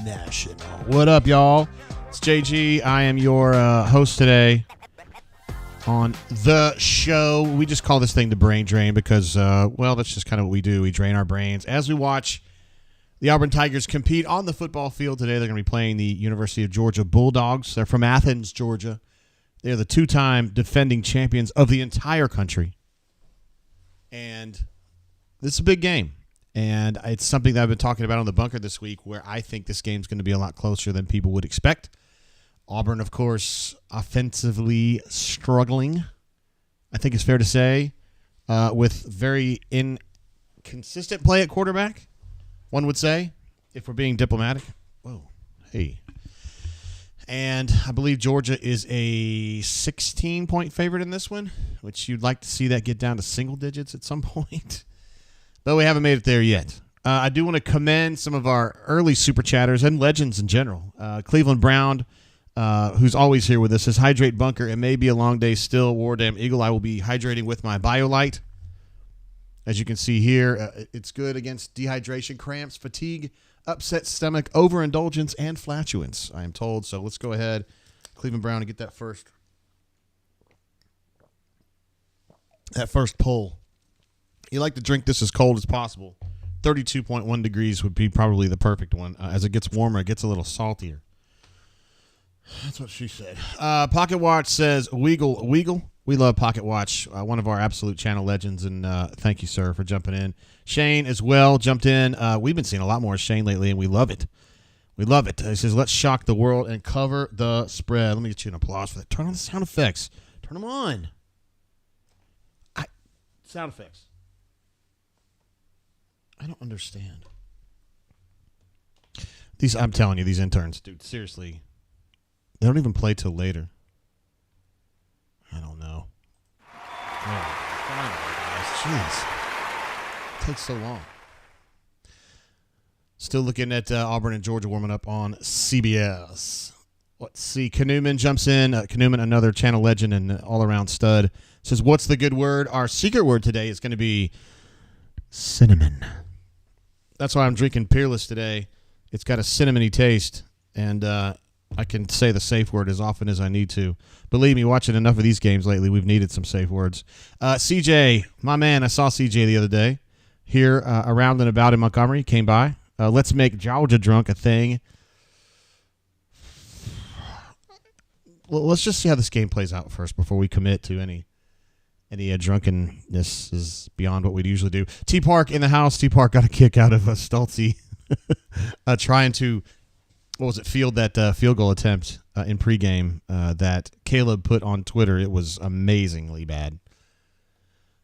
National. What up, y'all? It's JG. I am your host today on the show. We just call this thing the brain drain because, well, that's just kind of what we do. We drain our brains as we watch the Auburn Tigers compete on the football field today. They're going to be playing the University of Georgia Bulldogs. They're from Athens, Georgia. They're the two-time defending champions of the entire country. And this is a big game. And it's something that I've been talking about on the bunker this week where I think this game's going to be a lot closer than people would expect. Auburn, of course, offensively struggling, I think it's fair to say, with very inconsistent play at quarterback, one would say, if we're being diplomatic. Whoa, hey. And I believe Georgia is a 16-point favorite in this one, which you'd like to see that get down to single digits at some point. But we haven't made it there yet. I do want to commend some of our early super chatters and legends in general. Cleveland Brown, who's always here with us, says, hydrate bunker. It may be a long day still. War Damn Eagle, I will be hydrating with my BioLite. As you can see here, it's good against dehydration, cramps, fatigue, upset stomach, overindulgence, and flatulence, I am told. So let's go ahead, Cleveland Brown, and get that first pull. You like to drink this as cold as possible. 32.1 degrees would be probably the perfect one. As it gets warmer, it gets a little saltier. That's what she said. Pocket Watch says, Weagle. We love Pocket Watch, one of our absolute channel legends, and thank you, sir, for jumping in. Shane as well jumped in. We've been seeing a lot more of Shane lately, and we love it. We love it. He says, let's shock the world and cover the spread. Let me get you an applause for that. Turn on the sound effects. Turn them on. Sound effects. I don't understand. I'm telling you, these interns, dude, seriously, they don't even play till later. I don't know. Oh, jeez. It takes so long. Still looking at Auburn and Georgia warming up on CBS. Let's see. Kanuman jumps in. Kanuman, another channel legend and all-around stud, says, what's the good word? Our secret word today is going to be cinnamon. That's why I'm drinking Peerless today. It's got a cinnamony taste, and I can say the safe word as often as I need to. Believe me, watching enough of these games lately, we've needed some safe words. CJ, my man, I saw CJ the other day here around and about in Montgomery. Came by. Let's make Georgia drunk a thing. Well, let's just see how this game plays out first before we commit to any drunkenness is beyond what we'd usually do. T-Park in the house. T-Park got a kick out of Stoltzy trying to, field that field goal attempt in pregame that Caleb put on Twitter. It was amazingly bad.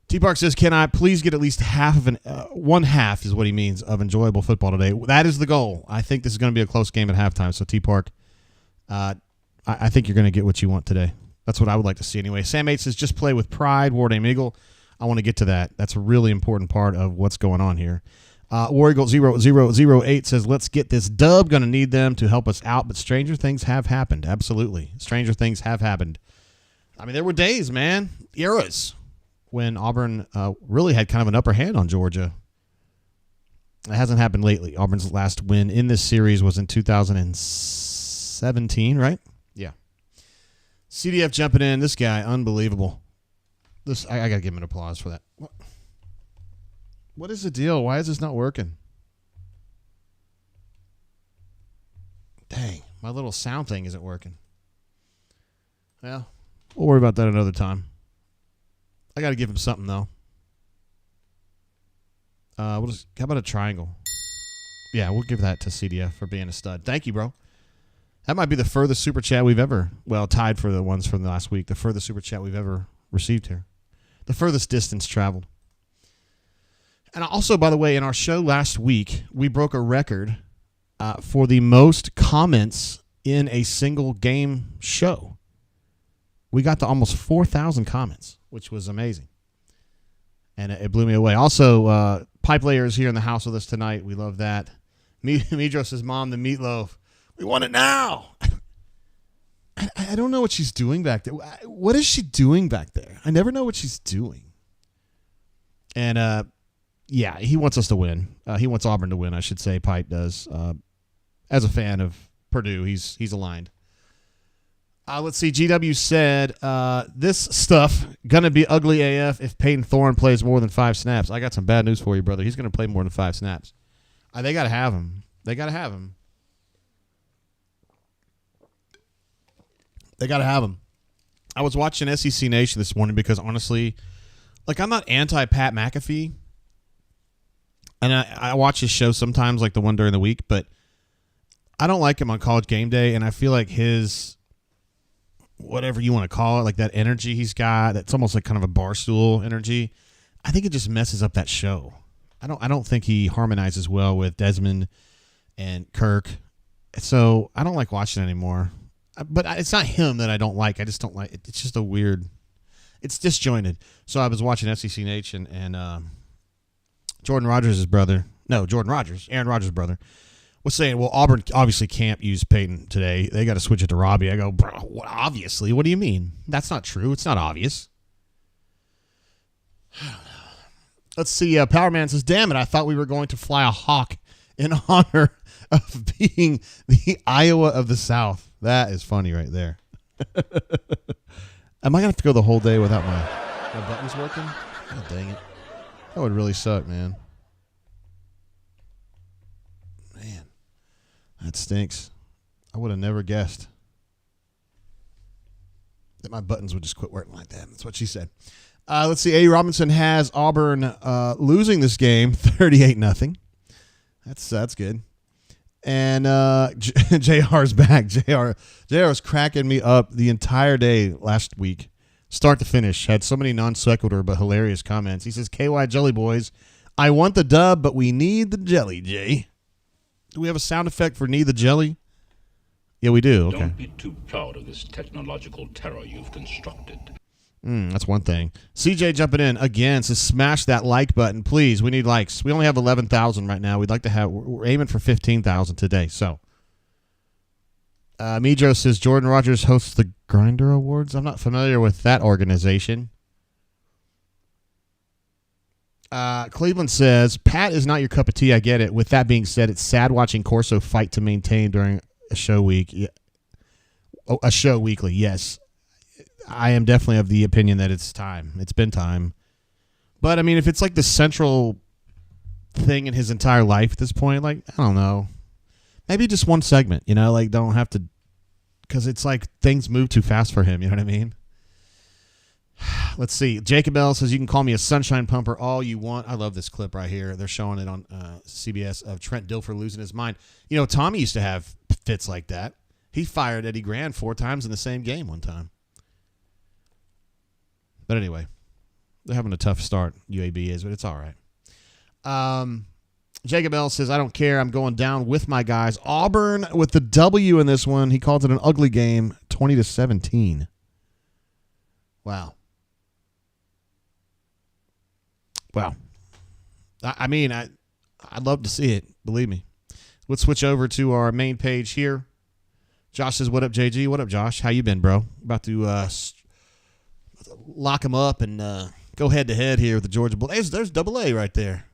T-Park says, can I please get at least half of one half is what he means of enjoyable football today. That is the goal. I think this is going to be a close game at halftime. So T-Park, I think you're going to get what you want today. That's what I would like to see anyway. Sam H says, just play with pride. War Damn Eagle. I want to get to that. That's a really important part of what's going on here. War Eagle 0008 says, let's get this dub. Going to need them to help us out, but stranger things have happened. Absolutely. Stranger things have happened. I mean, there were days, man, eras, when Auburn really had kind of an upper hand on Georgia. It hasn't happened lately. Auburn's last win in this series was in 2017, right? Yeah. CDF jumping in. This guy, unbelievable. I got to give him an applause for that. What is the deal? Why is this not working? Dang, my little sound thing isn't working. Well, we'll worry about that another time. I got to give him something, though. How about a triangle? Yeah, we'll give that to CDF for being a stud. Thank you, bro. That might be the furthest super chat we've ever, tied for the ones from last week, the furthest super chat we've ever received here. The furthest distance traveled. And also, by the way, in our show last week, we broke a record for the most comments in a single game show. We got to almost 4,000 comments, which was amazing. And it blew me away. Also, Pipe Layer is here in the house with us tonight. We love that. Midro says, Mom, the meatloaf. We want it now. I don't know what she's doing back there. What is she doing back there? I never know what she's doing. And, yeah, he wants us to win. He wants Auburn to win, I should say. Pipe does. as a fan of Purdue, he's aligned. Let's see. GW said, this stuff going to be ugly AF if Peyton Thorne plays more than 5 snaps. I got some bad news for you, brother. He's going to play more than 5 snaps. They got to have him. They got to have him. They got to have him. I was watching SEC Nation this morning because, honestly, like, I'm not anti-Pat McAfee. And I watch his show sometimes, like the one during the week, but I don't like him on College Game Day, and I feel like his, whatever you want to call it, like that energy he's got, that's almost like kind of a barstool energy. I think it just messes up that show. I don't think he harmonizes well with Desmond and Kirk, so I don't like watching it anymore. But it's not him that I don't like. I just don't like it. It's just a weird, it's disjointed. So I was watching SEC Nation, and Aaron Rodgers' brother, was saying, well, Auburn obviously can't use Peyton today. They got to switch it to Robbie. I go, bro, obviously? What do you mean? That's not true. It's not obvious. Let's see. Power Man says, damn it, I thought we were going to fly a hawk in honor of being the Iowa of the South. That is funny right there. Am I going to have to go the whole day without my buttons working? Oh, dang it. That would really suck, man. Man, that stinks. I would have never guessed that my buttons would just quit working like that. That's what she said. Let's see. A. Robinson has Auburn losing this game 38-0. That's good. And JR's back. JR was cracking me up the entire day last week. Start to finish. Had so many non sequitur but hilarious comments. He says, KY Jelly Boys, I want the dub, but we need the jelly, Jay. Do we have a sound effect for need the jelly? Yeah, we do. Okay. Don't be too proud of this technological terror you've constructed. That's one thing. CJ jumping in again says, smash that like button, please. We need likes. We only have 11,000 right now. We'd like to have, we're aiming for 15,000 today. So, Midro says, Jordan Rodgers hosts the Grinder Awards. I'm not familiar with that organization. Cleveland says, Pat is not your cup of tea. I get it. With that being said, it's sad watching Corso fight to maintain during a show week. A show weekly, yes. I am definitely of the opinion that it's time. It's been time. But, I mean, if it's like the central thing in his entire life at this point, like, I don't know. Maybe just one segment, you know, like don't have to, because it's like things move too fast for him, you know what I mean? Let's see. Jacob L says, you can call me a sunshine pumper all you want. I love this clip right here. They're showing it on CBS of Trent Dilfer losing his mind. You know, Tommy used to have fits like that. He fired Eddie Grand 4 times in the same game one time. But anyway, they're having a tough start, UAB is, but it's all right. Jacob L says, I don't care. I'm going down with my guys. Auburn with the W in this one. He calls it an ugly game, 20-17. Wow. I mean, I'd love to see it. Believe me. Let's switch over to our main page here. Josh says, what up, JG? What up, Josh? How you been, bro? About to lock him up and go head-to-head here with the Georgia Bulldogs. There's Double A right there.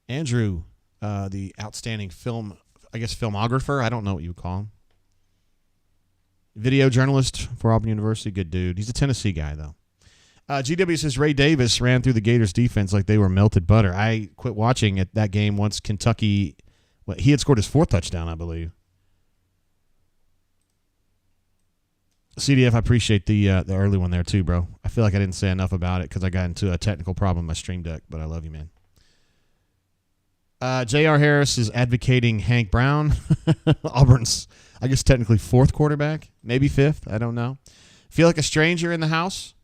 Andrew, the outstanding filmographer. I don't know what you would call him. Video journalist for Auburn University. Good dude. He's a Tennessee guy, though. GW says, Ray Davis ran through the Gators defense like they were melted butter. I quit watching at that game once Kentucky, he had scored his 4th touchdown, I believe. CDF, I appreciate the early one there, too, bro. I feel like I didn't say enough about it because I got into a technical problem on my Stream Deck, but I love you, man. J.R. Harris is advocating Hank Brown. Auburn's, I guess, technically 4th quarterback, maybe 5th. I don't know. Feel like a stranger in the house.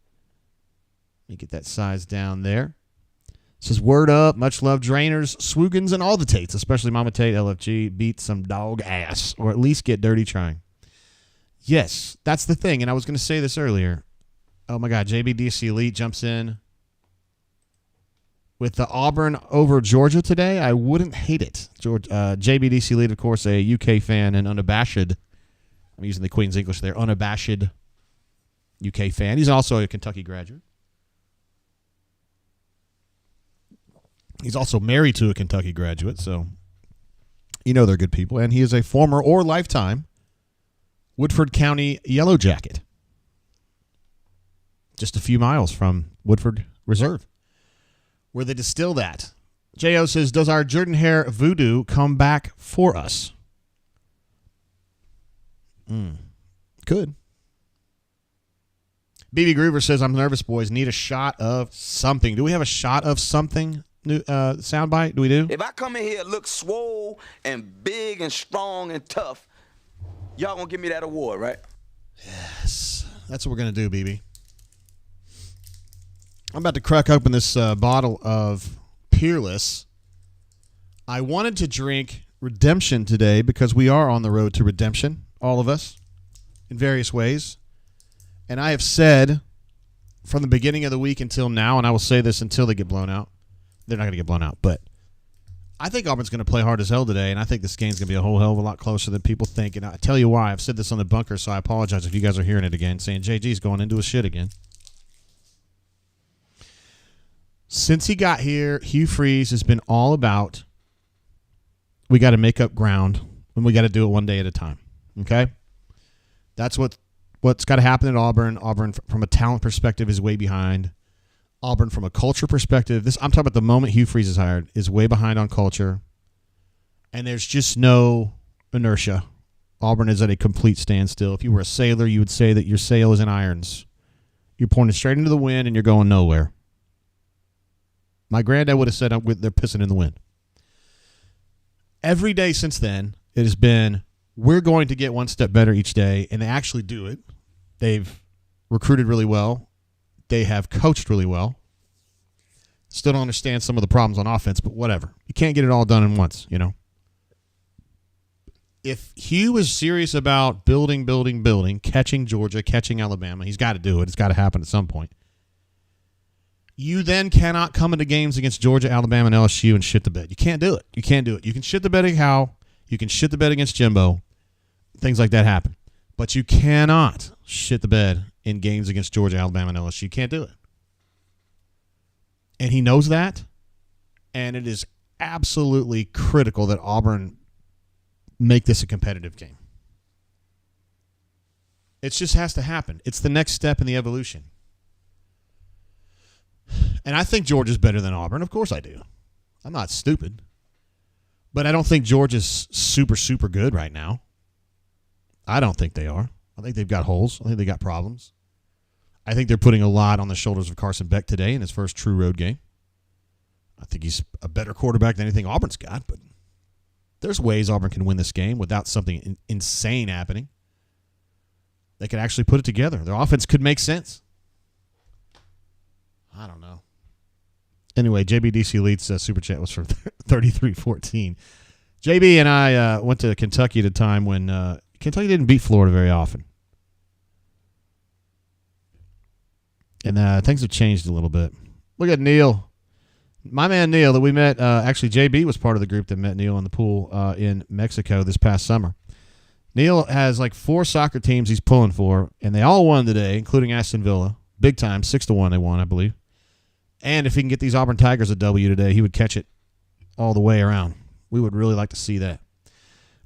Let me get that size down there. Says, word up, much love, Drainers, Swoogans, and all the Tates, especially Mama Tate, LFG, beat some dog ass, or at least get dirty trying. Yes, that's the thing, and I was going to say this earlier. Oh, my God, JBDC Elite jumps in. With the Auburn over Georgia today, I wouldn't hate it. JBDC Elite, of course, a UK fan and unabashed. I'm using the Queen's English there. Unabashed UK fan. He's also a Kentucky graduate. He's also married to a Kentucky graduate, so You know they're good people. And he is a former or lifetime Woodford County Yellow Jacket. Just a few miles from Woodford Reserve, where they distill that. J.O. says, does our Jordan Hare voodoo come back for us? Could. BB Groover says, I'm nervous, boys. Need a shot of something. Do we have a shot of something? Soundbite? Do we do? If I come in here look swole and big and strong and tough, y'all gonna give me that award, right? Yes. That's what we're going to do, BB. I'm about to crack open this bottle of Peerless. I wanted to drink Redemption today because we are on the road to redemption, all of us, in various ways. And I have said from the beginning of the week until now, and I will say this until they get blown out. They're not going to get blown out, but I think Auburn's going to play hard as hell today, and I think this game's going to be a whole hell of a lot closer than people think. And I'll tell you why. I've said this on the bunker, so I apologize if you guys are hearing it again, saying JG's going into his shit again. Since he got here, Hugh Freeze has been all about we got to make up ground and we got to do it one day at a time. Okay? That's what's got to happen at Auburn. Auburn, from a talent perspective, is way behind. Auburn, from a culture perspective, I'm talking about the moment Hugh Freeze is hired, is way behind on culture. And there's just no inertia. Auburn is at a complete standstill. If you were a sailor, you would say that your sail is in irons. You're pointing straight into the wind and you're going nowhere. My granddad would have said they're pissing in the wind. Every day since then, it has been, we're going to get one step better each day, and they actually do it. They've recruited really well. They have coached really well. Still don't understand some of the problems on offense, but whatever. You can't get it all done in once, you know. If Hugh is serious about building, catching Georgia, catching Alabama, he's got to do it. It's got to happen at some point. You then cannot come into games against Georgia, Alabama, and LSU and shit the bed. You can't do it. You can't do it. You can shit the bed against Hal. You can shit the bed against Jimbo. Things like that happen. But you cannot shit the bed in games against Georgia, Alabama, and LSU. You can't do it. And he knows that. And it is absolutely critical that Auburn make this a competitive game. It just has to happen. It's the next step in the evolution. And I think Georgia's better than Auburn. Of course I do. I'm not stupid. But I don't think Georgia's super, super good right now. I don't think they are. I think they've got holes. I think they got problems. I think they're putting a lot on the shoulders of Carson Beck today in his first true road game. I think he's a better quarterback than anything Auburn's got, but there's ways Auburn can win this game without something insane happening. They could actually put it together. Their offense could make sense. I don't know. Anyway, JBDC Elite's super chat was from 3314. JB and I went to Kentucky at a time when Kentucky didn't beat Florida very often. And things have changed a little bit. Look at Neil. My man Neil that we met. Actually, JB was part of the group that met Neil in the pool in Mexico this past summer. Neil has like 4 soccer teams he's pulling for, and they all won today, including Aston Villa. Big time, 6-1 they won, I believe. And if he can get these Auburn Tigers a W today, he would catch it all the way around. We would really like to see that.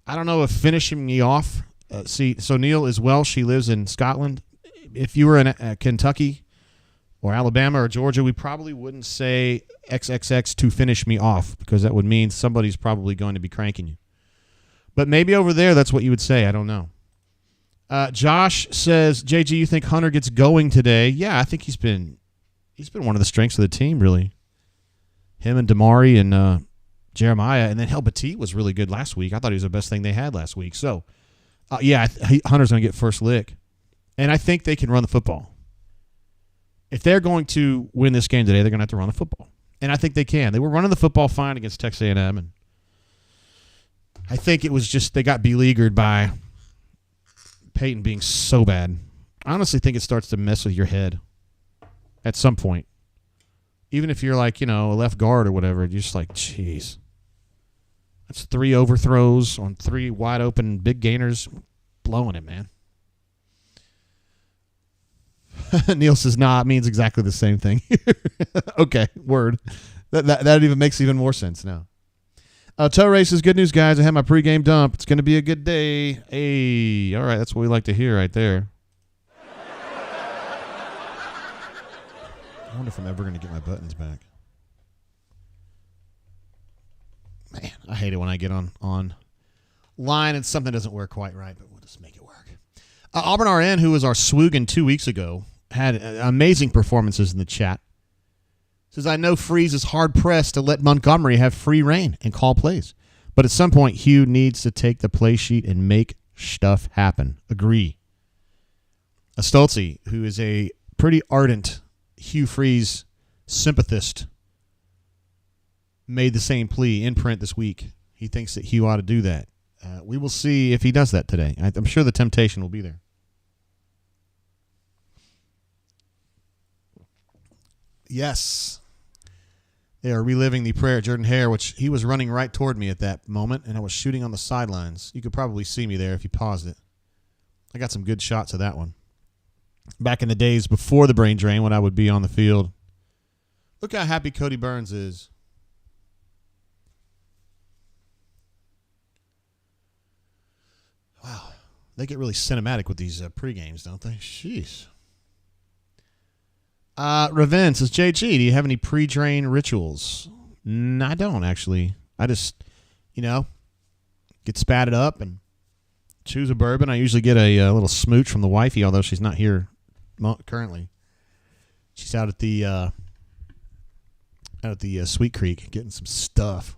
I don't know if finishing me off. So Neil is Welsh. He lives in Scotland. If you were in Kentucky or Alabama or Georgia, we probably wouldn't say XXX to finish me off because that would mean somebody's probably going to be cranking you. But maybe over there that's what you would say. I don't know. Josh says, JG, you think Hunter gets going today? Yeah, I think he's been one of the strengths of the team, really. Him and Damari and Jeremiah, and then Helbati was really good last week. I thought he was the best thing they had last week. So, Hunter's going to get first lick. And I think they can run the football. If they're going to win this game today, they're going to have to run the football. And I think they can. They were running the football fine against Texas A&M, and I think it was just they got beleaguered by Peyton being so bad. I honestly think it starts to mess with your head at some point. Even if you're like, a left guard or whatever, you're just like, jeez. That's 3 overthrows on 3 wide open big gainers. Blowing it, man. Neil says, nah, it means exactly the same thing. Okay, word. That even makes even more sense now. Tow race is good news, guys. I had my pregame dump. It's going to be a good day. Hey, all right, that's what we like to hear right there. I wonder if I'm ever going to get my buttons back. Man, I hate it when I get on line and something doesn't work quite right, but we'll just make it work. Auburn RN, who was our swoogan 2 weeks ago, had amazing performances in the chat. Says, I know Freeze is hard-pressed to let Montgomery have free reign and call plays. But at some point, Hugh needs to take the play sheet and make stuff happen. Agree. Stolze, who is a pretty ardent Hugh Freeze sympathist, made the same plea in print this week. He thinks that Hugh ought to do that. We will see if he does that today. I'm sure the temptation will be there. Yes. They are reliving the prayer at Jordan Hare, which he was running right toward me at that moment, and I was shooting on the sidelines. You could probably see me there if you paused it. I got some good shots of that one. Back in the days before the brain drain when I would be on the field. Look how happy Cody Burns is. Wow. They get really cinematic with these pre-games, don't they? Jeez. Raven says, JG, do you have any pre-drain rituals? No, I don't, actually. I just, get spatted up and choose a bourbon. I usually get a little smooch from the wifey, although she's not here currently. She's out at the Sweet Creek getting some stuff.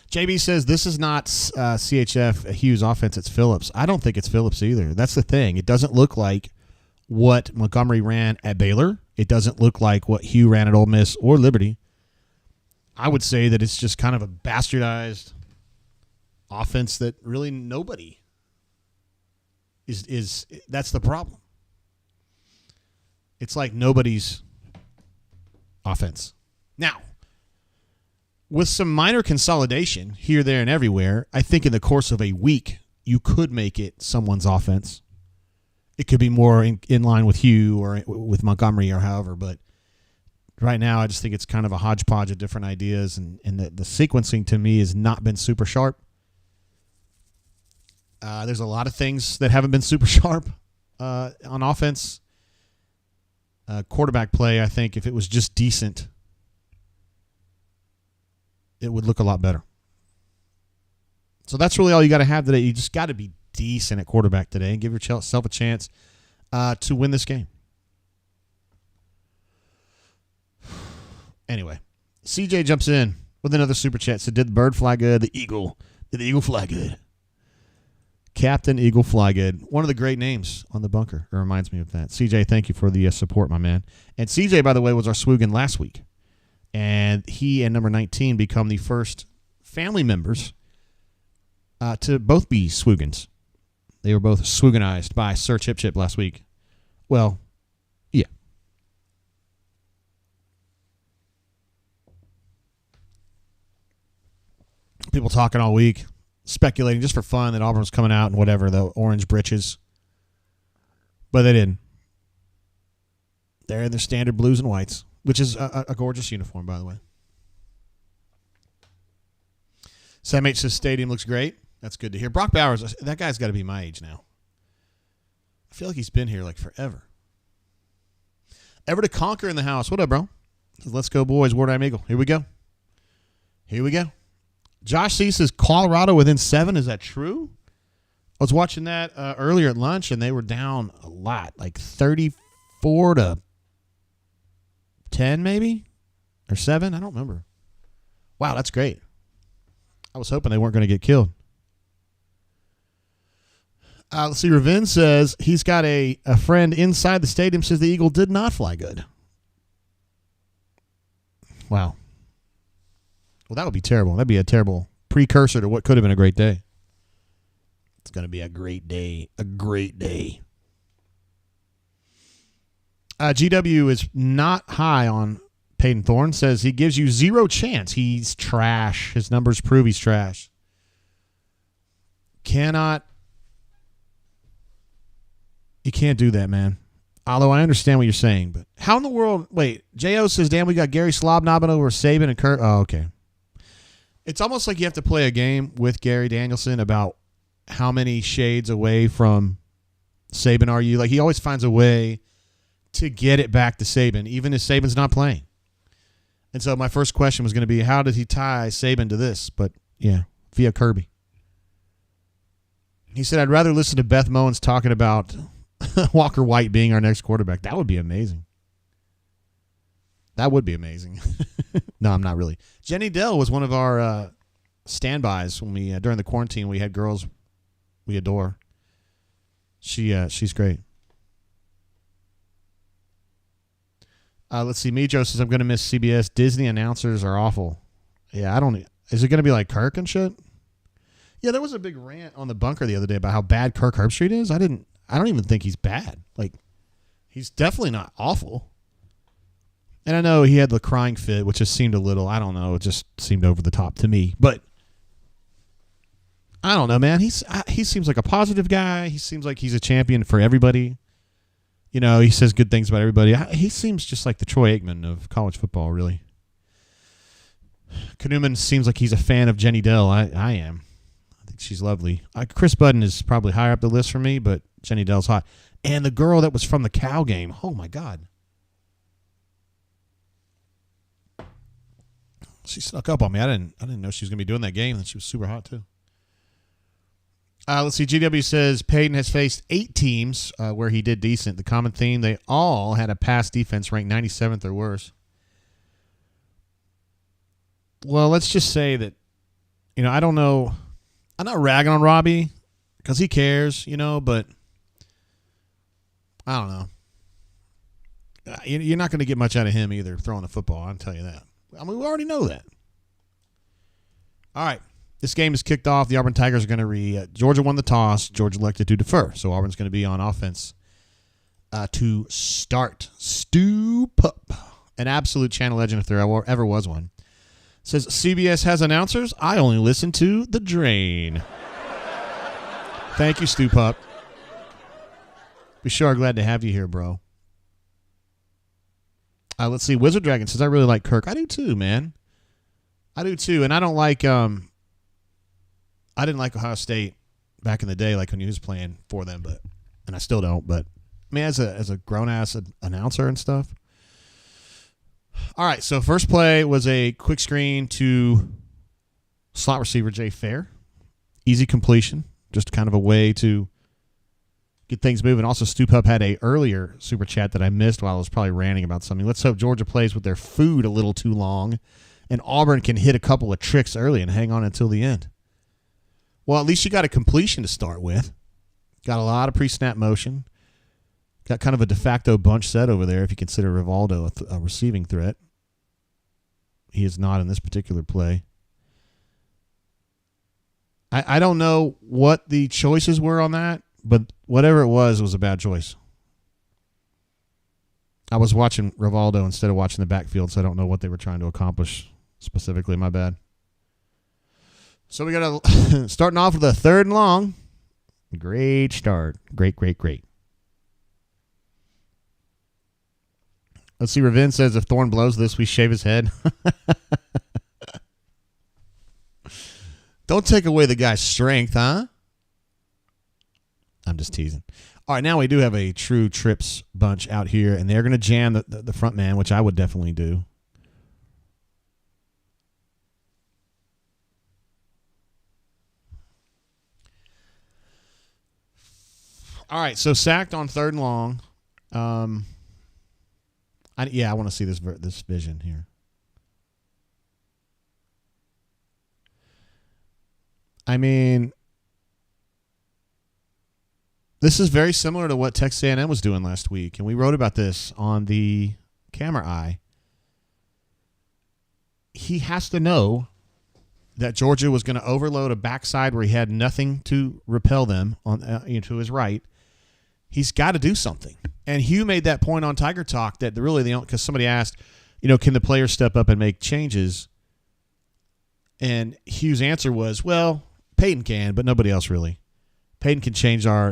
JB says, this is not CHF Hughes offense, it's Phillips. I don't think it's Phillips either. That's the thing. It doesn't look like what Montgomery ran at Baylor. It doesn't look like what Hugh ran at Ole Miss or Liberty. I would say that it's just kind of a bastardized offense that really nobody is that's the problem. It's like nobody's offense. Now, with some minor consolidation here, there, and everywhere, I think in the course of a week, you could make it someone's offense. It could be more in line with Hugh or with Montgomery or however, but right now I just think it's kind of a hodgepodge of different ideas, and the sequencing to me has not been super sharp. There's a lot of things that haven't been super sharp on offense. Quarterback play, I think if it was just decent, it would look a lot better. So that's really all you got to have today. You just got to be decent at quarterback today and give yourself a chance to win this game. Anyway, CJ jumps in with another super chat. So did the bird fly good? Did the eagle fly good? Captain Eagle Fly Good. One of the great names on the bunker. It reminds me of that. CJ, thank you for the support, my man. And CJ, by the way, was our swoogan last week. And he and number 19 become the first family members to both be swoogans. They were both swooganized by Sir Chip Chip last week. Well, yeah. People talking all week, speculating just for fun that Auburn was coming out in whatever, the orange britches. But they didn't. They're in their standard blues and whites, which is a gorgeous uniform, by the way. Sam H says stadium looks great. That's good to hear. Brock Bowers, that guy's got to be my age now. I feel like he's been here like forever. Ever to Conquer in the house. What up, bro? Let's go, boys. Wartime Eagle. Here we go. Josh C says Colorado within 7. Is that true? I was watching that earlier at lunch, and they were down a lot, like 34 to 10 maybe, or 7. I don't remember. Wow, that's great. I was hoping they weren't going to get killed. Let's see. Ravin says he's got a friend inside the stadium says the Eagle did not fly good. Wow. Well, that would be terrible. That'd be a terrible precursor to what could have been a great day. It's going to be a great day. A great day. GW is not high on Peyton Thorne. Says he gives you zero chance. He's trash. His numbers prove he's trash. You can't do that, man. Although I understand what you're saying, but how in the world? Wait, J.O. says, damn, we got Gary Slobnobbing over Saban and Kurt. Oh, okay. It's almost like you have to play a game with Gary Danielson about how many shades away from Saban are you. Like, he always finds a way to get it back to Saban, even if Saban's not playing. And so my first question was going to be, how did he tie Saban to this? But, yeah, via Kirby. He said, I'd rather listen to Beth Mowins talking about Walker White being our next quarterback. That would be amazing. That would be amazing. No, I'm not really. Jenny Dell was one of our standbys when we during the quarantine. We had girls we adore. She's great. Let's see. Mijo says, I'm going to miss CBS. Disney announcers are awful. Yeah, I don't. Is it going to be like Kirk and shit? Yeah, there was a big rant on the bunker the other day about how bad Kirk Herbstreit is. I don't even think he's bad. Like, he's definitely not awful. And I know he had the crying fit, which just seemed a little, I don't know, it just seemed over the top to me. But I don't know, man. He seems like a positive guy. He seems like he's a champion for everybody. You know, he says good things about everybody. He seems just like the Troy Aikman of college football, really. Kanuman seems like he's a fan of Jenny Dell. I am. I think she's lovely. Chris Budden is probably higher up the list for me, but Jenny Dell's hot. And the girl that was from the Cow game. Oh, my God. She snuck up on me. I didn't know she was going to be doing that game, and she was super hot, too. Let's see. GW says Peyton has faced 8 teams where he did decent. The common theme, they all had a pass defense ranked 97th or worse. Well, let's just say that, you know, I don't know. I'm not ragging on Robbie because he cares, you know, but I don't know. You're not going to get much out of him either throwing the football. I'll tell you that. I mean, we already know that. All right. This game is kicked off. The Auburn Tigers are going to Georgia won the toss. Georgia elected to defer. So Auburn's going to be on offense to start. Stu Pup, an absolute channel legend if there ever was one, says CBS has announcers. I only listen to The Drain. Thank you, Stu Pup. We sure are glad to have you here, bro. Let's see. Wizard Dragon says, I really like Kirk. I do too, man. I do too. And I don't like I didn't like Ohio State back in the day, like when he was playing for them, and I still don't. But I mean, as a grown ass announcer and stuff. All right, so first play was a quick screen to slot receiver Jay Fair, easy completion, just kind of a way to get things moving. Also, Stu Pup had a earlier super chat that I missed while I was probably ranting about something. Let's hope Georgia plays with their food a little too long, and Auburn can hit a couple of tricks early and hang on until the end. Well, at least you got a completion to start with. Got a lot of pre-snap motion. Got kind of a de facto bunch set over there if you consider Rivaldo a receiving threat. He is not in this particular play. I don't know what the choices were on that, but whatever it was a bad choice. I was watching Rivaldo instead of watching the backfield, so I don't know what they were trying to accomplish specifically. My bad. So we got to starting off with a 3rd and long. Great start. Great. Let's see. Ravin says if Thorne blows this, we shave his head. Don't take away the guy's strength, huh? I'm just teasing. All right, now we do have a true trips bunch out here, and they're going to jam the front man, which I would definitely do. All right, so sacked on 3rd and long. I want to see this vision here. I mean, this is very similar to what Texas A&M was doing last week, and we wrote about this on the Camera Eye. He has to know that Georgia was going to overload a backside where he had nothing to repel them on to his right. He's got to do something. And Hugh made that point on Tiger Talk that really because somebody asked, can the players step up and make changes? And Hugh's answer was, well, Peyton can, but nobody else really. Peyton can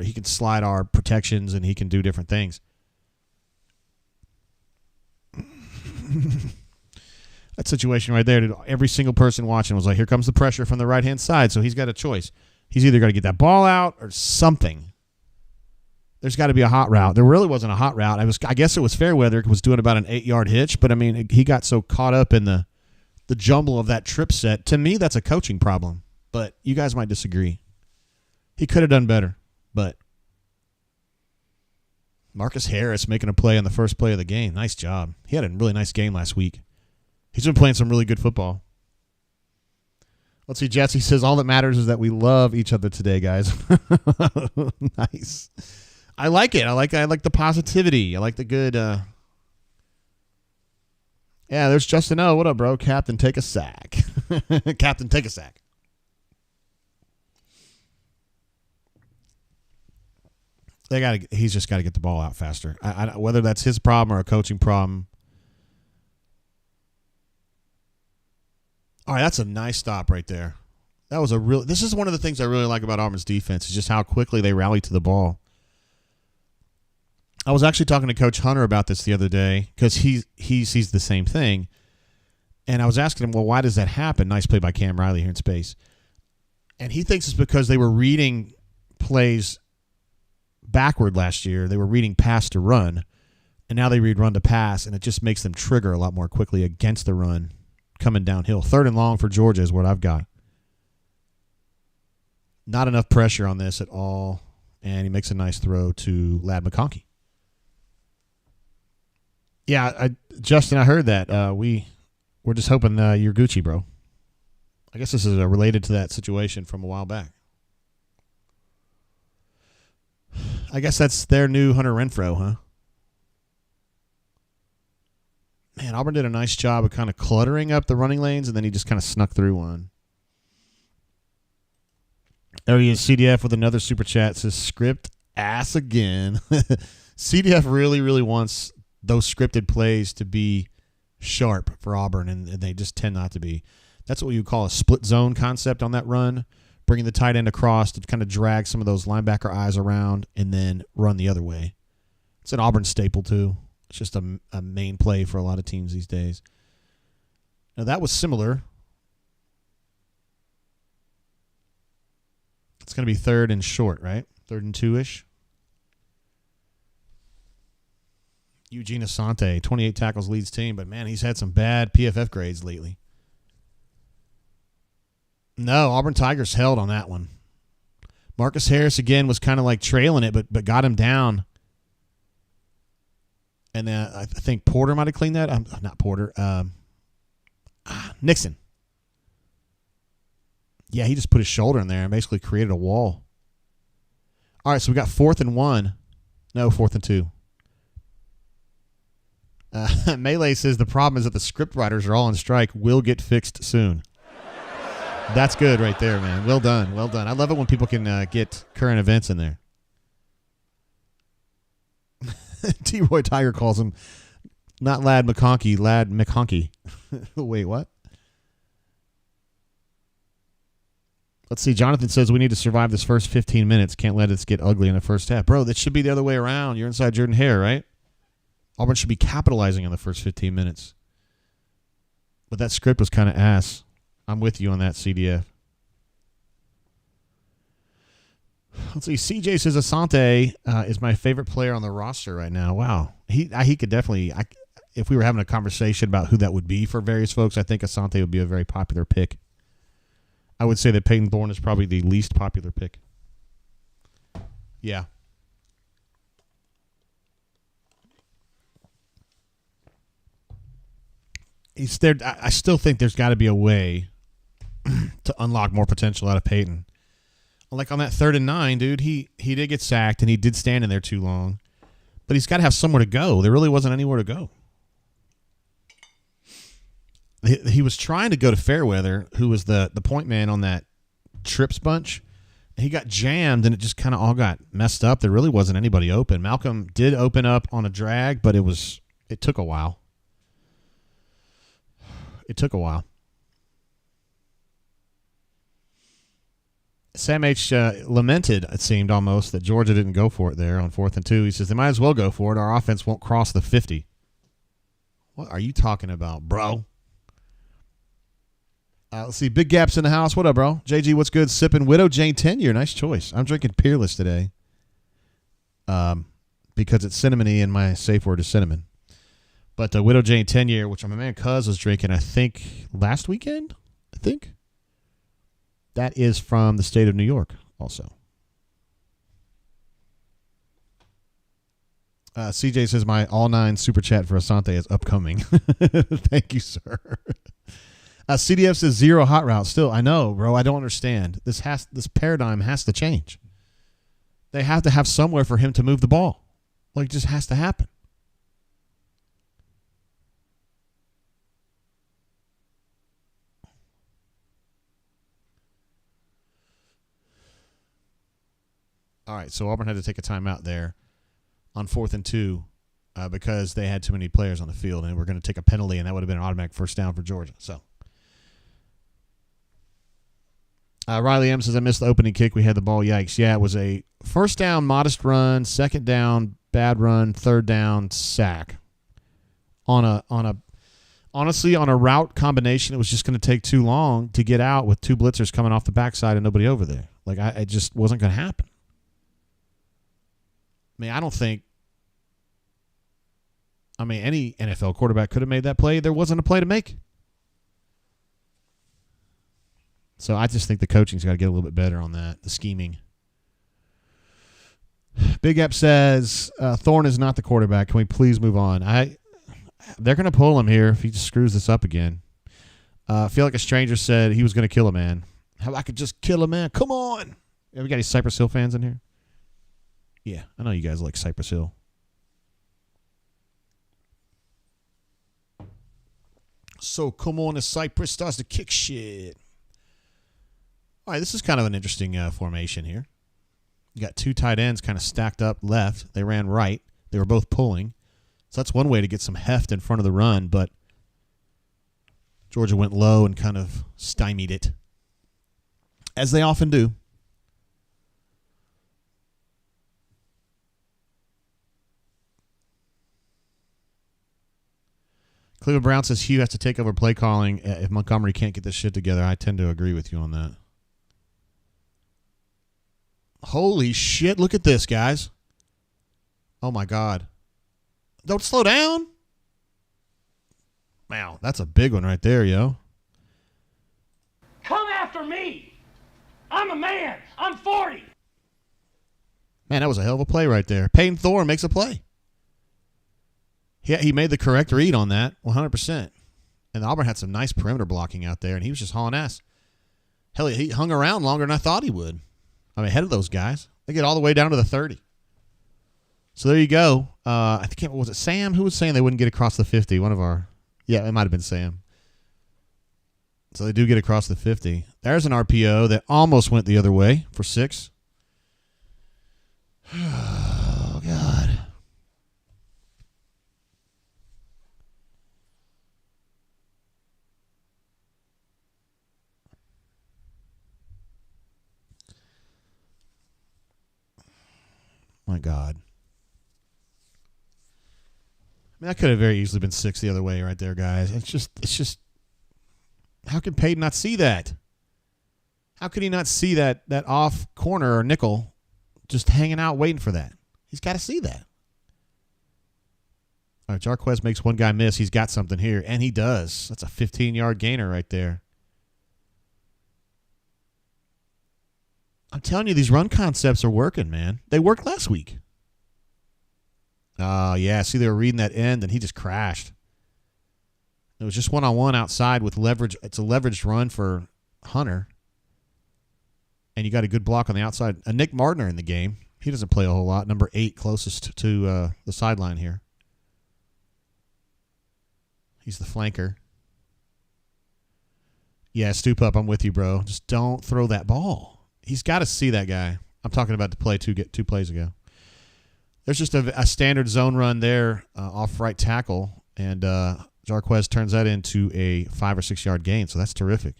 he can slide our protections and he can do different things. That situation right there, dude, every single person watching was like, here comes the pressure from the right-hand side, so he's got a choice. He's either got to get that ball out or something. There's got to be a hot route. There really wasn't a hot route. I guess it was Fairweather was doing about an 8-yard hitch, but, I mean, he got so caught up in the jumble of that trip set. To me, that's a coaching problem, but you guys might disagree. He could have done better, but Marcus Harris making a play on the first play of the game. Nice job. He had a really nice game last week. He's been playing some really good football. Let's see. Jesse says, all that matters is that we love each other today, guys. Nice. I like it. I like the positivity. I like the good. Yeah, there's Justin O. What up, bro? Captain, take a sack. Captain, take a sack. He's just got to get the ball out faster. Whether that's his problem or a coaching problem. All right, that's a nice stop right there. This is one of the things I really like about Auburn's defense is just how quickly they rally to the ball. I was actually talking to Coach Hunter about this the other day because he sees the same thing. And I was asking him, well, why does that happen? Nice play by Cam Riley here in space. And he thinks it's because they were reading plays backward last year. They were reading pass to run, and now they read run to pass, and it just makes them trigger a lot more quickly against the run coming downhill. 3rd and long for Georgia is what I've got. Not enough pressure on this at all, and he makes a nice throw to Ladd McConkey. Yeah, Justin, I heard that. We're just hoping you're Gucci, bro. I guess this is related to that situation from a while back. I guess that's their new Hunter Renfrow, huh? Man, Auburn did a nice job of kind of cluttering up the running lanes, and then he just kind of snuck through one. There he is, CDF with another super chat. Says, script ass again. CDF really, really wants those scripted plays to be sharp for Auburn, and they just tend not to be. That's what you call a split zone concept on that run, bringing the tight end across to kind of drag some of those linebacker eyes around and then run the other way. It's an Auburn staple, too. It's just a main play for a lot of teams these days. Now, that was similar. It's going to be 3rd and short, right? 3rd and 2-ish. Eugene Asante, 28 tackles, leads team, but, man, he's had some bad PFF grades lately. No, Auburn Tigers held on that one. Marcus Harris, again, was kind of like trailing it, but got him down. And then I think Porter might have cleaned that. Not Porter. Nixon. Yeah, he just put his shoulder in there and basically created a wall. All right, so we got 4th and 1. No, 4th and 2. Melee says the problem is that the script writers are all on strike. Will get fixed soon. That's good right there, man. Well done. Well done. I love it when people can get current events in there. T-Roy Tiger calls him not Ladd McConkey, Ladd McConkey. Wait, what? Let's see. Jonathan says we need to survive this first 15 minutes. Can't let us get ugly in the first half. Bro, that should be the other way around. You're inside Jordan Hare, right? Auburn should be capitalizing on the first 15 minutes. But that script was kind of ass. I'm with you on that, CDF. Let's see. CJ says Asante is my favorite player on the roster right now. Wow. He could definitely, if we were having a conversation about who that would be for various folks, I think Asante would be a very popular pick. I would say that Peyton Thorne is probably the least popular pick. Yeah. He's there. I still think there's got to be a way to unlock more potential out of Peyton. Like on that 3rd and 9, dude, he did get sacked and he did stand in there too long. But he's got to have somewhere to go. There really wasn't anywhere to go. He was trying to go to Fairweather, who was the point man on that trips bunch. He got jammed and it just kind of all got messed up. There really wasn't anybody open. Malcolm did open up on a drag, but it took a while. It took a while. Sam H. Lamented, it seemed almost, that Georgia didn't go for it there on 4th and 2. He says they might as well go for it. Our offense won't cross the 50. What are you talking about, bro? Let's see. Big Gaps in the house. What up, bro? JG, what's good? Sipping Widow Jane 10-year. Nice choice. I'm drinking Peerless today because it's cinnamony and my safe word is cinnamon. But the Widow Jane 10-year, which my man Cuz was drinking, I think, last weekend, that is from the state of New York also. CJ says my all 9 super chat for Asante is upcoming. Thank you, sir. CDF says 0 hot route. Still, I know, bro. I don't understand. This paradigm has to change. They have to have somewhere for him to move the ball. Like, it just has to happen. All right, so Auburn had to take a timeout there on 4th and 2 because they had too many players on the field, and we're going to take a penalty, and that would have been an automatic first down for Georgia. So, Riley M says, I missed the opening kick. We had the ball. Yikes. Yeah, it was a first down, modest run, second down, bad run, third down, sack. Honestly, on a route combination, it was just going to take too long to get out with 2 blitzers coming off the backside and nobody over there. Like, it just wasn't going to happen. I don't think any NFL quarterback could have made that play. There wasn't a play to make. So I just think the coaching's got to get a little bit better on that, the scheming. Big Ep says, Thorne is not the quarterback. Can we please move on? They're going to pull him here if he just screws this up again. I feel like a stranger said he was going to kill a man. How I could just kill a man. Come on. Yeah, we got any Cypress Hill fans in here? Yeah, I know you guys like Cypress Hill. So come on, as Cypress starts to kick shit. All right, this is kind of an interesting formation here. You got 2 tight ends kind of stacked up left. They ran right. They were both pulling. So that's one way to get some heft in front of the run, but Georgia went low and kind of stymied it, as they often do. Cleveland Brown says Hugh has to take over play calling if Montgomery can't get this shit together. I tend to agree with you on that. Holy shit, look at this, guys. Oh, my God. Don't slow down. Wow, that's a big one right there, yo. Come after me. I'm a man. I'm 40. Man, that was a hell of a play right there. Peyton Thorne makes a play. Yeah, he made the correct read on that, 100%. And Auburn had some nice perimeter blocking out there, and he was just hauling ass. Hell, he hung around longer than I thought he would. Ahead of those guys. They get all the way down to the 30. So there you go. I think, was it Sam who was saying they wouldn't get across the 50? Yeah, it might have been Sam. So they do get across the 50. There's an RPO that almost went the other way for 6. Oh, God. My God. That could have very easily been 6 the other way right there, guys. It's just, how can Peyton not see that? How could he not see that off corner or nickel just hanging out waiting for that? He's got to see that. All right, Jarquez makes one guy miss. He's got something here, and he does. That's a 15-yard gainer right there. I'm telling you, these run concepts are working, man. They worked last week. Yeah. See, they were reading that end, and he just crashed. It was just one-on-one outside with leverage. It's a leveraged run for Hunter. And you got a good block on the outside. Nick Martiner in the game. He doesn't play a whole lot. Number 8 closest to the sideline here. He's the flanker. Yeah, stoop up. I'm with you, bro. Just don't throw that ball. He's got to see that guy. I'm talking about the play 2 plays ago. There's just a standard zone run there off right tackle, and Jarquez turns that into a 5 or 6 yard gain, so that's terrific.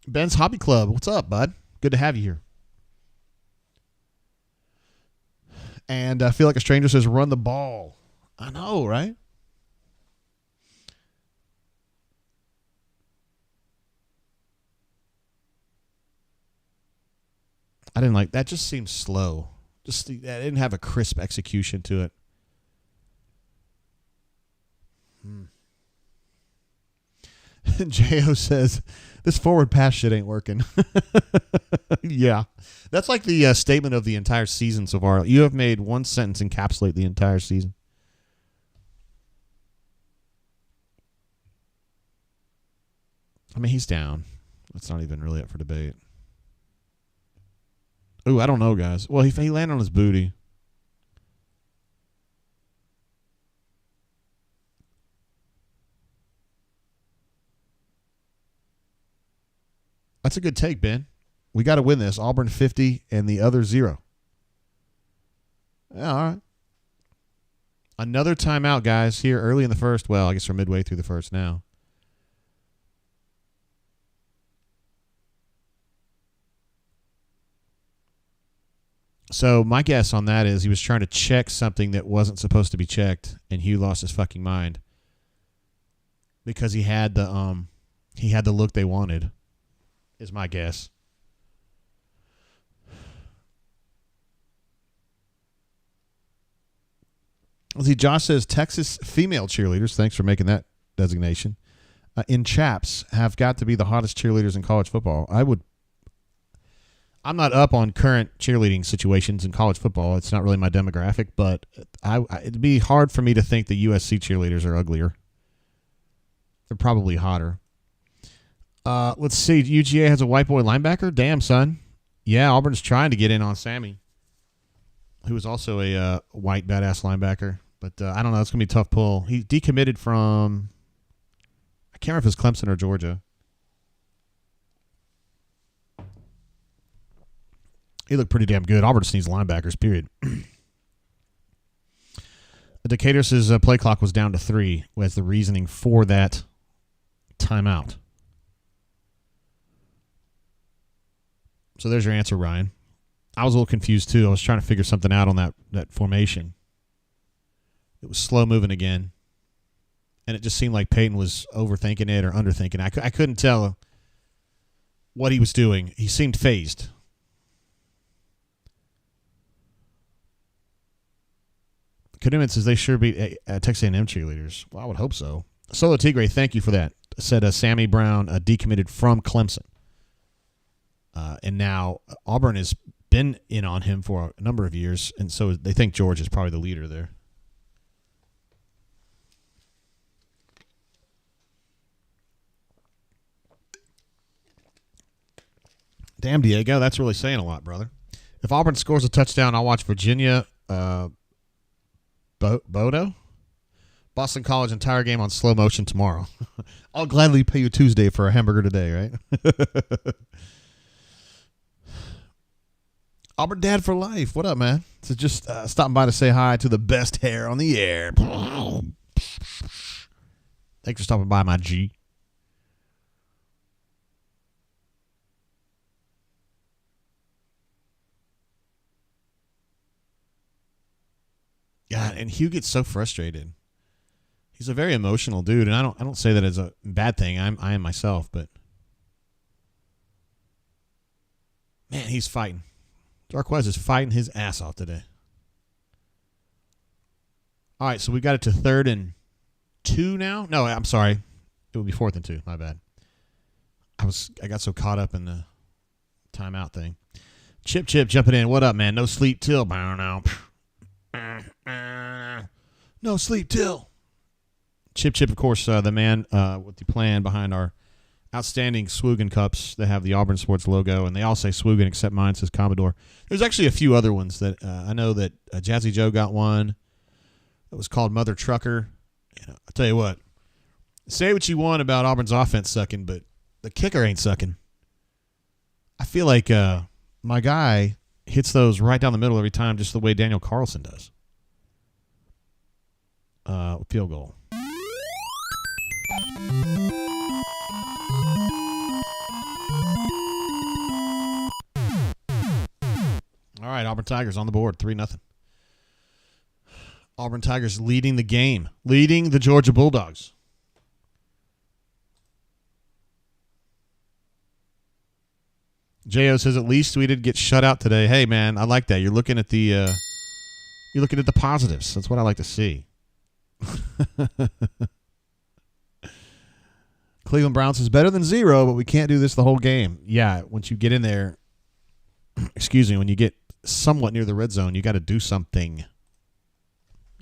Ben's Hobby Club, what's up, bud? Good to have you here. And I feel like a stranger says, run the ball. I know, right? I didn't like that. Just seemed slow. Just it didn't have a crisp execution to it. J.O. says, this forward pass shit ain't working. Yeah. That's like the statement of the entire season so far. You have made one sentence encapsulate the entire season. I mean, he's down. That's not even really up for debate. Ooh, I don't know, guys. Well, he landed on his booty. That's a good take, Ben. We got to win this. Auburn 50 and the other 0. Yeah, all right. Another timeout, guys, here early in the first. Well, I guess we're midway through the first now. So my guess on that is he was trying to check something that wasn't supposed to be checked, and Hugh lost his fucking mind because he had the look they wanted. Is my guess. Let's see, Josh says Texas female cheerleaders, thanks for making that designation, in chaps have got to be the hottest cheerleaders in college football. I'm not up on current cheerleading situations in college football. It's not really my demographic, but it'd be hard for me to think the USC cheerleaders are uglier. They're probably hotter. Let's see. UGA has a white boy linebacker? Damn, son. Yeah, Auburn's trying to get in on Sammy, who is also a white badass linebacker. But I don't know. It's going to be a tough pull. He decommitted from, I can't remember if it's Clemson or Georgia. He looked pretty damn good. Auburn just needs linebackers, period. Decatur says play clock was down to 3 as the reasoning for that timeout. So there's your answer, Ryan. I was a little confused, too. I was trying to figure something out on that formation. It was slow moving again. And it just seemed like Peyton was overthinking it or underthinking it. I couldn't tell what he was doing. He seemed phased. Kaduman says they sure beat Texas A&M cheerleaders. Well, I would hope so. Solo Tigre, thank you for that. Said Sammy Brown decommitted from Clemson. And now Auburn has been in on him for a number of years, and so they think George is probably the leader there. Damn, Diego, that's really saying a lot, brother. If Auburn scores a touchdown, I'll watch Virginia Bodo? Boston College entire game on slow motion tomorrow. I'll gladly pay you Tuesday for a hamburger today, right? Auburn Dad for life. What up, man? So just stopping by to say hi to the best hair on the air. Thanks for stopping by, my G. God, and Hugh gets so frustrated. He's a very emotional dude, and I don't say that as a bad thing. I am myself, but man, he's fighting. Darquez is fighting his ass off today. All right, so we got it to 3rd and 2 now. No, I'm sorry. It would be 4th and 2. My bad. I got so caught up in the timeout thing. Chip jumping in. What up, man? No sleep till. No sleep till. Chip, of course, the man with the plan behind our outstanding Swoogan cups that have the Auburn Sports logo, and they all say Swoogan except mine says Commodore. There's actually a few other ones that I know that Jazzy Joe got one that was called Mother Trucker. I'll tell you what, say what you want about Auburn's offense sucking, but the kicker ain't sucking. I feel like my guy hits those right down the middle every time, just the way Daniel Carlson does. Field goal. All right, Auburn Tigers on the board, 3-0. Auburn Tigers leading the game, leading the Georgia Bulldogs. Jo says at least we did get shut out today. Hey man, I like that. You're looking at the positives. That's what I like to see. Cleveland Browns is better than 0, but we can't do this the whole game. Yeah, once you get in there, excuse me, when you get somewhat near the red zone, you got to do something.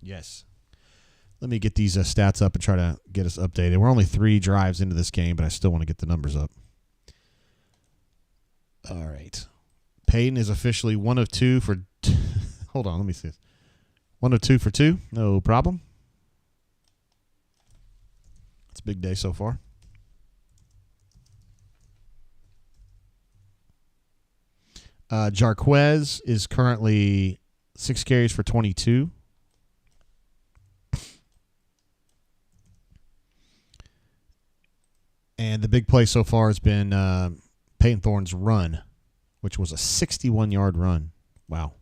Yes. Let me get these stats up and try to get us updated. We're only 3 drives into this game, but I still want to get the numbers up. All right. Peyton is officially 1 of 2 for hold on, let me see this. 1 of 2 for 2. No problem. It's a big day so far. Jarquez is currently 6 carries for 22. And the big play so far has been Peyton Thorne's run, which was a 61-yard run. Wow.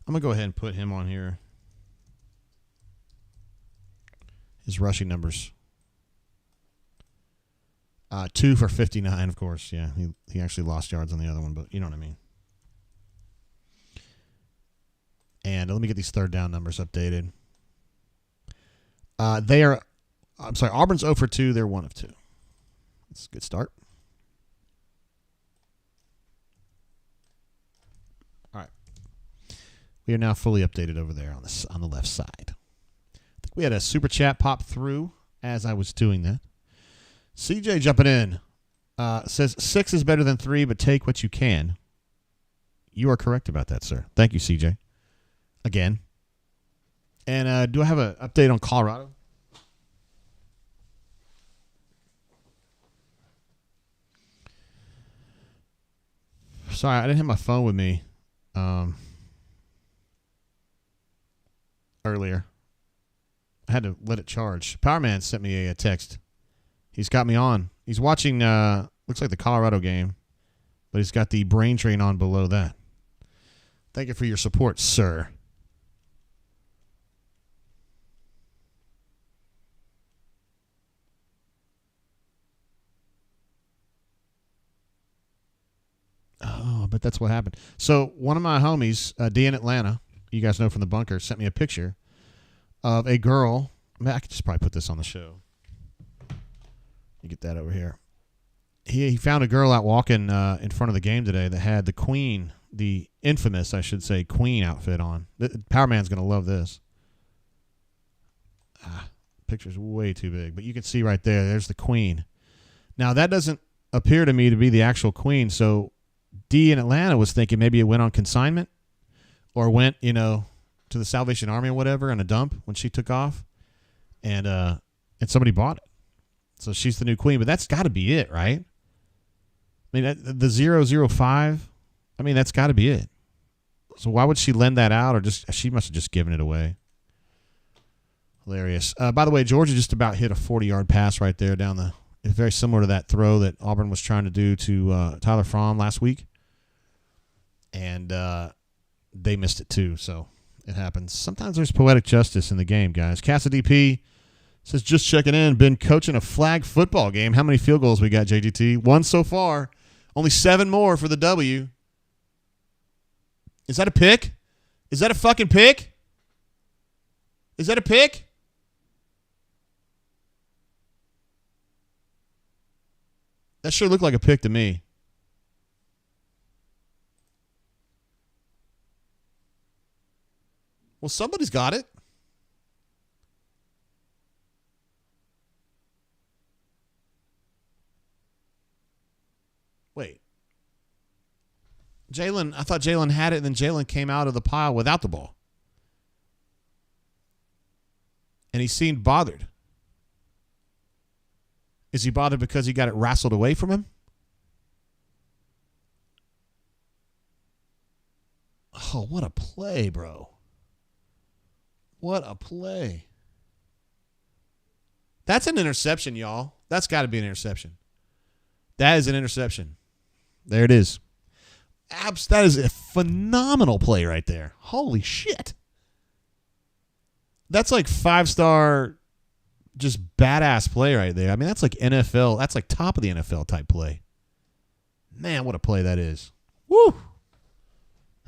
I'm going to go ahead and put him on here. His rushing numbers. 2 for 59, of course. Yeah, he actually lost yards on the other one, but you know what I mean. And let me get these third down numbers updated. Auburn's 0 for 2. They're 1 of 2. That's a good start. All right. We are now fully updated over there on the left side. I think we had a super chat pop through as I was doing that. CJ jumping in. Says 6 is better than 3, but take what you can. You are correct about that, sir. Thank you, CJ. Again. And do I have an update on Colorado? Sorry, I didn't have my phone with me earlier. I had to let it charge. Powerman sent me a text. He's got me on. He's watching, looks like the Colorado game, but he's got the brain drain on below that. Thank you for your support, sir. Oh, but that's what happened. So one of my homies, D in Atlanta, you guys know from the bunker, sent me a picture of a girl. I could just probably put this on the show. You get that over here. He found a girl out walking in front of the game today that had the Queen, the infamous, I should say, Queen outfit on. Power Man's going to love this. Picture's way too big, but you can see right there, there's the Queen. Now, that doesn't appear to me to be the actual Queen, so D in Atlanta was thinking maybe it went on consignment or went, to the Salvation Army or whatever in a dump when she took off, and somebody bought it. So she's the new Queen, but that's got to be it, right? I mean, the 005, I mean, that's got to be it. So why would she lend that out, or she must have just given it away? Hilarious. By the way, Georgia just about hit a 40-yard pass right there down the. It's very similar to that throw that Auburn was trying to do to Tyler Fromm last week, and they missed it too. So it happens. Sometimes there's poetic justice in the game, guys. Cassidy P says, just checking in. Been coaching a flag football game. How many field goals we got, JGT? 1 so far. Only 7 more for the W. Is that a pick? Is that a fucking pick? Is that a pick? That sure looked like a pick to me. Well, somebody's got it. Wait. I thought Jalen had it, and then Jalen came out of the pile without the ball. And he seemed bothered. Is he bothered because he got it wrestled away from him? Oh, what a play, bro. What a play. That's an interception, y'all. That's got to be an interception. That is an interception. There it is. That is a phenomenal play right there. Holy shit. That's like 5-star, just badass play right there. I mean, that's like NFL. That's like top of the NFL type play. Man, what a play that is. Woo!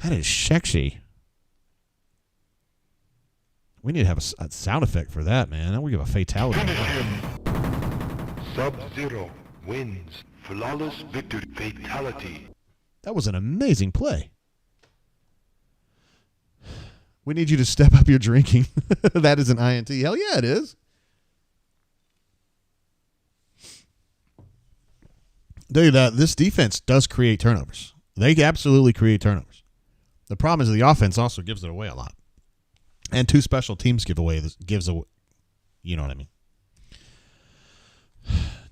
That is sexy. We need to have a sound effect for that, man. That would give a fatality. Sub-Zero wins. Flawless victory. Fatality. That was an amazing play. We need you to step up your drinking. That is an INT. Hell yeah, it is. Tell you that this defense does create turnovers. They absolutely create turnovers. The problem is the offense also gives it away a lot. And two special teams gives away. You know what I mean.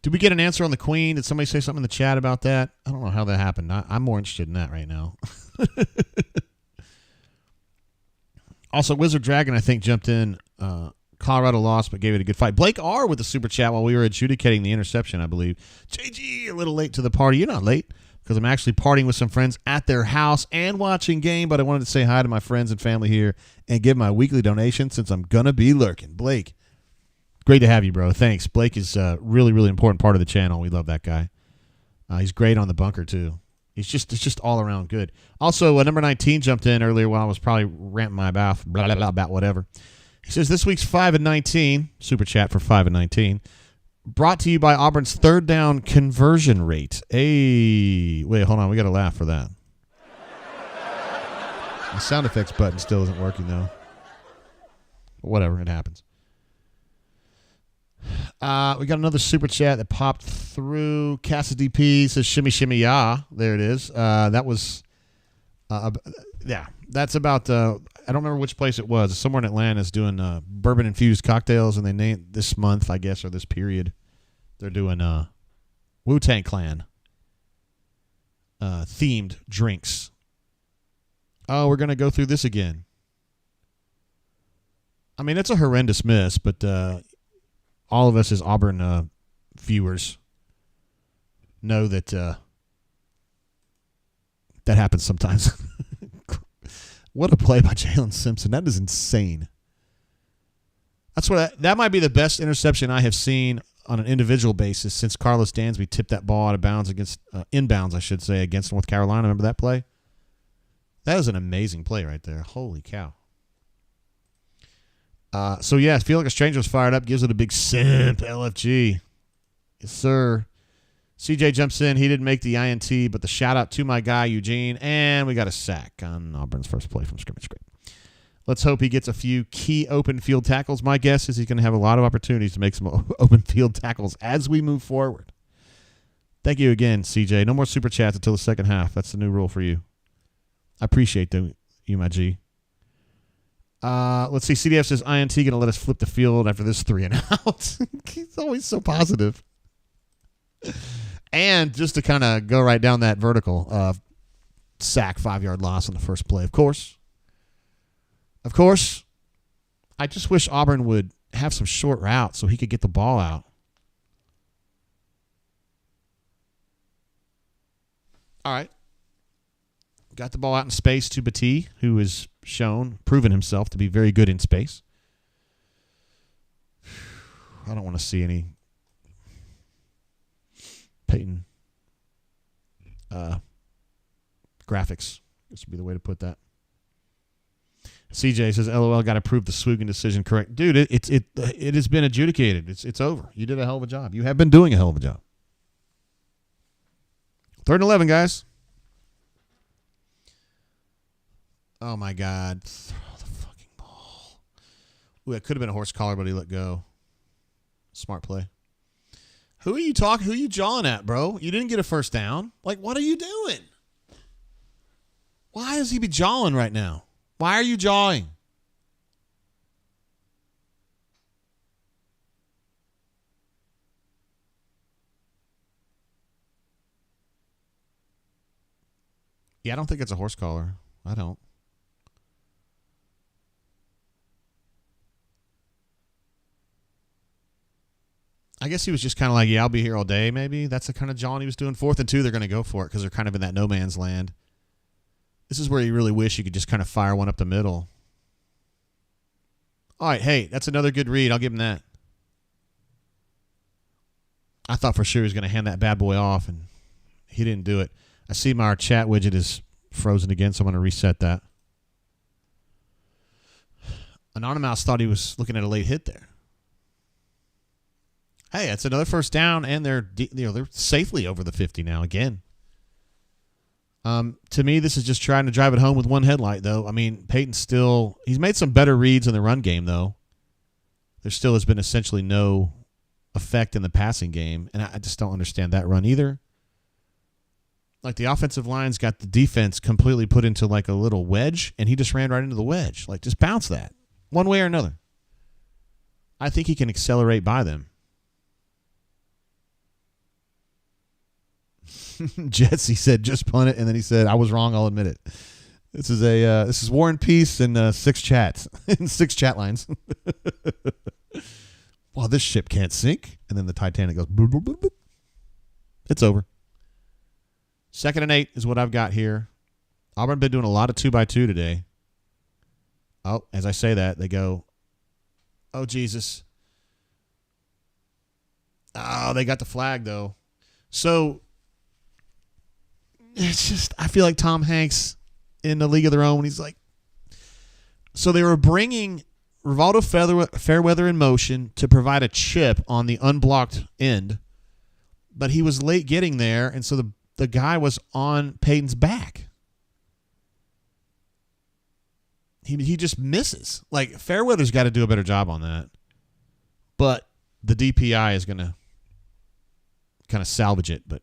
Did we get an answer on the Queen? Did somebody say something in the chat about that? I don't know how that happened. I'm more interested in that right now. Also, Wizard Dragon, I think, jumped in. Colorado lost, but gave it a good fight. Blake R. with the super chat while we were adjudicating the interception, I believe. JG, a little late to the party. You're not late because I'm actually partying with some friends at their house and watching game, but I wanted to say hi to my friends and family here and give my weekly donation since I'm going to be lurking. Blake, great to have you, bro. Thanks. Blake is a really, really important part of the channel. We love that guy. He's great on the bunker, too. It's just all around good. Also, number 19 jumped in earlier while I was probably ranting my mouth, blah, blah, blah, about whatever. He says, this week's 5 and 19, super chat for 5 and 19, brought to you by Auburn's third down conversion rate. Hey, wait, hold on. We got to laugh for that. The sound effects button still isn't working, though. Whatever, it happens. We got another super chat that popped through. Cassidy P says, shimmy, shimmy, ya. There it is. That was, yeah, that's about, I don't remember which place it was. Somewhere in Atlanta is doing bourbon-infused cocktails, and they named this month, I guess, or this period, they're doing Wu-Tang Clan themed drinks. Oh, we're going to go through this again. I mean, it's a horrendous miss, but all of us as Auburn viewers know that that happens sometimes. What a play by Jalen Simpson. That is insane. That might be the best interception I have seen on an individual basis since Carlos Dansby tipped that ball out of bounds inbounds, I should say, against North Carolina. Remember that play? That was an amazing play right there. Holy cow. So, yeah, Feel Like a Stranger was fired up. Gives it a big simp, LFG. Yes, sir. CJ jumps in. He didn't make the INT, but the shout-out to my guy, Eugene. And we got a sack on Auburn's first play from scrimmage. Great. Let's hope he gets a few key open field tackles. My guess is he's going to have a lot of opportunities to make some open field tackles as we move forward. Thank you again, CJ. No more super chats until the second half. That's the new rule for you. I appreciate you, my G. Let's see. CDF says INT going to let us flip the field after this 3 and out. He's always so positive. And just to kind of go right down that vertical, sack, 5-yard loss on the first play. Of course, I just wish Auburn would have some short routes so he could get the ball out. All right. Got the ball out in space to Batee, who has proven himself to be very good in space. I don't want to see any Peyton graphics. This would be the way to put that. CJ says, LOL, got to prove the Swoogan decision correct. Dude, it has been adjudicated. It's over. You did a hell of a job. You have been doing a hell of a job. 3rd and 11, guys. Oh, my God. Throw the fucking ball. Ooh, it could have been a horse collar, but he let go. Smart play. Who are you talking? Who are you jawing at, bro? You didn't get a first down. Like, what are you doing? Why is he be jawing right now? Why are you jawing? Yeah, I don't think it's a horse collar. I don't. I guess he was just kind of like, yeah, I'll be here all day, maybe. That's the kind of jawing he was doing. 4th and 2, they're going to go for it because they're kind of in that no man's land. This is where you really wish you could just kind of fire one up the middle. All right, hey, that's another good read. I'll give him that. I thought for sure he was going to hand that bad boy off, and he didn't do it. I see my chat widget is frozen again, so I'm going to reset that. Anonymous thought he was looking at a late hit there. Hey, it's another first down, and they're safely over the 50 now again. To me, this is just trying to drive it home with one headlight, though. I mean, Peyton's he's made some better reads in the run game, though. There still has been essentially no effect in the passing game, and I just don't understand that run either. Like, the offensive line's got the defense completely put into like a little wedge, and he just ran right into the wedge. Like, just bounce that one way or another. I think he can accelerate by them. Jesse said, just punt it, and then he said, I was wrong, I'll admit it. This is War and Peace and 6 chats and 6 chat lines. Well, this ship can't sink. And then the Titanic goes, boop, boop, boop, boop. It's over. 2nd and 8 is what I've got here. Auburn been doing a lot of 2x2 today. Oh, as I say that, they go, oh, Jesus. Oh, they got the flag, though. So, it's just, I feel like Tom Hanks in A League of Their Own when he's like, so they were bringing Rivaldo Fairweather in motion to provide a chip on the unblocked end, but he was late getting there, and so the guy was on Peyton's back. He just misses. Like, Fairweather's got to do a better job on that, but the DPI is going to kind of salvage it, but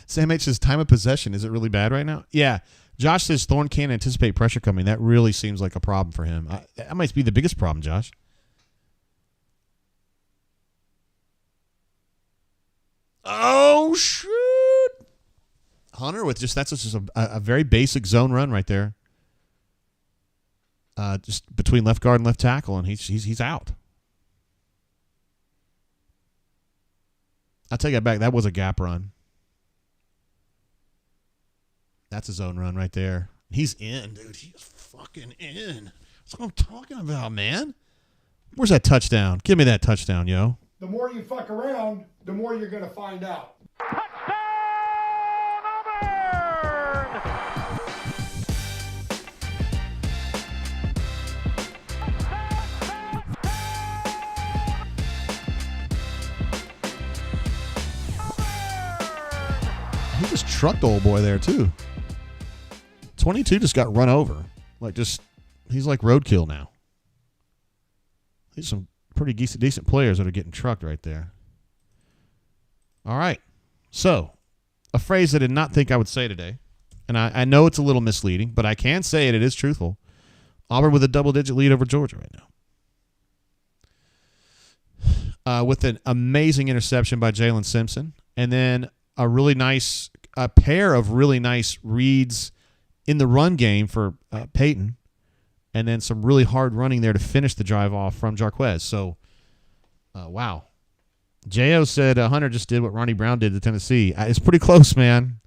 Sam H says, time of possession, is it really bad right now? Yeah. Josh says Thorne can't anticipate pressure coming. That really seems like a problem for him. That might be the biggest problem, Josh. Oh, shoot. Hunter with that's just a very basic zone run right there. Just between left guard and left tackle, and he's out. I'll take that back. That was a gap run. That's a zone run right there. He's in, dude. He's fucking in. That's what I'm talking about, man. Where's that touchdown? Give me that touchdown, yo. The more you fuck around, the more you're going to find out. He just trucked the old boy there, too. 22 just got run over. He's like roadkill now. There's some pretty decent players that are getting trucked right there. All right. So, a phrase I did not think I would say today, and I know it's a little misleading, but I can say it. It is truthful. Auburn with a double-digit lead over Georgia right now. With an amazing interception by Jalen Simpson, and then a pair of really nice reads in the run game for Peyton, and then some really hard running there to finish the drive off from Jarquez. So, wow. J.O. said Hunter just did what Ronnie Brown did to Tennessee. It's pretty close, man.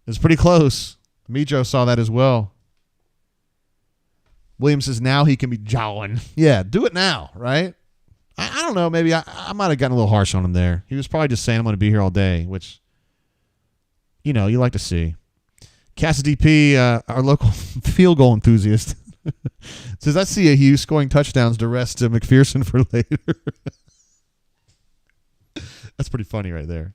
It's pretty close. Mijo saw that as well. Williams says now he can be jawing. Yeah, do it now, right? I don't know. Maybe I might have gotten a little harsh on him there. He was probably just saying I'm going to be here all day, which, you like to see. Cassidy P., our local field goal enthusiast, says, I see a Hugh scoring touchdowns to rest McPherson for later. That's pretty funny right there.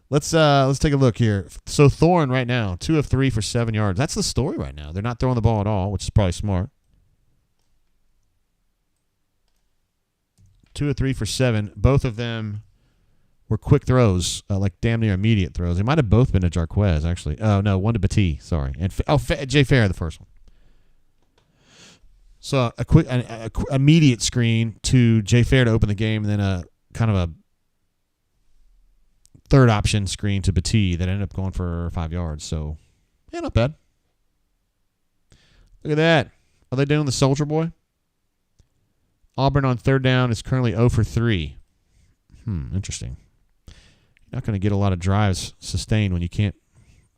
Let's take a look here. So Thorne right now, 2 of 3 for 7 yards. That's the story right now. They're not throwing the ball at all, which is probably smart. 2 of 3 for 7. Both of them were quick throws, like damn near immediate throws. They might have both been to Jarquez, actually. Oh, no, one to Batee, sorry. And Jay Fair, the first one. So a quick, an immediate screen to Jay Fair to open the game, and then a kind of a third option screen to Batee that ended up going for 5 yards. So, yeah, not bad. Look at that. Are they doing the Soldier Boy? Auburn on third down is currently 0 for 3. Interesting. You're not going to get a lot of drives sustained when you can't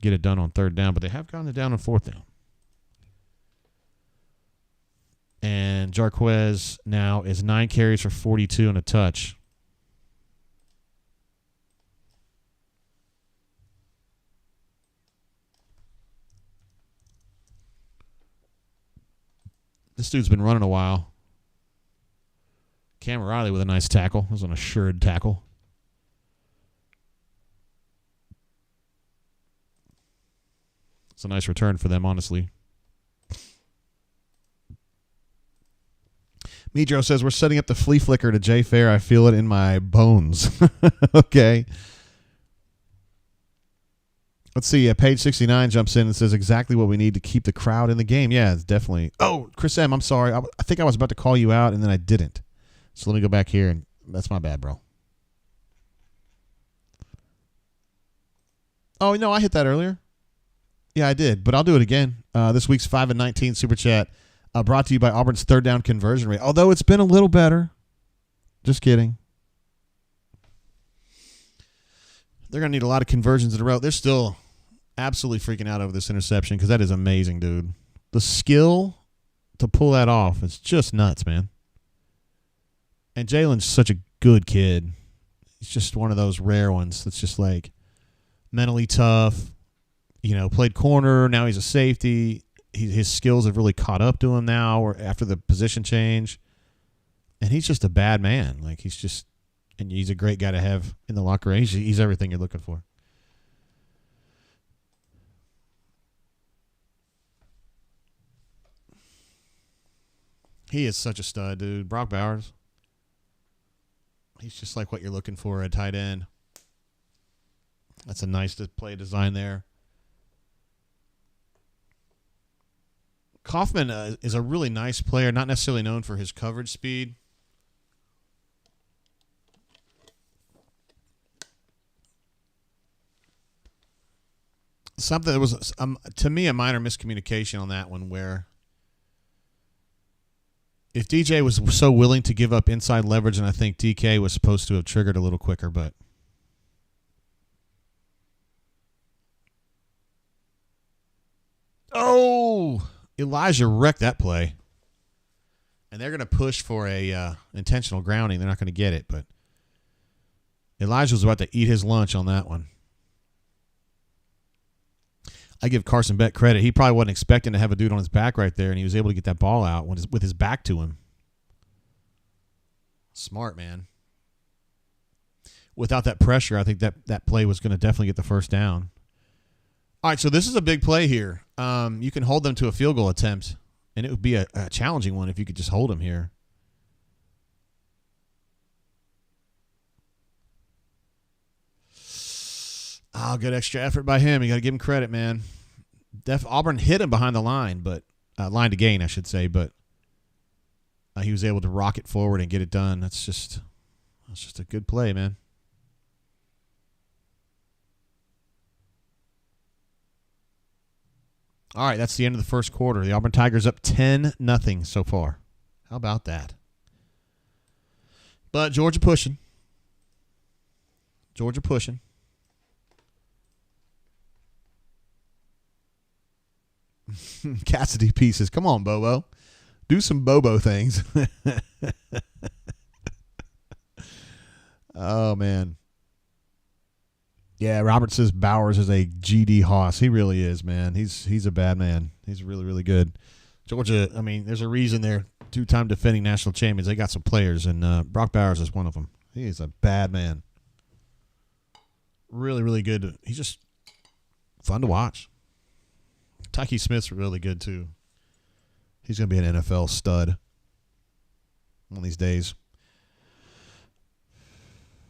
get it done on third down, but they have gotten it down on fourth down. And Jarquez now is 9 carries for 42 and a touch. This dude's been running a while. Cam Riley with a nice tackle. That was an assured tackle. It's a nice return for them, honestly. Midro says, we're setting up the flea flicker to Jay Fair. I feel it in my bones. Okay. Let's see. Page 69 jumps in and says exactly what we need to keep the crowd in the game. Yeah, it's definitely. Oh, Chris M., I'm sorry. I think I was about to call you out, and then I didn't. So let me go back here, and that's my bad, bro. Oh, no, I hit that earlier. Yeah, I did, but I'll do it again. This week's 5 and 19 Super Chat brought to you by Auburn's third down conversion rate, although it's been a little better. Just kidding. They're going to need a lot of conversions in a row. They're still absolutely freaking out over this interception because that is amazing, dude. The skill to pull that off is just nuts, man. And Jalen's such a good kid. He's just one of those rare ones that's just like mentally tough, you know, played corner. Now he's a safety. His skills have really caught up to him now or after the position change. And he's just a bad man. Like he's just, and he's a great guy to have in the locker room. He's everything you're looking for. He is such a stud, dude. Brock Bowers. He's just like what you're looking for at tight end. That's a nice play design there. Kaufman is a really nice player, not necessarily known for his coverage speed. Something that was, to me, a minor miscommunication on that one where if DJ was so willing to give up inside leverage, and I think DK was supposed to have triggered a little quicker, but oh, Elijah wrecked that play. And they're going to push for a intentional grounding. They're not going to get it, but Elijah was about to eat his lunch on that one. I give Carson Beck credit. He probably wasn't expecting to have a dude on his back right there, and he was able to get that ball out with his back to him. Smart, man. Without that pressure, I think that play was going to definitely get the first down. All right, so this is a big play here. You can hold them to a field goal attempt, and it would be a challenging one if you could just hold them here. Oh, good extra effort by him. You got to give him credit, man. Auburn hit him behind the line, but line to gain, I should say. But he was able to rock it forward and get it done. That's just a good play, man. All right, that's the end of the first quarter. The Auburn Tigers up 10-0 so far. How about that? But Georgia pushing. Cassidy pieces. Come on, Bobo. Do some Bobo things. Oh, man. Yeah, Robert says Bowers is a GD Hoss. He really is, man. He's a bad man. He's really, really good. Georgia, I mean, there's a reason they're two-time defending national champions. They got some players, and Brock Bowers is one of them. He is a bad man. Really, really good. He's just fun to watch. Tyke Smith's really good, too. He's going to be an NFL stud one of these days.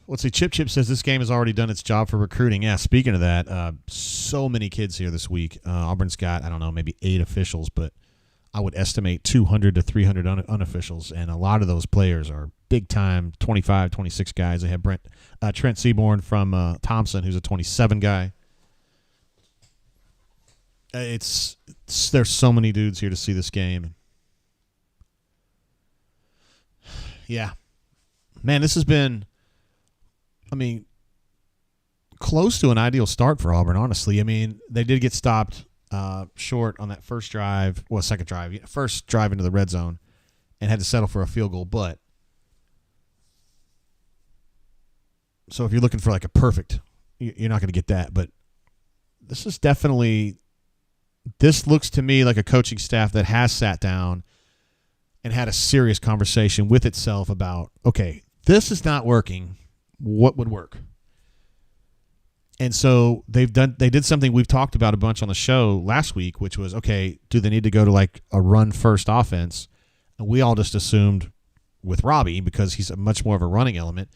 Let's see. Chip says this game has already done its job for recruiting. Yeah, speaking of that, so many kids here this week. Auburn's got, I don't know, maybe 8 officials, but I would estimate 200 to 300 unofficials, and a lot of those players are big-time 25, 26 guys. They have Trent Seaborn from Thompson, who's a 27 guy. There's so many dudes here to see this game. Yeah. Man, this has been, I mean, close to an ideal start for Auburn, honestly. I mean, they did get stopped short on that first drive. Well, second drive. First drive into the red zone. and had to settle for a field goal. But so if you're looking for like a perfect, you're not going to get that. But this is definitely, this looks to me like a coaching staff that has sat down and had a serious conversation with itself about, okay, this is not working. What would work? And so they did something we've talked about a bunch on the show last week, which was, okay, do they need to go to like a run-first offense? And we all just assumed with Robbie, because he's a much more of a running element.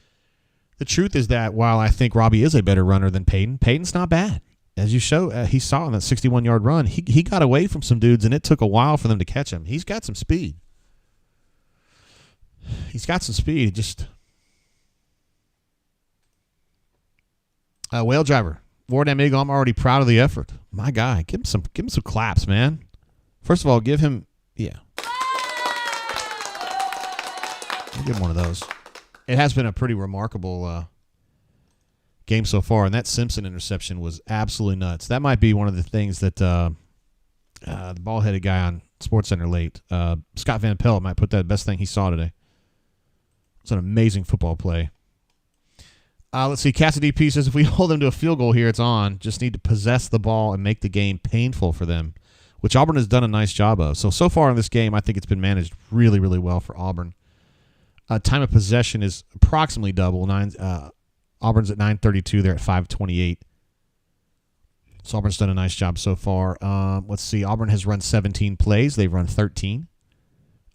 The truth is that while I think Robbie is a better runner than Peyton, Peyton's not bad. As you show, he saw in that 61-yard run, he got away from some dudes, and it took a while for them to catch him. He's got some speed. Just Whale Driver, Ward Amigo, I'm already proud of the effort. My guy, give him some claps, man. First of all, give him, yeah. I'll give him one of those. It has been a pretty remarkable game so far, and that Simpson interception was absolutely nuts. That might be one of the things that the bald-headed guy on SportsCenter late, Scott Van Pelt, might put that best thing he saw today. It's an amazing football play. Let's see. Cassidy P says, if we hold them to a field goal here, it's on. Just need to possess the ball and make the game painful for them, which Auburn has done a nice job of. So far in this game, I think it's been managed really, really well for Auburn. Time of possession is approximately double. Auburn's at 9:32. They're at 5:28. So Auburn's done a nice job so far. Let's see. Auburn has run 17 plays. They've run 13.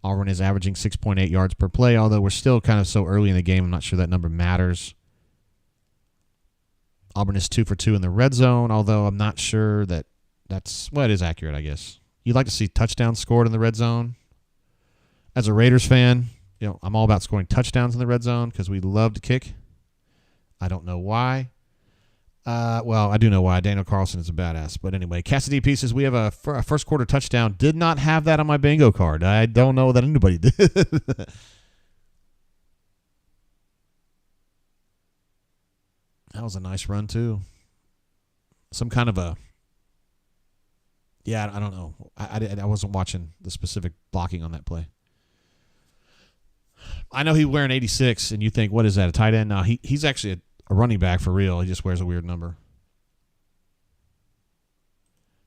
Auburn is averaging 6.8 yards per play, although we're still kind of so early in the game, I'm not sure that number matters. Auburn is 2 for 2 in the red zone, although I'm not sure that that's, well, it is accurate, I guess. You'd like to see touchdowns scored in the red zone. As a Raiders fan, I'm all about scoring touchdowns in the red zone because we love to kick. I don't know why. Well, I do know why. Daniel Carlson is a badass. But anyway, Cassidy P says, we have a first quarter touchdown. Did not have that on my bingo card. I don't know that anybody did. That was a nice run, too. Some kind of a... Yeah, I don't know. I wasn't watching the specific blocking on that play. I know he's wearing 86, and you think, what is that, a tight end? No, he's actually a running back for real. He just wears a weird number.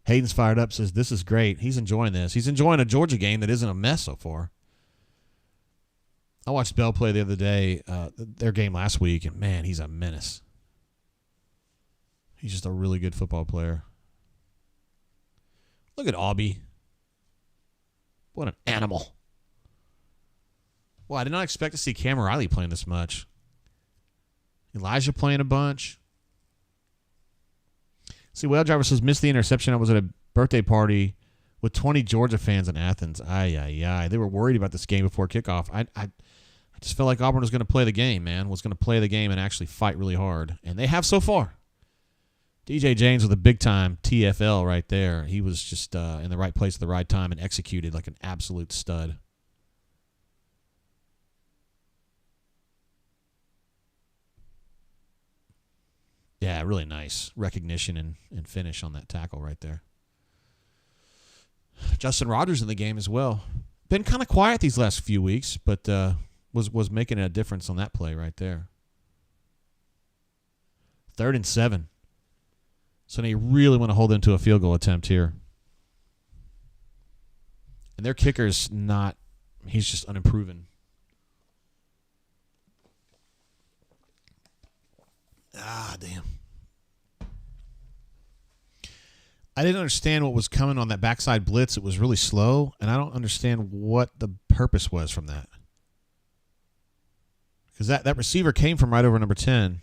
Hayden's fired up, says, this is great. He's enjoying this. He's enjoying a Georgia game that isn't a mess so far. I watched Bell play the other day, their game last week, and, man, he's a menace. He's just a really good football player. Look at Aubie. What an animal. Well, I did not expect to see Cam Riley playing this much. Elijah playing a bunch. See, Whale Driver says, missed the interception. I was at a birthday party with 20 Georgia fans in Athens. They were worried about this game before kickoff. I just felt like Auburn was going to play the game, man. Was going to play the game and actually fight really hard. And they have so far. DJ James with a big-time TFL right there. He was just in the right place at the right time and executed like an absolute stud. Yeah, really nice recognition and finish on that tackle right there. Justin Rogers in the game as well. Been kind of quiet these last few weeks, but was making a difference on that play right there. 3rd and 7. So they really want to hold into a field goal attempt here. And their kicker's not, he's just unimproven. Damn. I didn't understand what was coming on that backside blitz. It was really slow, and I don't understand what the purpose was from that. Because that receiver came from right over number 10.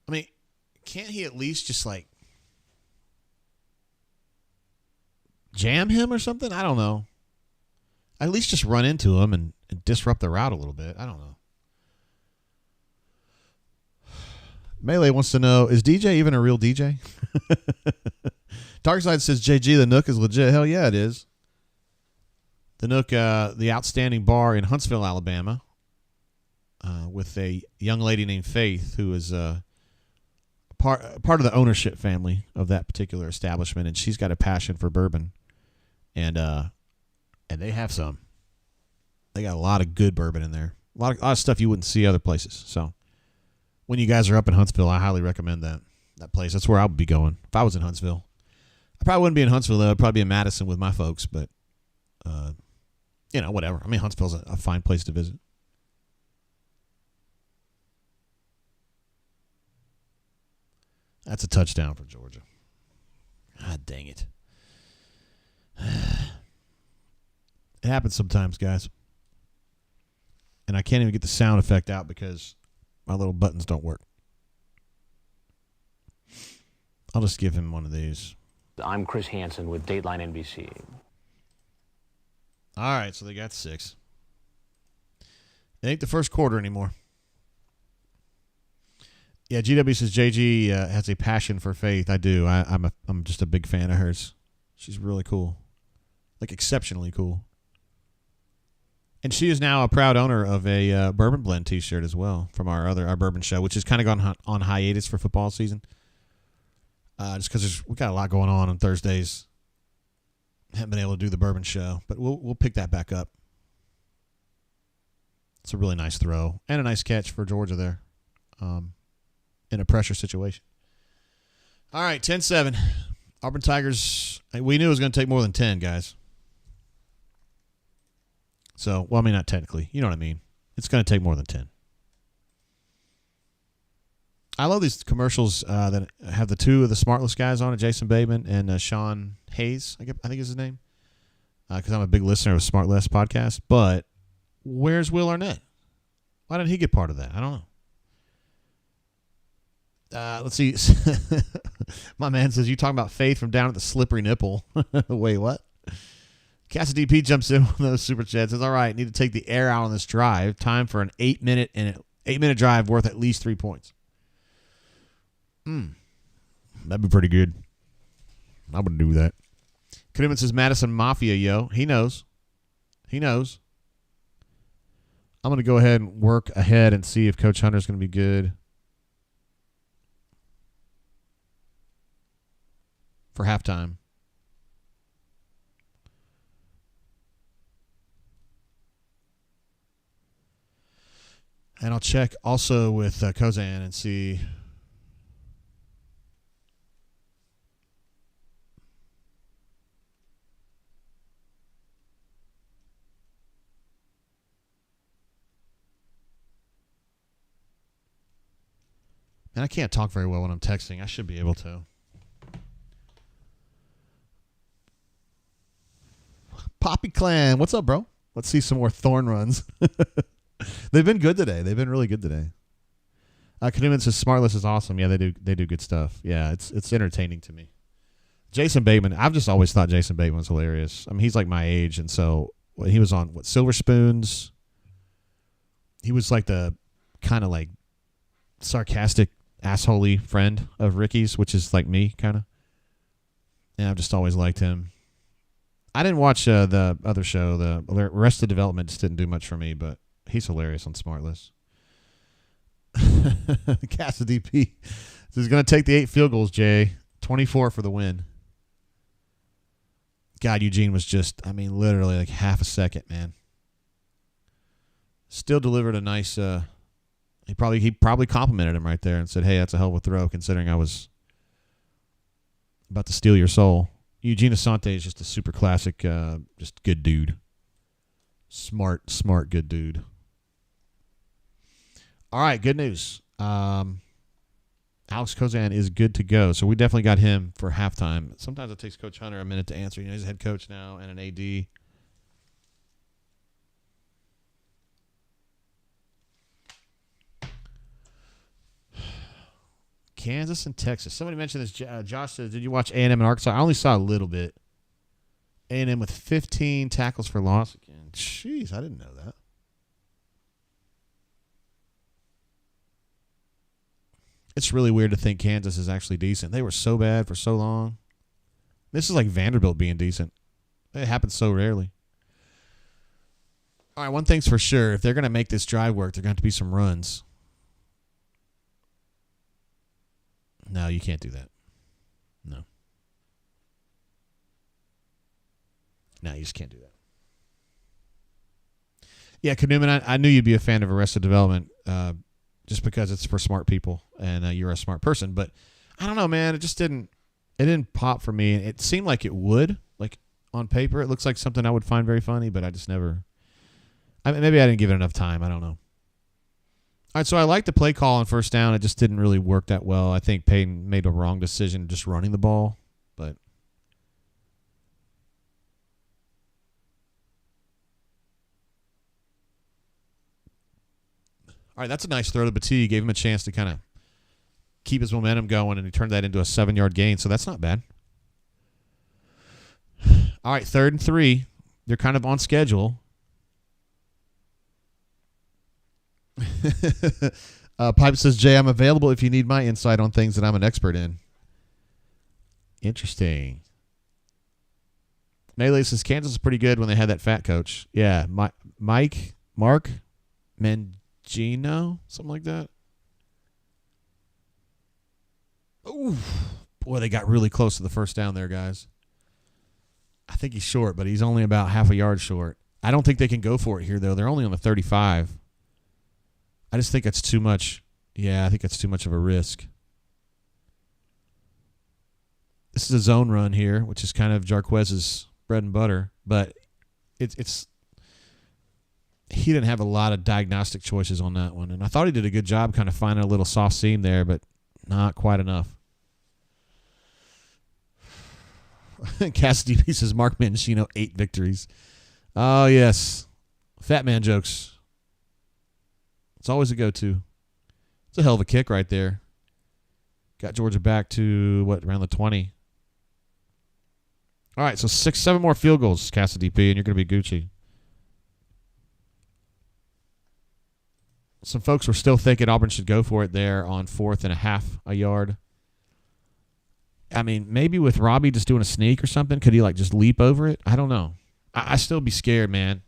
I mean, can't he at least just, like, jam him or something? I don't know. At least just run into him and disrupt the route a little bit. I don't know. Melee wants to know, is DJ even a real DJ? Darkside says, JG, the Nook is legit. Hell yeah, it is. The Nook, the outstanding bar in Huntsville, Alabama, with a young lady named Faith, who is part of the ownership family of that particular establishment, and she's got a passion for bourbon, and they have some. They got a lot of good bourbon in there. A lot of stuff you wouldn't see other places. So when you guys are up in Huntsville, I highly recommend that place. That's where I would be going if I was in Huntsville. I probably wouldn't be in Huntsville, though. I'd probably be in Madison with my folks, but, whatever. I mean, Huntsville's a fine place to visit. That's a touchdown for Georgia. God dang it. It happens sometimes, guys. And I can't even get the sound effect out because my little buttons don't work. I'll just give him one of these. I'm Chris Hansen with Dateline NBC. All right, so they got 6. It ain't the first quarter anymore. Yeah, GW says JG has a passion for faith. I do. I'm just a big fan of hers. She's really cool, like exceptionally cool. And she is now a proud owner of a Bourbon Blend T-shirt as well from our bourbon show, which has kind of gone on hiatus for football season. Just because we got a lot going on Thursdays. Haven't been able to do the bourbon show, but we'll pick that back up. It's a really nice throw and a nice catch for Georgia there, in a pressure situation. All right, 10-7. Auburn Tigers. We knew it was going to take more than 10, guys. So, well, I mean, not technically. You know what I mean. It's going to take more than 10. I love these commercials that have the two of the Smartless guys on it, Jason Bateman and Sean Hayes, I think is his name, because I'm a big listener of Smartless podcast. But where's Will Arnett? Why didn't he get part of that? I don't know. Let's see. My man says, you talking about faith from down at the slippery nipple. Wait, what? Cassidy P jumps in with those super chats. Says, all right, need to take the air out on this drive. Time for an 8-minute drive worth at least 3 points. That'd be pretty good. I would do that. Kidman says Madison Mafia, yo. He knows. I'm going to go ahead and work ahead and see if Coach Hunter's going to be good for halftime. And I'll check also with Kozan and see. And I can't talk very well when I'm texting. I should be able to. Poppy Clan, what's up, bro? Let's see some more Thorn runs. They've been good today. They've been really good today. Knuman says Smartless is awesome. Yeah, they do good stuff. Yeah, it's entertaining to me. Jason Bateman, I've just always thought Jason Bateman was hilarious. I mean, he's like my age, and so when he was on Silver Spoons, he was like the kind of like sarcastic, assholey friend of Ricky's, which is like me, kind of. And I've just always liked him. I didn't watch the other show. The Arrested Development just didn't do much for me, but he's hilarious on Smartless. Cassidy P. So he's going to take the 8 field goals, Jay. 24 for the win. God, Eugene was just, I mean, literally like half a second, man. Still delivered a nice, he probably complimented him right there and said, hey, that's a hell of a throw considering I was about to steal your soul. Eugene Asante is just a super classic, just good dude. Smart, good dude. All right, good news. Alex Kozan is good to go. So we definitely got him for halftime. Sometimes it takes Coach Hunter a minute to answer. You know, he's a head coach now and an AD. Kansas and Texas. Somebody mentioned this. Josh said, did you watch A&M and Arkansas? I only saw a little bit. A&M with 15 tackles for loss again. Jeez, I didn't know that. It's really weird to think Kansas is actually decent. They were so bad for so long. This is like Vanderbilt being decent. It happens so rarely. All right, one thing's for sure. If they're going to make this drive work, there are going to have to be some runs. No, No, you can't do that. No. No, you just can't do that. Yeah, Newman, I knew you'd be a fan of Arrested Development just because it's for smart people and you're a smart person. But I don't know, man. It just didn't pop for me. It seemed like it would. Like on paper, it looks like something I would find very funny, but I just never. Maybe I didn't give it enough time. I don't know. All right, so I like the play call on first down. It just didn't really work that well. I think Payton made a wrong decision just running the ball, but. All right, that's a nice throw to Battie. Gave him a chance to kind of keep his momentum going, and he turned that into a 7-yard gain, so that's not bad. All right, 3rd and 3. They're kind of on schedule. Pipe says, Jay, I'm available if you need my insight on things that I'm an expert in. Interesting. Melee says, Kansas is pretty good when they had that fat coach. Yeah, Mark Mangino, something like that. Ooh, boy, they got really close to the first down there, guys. I think he's short, but he's only about half a yard short. I don't think they can go for it here, though. They're only on the 35. I just think that's too much. Yeah, I think that's too much of a risk. This is a zone run here, which is kind of Jarquez's bread and butter, but it's he didn't have a lot of diagnostic choices on that one, and I thought he did a good job kind of finding a little soft seam there, but not quite enough. Cassidy says Mark Mangino 8 victories. Oh, yes. Fat man jokes. It's always a go-to. It's a hell of a kick right there. Got Georgia back to, around the 20. All right, so 6-7 more field goals, Cassidy P, and you're going to be Gucci. Some folks were still thinking Auburn should go for it there on 4th and a yard. I mean, maybe with Robbie just doing a sneak or something, could he just leap over it? I don't know. I still be scared, man.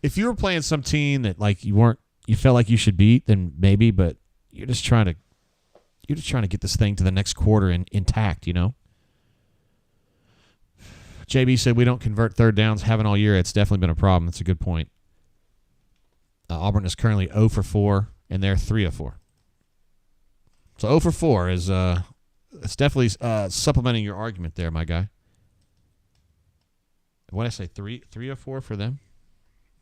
If you were playing some team that you felt like you should beat, then maybe, but you're just trying to get this thing to the next quarter intact, you know? JB said we don't convert third downs, haven't all year. It's definitely been a problem. That's a good point. Auburn is currently 0 for 4, and they're 3 of 4. So 0 for 4 is it's definitely supplementing your argument there, my guy. What did I say? 3 of 4 for them?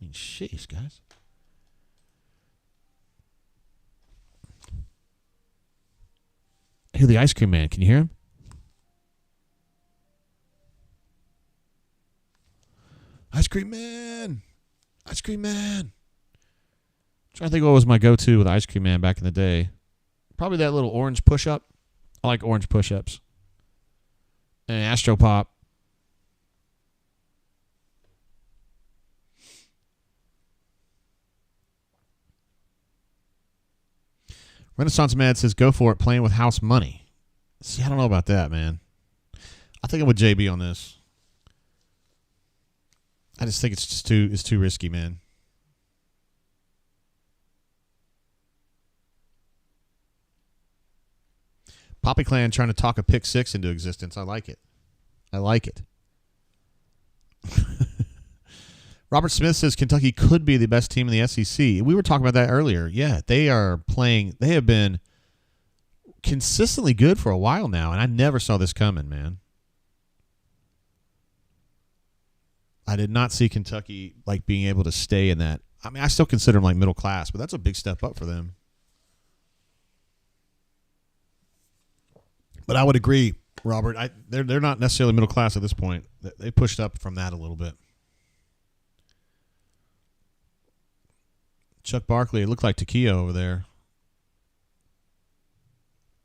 I mean, jeez, guys. I hear the ice cream man. Can you hear him? Ice cream man. Ice cream man. Trying to think what was my go-to with Ice Cream Man back in the day. Probably that little orange push-up. I like orange push-ups. And Astro Pop. Renaissance Mad says, go for it, playing with house money. See, I don't know about that, man. I think I'm with JB on this. I just think it's too risky, man. Poppy Clan trying to talk a pick six into existence. I like it. I like it. Robert Smith says Kentucky could be the best team in the SEC. We were talking about that earlier. Yeah, they are playing. They have been consistently good for a while now, and I never saw this coming, man. I did not see Kentucky being able to stay in that. I mean, I still consider them middle class, but that's a big step up for them. But I would agree, Robert. They're not necessarily middle class at this point. They pushed up from that a little bit. Chuck Barkley, it looked like Taquio over there.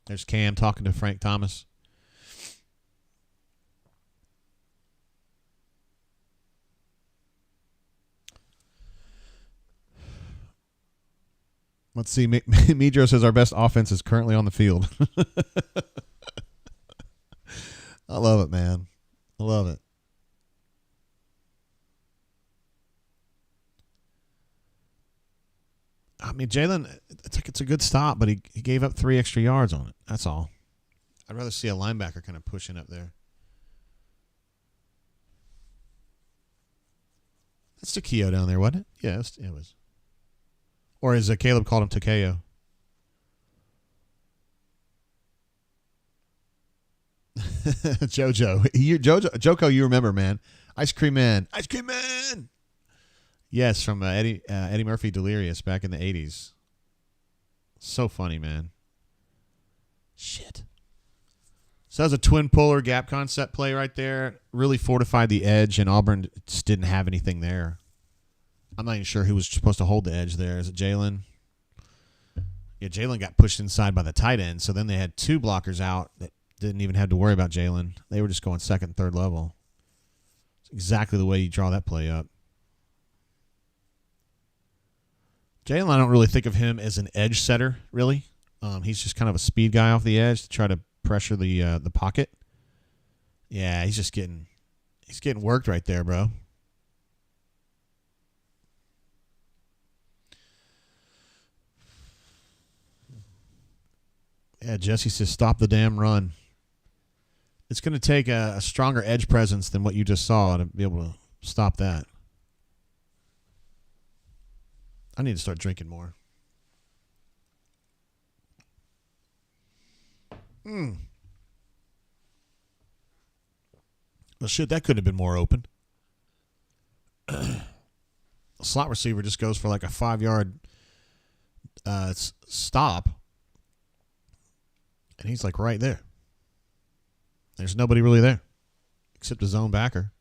There's Cam talking to Frank Thomas. Let's see. Midro says our best offense is currently on the field. I love it, man. I love it. I mean, Jalen, it's a good stop, but he gave up 3 extra yards on it. That's all. I'd rather see a linebacker kind of pushing up there. That's Takeo down there, wasn't it? Yeah, it was. Or as Caleb called him, Takeo. Joko, you remember, man. Ice Cream Man. Ice Cream Man! Yes, from Eddie Murphy Delirious back in the 80s. So funny, man. Shit. So that was a twin polar gap concept play right there. Really fortified the edge, and Auburn just didn't have anything there. I'm not even sure who was supposed to hold the edge there. Is it Jalen? Yeah, Jalen got pushed inside by the tight end, so then they had two blockers out that didn't even have to worry about Jalen. They were just going second and third level. It's exactly the way you draw that play up. Jalen, I don't really think of him as an edge setter, really. He's just kind of a speed guy off the edge to try to pressure the pocket. Yeah, he's getting worked right there, bro. Yeah, Jesse says stop the damn run. It's going to take a stronger edge presence than what you just saw to be able to stop that. I need to start drinking more. Well, shit, that could have been more open. A slot receiver just goes for like a 5-yard stop. And he's like right there. There's nobody really there except his own backer.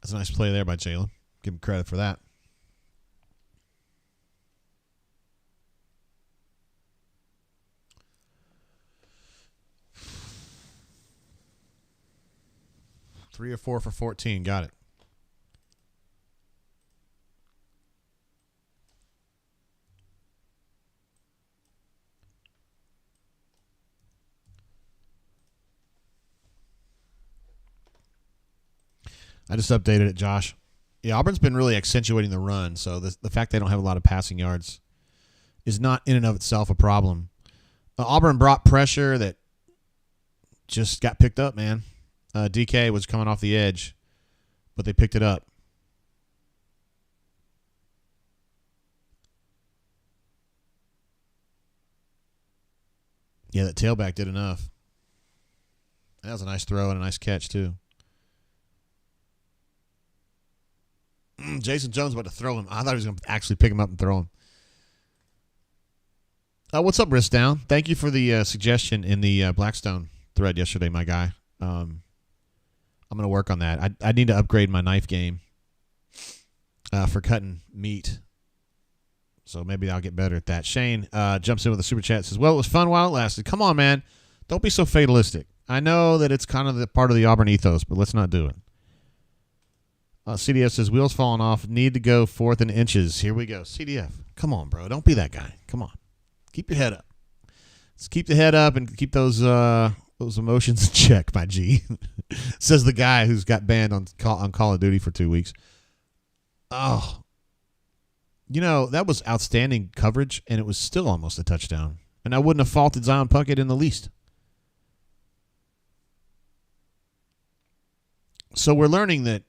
That's a nice play there by Jalen. Give him credit for that. Three or four for 14. Got it. I just updated it, Josh. Yeah, Auburn's been really accentuating the run, so the fact they don't have a lot of passing yards is not in and of itself a problem. Auburn brought pressure that just got picked up, man. DK was coming off the edge, but they picked it up. Yeah, that tailback did enough. That was a nice throw and a nice catch, too. Jason Jones about to throw him. I thought he was going to actually pick him up and throw him. What's up, Wrist Down? Thank you for the suggestion in the Blackstone thread yesterday, my guy. I'm going to work on that. I need to upgrade my knife game for cutting meat. So maybe I'll get better at that. Shane jumps in with a super chat. Says, well, it was fun while it lasted. Come on, man. Don't be so fatalistic. I know that it's kind of the part of the Auburn ethos, but let's not do it. CDF says, wheels falling off. Need to go 4th and inches. Here we go. CDF. Come on, bro. Don't be that guy. Come on. Keep your head up. Let's keep the head up and keep those emotions in check, my G. Says the guy who's got banned on Call of Duty for 2 weeks. Oh. You know, that was outstanding coverage, and it was still almost a touchdown. And I wouldn't have faulted Zion Puckett in the least. So we're learning that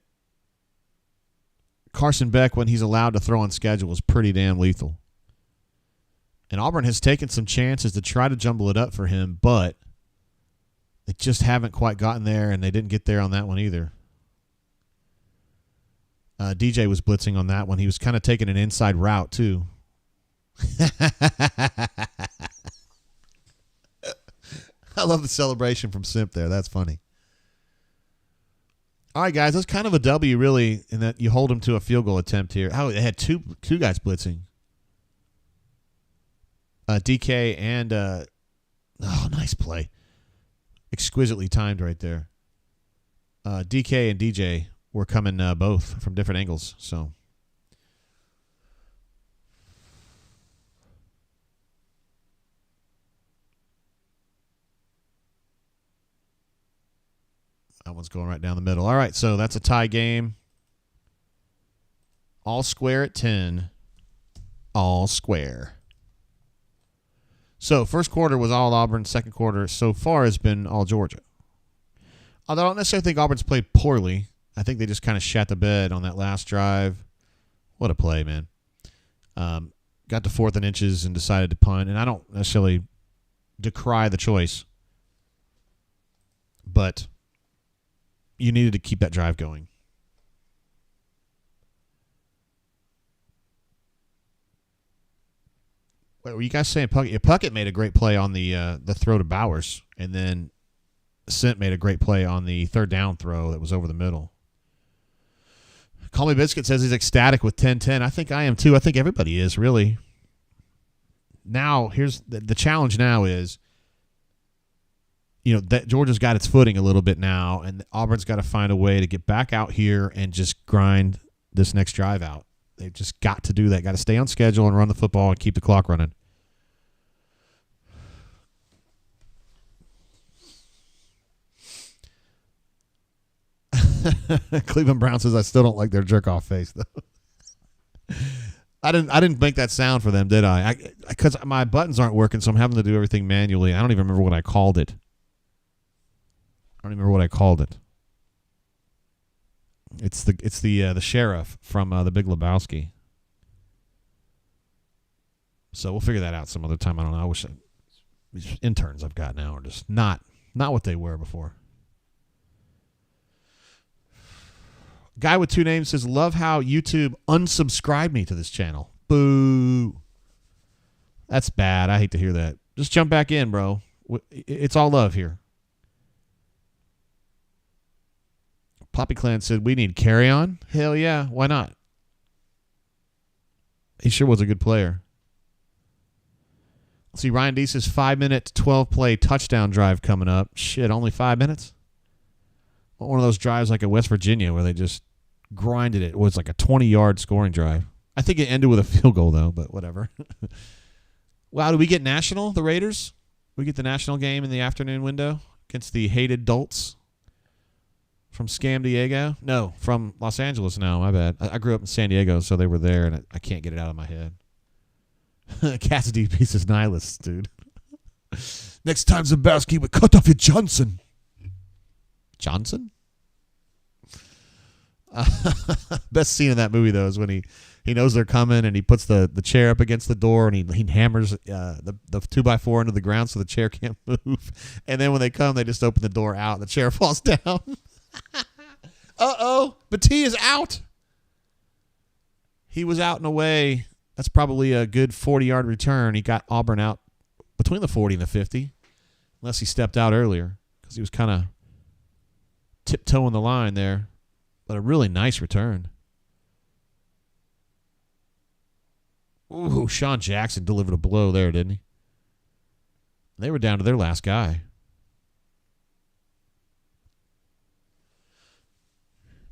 Carson Beck, when he's allowed to throw on schedule, is pretty damn lethal. And Auburn has taken some chances to try to jumble it up for him, but they just haven't quite gotten there, and they didn't get there on that one either. DJ was blitzing on that one. He was kind of taking an inside route, too. I love the celebration from Simp there. That's funny. All right, guys, that's kind of a W, really, in that you hold them to a field goal attempt here. Oh, they had two guys blitzing. DK and nice play. Exquisitely timed right there. DK and DJ were coming both from different angles, so. That one's going right down the middle. All right, so that's a tie game. All square at 10. All square. So first quarter was all Auburn. Second quarter so far has been all Georgia. Although I don't necessarily think Auburn's played poorly. I think they just kind of shat the bed on that last drive. What a play, man. Got to 4th and inches and decided to punt. And I don't necessarily decry the choice. But you needed to keep that drive going. What were you guys saying? Puckett made a great play on the throw to Bowers. And then Sint made a great play on the third down throw that was over the middle. Call Me Biscuit says he's ecstatic with 10-10. I think I am too. I think everybody is, really. Now, here's the challenge now is, that Georgia's got its footing a little bit now, and Auburn's got to find a way to get back out here and just grind this next drive out. They've just got to do that. Got to stay on schedule and run the football and keep the clock running. Cleveland Brown says I still don't like their jerk-off face, though. I didn't make that sound for them, did I? Because my buttons aren't working, so I'm having to do everything manually. I don't even remember what I called it. It's the sheriff from The Big Lebowski. So we'll figure that out some other time. I don't know. I wish these interns I've got now are just not what they were before. Guy with 2 names says, love how YouTube unsubscribed me to this channel. Boo. That's bad. I hate to hear that. Just jump back in, bro. It's all love here. Poppy Clan said, we need Carry On. Hell yeah. Why not? He sure was a good player. Let's see, Ryan D says 5-minute, 12-play touchdown drive coming up. Shit, only 5 minutes? One of those drives like at West Virginia where they just grinded it. It was like a 20-yard scoring drive. I think it ended with a field goal, though, but whatever. Wow, do we get national, the Raiders? We get the national game in the afternoon window against the hated Dolts from Scam Diego? No, from Los Angeles now, my bad. I grew up in San Diego, so they were there, and I can't get it out of my head. Cassidy pieces nihilists, dude. Next time Zabowski would cut off your Johnson. Johnson? Best scene in that movie, though, is when he knows they're coming and he puts the chair up against the door and he hammers the 2x4 into the ground so the chair can't move. And then when they come, they just open the door out and the chair falls down. Uh-oh. Batee is out. He was out and away. That's probably a good 40-yard return. He got Auburn out between the 40 and the 50, unless he stepped out earlier because he was kind of tiptoeing the line there. But a really nice return. Ooh, Sean Jackson delivered a blow there, didn't he? They were down to their last guy.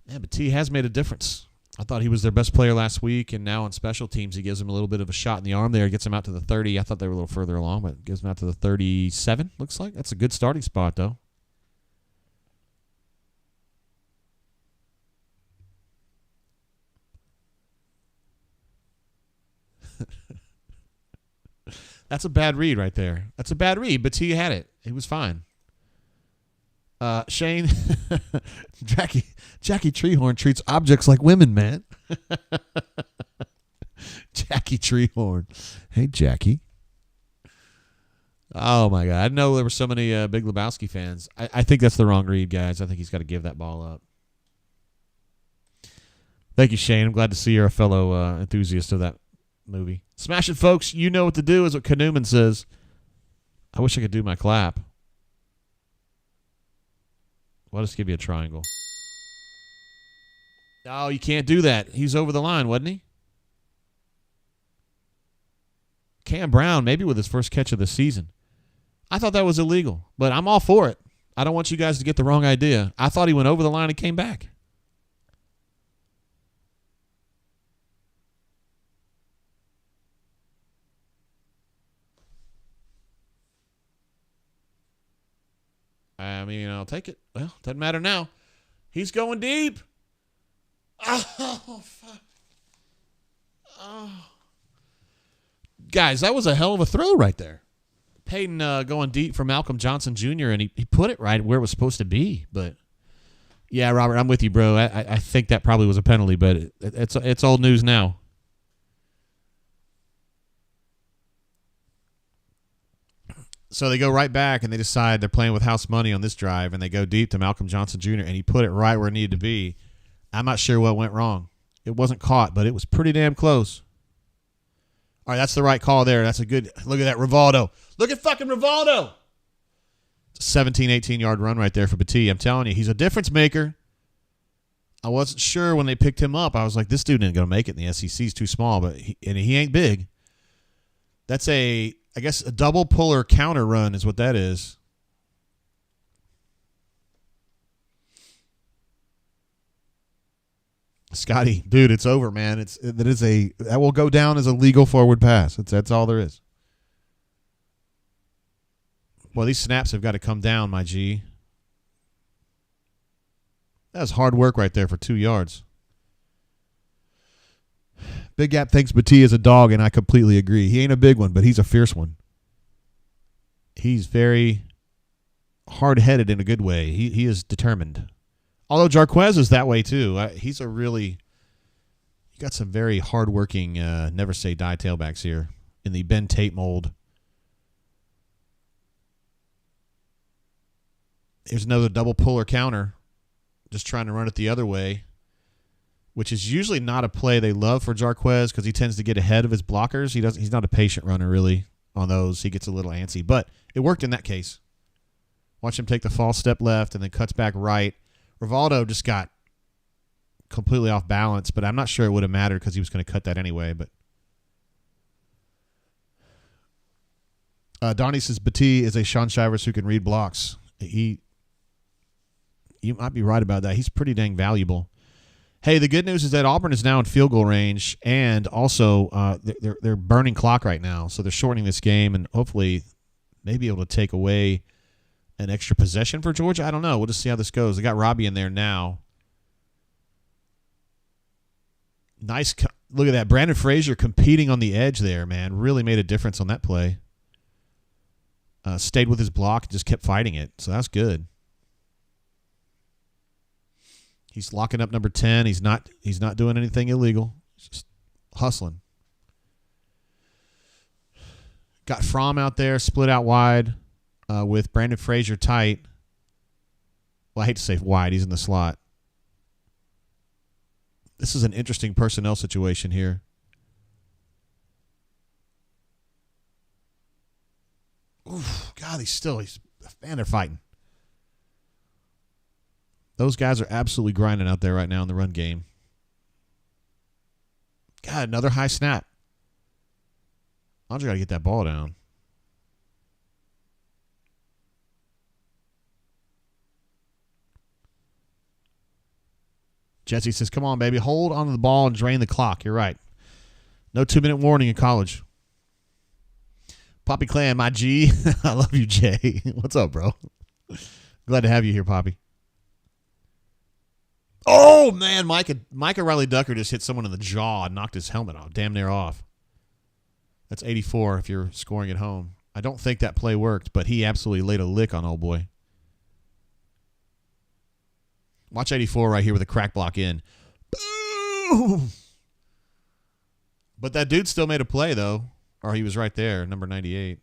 Yeah, but T has made a difference. I thought he was their best player last week, and now on special teams he gives him a little bit of a shot in the arm there. Gets him out to the 30. I thought they were a little further along, but gives him out to the 37, looks like. That's a good starting spot, though. That's a bad read right there. That's a bad read, but T had it. He was fine. Shane, Jackie Treehorn treats objects like women, man. Jackie Treehorn. Hey, Jackie. Oh, my God. I didn't know there were so many Big Lebowski fans. I think that's the wrong read, guys. I think he's got to give that ball up. Thank you, Shane. I'm glad to see you're a fellow enthusiast of that movie. Smash it, folks. You know what to do, is what Kanuman says. I wish I could do my clap. Well, I'll just give you a triangle. No, you can't do that. He's over the line, wasn't he? Cam Brown, maybe with his first catch of the season. I thought that was illegal, but I'm all for it. I don't want you guys to get the wrong idea. I thought he went over the line and came back. I mean, I'll take it. Well, doesn't matter now. He's going deep. Oh, fuck. Oh. Guys, that was a hell of a throw right there. Payton going deep for Malcolm Johnson Jr., and he put it right where it was supposed to be. But, yeah, Robert, I'm with you, bro. I think that probably was a penalty, but it's old news now. So they go right back, and they decide they're playing with house money on this drive, and they go deep to Malcolm Johnson Jr., and he put it right where it needed to be. I'm not sure what went wrong. It wasn't caught, but it was pretty damn close. All right, that's the right call there. That's a good – look at that, Rivaldo. Look at fucking Rivaldo. It's a 17, 18-yard run right there for Petit. I'm telling you, he's a difference maker. I wasn't sure when they picked him up. I was like, this dude ain't going to make it in the SEC. He's too small, but he ain't big. That's I guess a double puller counter run is what that is. Scotty, dude, it's over, man. That will go down as a legal forward pass. That's all there is. Well, these snaps have got to come down, my G. That was hard work right there for 2 yards. Big Gap thinks Petit is a dog, and I completely agree. He ain't a big one, but he's a fierce one. He's very hard-headed in a good way. He is determined. Although Jarquez is that way too. He's you got some very hard-working, never say die tailbacks here in the Ben Tate mold. Here's another double puller counter, just trying to run it the other way, which is usually not a play they love for Jarquez because he tends to get ahead of his blockers. He's not a patient runner really on those. He gets a little antsy, but it worked in that case. Watch him take the false step left and then cuts back right. Rivaldo just got completely off balance, but I'm not sure it would have mattered because he was going to cut that anyway. But Donnie says Petit is a Sean Shivers who can read blocks. You might be right about that. He's pretty dang valuable. Hey, the good news is that Auburn is now in field goal range, and also they're burning clock right now, so they're shortening this game, and hopefully may be able to take away an extra possession for Georgia. I don't know. We'll just see how this goes. They got Robbie in there now. Nice. Look at that. Brandon Frazier competing on the edge there, man. Really made a difference on that play. Stayed with his block, just kept fighting it, so that's good. He's locking up number 10. He's not doing anything illegal. He's just hustling. Got Fromm out there, split out wide with Brandon Frazier tight. Well, I hate to say wide. He's in the slot. This is an interesting personnel situation here. Oof, God, they're fighting. Those guys are absolutely grinding out there right now in the run game. God, another high snap. Andre got to get that ball down. Jesse says, come on, baby. Hold onto the ball and drain the clock. You're right. No 2-minute warning in college. Poppy Clan, my G. I love you, Jay. What's up, bro? Glad to have you here, Poppy. Oh, man. Micah Riley Ducker just hit someone in the jaw and knocked his helmet off. Damn near off. That's 84 if you're scoring at home. I don't think that play worked, but he absolutely laid a lick on old boy. Watch 84 right here with a crack block in. Boom! But that dude still made a play, though. Or he was right there, number 98.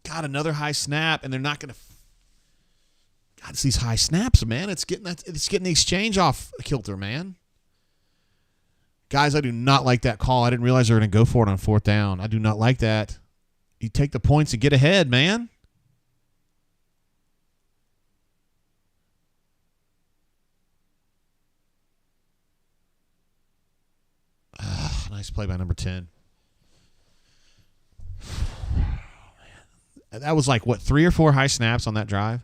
God, another high snap, and they're not going to. God, it's these high snaps, man. It's getting the exchange off kilter, man. Guys, I do not like that call. I didn't realize they were going to go for it on 4th down. I do not like that. You take the points and get ahead, man. Nice play by number 10. That was like, 3 or 4 high snaps on that drive?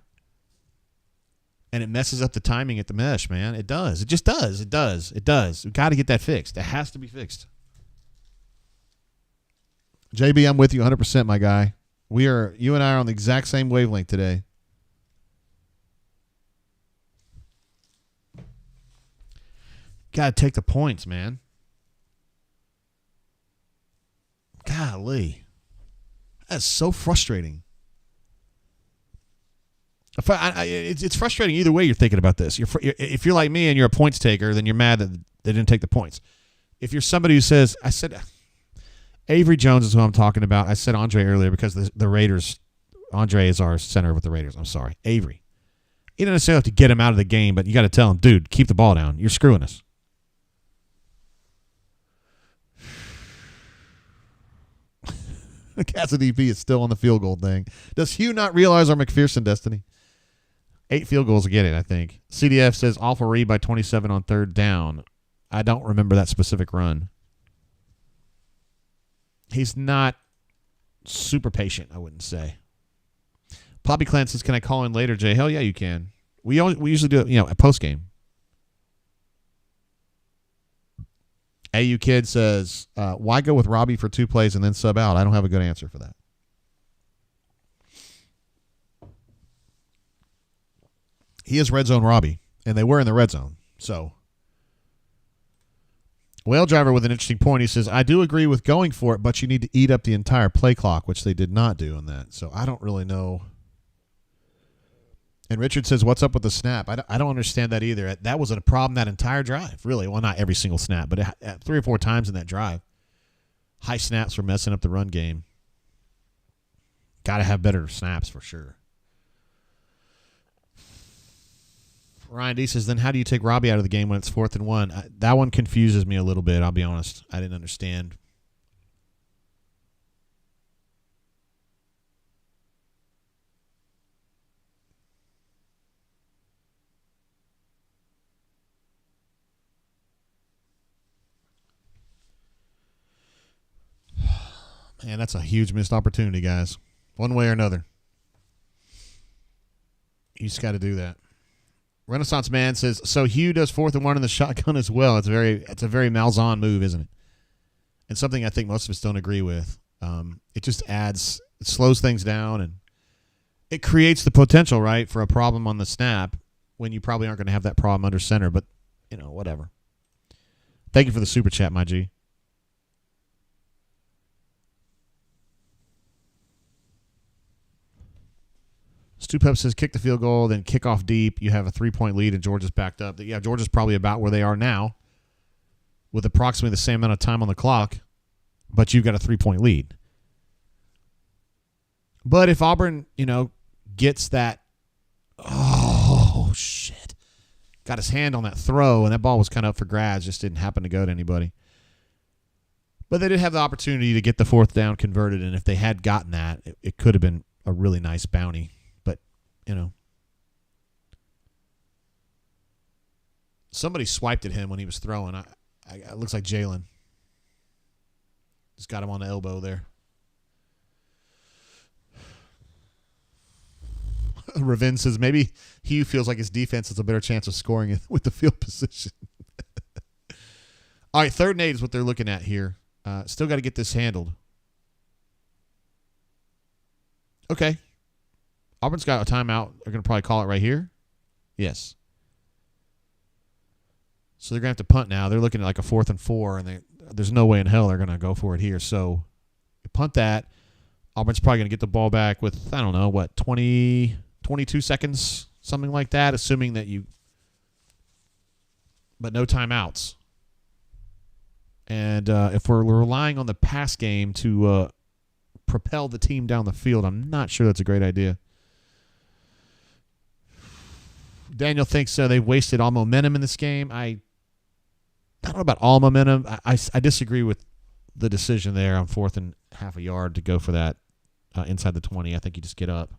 And it messes up the timing at the mesh, man. It does. It just does. It does. It does. We've got to get that fixed. It has to be fixed. JB, I'm with you 100%, my guy. You and I are on the exact same wavelength today. Got to take the points, man. Golly. That's so frustrating. It's frustrating either way you're thinking about this. If you're like me and you're a points taker, then you're mad that they didn't take the points. If you're somebody who says, I said, Avery Jones is who I'm talking about. I said Andre earlier because the Raiders, Andre is our center with the Raiders. I'm sorry. Avery. You don't necessarily have to get him out of the game, but you got to tell him, dude, keep the ball down. You're screwing us. Cassidy DP is still on the field goal thing. Does Hugh not realize our McPherson destiny? 8 field goals to get it, I think. CDF says awful read by 27 on third down. I don't remember that specific run. He's not super patient, I wouldn't say. Poppy Clan says, can I call in later, Jay? Hell yeah, you can. We usually do it, a post game. AU Kid says, why go with Robbie for 2 plays and then sub out? I don't have a good answer for that. He is red zone Robbie, and they were in the red zone. So, Whale Driver with an interesting point. He says, I do agree with going for it, but you need to eat up the entire play clock, which they did not do in that. So, I don't really know. And Richard says, what's up with the snap? I don't understand that either. That was a problem that entire drive, really. Well, not every single snap, but 3 or 4 times in that drive. High snaps were messing up the run game. Got to have better snaps for sure. Ryan D says, then how do you take Robbie out of the game when it's 4th and 1? That one confuses me a little bit, I'll be honest. I didn't understand. Man, that's a huge missed opportunity, guys. One way or another. You just got to do that. Renaissance Man says, so Hugh does 4th and 1 in the shotgun as well. It's a very Malzahn move, isn't it? And something I think most of us don't agree with. It just it slows things down, and it creates the potential, right, for a problem on the snap when you probably aren't going to have that problem under center. But, whatever. Thank you for the super chat, my G. Stupep says, kick the field goal, then kick off deep. You have a 3-point lead, and Georgia's backed up. Yeah, Georgia's probably about where they are now with approximately the same amount of time on the clock, but you've got a 3-point lead. But if Auburn, gets that, oh, shit, got his hand on that throw, and that ball was kind of up for grabs, just didn't happen to go to anybody. But they did have the opportunity to get the 4th down converted, and if they had gotten that, it could have been a really nice bounty. Somebody swiped at him when he was throwing. It looks like Jalen. Just got him on the elbow there. Ravin says maybe Hugh feels like his defense has a better chance of scoring it with the field position. All right, 3rd and 8 is what they're looking at here. Still got to get this handled. Okay. Auburn's got a timeout. They're going to probably call it right here. Yes. So they're going to have to punt now. They're looking at like a 4th and 4, and there's no way in hell they're going to go for it here. So you punt that. Auburn's probably going to get the ball back with, 22 seconds, something like that, assuming that but no timeouts. And if we're relying on the pass game to propel the team down the field, I'm not sure that's a great idea. Daniel thinks they've wasted all momentum in this game. I don't know about all momentum. I disagree with the decision there on 4th and half a yard to go for that inside the 20. I think you just get up.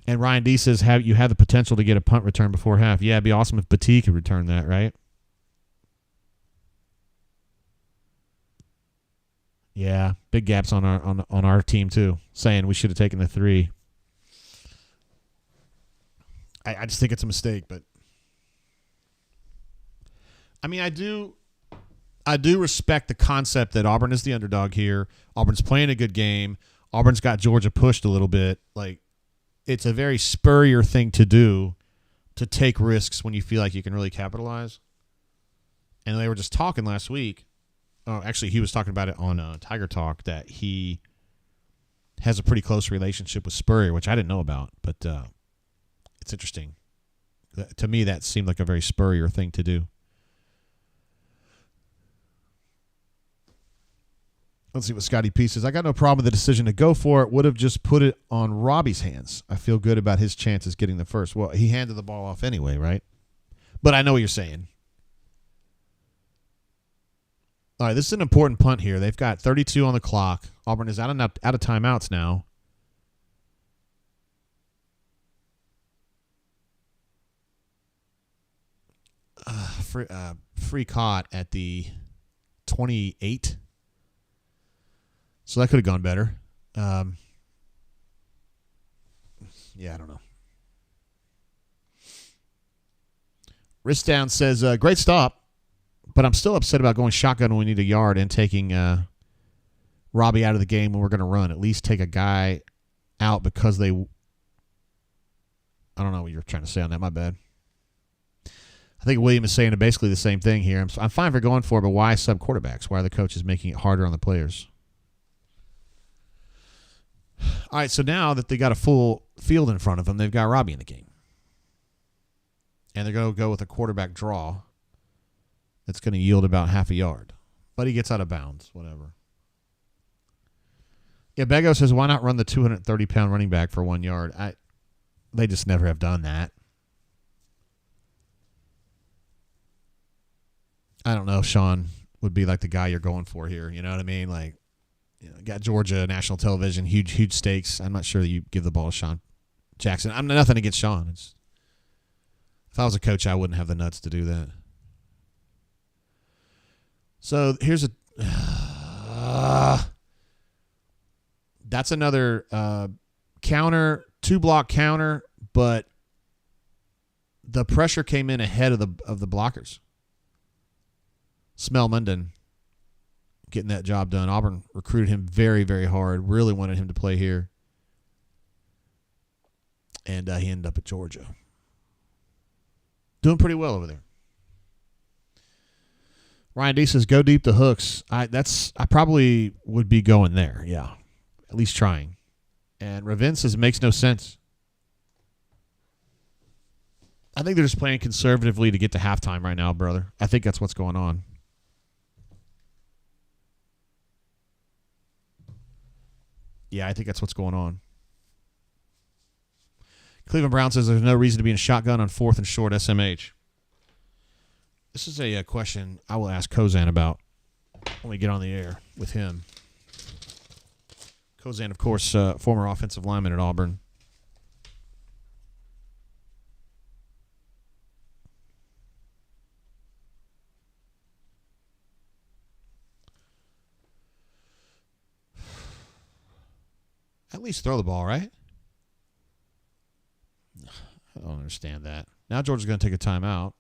And Ryan D says, you have the potential to get a punt return before half. Yeah, it'd be awesome if Batie could return that, right? Yeah, big gaps on our team too, saying we should have taken the 3. I just think it's a mistake, but I do respect the concept that Auburn is the underdog here. Auburn's playing a good game. Auburn's got Georgia pushed a little bit. Like, it's a very Spurrier thing to do, to take risks when you feel like you can really capitalize. And they were just talking last week actually, he was talking about it on Tiger Talk that he has a pretty close relationship with Spurrier, which I didn't know about, but it's interesting. To me, that seemed like a very Spurrier thing to do. Let's see what Scotty P says. I got no problem with the decision to go for it. Would have just put it on Robbie's hands. I feel good about his chances getting the first. Well, he handed the ball off anyway, right? But I know what you're saying. All right, this is an important punt here. They've got 32 on the clock. Auburn is out of timeouts now. Free caught at the 28. So that could have gone better. Yeah, I don't know. Wrist down says, great stop, but I'm still upset about going shotgun when we need a yard and taking Robbie out of the game when we're going to run. At least take a guy out because they... I don't know what you're trying to say on that. My bad. I think William is saying basically the same thing here. I'm fine for going for it, but why sub quarterbacks? Why are the coaches making it harder on the players? All right, so now that they got a full field in front of them, they've got Robbie in the game. And they're going to go with a quarterback draw that's going to yield about half a yard. But he gets out of bounds, whatever. Yeah, Bego says, why not run the 230-pound running back for 1 yard? They just never have done that. I don't know if Sean would be like the guy you're going for here. You know what I mean? Like, you know, got Georgia national television, huge stakes. I'm not sure that you give the ball to Sean Jackson. I'm nothing against Sean. If I was a coach, I wouldn't have the nuts to do that. So here's that's another counter, 2-block counter, but the pressure came in ahead of the blockers. Smell Munden getting that job done. Auburn recruited him very, very hard. Really wanted him to play here. And he ended up at Georgia. Doing pretty well over there. Ryan D says, go deep to hooks. I probably would be going there, yeah. At least trying. And Ravin says, it makes no sense. I think they're just playing conservatively to get to halftime right now, brother. I think that's what's going on. Yeah, I think that's what's going on. Cleveland Brown says there's no reason to be in shotgun on 4th and short SMH. This is a question I will ask Kozan about when we get on the air with him. Kozan, of course, former offensive lineman at Auburn. At least throw the ball, right? I don't understand that. Now Georgia's going to take a timeout.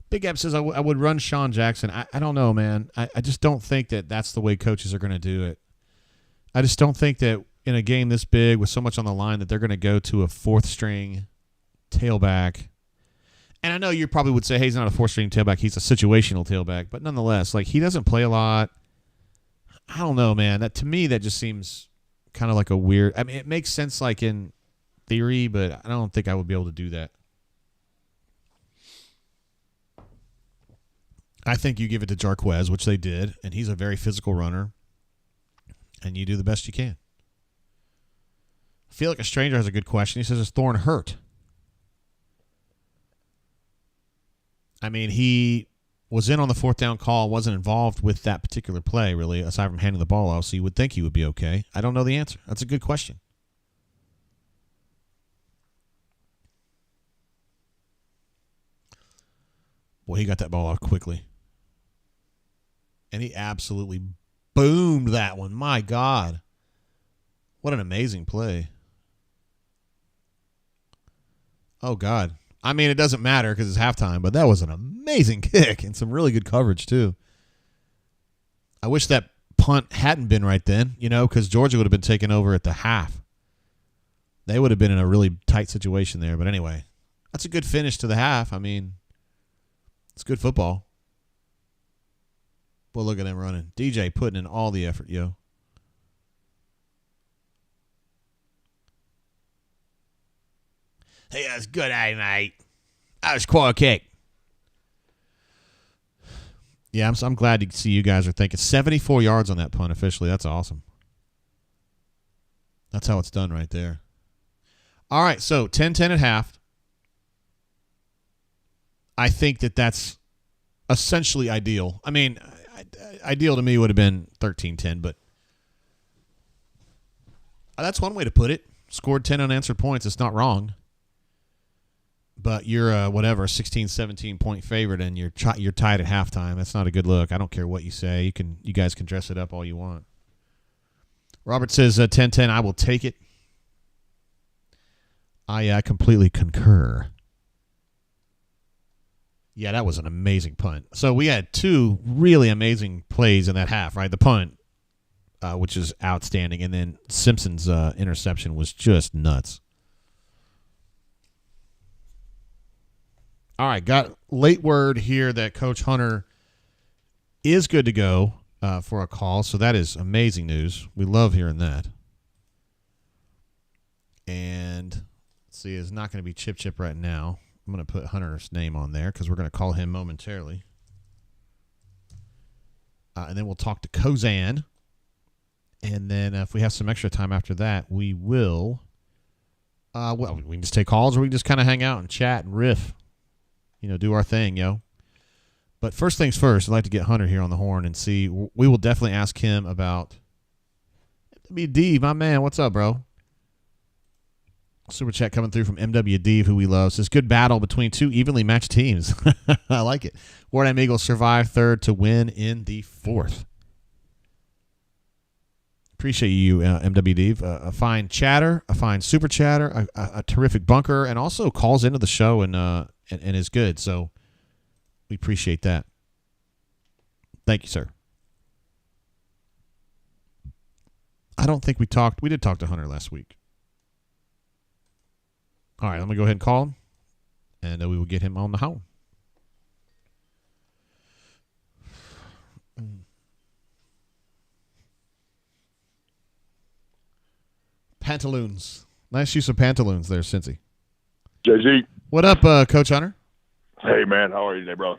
Big Ep says, I would run Sean Jackson. I don't know, man. I just don't think that that's the way coaches are going to do it. I just don't think that in a game this big with so much on the line that they're going to go to a 4th-string tailback. And I know you probably would say, hey, he's not a 4th-string tailback. He's a situational tailback. But nonetheless, like, he doesn't play a lot. I don't know, man. To me, that just seems kind of like a weird – I mean, it makes sense, like, in theory, but I don't think I would be able to do that. I think you give it to Jarquez, which they did, and he's a very physical runner, and you do the best you can. I feel like a stranger has a good question. He says, is Thorne hurt? I mean, he was in on the 4th down call, wasn't involved with that particular play, really, aside from handing the ball off, so you would think he would be okay. I don't know the answer. That's a good question. Boy, he got that ball off quickly. And he absolutely boomed that one. My God. What an amazing play. Oh, God. I mean, it doesn't matter because it's halftime, but that was an amazing kick and some really good coverage, too. I wish that punt hadn't been right then, because Georgia would have been taken over at the half. They would have been in a really tight situation there. But anyway, That's a good finish to the half. I mean, it's good football. Well, look at him running. DJ putting in all the effort, yo. Hey, that's good, mate. That was quite a kick. Yeah, I'm glad to see you guys are thinking 74 yards on that punt officially. That's awesome. That's how it's done right there. All right, so 10-10 at half. I think that's essentially ideal. I mean, ideal to me would have been 13-10, but that's one way to put it. Scored 10 unanswered points. It's not wrong. But you're a 16, 17 point favorite, and you're tied at halftime. That's not a good look. I don't care what you say. You guys can dress it up all you want. Robert says 10-10. I will take it. I completely concur. Yeah, that was an amazing punt. So we had two really amazing plays in that half, right? The punt, which is outstanding, and then Simpson's interception was just nuts. All right, got late word here that Coach Hunter is good to go for a call, so that is amazing news. We love hearing that. And let's see, it's not going to be Chip right now. I'm going to put Hunter's name on there because we're going to call him momentarily. And then we'll talk to Kozan. And then if we have some extra time after that, we will. We can just take calls or we can just kind of hang out and chat and riff. Do our thing, yo. But first things first, I'd like to get Hunter here on the horn and see. We will definitely ask him about. MWD, my man, what's up, bro? Super chat coming through from MWD, who we love. Says, good battle between two evenly matched teams. I like it. Wardham Eagles survive third to win in the fourth. Appreciate you, MWD. A fine chatter, a fine super chatter, a terrific bunker, and also calls into the show and is good. So we appreciate that. Thank you, sir. I don't think we talked. We did talk to Hunter last week. All right, I'm going to go ahead and call him, and we will get him on the horn. Pantaloons. Nice use of pantaloons there, Cincy. JG. What up, Coach Hunter? Hey, man. How are you today, bro?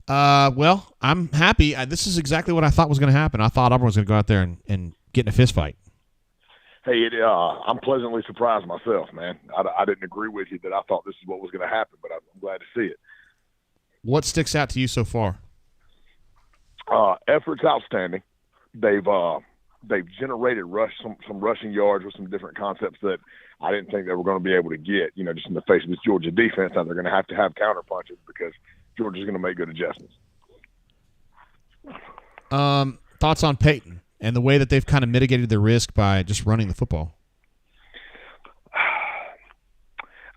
Well, I'm happy. This is exactly what I thought was going to happen. I thought Auburn was going to go out there and get in a fist fight. Hey, I'm pleasantly surprised myself, man. I didn't agree with you that I thought this is what was going to happen, but I'm glad to see it. What sticks out to you so far? Effort's outstanding. They've generated some rushing yards with some different concepts that I didn't think they were going to be able to get, just in the face of this Georgia defense. Now they're going to have counter punches because Georgia's going to make good adjustments. Thoughts on Peyton and the way that they've kind of mitigated their risk by just running the football?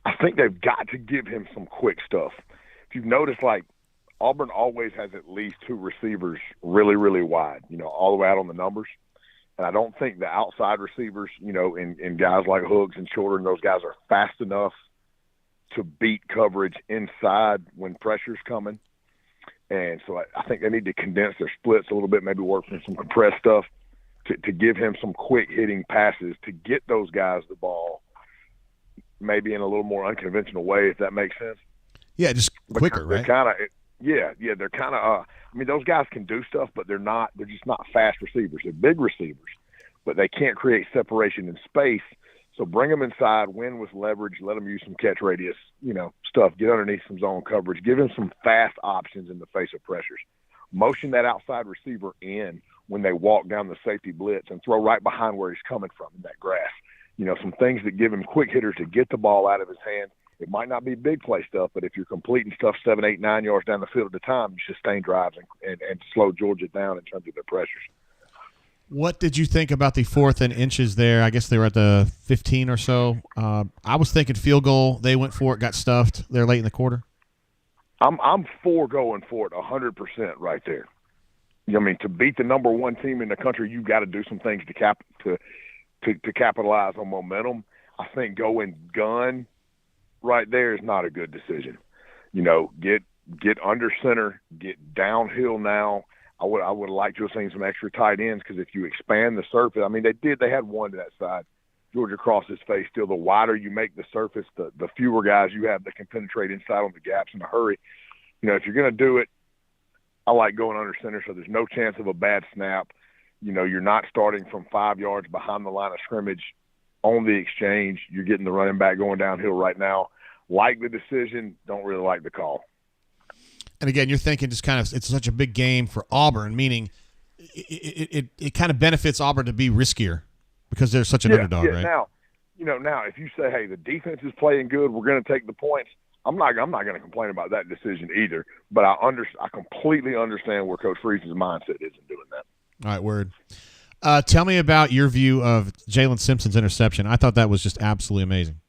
I think they've got to give him some quick stuff. If you've noticed, Auburn always has at least two receivers really, really wide, all the way out on the numbers. And I don't think the outside receivers, in guys like Hooks and Shorter, and those guys are fast enough to beat coverage inside when pressure's coming. And so I think they need to condense their splits a little bit, maybe work on some compressed stuff to give him some quick-hitting passes to get those guys the ball maybe in a little more unconventional way, if that makes sense. Yeah, just quicker, right? They're kind of those guys can do stuff, but they're just not fast receivers. They're big receivers, but they can't create separation in space. So bring them inside, win with leverage, let them use some catch radius, stuff, get underneath some zone coverage, give him some fast options in the face of pressures. Motion that outside receiver in when they walk down the safety blitz and throw right behind where he's coming from in that grass. Some things that give him quick hitters to get the ball out of his hand. It might not be big play stuff, but if you're completing stuff 7, 8, 9 yards down the field at a time, you sustain drives and slow Georgia down in terms of their pressures. What did you think about the 4th and inches there? I guess they were at the 15 or so. I was thinking field goal. They went for it, got stuffed. They're late in the quarter. I'm for going for it 100% right there. To beat the number one team in the country, you've got to do some things to capitalize on momentum. I think going gun right there is not a good decision. You know, get under center, get downhill now. I would like to have seen some extra tight ends, because if you expand the surface, I mean, they had one to that side. Georgia crossed his face. Still, the wider you make the surface, the fewer guys you have that can penetrate inside on the gaps in a hurry. You know, if you're going to do it, I like going under center so there's no chance of a bad snap. You know, you're not starting from 5 yards behind the line of scrimmage on the exchange. You're getting the running back going downhill right now. Like the decision, don't really like the call. And again, you're thinking just kind of it's such a big game for Auburn, meaning it kind of benefits Auburn to be riskier because they're such an underdog, right? Now, if you say, hey, the defense is playing good, we're going to take the points, I'm not going to complain about that decision either. But I completely understand where Coach Freese's mindset is in doing that. All right, word. Tell me about your view of Jalen Simpson's interception. I thought that was just absolutely amazing.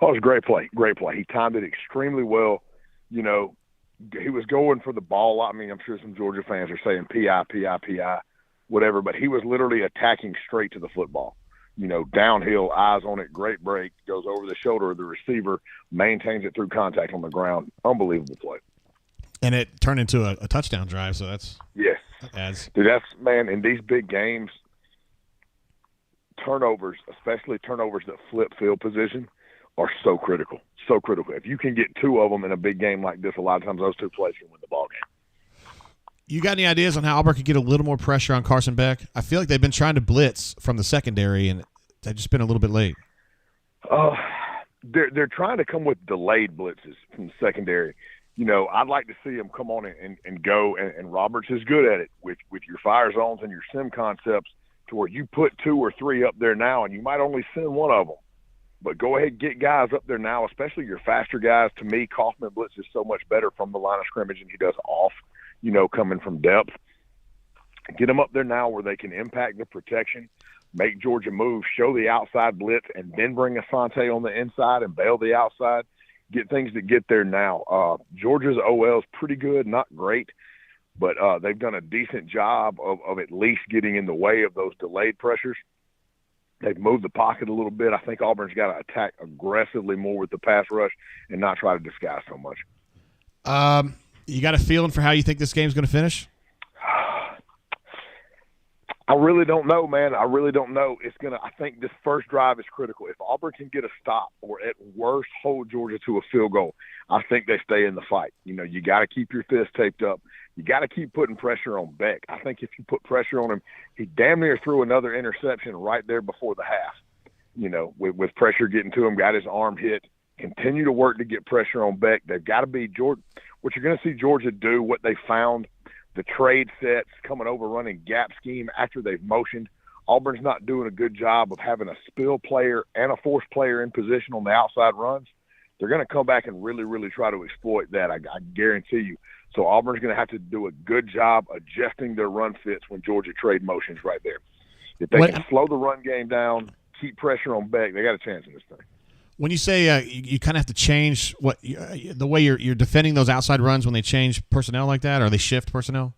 Oh, it was a great play. Great play. He timed it extremely well. You know, he was going for the ball. I mean, I'm sure some Georgia fans are saying PI, whatever, but he was literally attacking straight to the football. You know, downhill, eyes on it, great break, goes over the shoulder of the receiver, maintains it through contact on the ground. Unbelievable play. And it turned into a touchdown drive, so that's – yes. Dude, man, in these big games, turnovers, especially turnovers that flip field position, are so critical. So critical. If you can get 2 of them in a big game like this, a lot of times those 2 plays can win the ball game. You got any ideas on how Auburn could get a little more pressure on Carson Beck? I feel like they've been trying to blitz from the secondary, and they've just been a little bit late. They're trying to come with delayed blitzes from the secondary. You know, I'd like to see them come on and go, and Roberts is good at it with your fire zones and your sim concepts, to where you put 2 or 3 up there now, and you might only send one of them. But go ahead and get guys up there now, especially your faster guys. To me, Kaufman blitzes so much better from the line of scrimmage than he does off, you know, coming from depth. Get them up there now where they can impact the protection, make Georgia move, show the outside blitz, and then bring Asante on the inside and bail the outside. Get things to get there now. Georgia's OL is pretty good, not great, but they've done a decent job of at least getting in the way of those delayed pressures. They've moved the pocket a little bit. I think Auburn's got to attack aggressively more with the pass rush and not try to disguise so much. You got a feeling for how you think this game's going to finish? I really don't know, man. I really don't know. I think this first drive is critical. If Auburn can get a stop or at worst hold Georgia to a field goal, I think they stay in the fight. You know, you got to keep your fist taped up. You got to keep putting pressure on Beck. I think if you put pressure on him, he damn near threw another interception right there before the half. You know, with pressure getting to him, got his arm hit. Continue to work to get pressure on Beck. They've got to be Georgia. What you're going to see Georgia do, what they found, the trade sets, coming over, running gap scheme after they've motioned. Auburn's not doing a good job of having a spill player and a force player in position on the outside runs. They're going to come back and really, really try to exploit that, I guarantee you. So Auburn's going to have to do a good job adjusting their run fits when Georgia trade motions right there. If they can slow the run game down, keep pressure on Beck, they got a chance in this thing. When you say you kind of have to change the way you're defending those outside runs when they change personnel like that, or they shift personnel?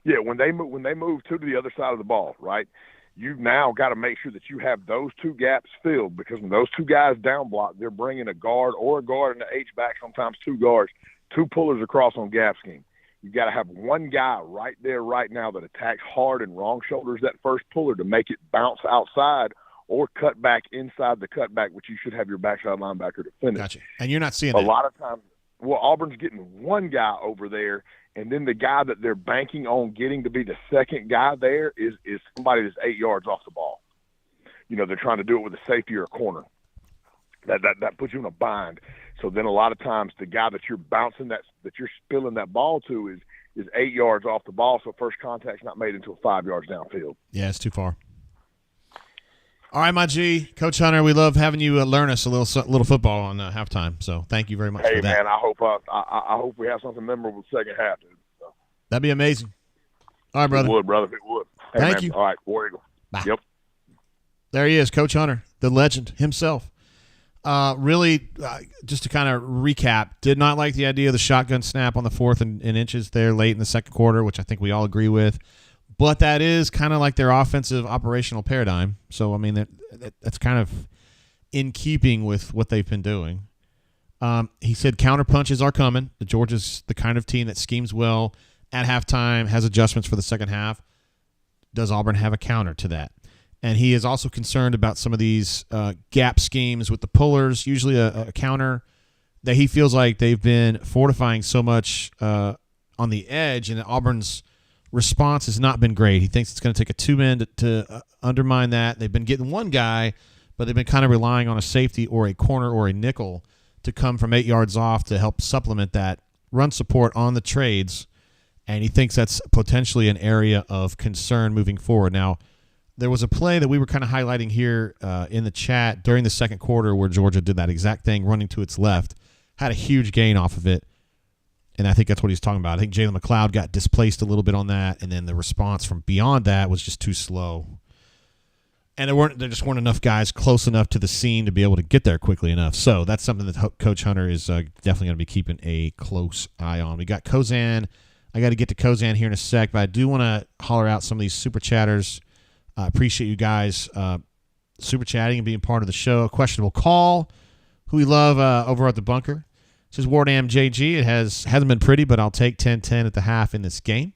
Yeah, when they move to the other side of the ball, right? You've now got to make sure that you have those 2 gaps filled, because when those 2 guys down block, they're bringing a guard or a guard and an H-back, sometimes 2 guards, 2 pullers across on gap scheme. You've got to have one guy right there right now that attacks hard and wrong shoulders that first puller to make it bounce outside or cut back inside the cutback, which you should have your backside linebacker to finish. Gotcha. And you're not seeing that. A lot of times, Auburn's getting one guy over there, and then the guy that they're banking on getting to be the second guy there is somebody that's 8 yards off the ball. You know, they're trying to do it with a safety or a corner. That puts you in a bind. So then a lot of times the guy that you're bouncing that you're spilling that ball to is 8 yards off the ball, so first contact's not made until 5 yards downfield. Yeah, it's too far. All right, my G, Coach Hunter, we love having you learn us a little football on halftime. So thank you very much for that. Hey, man, I hope we have something memorable second half, dude. So. That'd be amazing. All right, brother. It would, brother. It would. Hey, Thank man. you. All right, War Eagle. Bye. Yep. There he is, Coach Hunter, the legend himself. Really, just to kind of recap, did not like the idea of the shotgun snap on the 4th and inches there late in the second quarter, which I think we all agree with. But that is kind of like their offensive operational paradigm. So, I mean, that's kind of in keeping with what they've been doing. He said counter punches are coming. Georgia's the kind of team that schemes well at halftime, has adjustments for the second half. Does Auburn have a counter to that? And he is also concerned about some of these gap schemes with the pullers, usually a counter that he feels like they've been fortifying so much on the edge, and Auburn's response has not been great. He thinks it's going to take a two-man to undermine that. They've been getting one guy, but they've been kind of relying on a safety or a corner or a nickel to come from 8 yards off to help supplement that run support on the trades, and he thinks that's potentially an area of concern moving forward. Now, there was a play that we were kind of highlighting here in the chat during the second quarter where Georgia did that exact thing, running to its left, had a huge gain off of it, and I think that's what he's talking about. I think Jalen McLeod got displaced a little bit on that, and then the response from beyond that was just too slow. And there just weren't enough guys close enough to the scene to be able to get there quickly enough. So that's something that Coach Hunter is definitely going to be keeping a close eye on. We got Kozan. I got to get to Kozan here in a sec, but I do want to holler out some of these super chatters. I appreciate you guys super chatting and being part of the show. Questionable Call, who we love over at the bunker. This is Wardam JG. It hasn't been pretty, but I'll take 10-10 at the half in this game.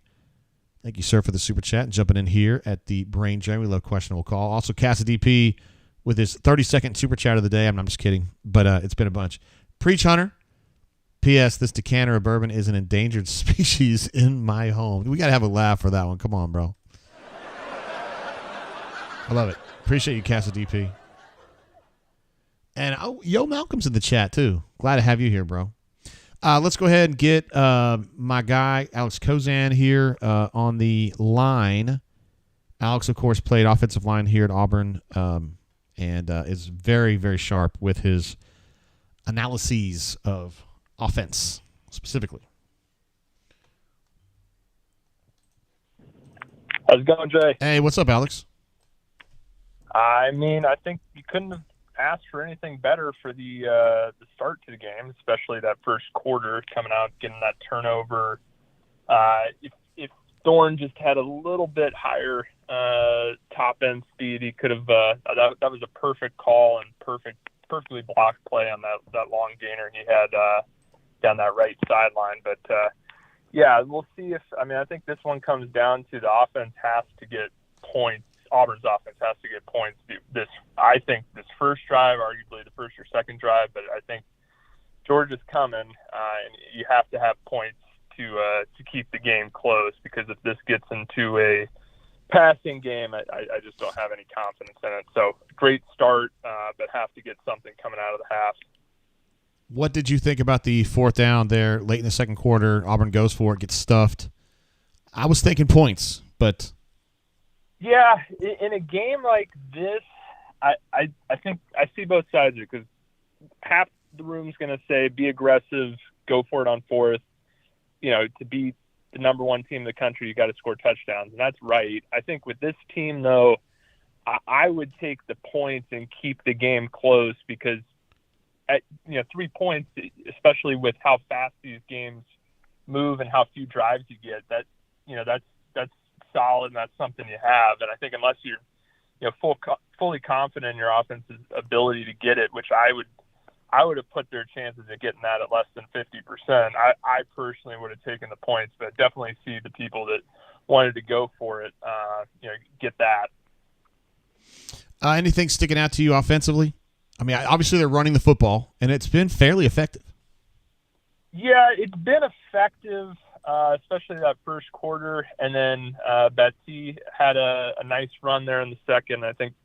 Thank you, sir, for the super chat and jumping in here at the Brain Drain. We love Questionable Call. Also, Casa DP with his 30-second super chat of the day. I'm just kidding, but it's been a bunch. Preach Hunter. P.S. This decanter of bourbon is an endangered species in my home. We got to have a laugh for that one. Come on, bro. I love it. Appreciate you, Casa DP. And Yo Malcolm's in the chat, too. Glad to have you here, bro. Let's go ahead and get my guy, Alex Kozan, here on the line. Alex, of course, played offensive line here at Auburn and is very, very sharp with his analyses of offense specifically. How's it going, Jay? Hey, what's up, Alex? I mean, I think you couldn't have asked for anything better for the start to the game, especially that first quarter, coming out, getting that turnover. If Thorne just had a little bit higher top end speed, he could have. That was a perfect call and perfectly blocked play on that long gainer he had down that right sideline. But yeah, we'll see if. I mean, I think this one comes down to the offense has to get points. Auburn's offense has to get points. I think this first drive, arguably the first or second drive, but I think Georgia's coming, and you have to have points to keep the game close, because if this gets into a passing game, I just don't have any confidence in it. So great start, but have to get something coming out of the half. What did you think about the fourth down there late in the second quarter? Auburn goes for it, gets stuffed. I was thinking points, but... Yeah, in a game like this, I think I see both sides of it, because half the room's going to say be aggressive, go for it on fourth. You know, to beat the number one team in the country, you got to score touchdowns, and that's right. I think with this team, though, I would take the points and keep the game close, because at 3 points, especially with how fast these games move and how few drives you get, that's solid, and that's something you have. And I think unless you're fully confident in your offense's ability to get it, which I would have put their chances of getting that at less than 50%. I personally would have taken the points, but definitely see the people that wanted to go for it, get that. Anything sticking out to you offensively? I mean, obviously they're running the football, and it's been fairly effective. Yeah, it's been effective. Especially that first quarter, and then Betsy had a nice run there in the second. I think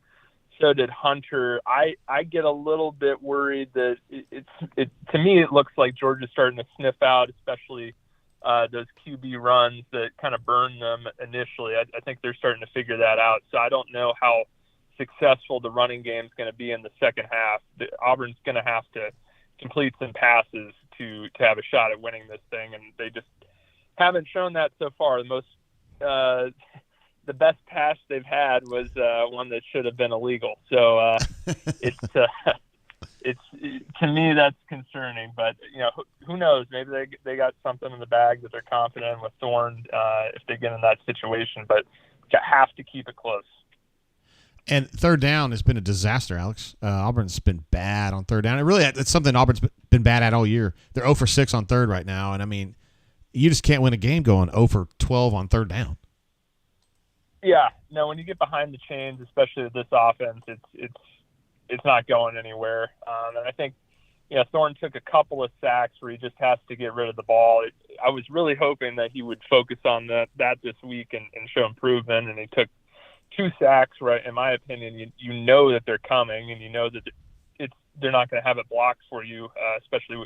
so did Hunter. I get a little bit worried that to me it looks like Georgia's starting to sniff out, especially those QB runs that kind of burn them initially. I think they're starting to figure that out. So I don't know how successful the running game is going to be in the second half. Auburn's going to have to complete some passes to have a shot at winning this thing, and they just haven't shown that so far. The best pass they've had was one that should have been illegal. So it's to me that's concerning. But who knows? Maybe they got something in the bag that they're confident in with Thorne if they get in that situation. But you have to keep it close. And third down has been a disaster, Alex. Auburn's been bad on third down. It's something Auburn's been bad at all year. They're 0 for 6 on third right now, and I mean, you just can't win a game going 0 for 12 on third down. Yeah, no. When you get behind the chains, especially with this offense, it's not going anywhere. And I think, Thorne took a couple of sacks where he just has to get rid of the ball. I was really hoping that he would focus on that this week and show improvement, and he took 2 sacks, right? In my opinion, you know that they're coming, and you know that they're not going to have it blocked for you, especially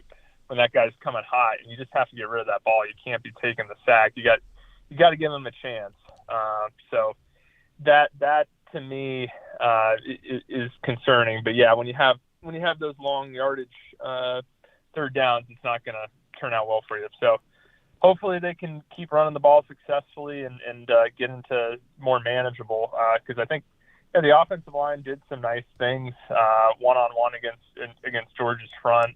when that guy's coming hot. And you just have to get rid of that ball. You can't be taking the sack. You got to give him a chance. So that to me is concerning. But yeah, when you have those long yardage third downs, it's not going to turn out well for you. So hopefully they can keep running the ball successfully and get into more manageable, because I think the offensive line did some nice things one-on-one against Georgia's front.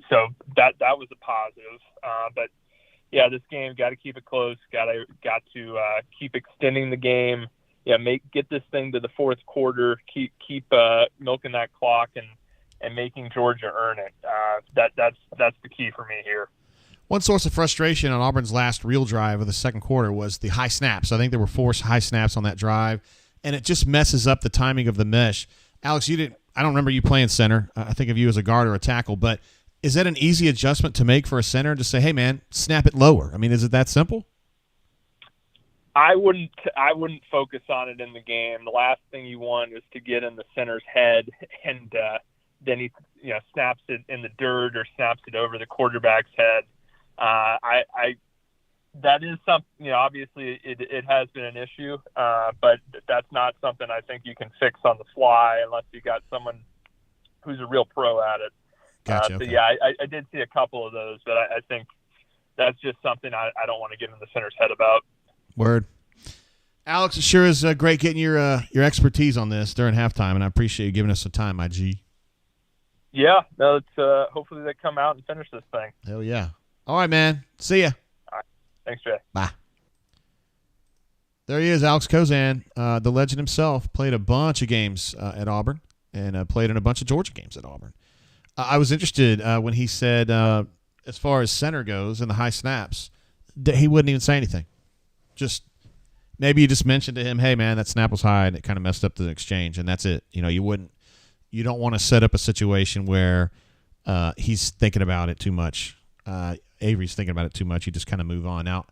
So that was a positive. But yeah, this game, got to keep it close. Got to keep extending the game. Yeah, get this thing to the fourth quarter. Keep milking that clock and making Georgia earn it. That's the key for me here. One source of frustration on Auburn's last real drive of the second quarter was the high snaps. I think there were 4 high snaps on that drive, and it just messes up the timing of the mesh. Alex, I don't remember you playing center. I think of you as a guard or a tackle, but is that an easy adjustment to make for a center to say, hey, man, snap it lower? I mean, is it that simple? I wouldn't focus on it in the game. The last thing you want is to get in the center's head and then he snaps it in the dirt or snaps it over the quarterback's head. That is something, obviously it has been an issue, but that's not something I think you can fix on the fly unless you got someone who's a real pro at it. Gotcha. So okay. yeah, I did see a couple of those, but I think that's just something I don't want to get in the center's head about. Word. Alex, it sure is great getting your expertise on this during halftime, and I appreciate you giving us some time, my G. Yeah, no, it's hopefully they come out and finish this thing. Hell yeah. All right, man. See ya. All right. Thanks, Jay. Bye. There he is, Alex Kozan, the legend himself. Played a bunch of games at Auburn and played in a bunch of Georgia games at Auburn. I was interested when he said, as far as center goes and the high snaps, that he wouldn't even say anything. Just maybe you just mentioned to him, hey, man, that snap was high, and it kind of messed up the exchange, and that's it. You don't want to set up a situation where he's thinking about it too much. Avery's thinking about it too much. You just kind of move on. Now,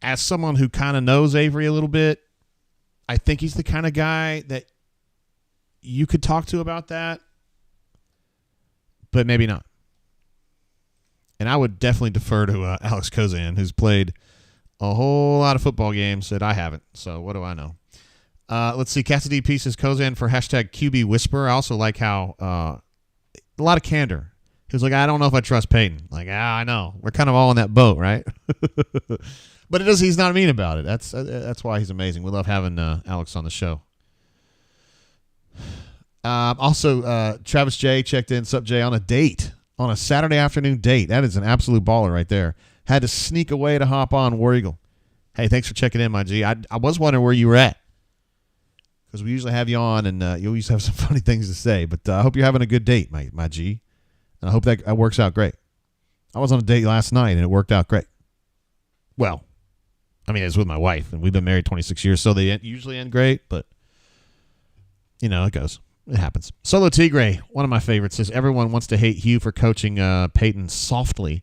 as someone who kind of knows Avery a little bit, I think he's the kind of guy that you could talk to about that, but maybe not. And I would definitely defer to Alex Kozan, who's played a whole lot of football games that I haven't. So what do I know? Let's see. Cassidy P says Kozan for hashtag QB Whisper. I also like how a lot of candor. He was like, I don't know if I trust Peyton. Like, I know. We're kind of all in that boat, right? But he's not mean about it. That's why he's amazing. We love having Alex on the show. Also, Travis J checked in. Sup, Jay, on a date. On a Saturday afternoon date. That is an absolute baller right there. Had to sneak away to hop on War Eagle. Hey, thanks for checking in, my G. I was wondering where you were at, because we usually have you on, and you always have some funny things to say. But I hope you're having a good date, my G. And I hope that works out great. I was on a date last night, and it worked out great. Well, I mean, it's with my wife, and we've been married 26 years, so they usually end great, but, it goes. It happens. Solo Tigre, one of my favorites, says everyone wants to hate Hugh for coaching Peyton softly,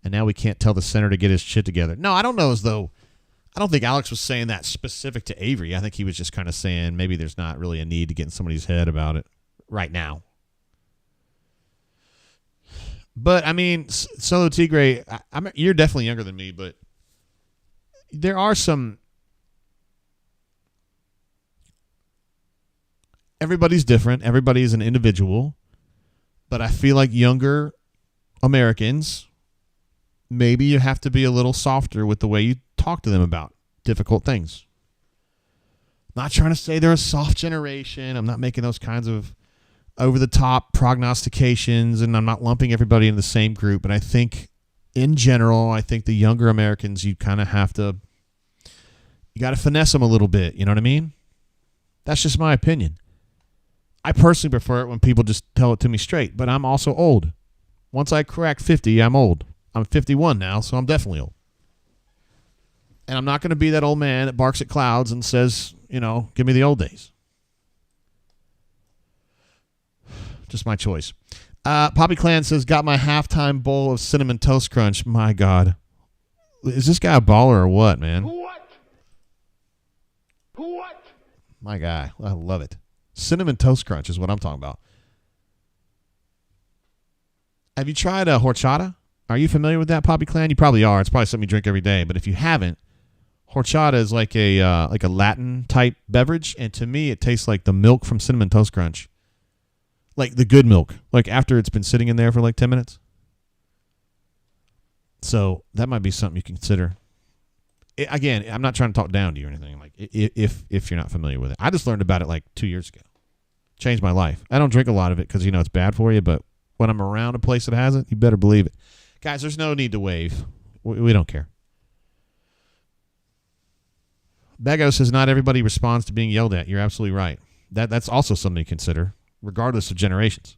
and now we can't tell the center to get his shit together. No, I don't think Alex was saying that specific to Avery. I think he was just kind of saying maybe there's not really a need to get in somebody's head about it right now. But, I mean, Solo Tigre, you're definitely younger than me, but there are some... Everybody's different. Everybody is an individual. But I feel like younger Americans, maybe you have to be a little softer with the way you talk to them about difficult things. Not trying to say they're a soft generation. I'm not making those kinds of over-the-top prognostications, and I'm not lumping everybody in the same group. But I think, in general, the younger Americans, you kind of have to, you got to finesse them a little bit. You know what I mean? That's just my opinion. I personally prefer it when people just tell it to me straight, but I'm also old. Once I crack 50, I'm old. I'm 51 now, so I'm definitely old. And I'm not going to be that old man that barks at clouds and says, give me the old days. Just my choice. Poppy Clan says, got my halftime bowl of Cinnamon Toast Crunch. My God. Is this guy a baller or what, man? What? My guy. I love it. Cinnamon Toast Crunch is what I'm talking about. Have you tried horchata? Are you familiar with that, Poppy Clan? You probably are. It's probably something you drink every day. But if you haven't, horchata is like a Latin type beverage, and to me, it tastes like the milk from Cinnamon Toast Crunch, like the good milk, like after it's been sitting in there for like 10 minutes. So that might be something you can consider. Again, I'm not trying to talk down to you or anything. Like if you're not familiar with it, I just learned about it like 2 years ago. Changed my life. I don't drink a lot of it because it's bad for you, but when I'm around a place that has it, you better believe it. Guys, there's no need to wave. We don't care. Bego says not everybody responds to being yelled at. You're absolutely right. That's also something to consider, regardless of generations.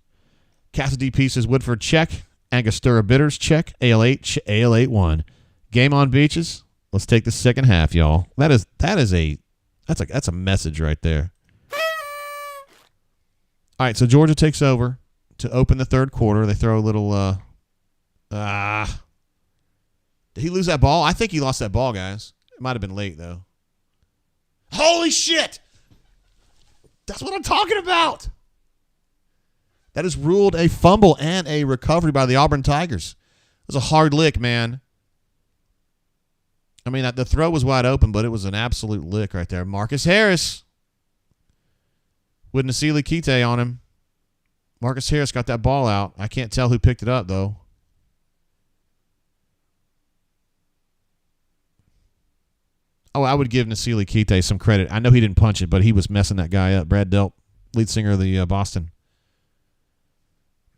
Cassidy P says Woodford check. Angostura Bitters check. AL8 AL8-1. Game on beaches. Let's take the second half, y'all. That's a message right there. All right, so Georgia takes over to open the third quarter. They throw a little did he lose that ball? I think he lost that ball, guys. It might have been late, though. Holy shit! That's what I'm talking about. That is ruled a fumble and a recovery by the Auburn Tigers. It was a hard lick, man. I mean, the throw was wide open, but it was an absolute lick right there. Marcus Harris with Nasili Kite on him. Marcus Harris got that ball out. I can't tell who picked it up, though. Oh, I would give Nasili Kite some credit. I know he didn't punch it, but he was messing that guy up. Brad Delp, lead singer of the Boston.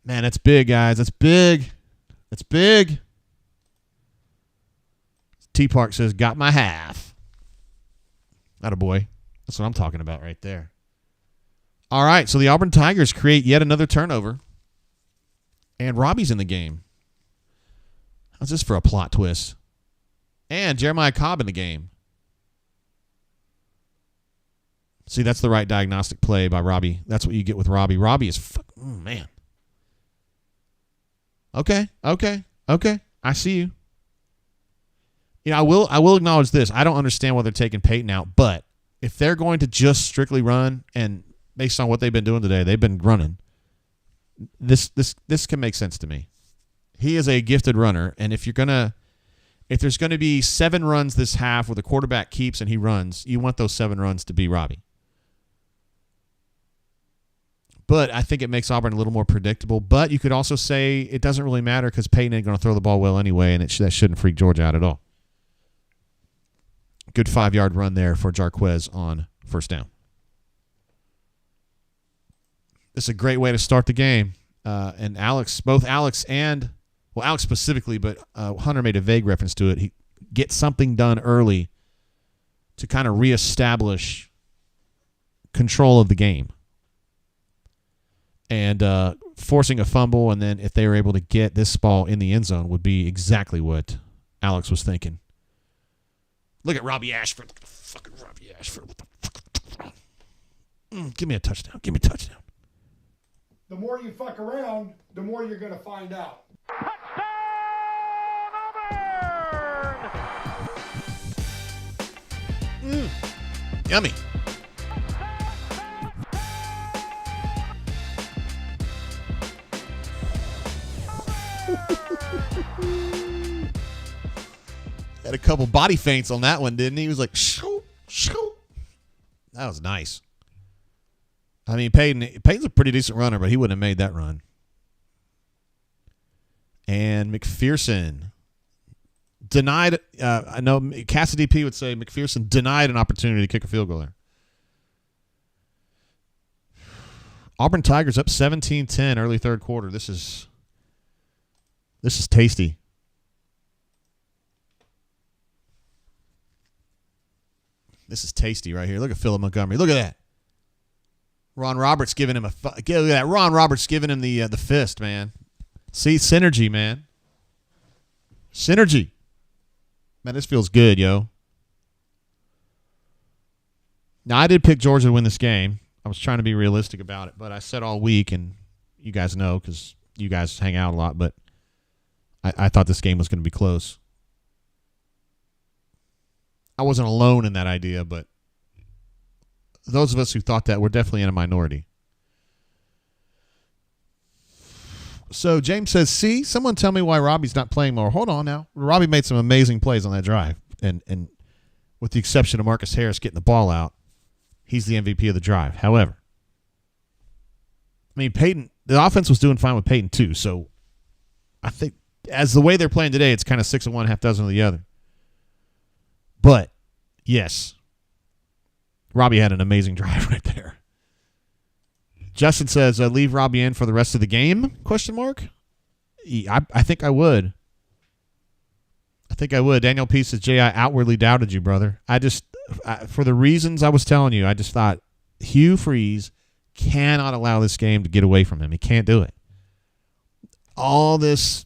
Man, that's big, guys. That's big. That's big. T-Park says, got my half. Attaboy. That's what I'm talking about right there. All right, so the Auburn Tigers create yet another turnover. And Robbie's in the game. How's this for a plot twist? And Jeremiah Cobb in the game. See, that's the right diagnostic play by Robbie. That's what you get with Robbie. Robbie is man. Okay. I see you. I will acknowledge this. I don't understand why they're taking Peyton out, but if they're going to just strictly run, and based on what they've been doing today, they've been running. This can make sense to me. He is a gifted runner, and if there's gonna be 7 runs this half where the quarterback keeps and he runs, you want those 7 runs to be Robbie. But I think it makes Auburn a little more predictable. But you could also say it doesn't really matter because Peyton ain't going to throw the ball well anyway, and that shouldn't freak Georgia out at all. Good 5-yard run there for Jarquez on first down. This is a great way to start the game. And Alex specifically, but Hunter made a vague reference to it. He get something done early to kind of reestablish control of the game. And forcing a fumble, and then if they were able to get this ball in the end zone would be exactly what Alex was thinking. Look at Robbie Ashford. Look at fucking Robbie Ashford. What the fuck? Give me a touchdown. Give me a touchdown. The more you fuck around, the more you're going to find out. Yummy. Had a couple body feints on that one, didn't he? He was like, shoo, shoo. That was nice. I mean, Peyton's a pretty decent runner, but he wouldn't have made that run. And McPherson denied. I know Cassidy P would say McPherson denied an opportunity to kick a field goal there. Auburn Tigers up 17-10 early third quarter. This is tasty. This is tasty right here. Look at Philip Montgomery. Look at that. Ron Roberts giving him look at that. Ron Roberts giving him the fist, man. See, synergy, man. Synergy. Man, this feels good, yo. Now, I did pick Georgia to win this game. I was trying to be realistic about it, but I said all week, and you guys know because you guys hang out a lot, but I thought this game was going to be close. I wasn't alone in that idea, but those of us who thought that were definitely in a minority. So James says, see, someone tell me why Robbie's not playing more. Hold on now. Robbie made some amazing plays on that drive, and with the exception of Marcus Harris getting the ball out, he's the MVP of the drive. However, I mean, Peyton, the offense was doing fine with Peyton too, so I think as the way they're playing today, it's kind of 6 of one, half dozen of the other. But, yes, Robbie had an amazing drive right there. Justin says, leave Robbie in for the rest of the game? Question mark. I think I would. Daniel P says, Jay, I outwardly doubted you, brother. For the reasons I was telling you, I just thought Hugh Freeze cannot allow this game to get away from him. He can't do it. All this,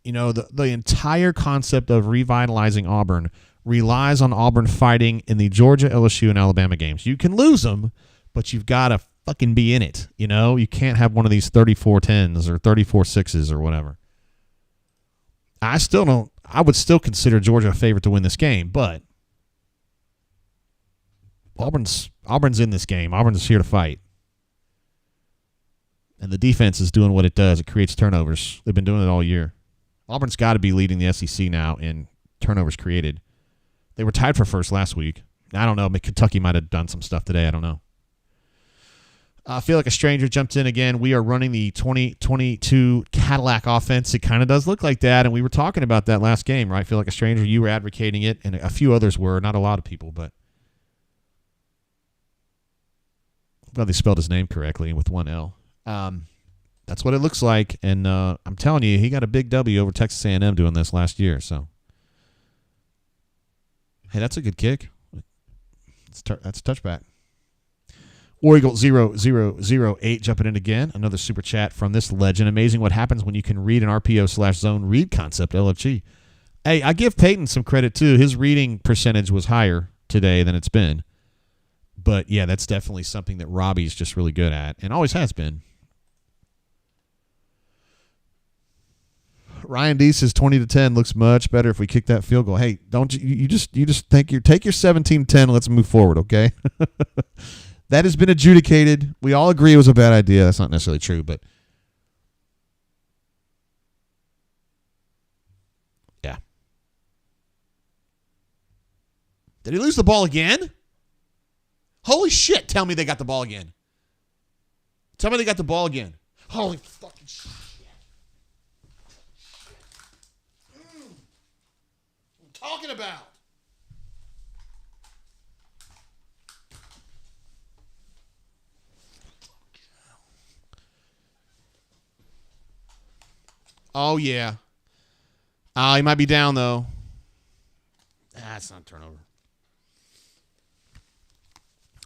the entire concept of revitalizing Auburn relies on Auburn fighting in the Georgia, LSU, and Alabama games. You can lose them, but you've got to fucking be in it. You can't have one of these 34-10s or 34-6s or whatever. I would still consider Georgia a favorite to win this game, but Auburn's in this game. Auburn's here to fight. And the defense is doing what it does. It creates turnovers. They've been doing it all year. Auburn's got to be leading the SEC now in turnovers created. They were tied for first last week. I don't know. Kentucky might have done some stuff today. I don't know. I feel like a stranger jumped in again. We are running the 2022 Cadillac offense. It kind of does look like that, and we were talking about that last game, right? Feel like a stranger. You were advocating it, and a few others were. Not a lot of people, but I'm glad they spelled his name correctly with one L. That's what it looks like, and I'm telling you, he got a big W over Texas A&M doing this last year. So, hey, that's a good kick. That's a touchback. War Eagle 0008 jumping in again. Another super chat from this legend. Amazing what happens when you can read an RPO/zone read concept, LFG. Hey, I give Peyton some credit, too. His reading percentage was higher today than it's been. But, yeah, that's definitely something that Robbie's just really good at and always has been. Ryan D says 20-10 looks much better if we kick that field goal. Hey, don't you just take your 17-10. Let's move forward, okay? That has been adjudicated. We all agree it was a bad idea. That's not necessarily true, but yeah. Did he lose the ball again? Holy shit, tell me they got the ball again. Tell me they got the ball again. Holy fucking shit. What I'm talking about. Oh, yeah. He might be down, though. That's not a turnover.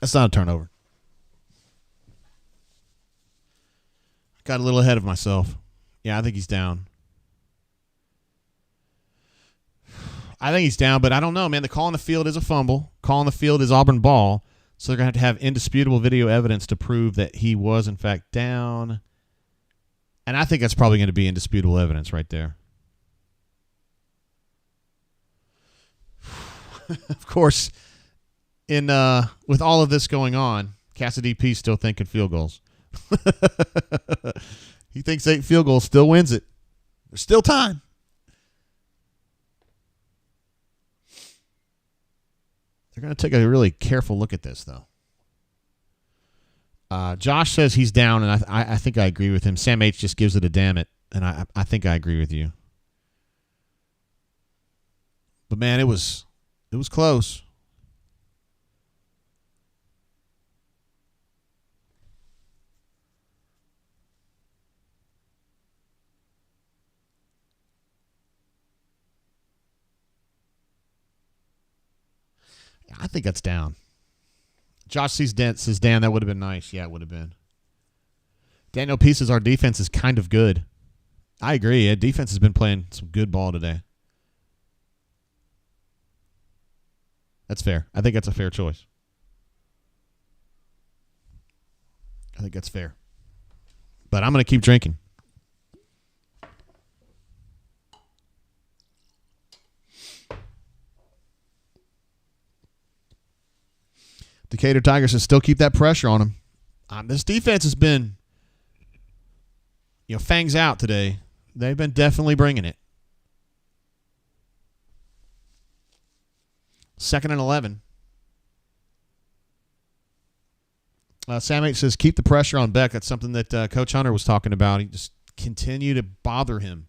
That's not a turnover. Got a little ahead of myself. Yeah, I think he's down. I think he's down, but I don't know, man. The call on the field is a fumble. Call on the field is Auburn ball. So they're going to have indisputable video evidence to prove that he was, in fact, down. And I think that's probably going to be indisputable evidence right there. Of course, with all of this going on, Cassidy P still thinking field goals. He thinks 8 field goals still wins it. There's still time. They're going to take a really careful look at this, though. Josh says he's down, and I think I agree with him. Sam H just gives it a damn it, and I think I agree with you. But, man, it was close. I think that's down. Josh sees Dent says, Dan, that would have been nice. Yeah, it would have been. Daniel P says our defense is kind of good. I agree. Defense has been playing some good ball today. That's fair. I think that's a fair choice. I think that's fair. But I'm going to keep drinking. Decatur Tiger says still keep that pressure on him. This defense has been, fangs out today. They've been definitely bringing it. 2nd and 11. Sam H says keep the pressure on Beck. That's something that Coach Hunter was talking about. He just continue to bother him.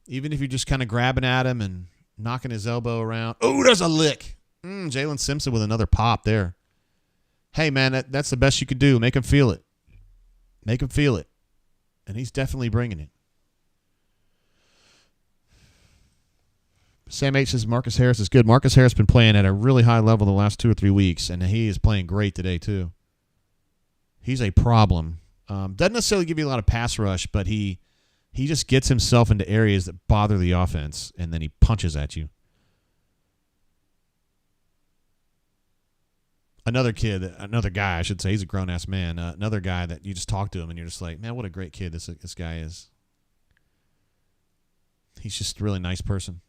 Even if you're just kind of grabbing at him and knocking his elbow around. Oh, there's a lick. Jalen Simpson with another pop there. Hey, man, that's the best you could do. Make him feel it. Make him feel it. And he's definitely bringing it. Sam H says Marcus Harris is good. Marcus Harris has been playing at a really high level the last 2 or 3 weeks, and he is playing great today too. He's a problem. Doesn't necessarily give you a lot of pass rush, but he just gets himself into areas that bother the offense, and then he punches at you. Another guy, I should say, he's a grown-ass man. Another guy that you just talk to him, and you're just like, man, what a great kid this guy is. He's just a really nice person.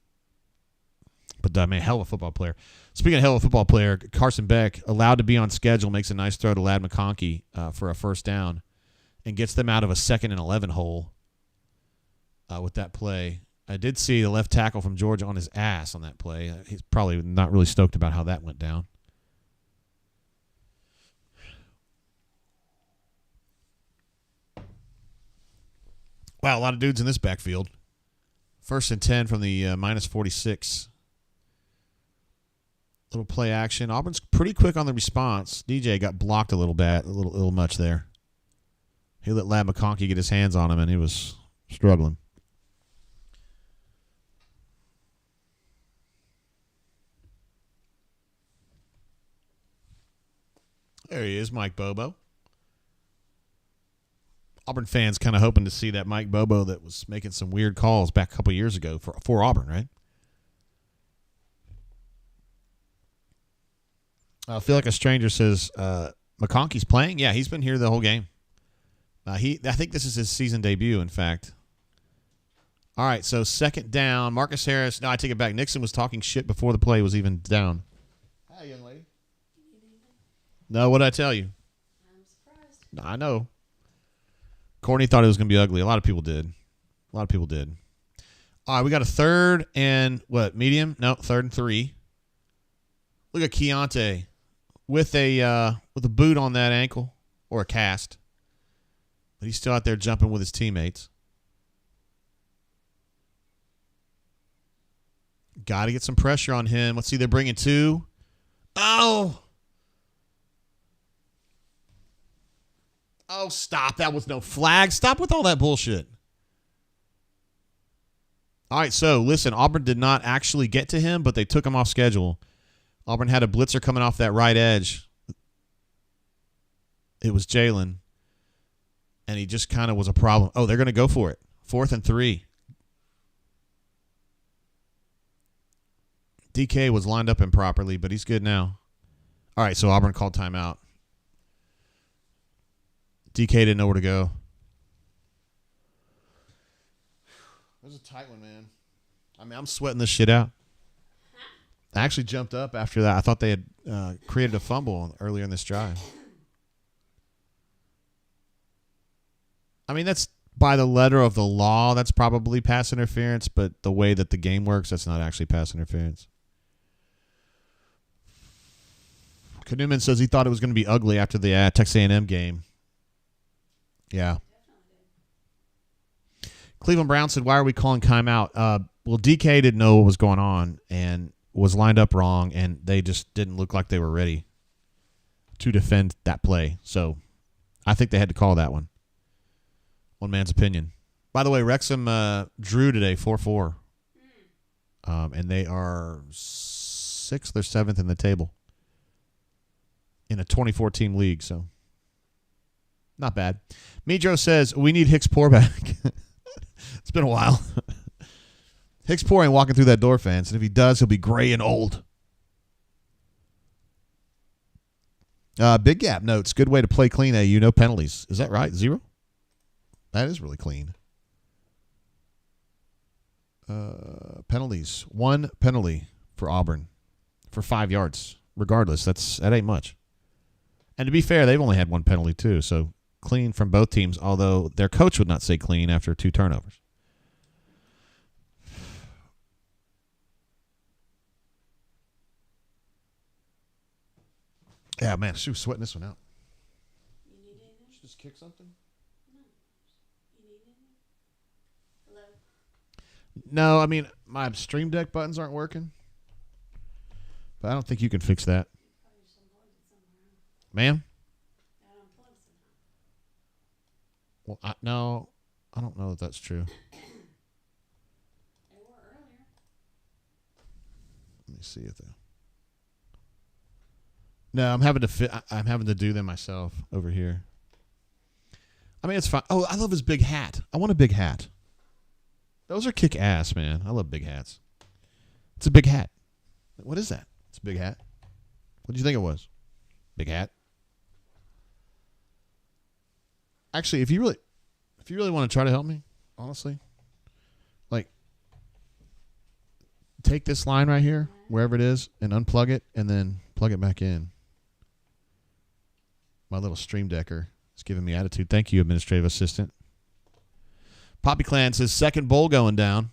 But, man, hell of a football player. Speaking of hell of a football player, Carson Beck, allowed to be on schedule, makes a nice throw to Ladd McConkey for a first down and gets them out of a 2nd and 11 hole with that play. I did see the left tackle from Georgia on his ass on that play. He's probably not really stoked about how that went down. Wow, a lot of dudes in this backfield. 1st and 10 from the minus 46. Little play action. Auburn's pretty quick on the response. DJ got blocked a little bit, a little much there. He let Ladd McConkey get his hands on him, and he was struggling. There he is, Mike Bobo. Auburn fans kind of hoping to see that Mike Bobo that was making some weird calls back a couple years ago for Auburn, right? I feel like a stranger says McConkey's playing. Yeah, he's been here the whole game. I think this is his season debut, in fact. All right, so 2nd down. Marcus Harris. No, I take it back. Nixon was talking shit before the play was even down. Hi, young lady. No, what did I tell you? I'm surprised. I know. Courtney thought it was going to be ugly. A lot of people did. All right, we got a 3rd and medium? No, 3rd and 3. Look at Keontae with a boot on that ankle or a cast. But he's still out there jumping with his teammates. Got to get some pressure on him. Let's see, they're bringing 2. Oh, stop. That was no flag. Stop with all that bullshit. All right, so listen, Auburn did not actually get to him, but they took him off schedule. Auburn had a blitzer coming off that right edge. It was Jalen, and he just kind of was a problem. Oh, they're going to go for it. 4th and 3. DK was lined up improperly, but he's good now. All right, so Auburn called timeout. DK didn't know where to go. That was a tight one, man. I mean, I'm sweating this shit out. I actually jumped up after that. I thought they had created a fumble earlier in this drive. I mean, that's by the letter of the law. That's probably pass interference, but the way that the game works, that's not actually pass interference. Newman says he thought it was going to be ugly after the Texas A&M game. Yeah. Cleveland Brown said, why are we calling timeout? Well, DK didn't know what was going on and was lined up wrong, and they just didn't look like they were ready to defend that play. So I think they had to call that one. One man's opinion. By the way, Wrexham drew today 4-4. And they are 6th or 7th in the table. in a 24-team league, so not bad. Midro says, we need Hicks Poor back. It's been a while. Hicks Poor ain't walking through that door, fans, and if he does, he'll be gray and old. Big Gap notes, good way to play clean, AU, no penalties. Is that right? 0? That is really clean. Penalties. 1 penalty for Auburn for 5 yards. Regardless, that ain't much. And to be fair, they've only had 1 penalty too, so clean from both teams, although their coach would not say clean after 2 turnovers. Yeah, man, she was sweating this one out. You need anything? Did you just kick something? No. You need anything? Hello? No, I mean, my Stream Deck buttons aren't working. But I don't think you can fix that. Ma'am? Well, no, I don't know if that's true. They were earlier. Let me see if they... No, I'm having to do them myself over here. I mean, it's fine. Oh, I love his big hat. I want a big hat. Those are kick ass, man. I love big hats. It's a big hat. What is that? It's a big hat. What do you think it was? Big hat. Actually, if you really want to try to help me, honestly, like, take this line right here, wherever it is, and unplug it, and then plug it back in. My little Stream Decker is giving me attitude. Thank you, administrative assistant. Poppy Clan says, second bowl going down.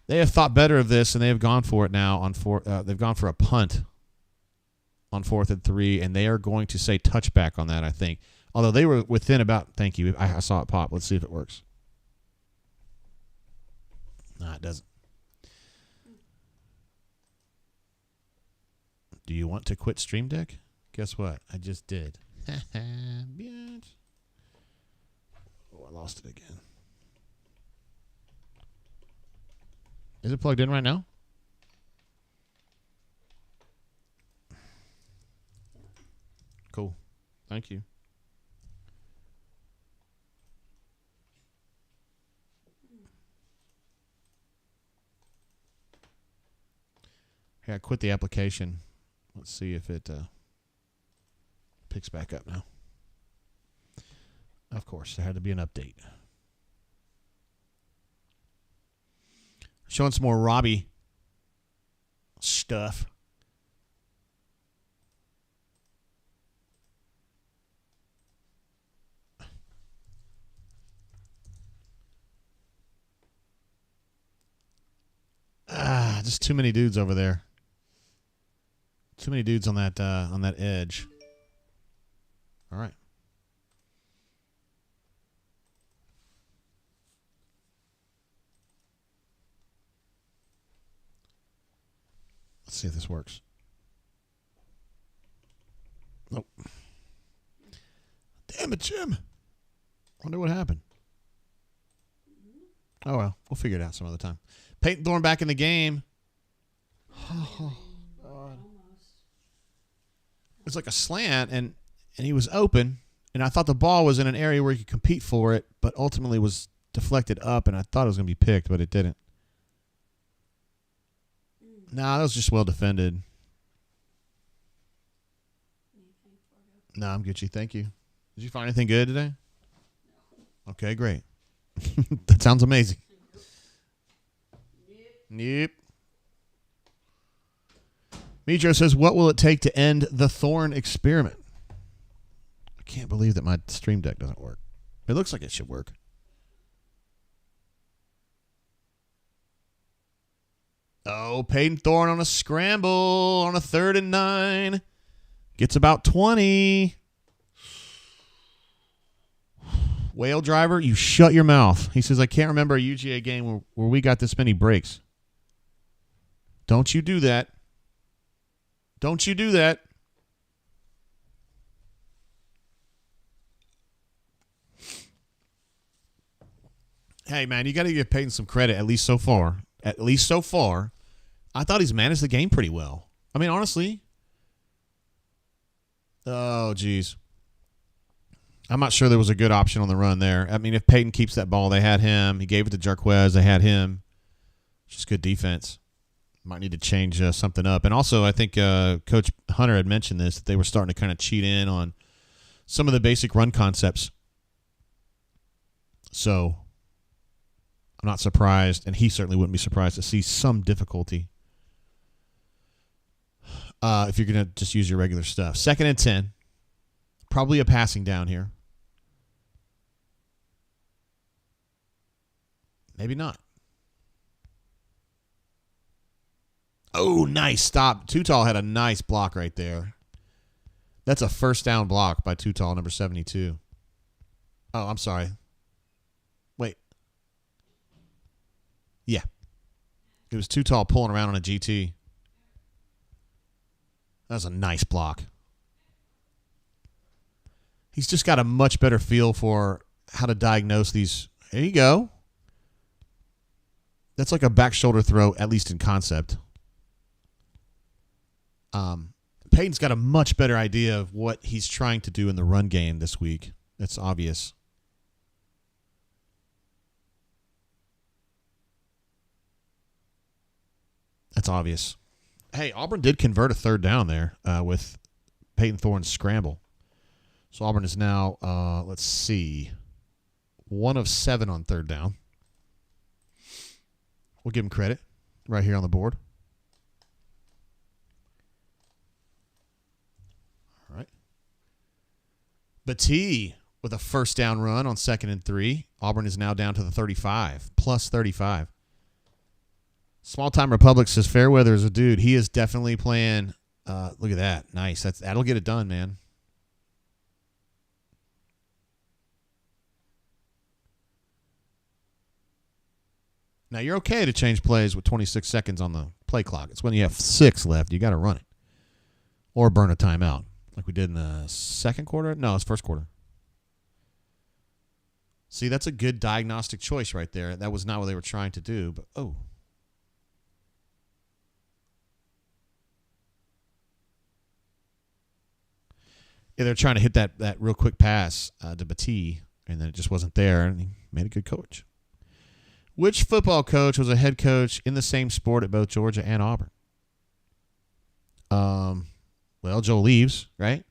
They have thought better of this, and they have gone for it now. They've gone for a punt on 4th and 3, and they are going to say touchback on that, I think. Although they were within about, thank you, I saw it pop. Let's see if it works. No, it doesn't. Do you want to quit Stream Deck? Guess what? I just did. Bitch. Oh, I lost it again. Is it plugged in right now? Cool. Thank you. Here, I quit the application. Let's see if it picks back up now. Of course, there had to be an update. Showing some more Robbie stuff. Just too many dudes over there. Too many dudes on that edge. All right. Let's see if this works. Nope. Damn it, Jim. Wonder what happened. Oh, well. We'll figure it out some other time. Peyton Thorne back in the game. Oh, God. It was like a slant, and he was open, and I thought the ball was in an area where he could compete for it, but ultimately was deflected up, and I thought it was going to be picked, but it didn't. Nah, that was just well defended. Nah, I'm Gucci. Thank you. Did you find anything good today? Okay, great. That sounds amazing. Yep. Mitro says, what will it take to end the Thorne experiment? I can't believe that my Stream Deck doesn't work. It looks like it should work. Oh, Peyton Thorne on a scramble on a 3rd and 9. Gets about 20. Whale driver, you shut your mouth. He says, I can't remember a UGA game where we got this many breaks. Don't you do that. Don't you do that. Hey, man, you got to give Peyton some credit, at least so far. At least so far. I thought he's managed the game pretty well. I mean, honestly, Oh, geez. I'm not sure there was a good option on the run there. I mean, if Peyton keeps that ball, they had him. He gave it to Jarquez. They had him. Just good defense. Might need to change something up. And also, I think Coach Hunter had mentioned this, that they were starting to kind of cheat in on some of the basic run concepts. So I'm not surprised, and he certainly wouldn't be surprised to see some difficulty if you're going to just use your regular stuff. 2nd and 10. Probably a passing down here. Maybe not. Oh, nice stop. Tutal had a nice block right there. That's a first down block by Tutal, number 72. Oh, I'm sorry. Wait. Yeah. It was Tutal pulling around on a GT. That was a nice block. He's just got a much better feel for how to diagnose these. There you go. That's like a back shoulder throw, at least in concept. Peyton's got a much better idea of what he's trying to do in the run game this week. That's obvious. That's obvious. Hey, Auburn did convert a 3rd down there with Peyton Thorne's scramble. So Auburn is now, let's see, 1 of 7 on 3rd down. We'll give him credit right here on the board. All right. Batee with a first down run on 2nd and 3. Auburn is now down to the 35, plus 35. Small Time Republic says Fairweather is a dude. He is definitely playing. Look at that. Nice. That'll get it done, man. Now, you're okay to change plays with 26 seconds on the play clock. It's when you have 6 left, you got to run it. Or burn a timeout, like we did in the second quarter. No, it's first quarter. See, that's a good diagnostic choice right there. That was not what they were trying to do, but oh. Yeah, they're trying to hit that real quick pass to Batee, and then it just wasn't there, and he made a good coach. Which football coach was a head coach in the same sport at both Georgia and Auburn? Well, Joe Leaves, right?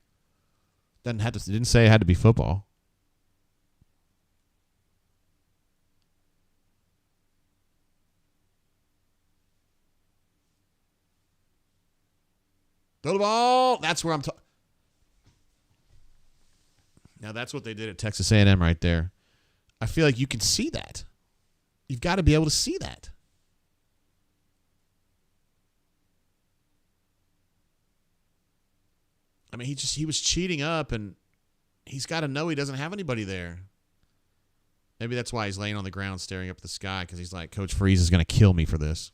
Didn't say it had to be football. Throw the ball. That's where I'm talking. Now that's what they did at Texas A&M right there. I feel like you can see that. You've got to be able to see that. I mean, he was cheating up, and he's got to know he doesn't have anybody there. Maybe that's why he's laying on the ground staring up at the sky, because he's like, Coach Freeze is going to kill me for this.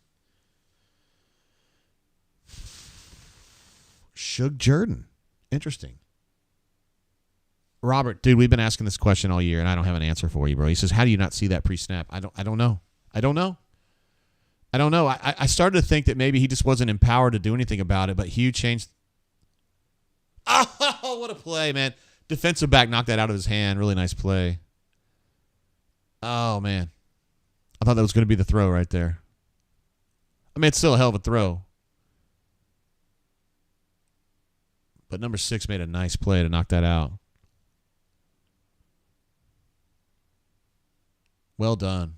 Shug Jordan. Interesting. Robert, dude, we've been asking this question all year, and I don't have an answer for you, bro. He says, how do you not see that pre-snap? I don't know. I don't know. I started to think that maybe he just wasn't empowered to do anything about it, but Hugh changed. Oh, what a play, man. Defensive back knocked that out of his hand. Really nice play. Oh, man. I thought that was going to be the throw right there. I mean, it's still a hell of a throw. But number 6 made a nice play to knock that out. Well done.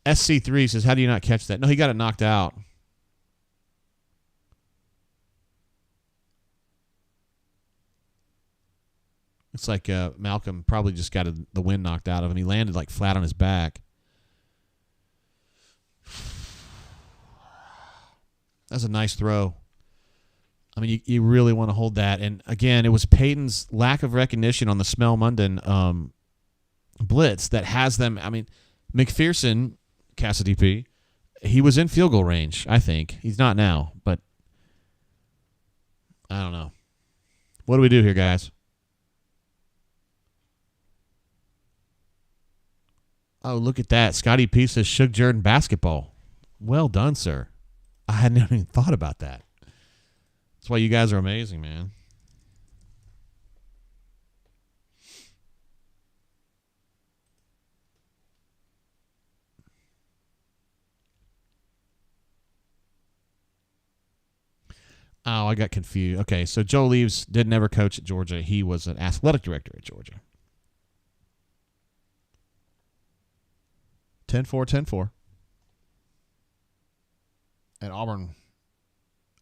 SC3 says, how do you not catch that? No, he got it knocked out. It's like Malcolm probably just got the wind knocked out of him. He landed like flat on his back. That's a nice throw. I mean, you really want to hold that. And, again, it was Peyton's lack of recognition on the Smell Munden blitz that has them. I mean, McPherson, Cassidy P., he was in field goal range, I think. He's not now, but I don't know. What do we do here, guys? Oh, look at that. Scotty P says Shug Jordan basketball. Well done, sir. I hadn't even thought about that. That's why you guys are amazing, man. Oh, I got confused. Okay, so Joe Leaves didn't ever coach at Georgia. He was an athletic director at Georgia. 10-4. At Auburn.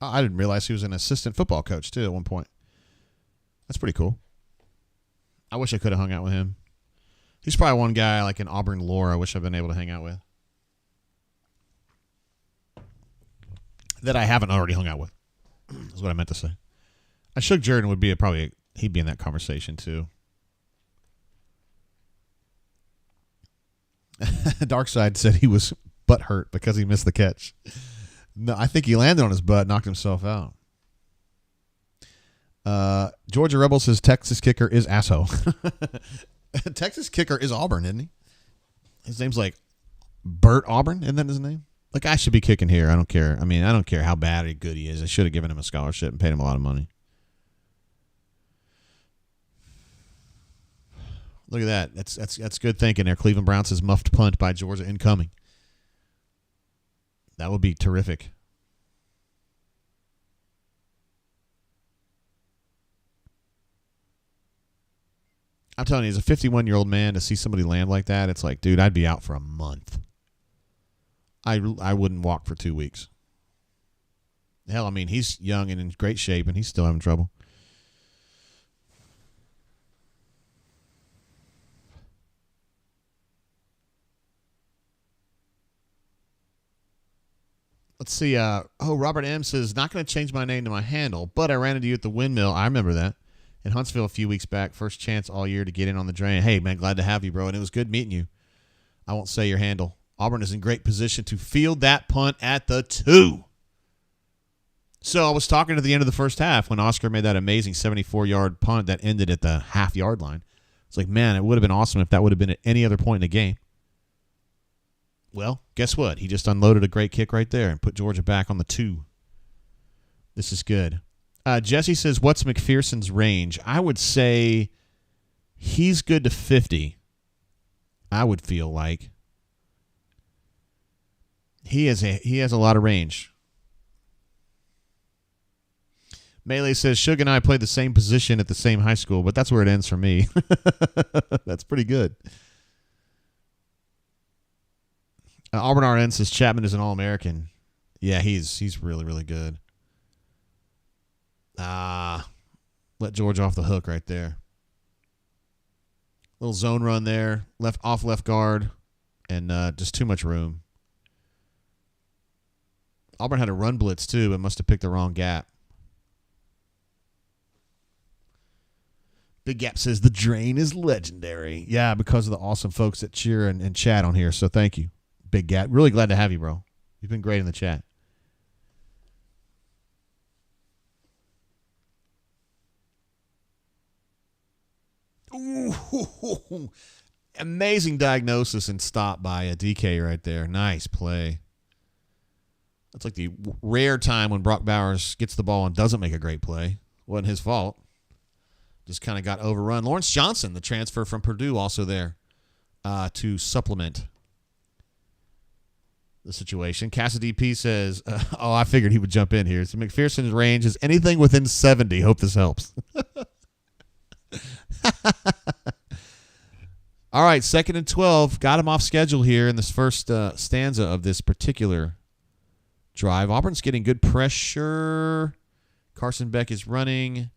I didn't realize he was an assistant football coach, too, at one point. That's pretty cool. I wish I could have hung out with him. He's probably one guy, like in Auburn lore, I wish I'd been able to hang out with. That I haven't already hung out with. That's what I meant to say. I shook Jordan would be he'd be in that conversation too. Darkside said he was butt hurt because he missed the catch. No, I think he landed on his butt, knocked himself out. Georgia Rebel says Texas kicker is asshole. Texas kicker is Auburn, isn't he? His name's like Bert Auburn, isn't that his name? Like, I should be kicking here. I don't care. I mean, I don't care how bad or good he is. I should have given him a scholarship and paid him a lot of money. Look at that. That's good thinking there. Cleveland Browns says muffed punt by Georgia incoming. That would be terrific. I'm telling you, as a 51-year-old man, to see somebody land like that, it's like, dude, I'd be out for a month. I wouldn't walk for 2 weeks. Hell, I mean, he's young and in great shape, and he's still having trouble. Let's see. Robert M. says, not going to change my name to my handle, but I ran into you at the windmill. I remember that. In Huntsville a few weeks back. First chance all year to get in on the drain. Hey, man, glad to have you, bro. And it was good meeting you. I won't say your handle. Auburn is in great position to field that punt at the 2. So I was talking at the end of the first half when Oscar made that amazing 74-yard punt that ended at the half-yard line. It's like, man, it would have been awesome if that would have been at any other point in the game. Well, guess what? He just unloaded a great kick right there and put Georgia back on the 2. This is good. Jesse says, what's McPherson's range? I would say he's good to 50, I would feel like. He has a lot of range. Melee says, Suge and I played the same position at the same high school, but that's where it ends for me. That's pretty good. Auburn RN says Chapman is an All-American. Yeah, he's really, really good. Let George off the hook right there. Little zone run there, left guard, and just too much room. Auburn had a run blitz too, but must have picked the wrong gap. Big Gap says the drain is legendary. Yeah, because of the awesome folks that cheer and chat on here. So thank you, Big Gap. Really glad to have you, bro. You've been great in the chat. Ooh, amazing diagnosis and stop by a DK right there. Nice play. That's like the rare time when Brock Bowers gets the ball and doesn't make a great play. Wasn't his fault. Just kind of got overrun. Lawrence Johnson, the transfer from Purdue, also there to supplement the situation. Cassidy P says, I figured he would jump in here. So McPherson's range is anything within 70. Hope this helps. All right, 2nd and 12. Got him off schedule here in this first stanza of this particular drive. Auburn's getting good pressure. Carson Beck is running,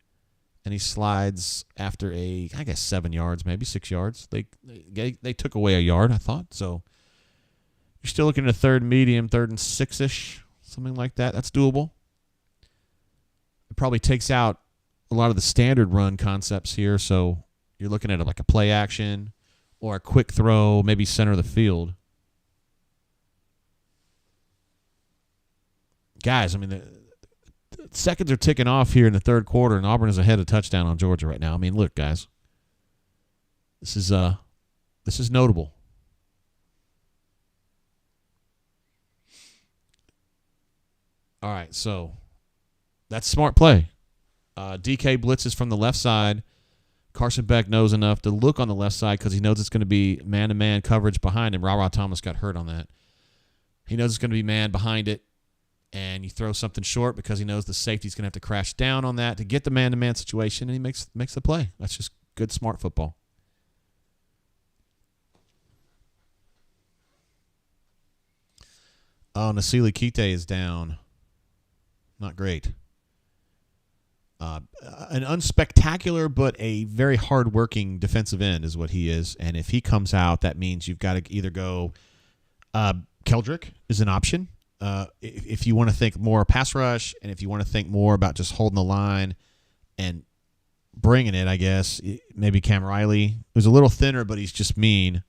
and he slides after I guess 7 yards, maybe 6 yards. They took away a yard, I thought. So you're still looking at a 3rd medium, 3rd and 6-ish, something like that. That's doable. It probably takes out a lot of the standard run concepts here, so you're looking at like a play action or a quick throw, maybe center of the field. Guys, I mean, the seconds are ticking off here in the 3rd quarter, and Auburn is ahead of touchdown on Georgia right now. I mean, look, guys, this is notable. All right, so That's smart play. DK blitzes from the left side. Carson Beck knows enough to look on the left side because he knows it's going to be man-to-man coverage behind him. Ra Thomas got hurt on that. He knows it's going to be man behind it, and you throw something short because he knows the safety's going to have to crash down on that to get the man-to-man situation, and he makes the play. That's just good, smart football. Oh, Nasili Kite is down. Not great. An unspectacular but a very hard-working defensive end is what he is. And if he comes out, that means you've got to either go Keldrick is an option. If you want to think more pass rush and if you want to think more about just holding the line and bringing it, I guess, maybe Cam Riley, who's a little thinner but he's just mean.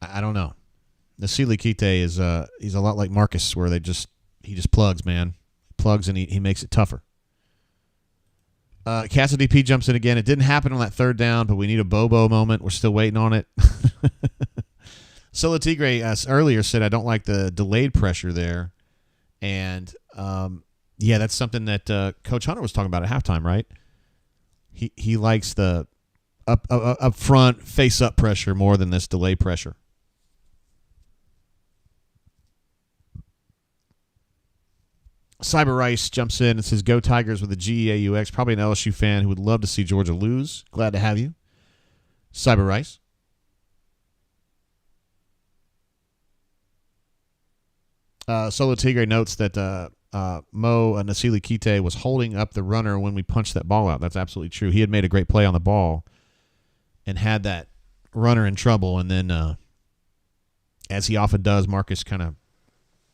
I don't know. Nasili Kite is he's a lot like Marcus where he just plugs, man. Plugs and he makes it tougher. Cassidy P jumps in again. It didn't happen on that third down, but we need a Bobo moment. We're still waiting on it. Solo Tigre earlier said, I don't like the delayed pressure there. And, yeah, that's something that Coach Hunter was talking about at halftime, right? He likes the up front, face-up pressure more than this delay pressure. Cyber Rice jumps in and says, Go Tigers with a GEAUX. Probably an LSU fan who would love to see Georgia lose. Glad to have you. Cyber Rice. Solo Tigre notes that Mo Nasili Kite was holding up the runner when we punched that ball out. That's absolutely true. He had made a great play on the ball and had that runner in trouble. And then, as he often does, Marcus kind of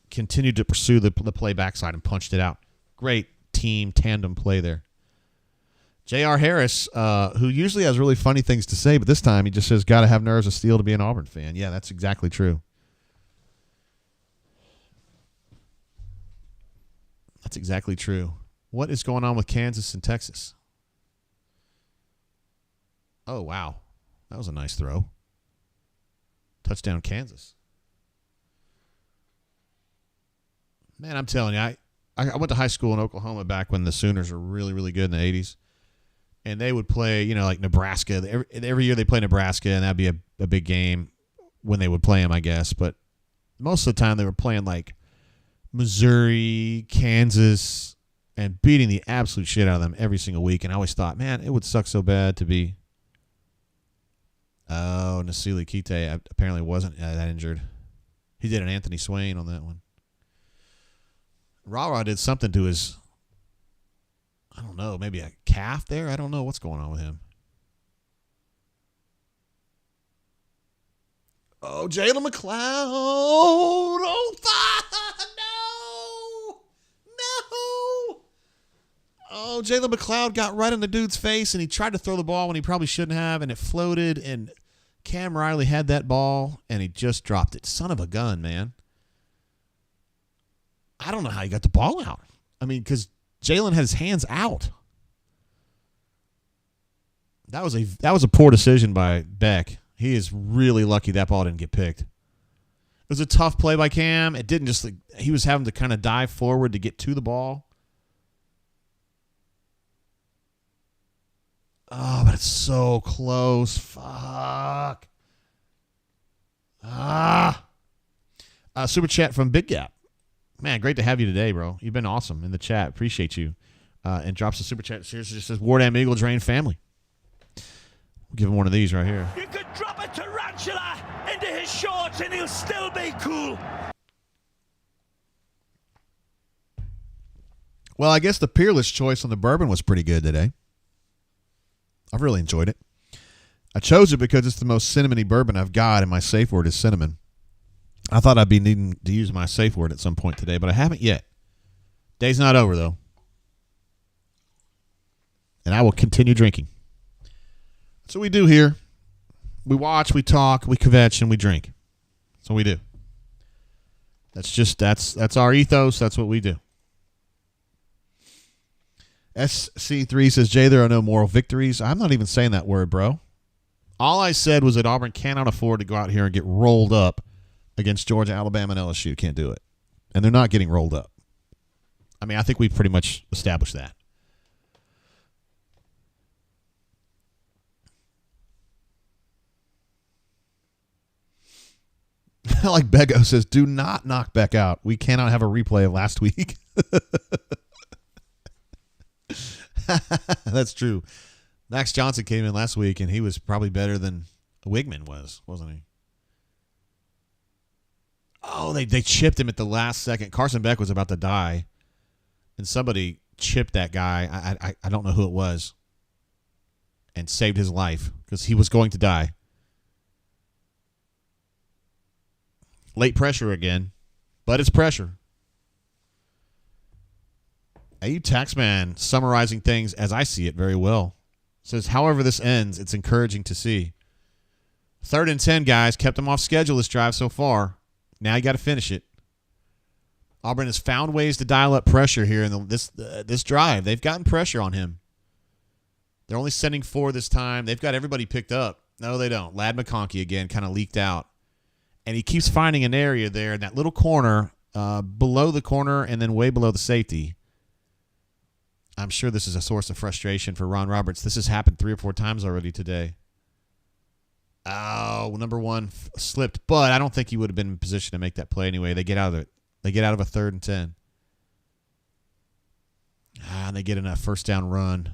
continued to pursue the play backside and punched it out. Great team tandem play there. J.R. Harris, who usually has really funny things to say, but this time he just says, got to have nerves of steel to be an Auburn fan. Yeah, that's exactly true. That's exactly true. What is going on with Kansas and Texas? Oh, wow. That was a nice throw. Touchdown, Kansas. Man, I'm telling you, I went to high school in Oklahoma back when the Sooners were really, really good in the 80s. And they would play, like Nebraska. Every year they play Nebraska, and that would be a big game when they would play them, I guess. But most of the time they were playing like Missouri, Kansas, and beating the absolute shit out of them every single week. And I always thought, man, it would suck so bad to be. Oh, Nasili Kite apparently wasn't that injured. He did an Anthony Swain on that one. Ra did something to his, I don't know, maybe a calf there? I don't know what's going on with him. Oh, Jalen McLeod. Oh, no. Oh, Jalen McLeod got right in the dude's face, and he tried to throw the ball when he probably shouldn't have, and it floated, and Cam Riley had that ball, and he just dropped it. Son of a gun, man. I don't know how he got the ball out. I mean, because Jalen had his hands out. That was a poor decision by Beck. He is really lucky that ball didn't get picked. It was a tough play by Cam. It didn't just he was having to kind of dive forward to get to the ball. Oh, but it's so close. Fuck. Super chat from Big Gap. Man, great to have you today, bro. You've been awesome in the chat. Appreciate you. And drops a super chat. Seriously, just says Wardam Eagle Drain family. We'll give him one of these right here. You could drop a tarantula into his shorts and he'll still be cool. Well, I guess the Peerless choice on the bourbon was pretty good today. I've really enjoyed it. I chose it because it's the most cinnamony bourbon I've got, and my safe word is cinnamon. I thought I'd be needing to use my safe word at some point today, but I haven't yet. Day's not over, though. And I will continue drinking. That's what we do here. We watch, we talk, we kvetch, and we drink. That's what we do. That's our ethos. That's what we do. SC3 says, Jay, there are no moral victories. I'm not even saying that word, bro. All I said was that Auburn cannot afford to go out here and get rolled up against Georgia, Alabama, and LSU. Can't do it. And they're not getting rolled up. I mean, I think we've pretty much established that. Like Bego says, do not knock Beck out. We cannot have a replay of last week. That's true. Max Johnson came in last week, and he was probably better than Wigman was, wasn't he? Oh, they chipped him at the last second. Carson Beck was about to die, and somebody chipped that guy. I don't know who it was, and saved his life because he was going to die. Late pressure again, but it's pressure. AU Taxman summarizing things as I see it very well. Says, however this ends, it's encouraging to see. 3rd and 10, guys. Kept them off schedule this drive so far. Now you got to finish it. Auburn has found ways to dial up pressure here in this drive. They've gotten pressure on him. They're only sending 4 this time. They've got everybody picked up. No, they don't. Ladd McConkey again kind of leaked out. And he keeps finding an area there in that little corner, below the corner and then way below the safety. I'm sure this is a source of frustration for Ron Roberts. This has happened 3 or 4 times already today. Oh, number 1 slipped, but I don't think he would have been in position to make that play anyway. They get out of it. They get out of a 3rd and 10. And they get enough first down run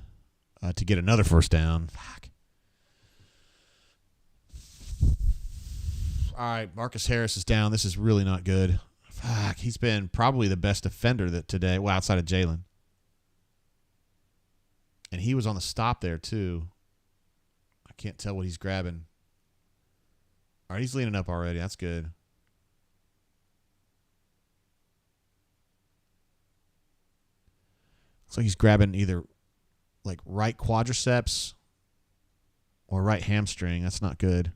to get another first down. Fuck. All right, Marcus Harris is down. This is really not good. Fuck, he's been probably the best defender today, well, outside of Jalen. And he was on the stop there, too. I can't tell what he's grabbing. All right, he's leaning up already. That's good. Looks like he's grabbing either like right quadriceps or right hamstring. That's not good.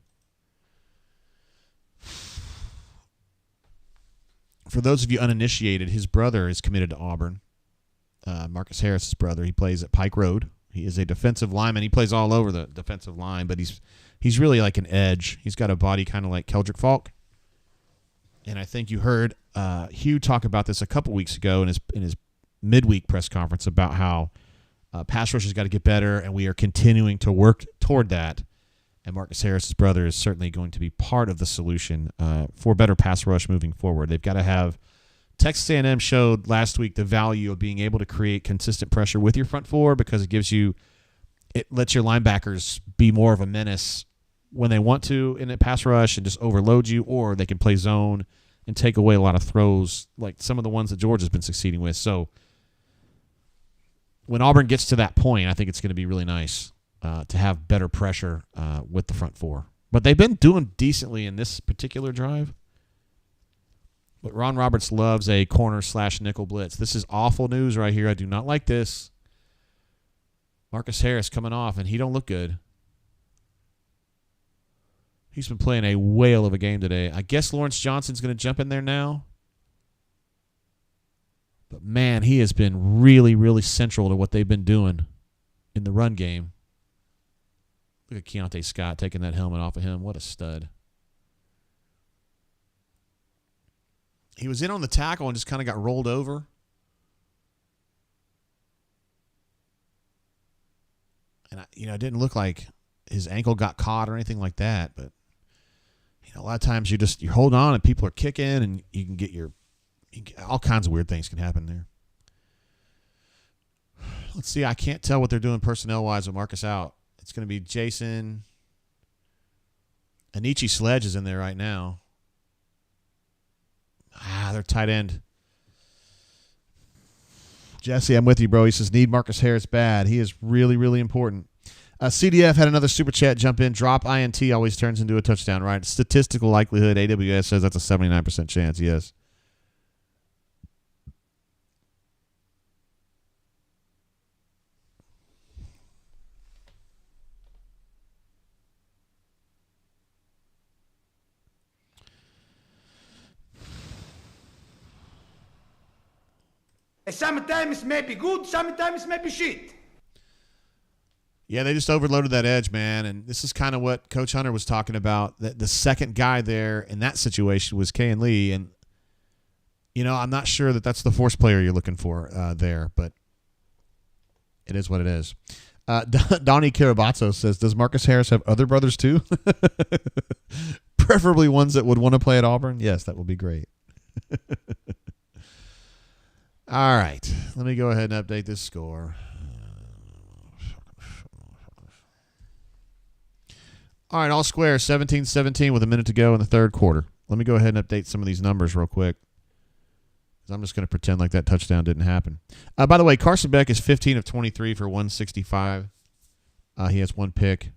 For those of you uninitiated, his brother is committed to Auburn. Marcus Harris's brother. He plays at Pike Road. He is a defensive lineman. He plays all over the defensive line, but he's really like an edge. He's got a body kind of like Keldrick Falk. And I think you heard Hugh talk about this a couple weeks ago in his midweek press conference about how pass rush has got to get better, and we are continuing to work toward that. And Marcus Harris's brother is certainly going to be part of the solution for better pass rush moving forward. They've got to have Texas A&M showed last week the value of being able to create consistent pressure with your front four because it lets your linebackers be more of a menace when they want to in a pass rush and just overload you, or they can play zone and take away a lot of throws like some of the ones that Georgia's been succeeding with. So when Auburn gets to that point, I think it's going to be really nice to have better pressure with the front four. But they've been doing decently in this particular drive. But Ron Roberts loves a corner/nickel blitz. This is awful news right here. I do not like this. Marcus Harris coming off, and he don't look good. He's been playing a whale of a game today. I guess Lawrence Johnson's going to jump in there now. But, man, he has been really, really central to what they've been doing in the run game. Look at Keontae Scott taking that helmet off of him. What a stud. He was in on the tackle and just kind of got rolled over. And, it didn't look like his ankle got caught or anything like that. But, a lot of times you're holding on and people are kicking and you can get all kinds of weird things can happen there. Let's see. I can't tell what they're doing personnel-wise with Marcus out. It's going to be Jason. Anichi Sledge is in there right now. Their tight end. Jesse, I'm with you, bro. He says, need Marcus Harris bad. He is really, really important. CDF had another super chat jump in. Drop INT always turns into a touchdown, right? Statistical likelihood. AWS says that's a 79% chance, yes. Sometimes may be good, sometimes may be shit. Yeah, they just overloaded that edge, man. And this is kind of what Coach Hunter was talking about. The second guy there in that situation was Kayan Lee. And, I'm not sure that that's the force player you're looking for there, but it is what it is. Donnie Carabasso says, does Marcus Harris have other brothers too? Preferably ones that would want to play at Auburn? Yes, that would be great. All right. Let me go ahead and update this score. All right, all square, 17-17 with a minute to go in the third quarter. Let me go ahead and update some of these numbers real quick. I'm just going to pretend like that touchdown didn't happen. By the way, Carson Beck is 15 of 23 for 165. He has one pick.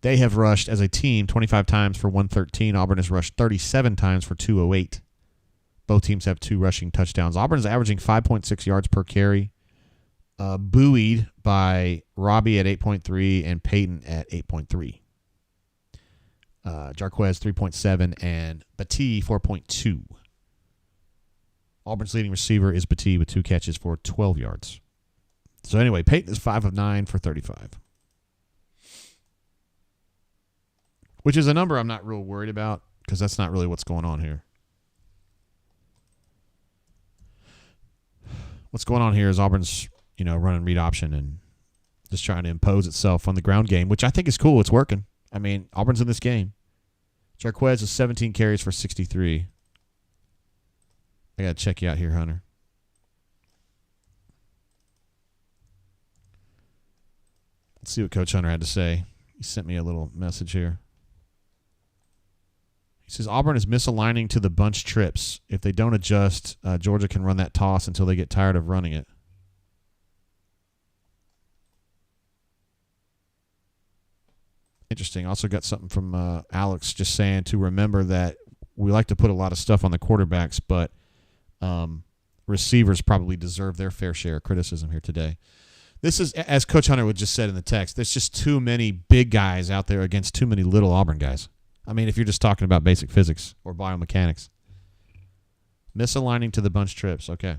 They have rushed as a team 25 times for 113. Auburn has rushed 37 times for 208. Both teams have 2 rushing touchdowns. Auburn is averaging 5.6 yards per carry, buoyed by Robbie at 8.3 and Peyton at 8.3. Jarquez 3.7 and Batee 4.2. Auburn's leading receiver is Batee with 2 catches for 12 yards. So anyway, Peyton is 5 of 9 for 35. Which is a number I'm not real worried about because that's not really what's going on here. What's going on here is Auburn's, running read option and just trying to impose itself on the ground game, which I think is cool. It's working. I mean, Auburn's in this game. Jarquez is 17 carries for 63. I got to check you out here, Hunter. Let's see what Coach Hunter had to say. He sent me a little message here. He says, Auburn is misaligning to the bunch trips. If they don't adjust, Georgia can run that toss until they get tired of running it. Interesting. Also got something from Alex just saying to remember that we like to put a lot of stuff on the quarterbacks, but receivers probably deserve their fair share of criticism here today. This is, as Coach Hunter would just said in the text, there's just too many big guys out there against too many little Auburn guys. I mean, if you're just talking about basic physics or biomechanics. Misaligning to the bunch trips. Okay.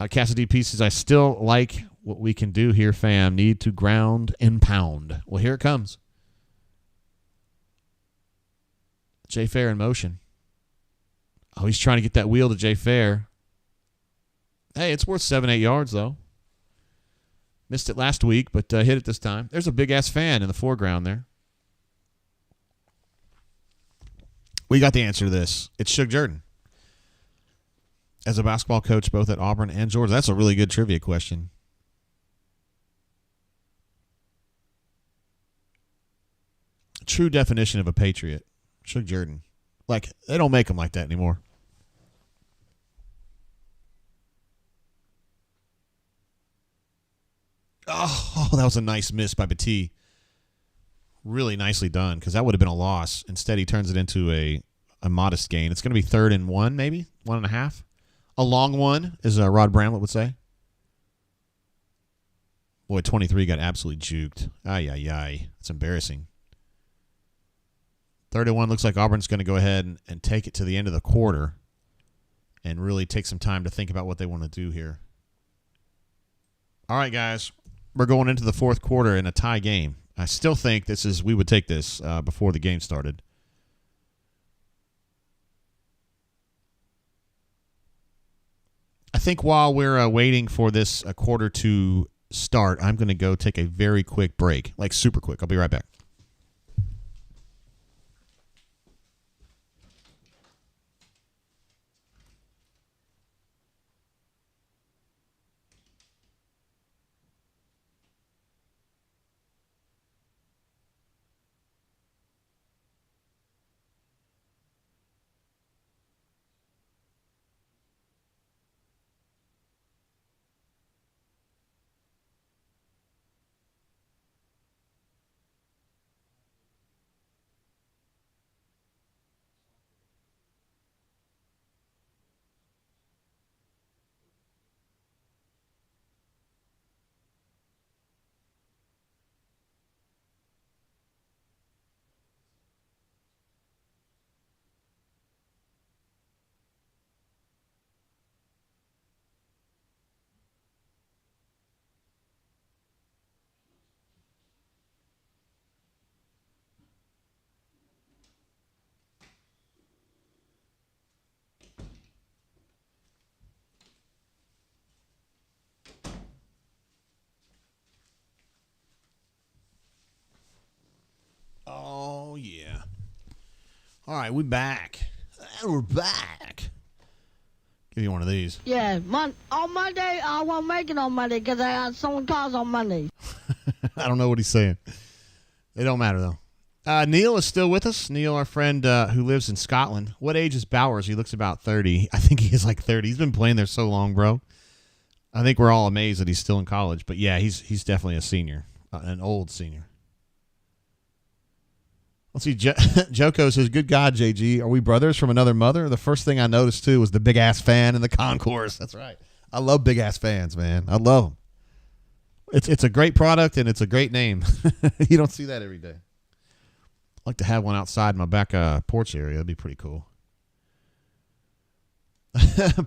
Cassidy P says, I still like what we can do here, fam. Need to ground and pound. Well, here it comes. Jay Fair in motion. Oh, he's trying to get that wheel to Jay Fair. Hey, it's worth 7-8 yards, though. Missed it last week, but hit it this time. There's a big-ass fan in the foreground there. We got the answer to this. It's Shug Jordan. As a basketball coach both at Auburn and Georgia. That's a really good trivia question. True definition of a patriot. Shug Jordan. Like, they don't make them like that anymore. Oh, that was a nice miss by Batee. Really nicely done, because that would have been a loss. Instead, he turns it into a modest gain. It's going to be 3rd and 1, maybe 1.5. A long one, as Rod Bramlett would say. Boy, 23 got absolutely juked. Ay. It's embarrassing. 3rd and 1 looks like Auburn's going to go ahead and take it to the end of the quarter and really take some time to think about what they want to do here. All right, guys. We're going into the fourth quarter in a tie game. I still think we would take this before the game started. I think while we're waiting for this quarter to start, I'm going to go take a very quick break, like super quick. I'll be right back. Oh, yeah. All right, we're back. And we're back. Give you one of these. Yeah, on Monday, I won't make it on Monday because I got someone calls on Monday. I don't know what he's saying. It don't matter, though. Neil is still with us. Neil, our friend who lives in Scotland. What age is Bowers? He looks about 30. I think he is like 30. He's been playing there so long, bro. I think we're all amazed that he's still in college. But, yeah, he's definitely a senior, an old senior. Let's see. Joko says, good God, JG. Are we brothers from another mother? The first thing I noticed, too, was the big-ass fan in the concourse. That's right. I love big-ass fans, man. I love them. It's a great product, and it's a great name. You don't see that every day. I'd like to have one outside my back porch area. That'd be pretty cool.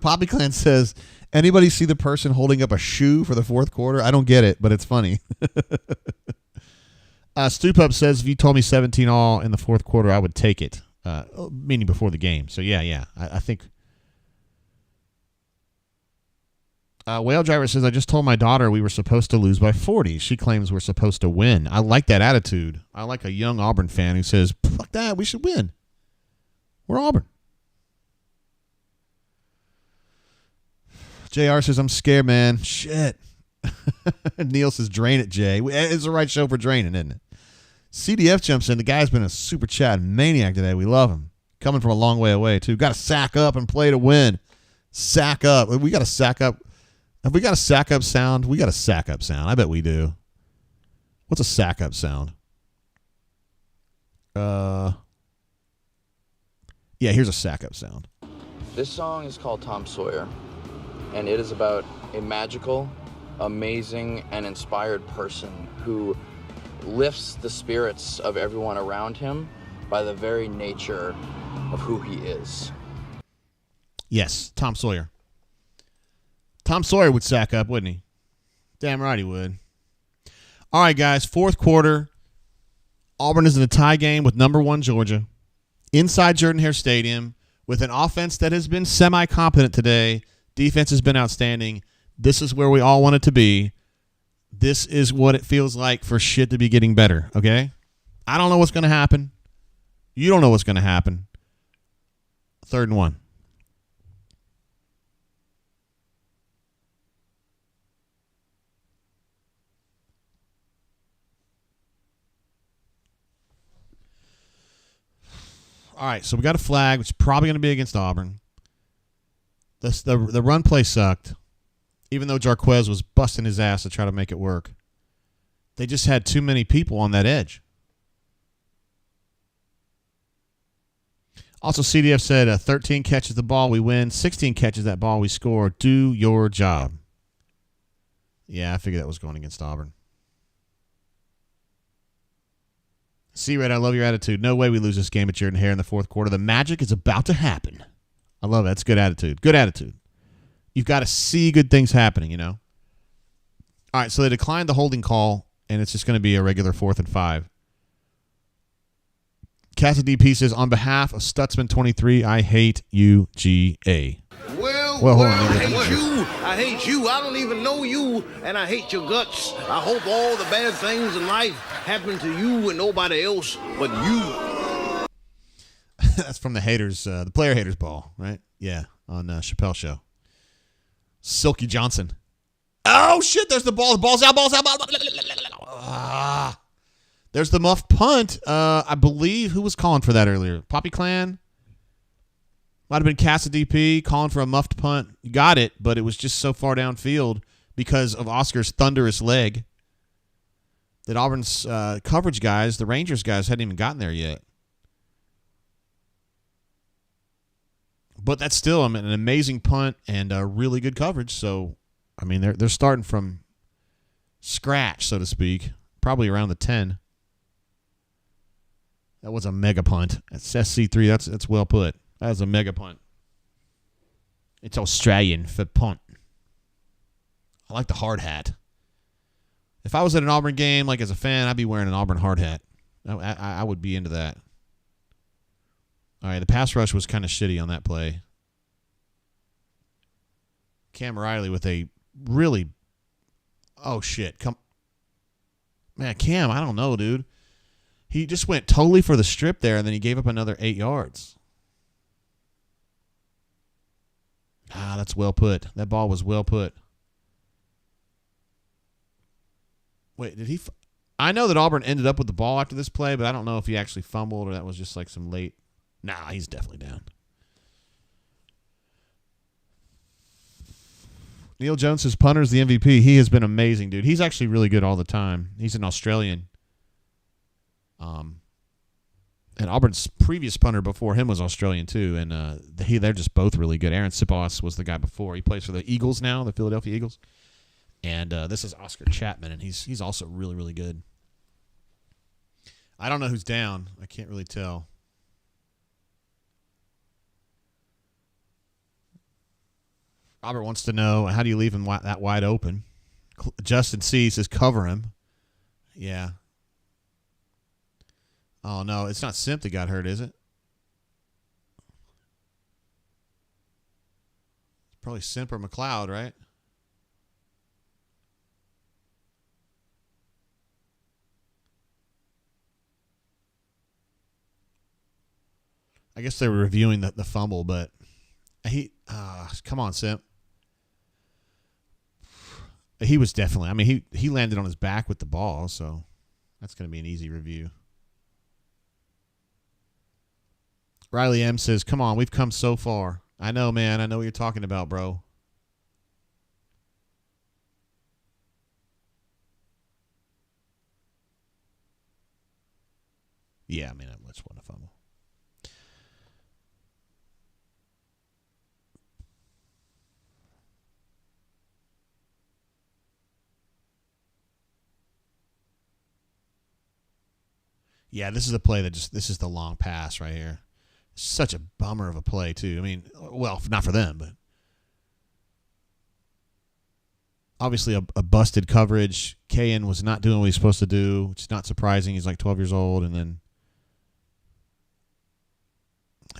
Poppy Clan says, anybody see the person holding up a shoe for the fourth quarter? I don't get it, but it's funny. Stoop Up says, if you told me 17 all in the fourth quarter, I would take it, meaning before the game. So, yeah. I think. Whale Driver says, I just told my daughter we were supposed to lose by 40. She claims we're supposed to win. I like that attitude. I like a young Auburn fan who says, fuck that, we should win. We're Auburn. JR says, I'm scared, man. Shit. Neil says, drain it, Jay. It's the right show for draining, isn't it? CDF jumps in. The guy's been a super chat maniac today. We love him. Coming from a long way away, too. Got to sack up and play to win. Sack up. We got to sack up. Have we got a sack up sound? We got a sack up sound. I bet we do. What's a sack up sound? Yeah, here's a sack up sound. This song is called Tom Sawyer, and it is about a magical, amazing, and inspired person who lifts the spirits of everyone around him by the very nature of who he is. Yes, Tom Sawyer. Tom Sawyer would sack up, wouldn't he? Damn right he would. All right, guys, fourth quarter. Auburn is in a tie game with number 1 Georgia inside Jordan-Hare Stadium with an offense that has been semi-competent today. Defense has been outstanding. This is where we all want it to be. This is what it feels like for shit to be getting better, okay? I don't know what's going to happen. You don't know what's going to happen. 3rd and 1. All right, so we got a flag, which is probably going to be against Auburn. The run play sucked, even though Jarquez was busting his ass to try to make it work. They just had too many people on that edge. Also, CDF said 13 catches the ball, we win. 16 catches that ball, we score. Do your job. Yeah, I figured that was going against Auburn. C-Red, I love your attitude. No way we lose this game at Jordan-Hare in the fourth quarter. The magic is about to happen. I love it. That's good attitude. Good attitude. You've got to see good things happening, you know. All right, so they declined the holding call, and it's just going to be a regular 4th and 5. Cassidy says, on behalf of Stutzman 23, I hate UGA. Well, hold on, I hate you. I hate you. I don't even know you, and I hate your guts. I hope all the bad things in life happen to you and nobody else but you. That's from the haters, the player haters ball, right? Yeah, on Chappelle Show. Silky Johnson. Oh shit! There's the ball. The ball's out. There's the muffed punt. I believe who was calling for that earlier? Poppy Clan. Might have been Cassidy P calling for a muffed punt. You got it, but it was just so far downfield because of Oscar's thunderous leg that Auburn's coverage guys, the Rangers guys, hadn't even gotten there yet. But that's still an amazing punt and really good coverage. So, I mean, they're starting from scratch, so to speak, probably around the 10. That was a mega punt. That's SC3. That's well put. That was a mega punt. It's Australian for punt. I like the hard hat. If I was at an Auburn game, like as a fan, I'd be wearing an Auburn hard hat. I would be into that. All right, the pass rush was kind of shitty on that play. Cam Riley with a really... Oh, shit. Man, Cam, I don't know, dude. He just went totally for the strip there, and then he gave up another 8 yards. That's well put. That ball was well put. Wait, did he? I know that Auburn ended up with the ball after this play, but I don't know if he actually fumbled or that was just like some late. Nah, he's definitely down. Neil Jones says punter's the MVP. He has been amazing, dude. He's actually really good all the time. He's an Australian. And Auburn's previous punter before him was Australian too, and they're just both really good. Aaron Sipos was the guy before. He plays for the Eagles now, the Philadelphia Eagles. And this is Oscar Chapman, and he's also really, really good. I don't know who's down. I can't really tell. Robert wants to know, how do you leave him that wide open? Justin C says cover him. Yeah. Oh, no, it's not Simp that got hurt, is it? It's probably Simp or McLeod, right? I guess they were reviewing the fumble, but come on, Simp. He was definitely, I mean, he landed on his back with the ball, so that's going to be an easy review. Riley M says, come on, we've come so far. I know, man. I know what you're talking about, bro. Yeah, I mean, let's win a fumble. Yeah, this is a play this is the long pass right here. Such a bummer of a play, too. I mean, well, not for them, but obviously a busted coverage. Kayan was not doing what he's supposed to do, which is not surprising. He's like 12 years old, and then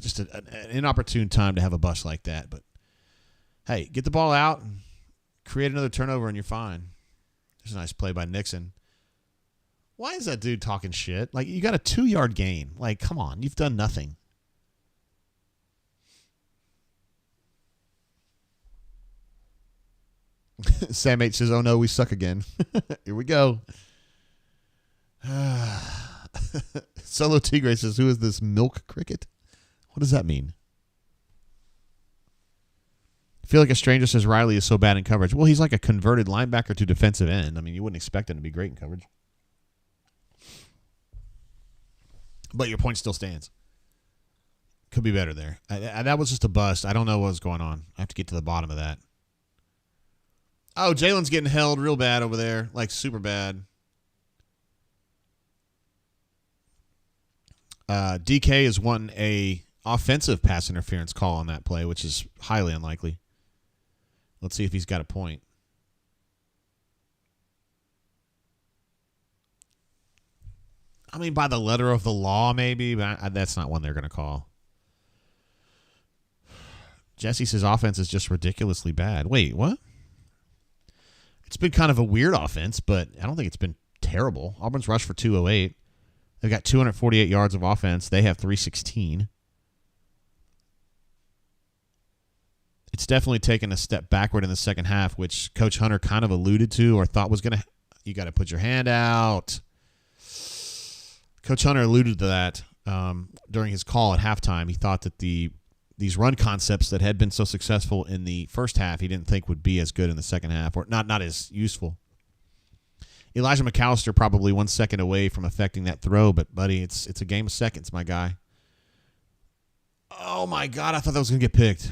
just an inopportune time to have a bust like that. But, hey, get the ball out and create another turnover, and you're fine. There's a nice play by Nixon. Why is that dude talking shit? Like, you got a 2-yard gain. Like, come on. You've done nothing. Sam H says, oh, no, we suck again. Here we go. Solo Tigre says, who is this milk cricket? What does that mean? I feel like a stranger says Riley is so bad in coverage. Well, he's like a converted linebacker to defensive end. I mean, you wouldn't expect him to be great in coverage. But your point still stands. Could be better there. That was just a bust. I don't know what was going on. I have to get to the bottom of that. Oh, Jalen's getting held real bad over there. Like, super bad. DK is wanting a offensive pass interference call on that play, which is highly unlikely. Let's see if he's got a point. I mean, by the letter of the law, maybe, but that's not one they're going to call. Jesse says offense is just ridiculously bad. Wait, what? It's been kind of a weird offense, but I don't think it's been terrible. Auburn's rushed for 208. They've got 248 yards of offense. They have 316. It's definitely taken a step backward in the second half, which Coach Hunter kind of alluded to or thought was going to. You got to put your hand out. Coach Hunter alluded to that during his call at halftime. He thought that these run concepts that had been so successful in the first half, he didn't think would be as good in the second half, or not as useful. Elijah McAllister probably 1 second away from affecting that throw, but, buddy, it's a game of seconds, my guy. Oh, my God, I thought that was going to get picked.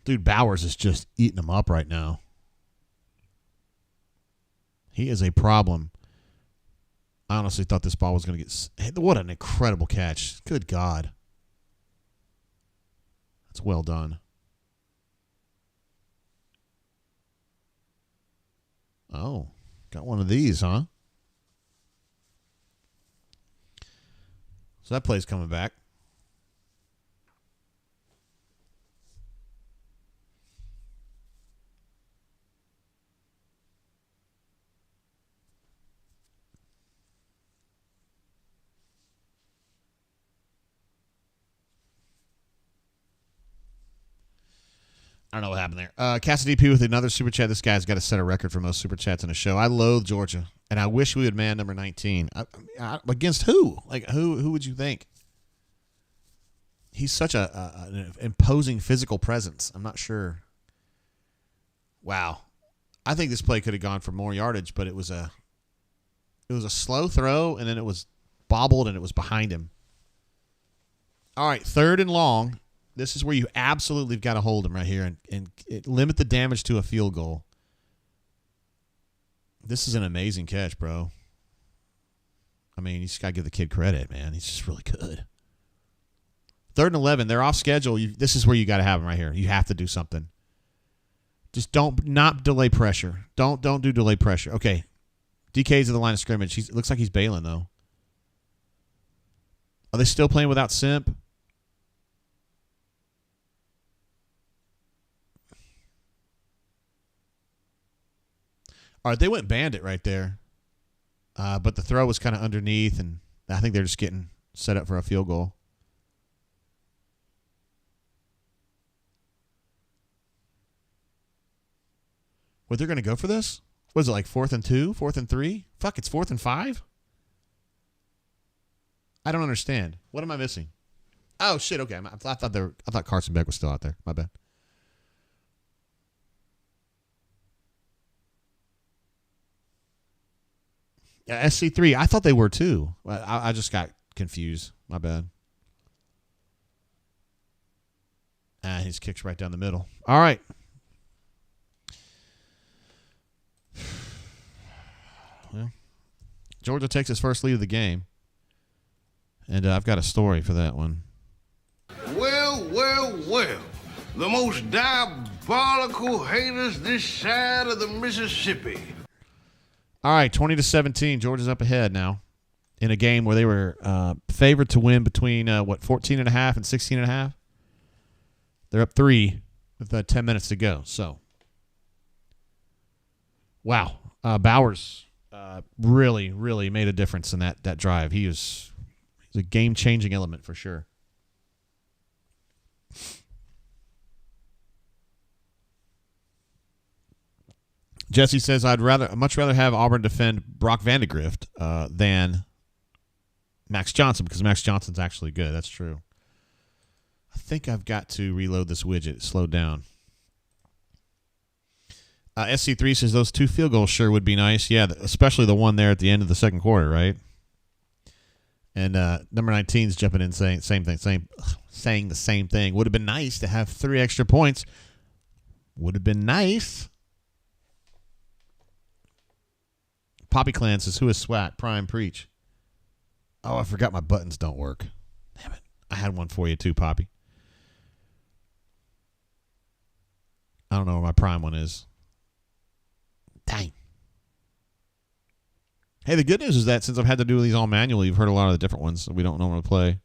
Dude, Bowers is just eating them up right now. He is a problem. I honestly thought this ball was going to get... What an incredible catch. Good God. That's well done. Oh, got one of these, huh? So that play's coming back. I don't know what happened there. Cassidy P with another super chat. This guy's got to set a record for most super chats in a show. I loathe Georgia, and I wish we would man number 19. Against who? Like, who would you think? He's such an imposing physical presence. I'm not sure. Wow. I think this play could have gone for more yardage, but it was a slow throw, and then it was bobbled, and it was behind him. All right, 3rd and long. This is where you absolutely got to hold him right here and limit the damage to a field goal. This is an amazing catch, bro. I mean, you just got to give the kid credit, man. He's just really good. 3rd and 11. They're off schedule. This is where you got to have him right here. You have to do something. Just not delay pressure. Don't do delay pressure. Okay. DK's at the line of scrimmage. It looks like he's bailing, though. Are they still playing without Simp? All right, they went bandit right there. But the throw was kind of underneath, and I think they're just getting set up for a field goal. What, they're going to go for this? Was it like 4th and 2, 4th and 3? Fuck, it's 4th and 5? I don't understand. What am I missing? Oh shit! Okay, I thought Carson Beck was still out there. My bad. Yeah, SC3. I thought they were too. I just got confused. My bad. His kicks right down the middle. All right. Well, Georgia takes his first lead of the game. And I've got a story for that one. Well. The most diabolical haters this side of the Mississippi. All right, 20-17. Georgia's up ahead now in a game where they were favored to win between, 14.5 and 16.5? They're up 3 with 10 minutes to go. So, wow. Bowers really, really made a difference in that drive. He's a game-changing element for sure. Jesse says, I'd much rather have Auburn defend Brock Vandegrift than Max Johnson, because Max Johnson's actually good. That's true. I think I've got to reload this widget. It slowed down. SC3 says those 2 field goals sure would be nice. Yeah, especially the one there at the end of the second quarter, right? And number 19's jumping in saying the same thing. Would have been nice to have 3 extra points. Would have been nice. Poppy Clan says, who is SWAT? Prime Preach. Oh, I forgot my buttons don't work. Damn it. I had one for you too, Poppy. I don't know where my Prime one is. Dang. Hey, the good news is that since I've had to do these all manually, you've heard a lot of the different ones that we don't normally play.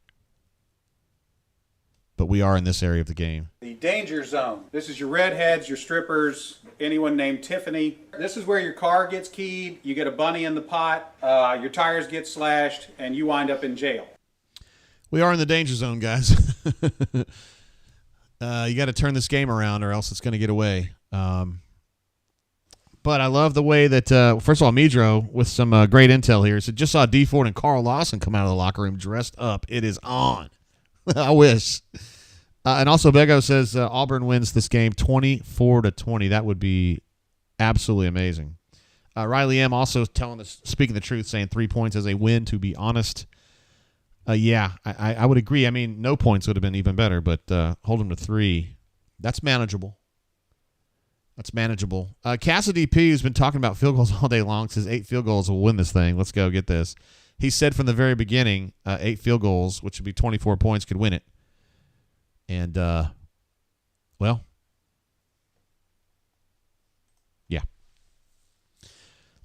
But we are in this area of the game. The danger zone. This is your redheads, your strippers, anyone named Tiffany. This is where your car gets keyed, you get a bunny in the pot, your tires get slashed, and you wind up in jail. We are in the danger zone, guys. You got to turn this game around or else it's going to get away. But I love the way that, first of all, Midro with some great intel here. So just saw D Ford and Carl Lawson come out of the locker room dressed up. It is on. I wish. And also, Bego says Auburn wins this game 24-20. That would be absolutely amazing. Riley M. also speaking the truth, saying 3 points as a win, to be honest. Yeah, I would agree. I mean, no points would have been even better, but hold them to 3. That's manageable. That's manageable. Cassidy P., who's been talking about field goals all day long, says 8 field goals will win this thing. Let's go get this. He said from the very beginning, 8 field goals, which would be 24 points, could win it. And, well, yeah.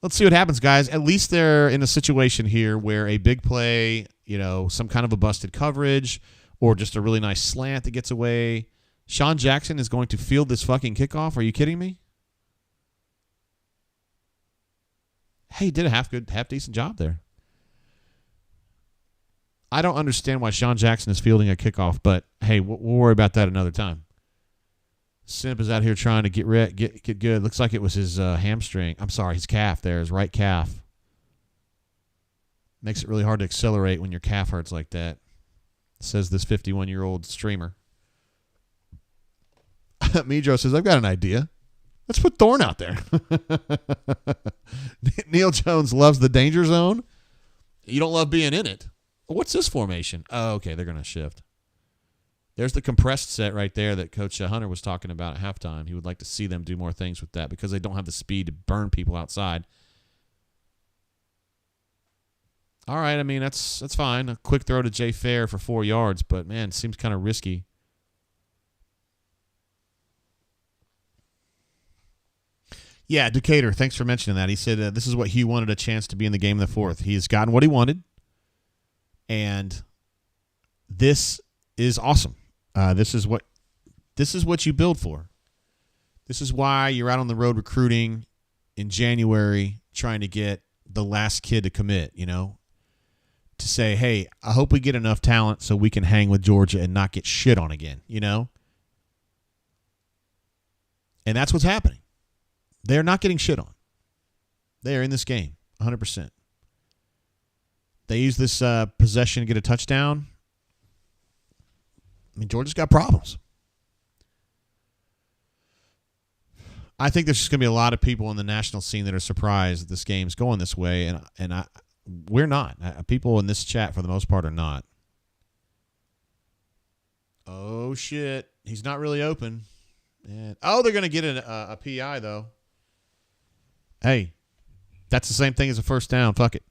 Let's see what happens, guys. At least they're in a situation here where a big play, some kind of a busted coverage or just a really nice slant that gets away. Sean Jackson is going to field this fucking kickoff. Are you kidding me? Hey, he did a half decent job there. I don't understand why Sean Jackson is fielding a kickoff, but hey, we'll worry about that another time. Simp is out here trying to get good. Looks like it was his hamstring. I'm sorry, his calf there, his right calf. Makes it really hard to accelerate when your calf hurts like that, says this 51-year-old streamer. Midro says, I've got an idea. Let's put Thorne out there. Neil Jones loves the danger zone. You don't love being in it. What's this formation? Oh, okay, they're going to shift. There's the compressed set right there that Coach Hunter was talking about at halftime. He would like to see them do more things with that because they don't have the speed to burn people outside. All right, I mean, that's fine. A quick throw to Jay Fair for 4 yards, but, man, it seems kind of risky. Yeah, Decatur, thanks for mentioning that. He said this is what he wanted a chance to be in the game in the fourth. He has gotten what he wanted, and this is awesome. This is what you build for. This is why you're out on the road recruiting in January trying to get the last kid to commit, to say, hey, I hope we get enough talent so we can hang with Georgia and not get shit on again, And that's what's happening. They're not getting shit on. They are in this game, 100%. They use this possession to get a touchdown. I mean, Georgia's got problems. I think there's just going to be a lot of people in the national scene that are surprised that this game's going this way, and we're not. People in this chat, for the most part, are not. Oh, shit. He's not really open. And, they're going to get a PI, though. Hey, that's the same thing as a first down. Fuck it.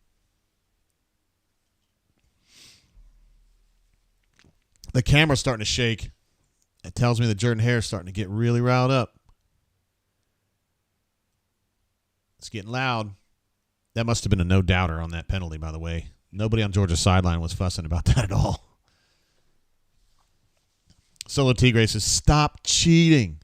The camera's starting to shake. It tells me that Jordan Hare's starting to get really riled up. It's getting loud. That must have been a no-doubter on that penalty, by the way. Nobody on Georgia's sideline was fussing about that at all. Solo Tigre says, stop cheating.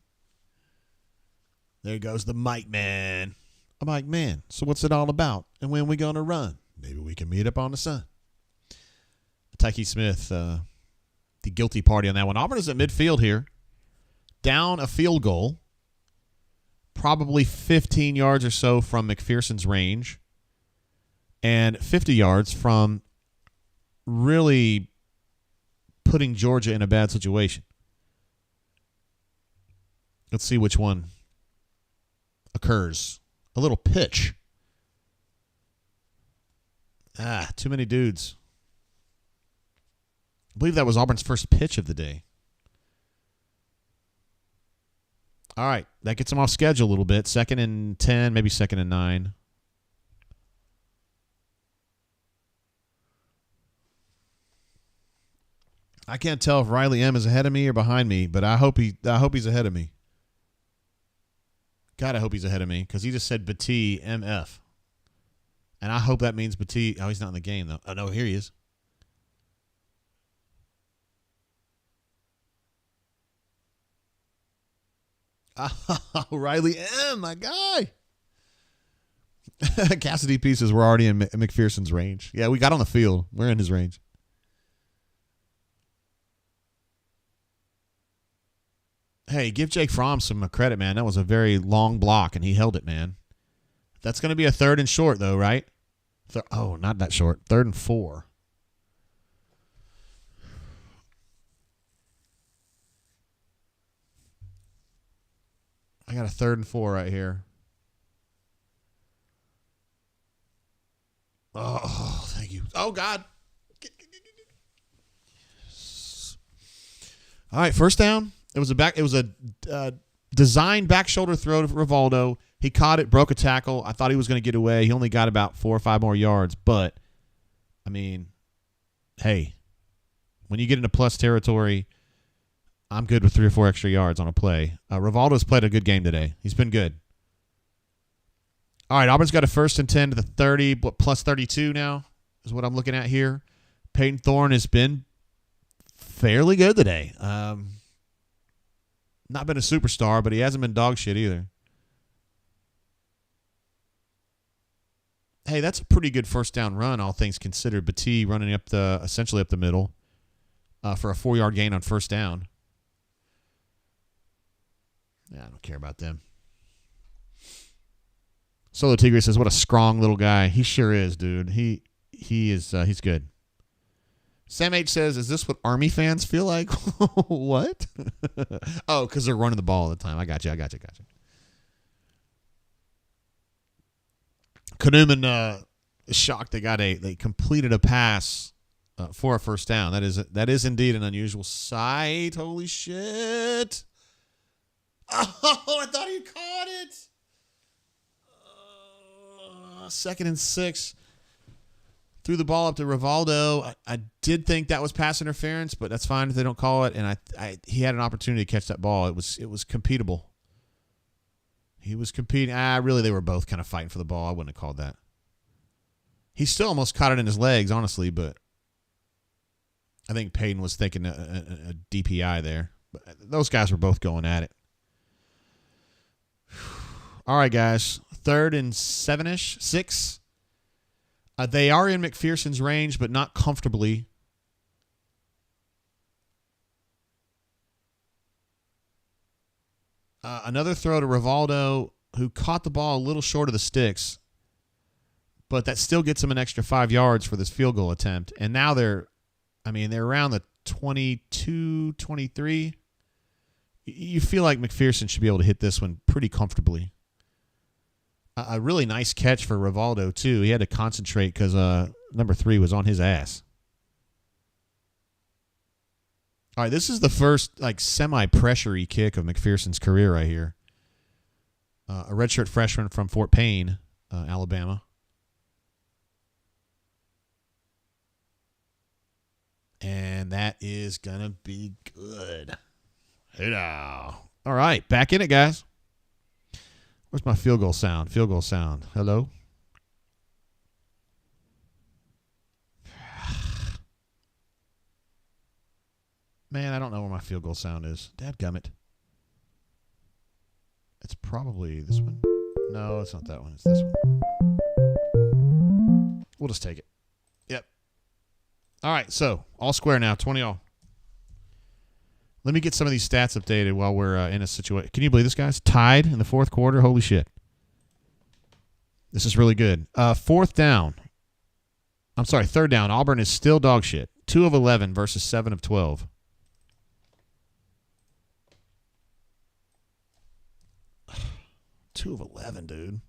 There goes the mic man. I'm like, man, so what's it all about? And when we going to run? Maybe we can meet up on the sun. Tyke Smith, the guilty party on that one. Auburn is at midfield here. Down a field goal. Probably 15 yards or so from McPherson's range. And 50 yards from really putting Georgia in a bad situation. Let's see which one occurs. A little pitch. Too many dudes. I believe that was Auburn's first pitch of the day. All right, that gets them off schedule a little bit. 2nd and 10, maybe 2nd and 9. I can't tell if Riley M is ahead of me or behind me, but I hope he's ahead of me. God, I hope he's ahead of me because he just said Batee MF. And I hope that means Batee. Oh, he's not in the game, though. Oh, no, here he is. Oh, Riley M, my guy. Cassidy pieces were already in McPherson's range. Yeah, we got on the field. We're in his range. Hey, give Jake Fromm some credit, man. That was a very long block, and he held it, man. That's going to be a 3rd and short, though, right? Not that short. 3rd and 4. I got a 3rd and 4 right here. Oh, thank you. Oh, God. All right, first down. It was a designed back shoulder throw to Rivaldo. He caught it, broke a tackle. I thought he was going to get away. He only got about 4 or 5 more yards. But, I mean, hey, when you get into plus territory, I'm good with 3 or 4 extra yards on a play. Rivaldo's played a good game today. He's been good. All right, Auburn's got a 1st and 10 to the 30, plus 32 now is what I'm looking at here. Peyton Thorne has been fairly good today. Not been a superstar, but he hasn't been dog shit either. Hey, that's a pretty good first down run, all things considered. Batee running essentially up the middle for a 4-yard gain on first down. Yeah, I don't care about them. Solo Tigre says, "What a strong little guy. He sure is, dude. He is. He's good." Sam H says, "Is this what Army fans feel like?" What? Oh, because they're running the ball all the time. I got you. Kanuman is shocked they completed a pass for a first down. That is indeed an unusual sight. Holy shit! Oh, I thought he caught it. 2nd and 6. Threw the ball up to Rivaldo. I did think that was pass interference, but that's fine if they don't call it. And he had an opportunity to catch that ball. It was competable. He was competing. Really, they were both kind of fighting for the ball. I wouldn't have called that. He still almost caught it in his legs, honestly, but I think Payton was thinking a DPI there. But those guys were both going at it. All right, guys. 3rd and 7-ish, 6. They are in McPherson's range, but not comfortably. Another throw to Rivaldo, who caught the ball a little short of the sticks, but that still gets him an extra 5 yards for this field goal attempt. And now they're around the 22, 23. You feel like McPherson should be able to hit this one pretty comfortably. A really nice catch for Rivaldo, too. He had to concentrate because number 3 was on his ass. All right, this is the first semi-pressure-y kick of McPherson's career right here. A redshirt freshman from Fort Payne, Alabama. And that is going to be good. All right, back in it, guys. Where's my field goal sound? Hello? Man, I don't know where my field goal sound is. Dadgummit. It's probably this one. No, it's not that one. It's this one. We'll just take it. Yep. All right, so all square now, 20 all. Let me get some of these stats updated while we're in a situation. Can you believe this, guys? Tied in the 4th quarter? Holy shit. This is really good. 3rd down. Auburn is still dog shit. 2 of 11 versus 7 of 12. Two of 11, dude.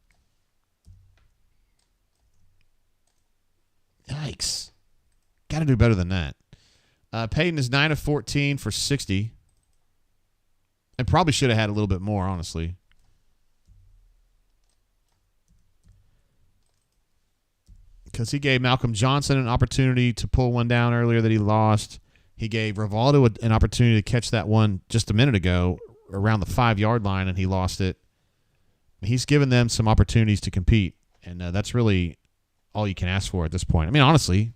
Yikes. Got to do better than that. Payton is 9 of 14 for 60. And probably should have had a little bit more, honestly. Because he gave Malcolm Johnson an opportunity to pull one down earlier that he lost. He gave Rivaldo an opportunity to catch that one just a minute ago around the 5-yard line, and he lost it. He's given them some opportunities to compete, and that's really all you can ask for at this point. I mean, honestly,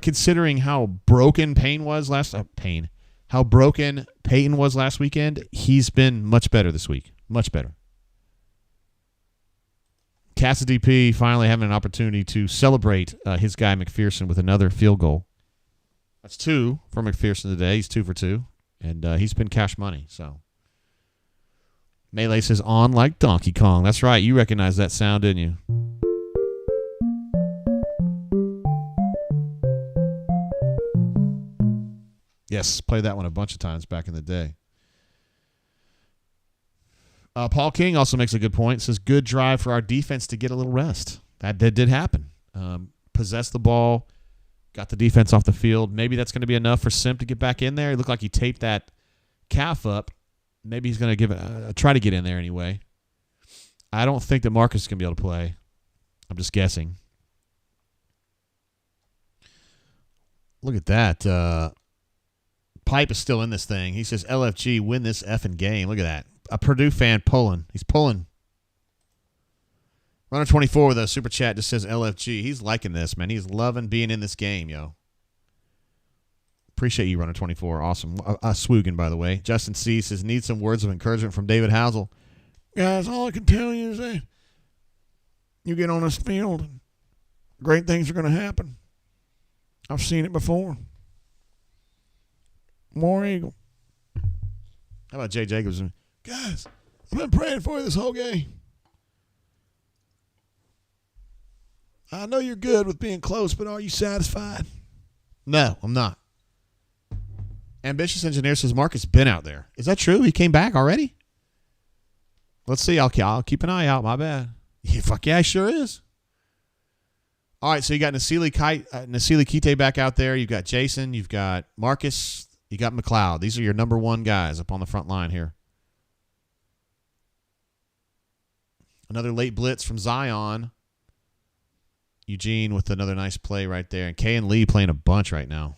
considering how broken Payton was last weekend, he's been much better this week. Much better. Cassidy P. finally having an opportunity to celebrate his guy McPherson with another field goal. That's 2 for McPherson today. He's 2 for 2, and he's been cash money. So Melee says on like Donkey Kong. That's right. You recognize that sound, didn't you? Yes, played that one a bunch of times back in the day. Paul King also makes a good point. Says, good drive for our defense to get a little rest. That did happen. Possessed the ball, got the defense off the field. Maybe that's going to be enough for Simp to get back in there. It looked like he taped that calf up. Maybe he's going to give it try to get in there anyway. I don't think that Marcus is going to be able to play. I'm just guessing. Look at that. Pipe is still in this thing. He says, LFG, win this effing game. Look at that. A Purdue fan pulling. He's pulling. Runner 24 with a super chat just says LFG. He's liking this, man. He's loving being in this game, yo. Appreciate you, Runner 24. Awesome. Swoogan, by the way. Justin C. says, need some words of encouragement from David Housel. Guys, all I can tell you is that you get on this field and great things are going to happen. I've seen it before. More Eagle. How about Jay Jacobs? Guys, I've been praying for you this whole game. I know you're good with being close, but are you satisfied? No, I'm not. Ambitious Engineer says Marcus been out there. Is that true? He came back already? Let's see. I'll keep an eye out. My bad. Yeah, fuck yeah, he sure is. All right, so you got Nasili Kite back out there. You've got Jason. You've got Marcus. You got McLeod. These are your number one guys up on the front line here. Another late blitz from Zion. Eugene with another nice play right there. And Kay and Lee playing a bunch right now.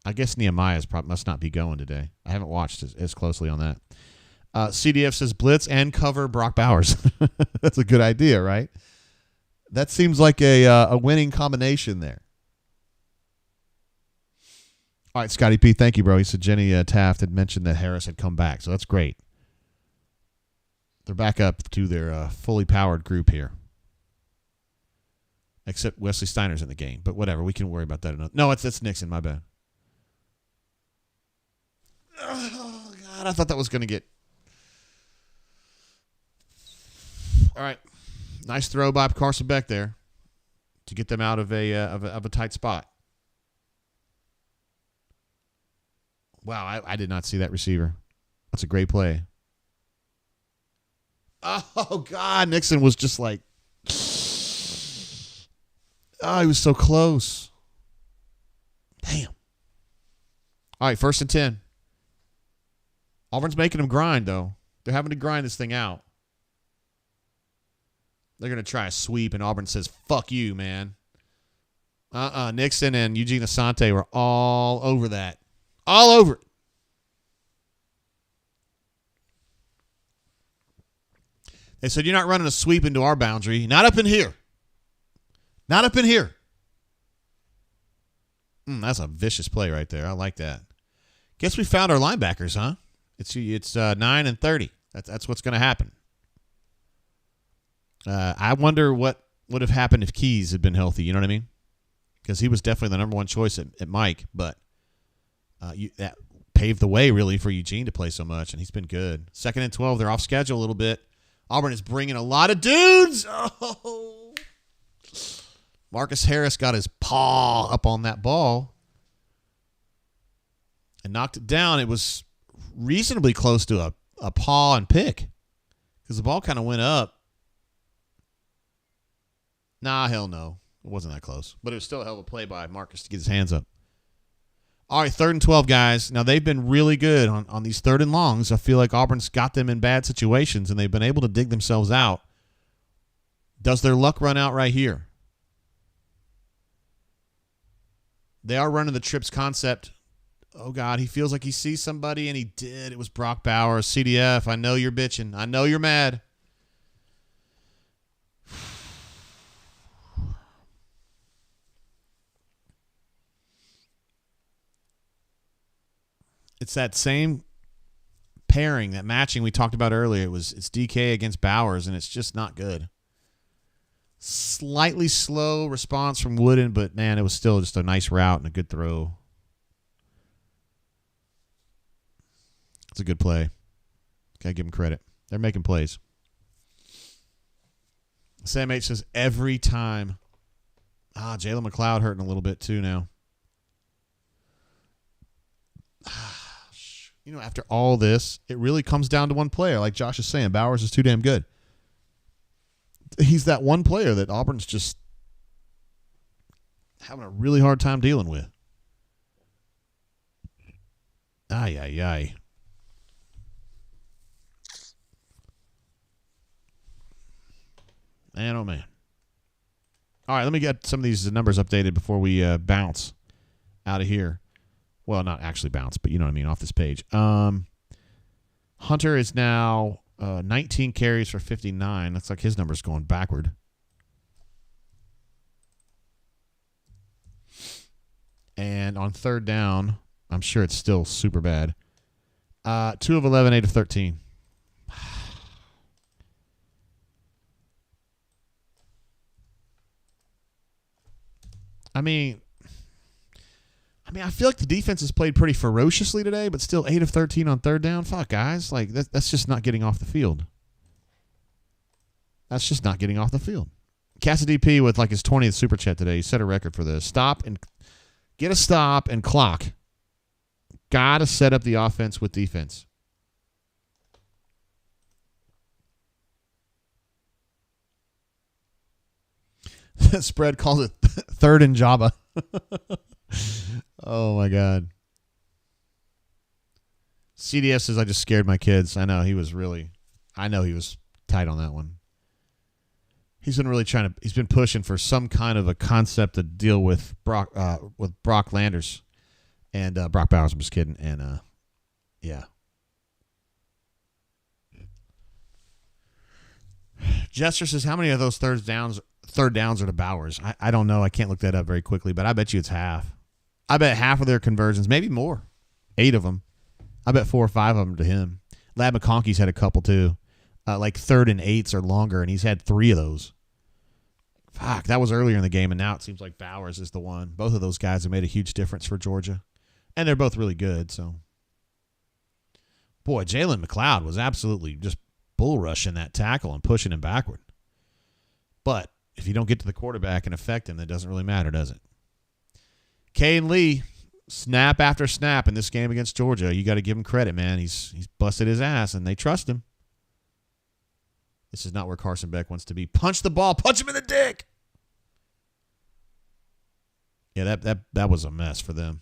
I guess Nehemiah's must not be going today. I haven't watched as closely on that. CDF says blitz and cover Brock Bowers. That's a good idea, right? That seems like a winning combination there. All right, Scotty P, thank you, bro. He said Jenny Taft had mentioned that Harris had come back, so that's great. They're back up to their fully powered group here. Except Wesley Steiner's in the game, but whatever. We can worry about that another. No, it's Nixon. My bad. Oh God, I thought that was going to get. All right, nice throw by Carson Beck there to get them out of a tight spot. Wow, I did not see that receiver. That's a great play. Oh God, Nixon was just like. Oh, he was so close. Damn. All right, 1st and 10. Auburn's making them grind, though. They're having to grind this thing out. They're going to try a sweep, and Auburn says, fuck you, man. Nixon and Eugene Asante were all over that. All over it. They said, you're not running a sweep into our boundary. Not up in here. Not up in here. That's a vicious play right there. I like that. Guess we found our linebackers, huh? It's 9 and 30. That's what's going to happen. I wonder what would have happened if Keys had been healthy. You know what I mean? Because he was definitely the number one choice at Mike, but that paved the way really for Eugene to play so much, and he's been good. 2nd and 12. They're off schedule a little bit. Auburn is bringing a lot of dudes. Oh. Marcus Harris got his paw up on that ball and knocked it down. It was reasonably close to a paw and pick because the ball kind of went up. Nah, hell no. It wasn't that close. But it was still a hell of a play by Marcus to get his hands up. All right, 3rd and 12, guys. Now, they've been really good on these 3rd and longs. I feel like Auburn's got them in bad situations, and they've been able to dig themselves out. Does their luck run out right here? They are running the trips concept. Oh, God, he feels like he sees somebody, and he did. It was Brock Bowers. CDF, I know you're bitching. I know you're mad. It's that same pairing, that matching we talked about earlier. It's DK against Bowers, and it's just not good. Slightly slow response from Wooden, but, man, it was still just a nice route and a good throw. It's a good play. Got to give them credit. They're making plays. Sam H says every time. Jalen McLeod hurting a little bit too now. You know, after all this, it really comes down to one player. Like Josh is saying, Bowers is too damn good. He's that one player that Auburn's just having a really hard time dealing with. Ay. Man, oh, man. All right, let me get some of these numbers updated before we bounce out of here. Well, not actually bounce, but you know what I mean, off this page. Hunter is now 19 carries for 59. Looks like his number's going backward. And on 3rd down, I'm sure it's still super bad. 2 of 11, 8 of 13. I mean, I mean, I feel like the defense has played pretty ferociously today, but still 8 of 13 on third down. Fuck, guys. Like, that's just not getting off the field. That's just not getting off the field. Cassidy P with like his 20th super chat today. He set a record for this. Get a stop and clock. Got to set up the offense with defense. Spread calls it third and Java. Oh, my God. CDS says, I just scared my kids. I know he was tight on that one. He's been really he's been pushing for some kind of a concept to deal with Brock Landers and Brock Bowers. I'm just kidding. And, yeah. Jester says, how many of those third downs are to Bowers? I don't know. I can't look that up very quickly, but I bet you it's half. I bet half of their conversions, maybe more. 8 of them. I bet 4 or 5 of them to him. Lad McConkey's had a couple too. Like 3rd and 8s or longer, and he's had 3 of those. Fuck, that was earlier in the game, and now it seems like Bowers is the one. Both of those guys have made a huge difference for Georgia. And they're both really good, so. Boy, Jalen McLeod was absolutely just bull rushing that tackle and pushing him backward. But if you don't get to the quarterback and affect him, that doesn't really matter, does it? Kane Lee, snap after snap in this game against Georgia. You got to give him credit, man. He's busted his ass, and they trust him. This is not where Carson Beck wants to be. Punch the ball. Punch him in the dick. Yeah, that was a mess for them.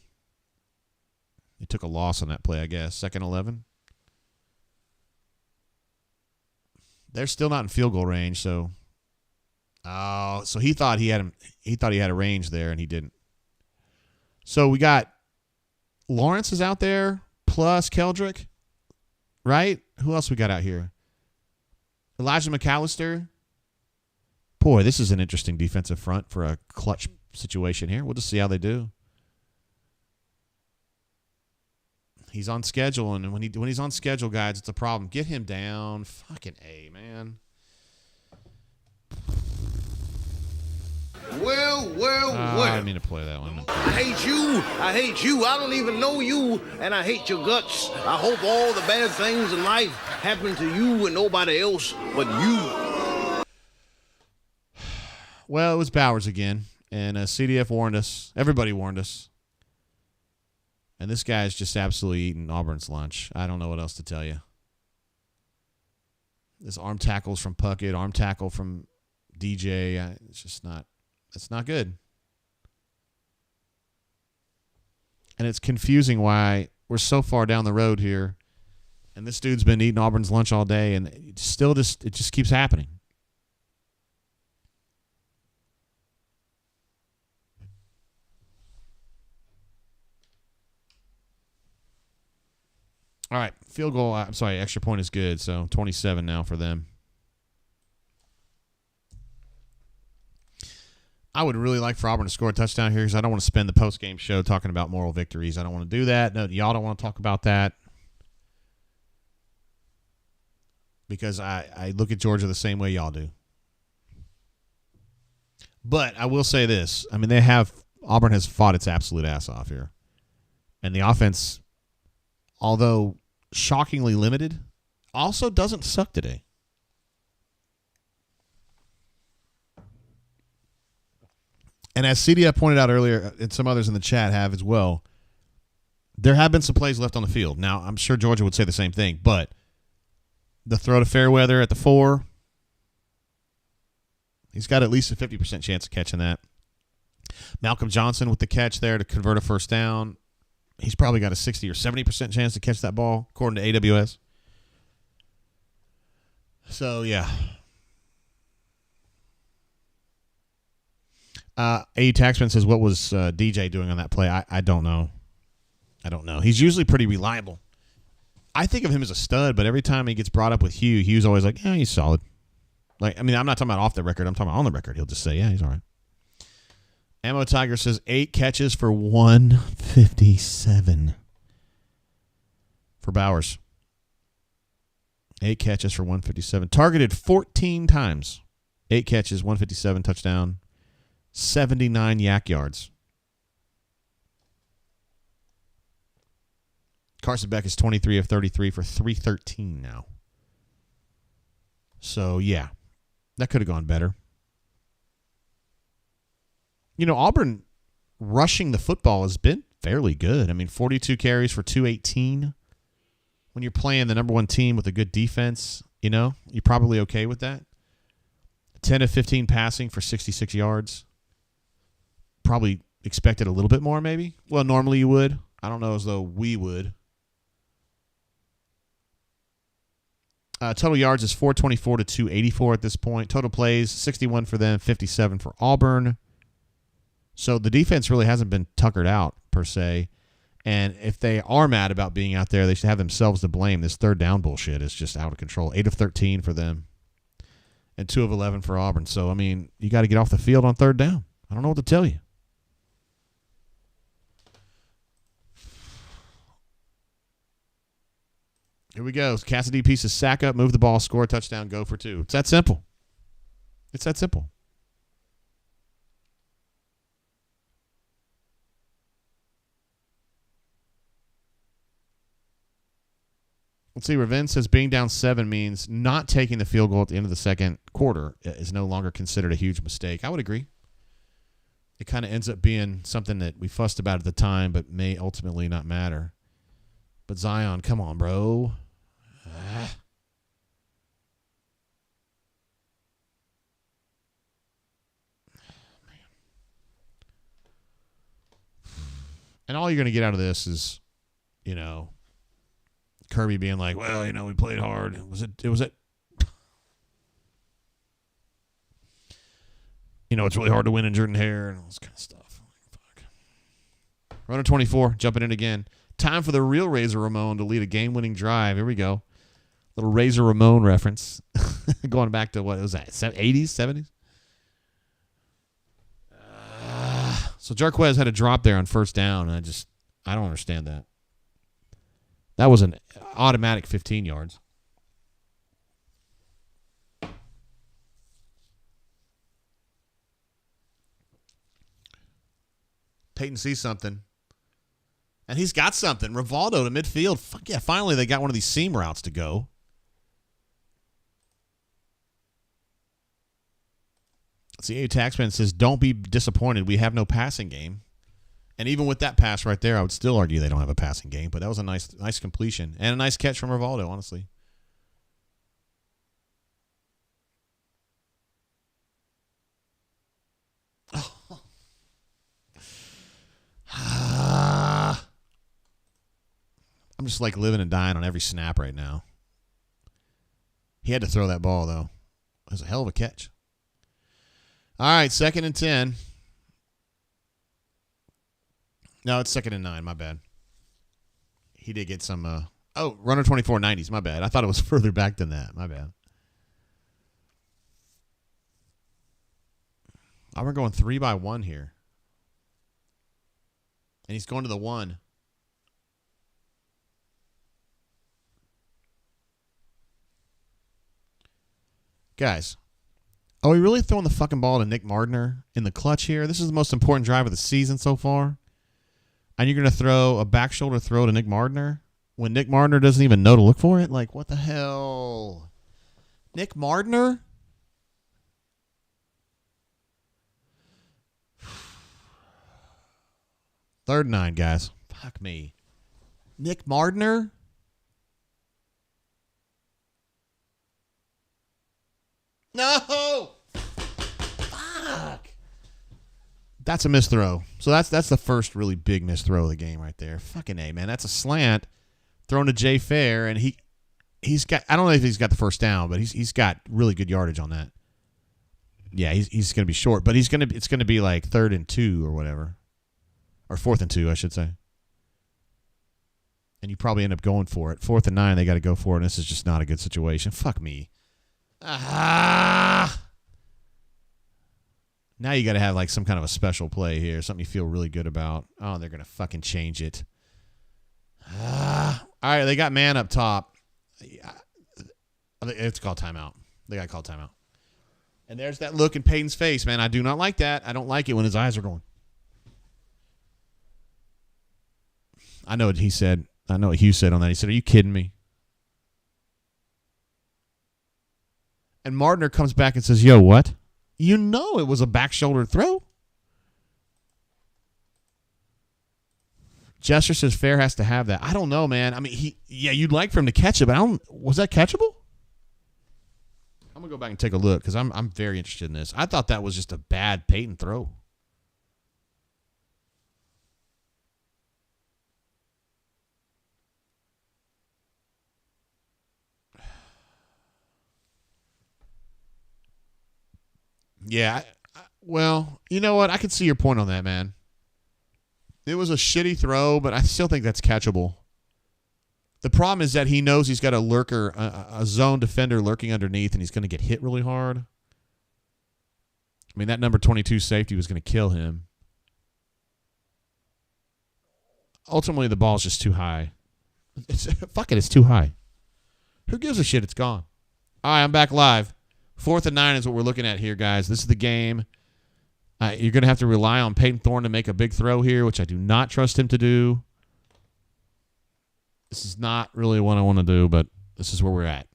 They took a loss on that play, I guess. 2nd 11. They're still not in field goal range, so. Oh, so he thought he had a range there, and he didn't. So we got Lawrence is out there plus Keldrick, right? Who else we got out here? Elijah McAllister. Boy, this is an interesting defensive front for a clutch situation here. We'll just see how they do. He's on schedule, and when he's on schedule, guys, it's a problem. Get him down. Fucking A, man. Well. I didn't mean to play that one. I hate you. I don't even know you, and I hate your guts. I hope all the bad things in life happen to you and nobody else but you. Well, it was Bowers again, and CDF warned us. Everybody warned us. And this guy's just absolutely eating Auburn's lunch. I don't know what else to tell you. This arm tackles from Puckett, arm tackle from DJ. It's not good. And it's confusing why we're so far down the road here, and this dude's been eating Auburn's lunch all day, and it just keeps happening. All right, field goal. I'm sorry, extra point is good. So 27 now for them. I would really like for Auburn to score a touchdown here because I don't want to spend the post-game show talking about moral victories. I don't want to do that. No, y'all don't want to talk about that because I look at Georgia the same way y'all do. But I will say this. I mean, Auburn has fought its absolute ass off here. And the offense, although shockingly limited, also doesn't suck today. And as CDF pointed out earlier, and some others in the chat have as well, there have been some plays left on the field. Now, I'm sure Georgia would say the same thing, but the throw to Fairweather at the 4, he's got at least a 50% chance of catching that. Malcolm Johnson with the catch there to convert a first down. He's probably got a 60 or 70% chance to catch that ball, according to AWS. So, yeah. A. Taxman says, what was DJ doing on that play? I don't know. He's usually pretty reliable. I think of him as a stud, but every time he gets brought up with Hugh, Hugh's always like, yeah, he's solid. Like, I mean, I'm not talking about off the record. I'm talking about on the record. He'll just say, yeah, he's all right. Ammo Tiger says 8 catches for 157 for Bowers. 8 catches for 157. Targeted 14 times. 8 catches, 157, touchdown. 79 yak yards. Carson Beck is 23 of 33 for 313 now. So, yeah, that could have gone better. You know, Auburn rushing the football has been fairly good. I mean, 42 carries for 218. When you're playing the number one team with a good defense, you know, you're probably okay with that. 10 of 15 passing for 66 yards. Probably expected a little bit more, maybe. Well, normally you would. I don't know as though we would. Total yards is 424 to 284 at this point. Total plays, 61 for them, 57 for Auburn. So the defense really hasn't been tuckered out, per se. And if they are mad about being out there, they should have themselves to blame. This third down bullshit is just out of control. 8 of 13 for them and 2 of 11 for Auburn. So, I mean, you got to get off the field on third down. I don't know what to tell you. Here we go. Cassidy pieces sack up, move the ball, score a touchdown, go for 2. It's that simple. It's that simple. Let's see. Raven says being down 7 means not taking the field goal at the end of the second quarter is no longer considered a huge mistake. I would agree. It kind of ends up being something that we fussed about at the time, but may ultimately not matter. But Zion, come on, bro. And all you're going to get out of this is, you know, Kirby being like, well, you know, we played hard. It was you know, it's really hard to win in Jordan Hare and all this kind of stuff. Fuck. Runner 24, jumping in again. Time for the real Razor Ramon to lead a game-winning drive. Here we go. Little Razor Ramon reference. Going back to what was that, 80s, 70s? So Jarquez had a drop there on first down, and I don't understand that. That was an automatic 15 yards. Peyton sees something. And he's got something. Rivaldo to midfield. Fuck yeah, finally they got one of these seam routes to go. CA Taxman says, don't be disappointed. We have no passing game. And even with that pass right there, I would still argue they don't have a passing game. But that was a nice completion. And a nice catch from Rivaldo, honestly. I'm just like living and dying on every snap right now. He had to throw that ball, though. It was a hell of a catch. All right, 2nd and 10. No, it's 2nd and 9. My bad. He did get some. Runner 24 90s. My bad. I thought it was further back than that. My bad. We're going 3-by-1 here. And he's going to the 1. Guys, are we really throwing the fucking ball to Nick Mardner in the clutch here? This is the most important drive of the season so far. And you're going to throw a back shoulder throw to Nick Mardner when Nick Mardner doesn't even know to look for it? Like, what the hell? Nick Mardner? Third and 9, guys. Fuck me. Nick Mardner? No! Fuck! That's a missed throw. So that's the first really big missed throw of the game right there. Fucking A, man. That's a slant thrown to Jay Fair, and he's got, I don't know if he's got the first down, but he's got really good yardage on that. Yeah, he's going to be short, but it's going to be like 3rd and 2 or whatever. Or 4th and 2, I should say. And you probably end up going for it. 4th and 9, they got to go for it, and this is just not a good situation. Fuck me. Now you got to have like some kind of a special play here, something you feel really good about. Oh, they're going to fucking change it. All right, they got man up top. It's called timeout. They got to call timeout. And there's that look in Peyton's face, man. I do not like that. I don't like it when his eyes are going. I know what he said. I know what Hugh said on that. He said, "Are you kidding me?" And Martiner comes back and says, "Yo, what? You know it was a back shoulder throw." Jester says Fair has to have that. I don't know, man. I mean, you'd like for him to catch it, but was that catchable? I'm going to go back and take a look because I'm very interested in this. I thought that was just a bad Peyton throw. Yeah, well, you know what? I can see your point on that, man. It was a shitty throw, but I still think that's catchable. The problem is that he knows he's got a lurker, a zone defender lurking underneath, and he's going to get hit really hard. I mean, that number 22 safety was going to kill him. Ultimately, the ball's just too high. It's too high. Who gives a shit? It's gone. All right, I'm back live. 4th and 9 is what we're looking at here, guys. This is the game. You're going to have to rely on Peyton Thorne to make a big throw here, which I do not trust him to do. This is not really what I want to do, but this is where we're at.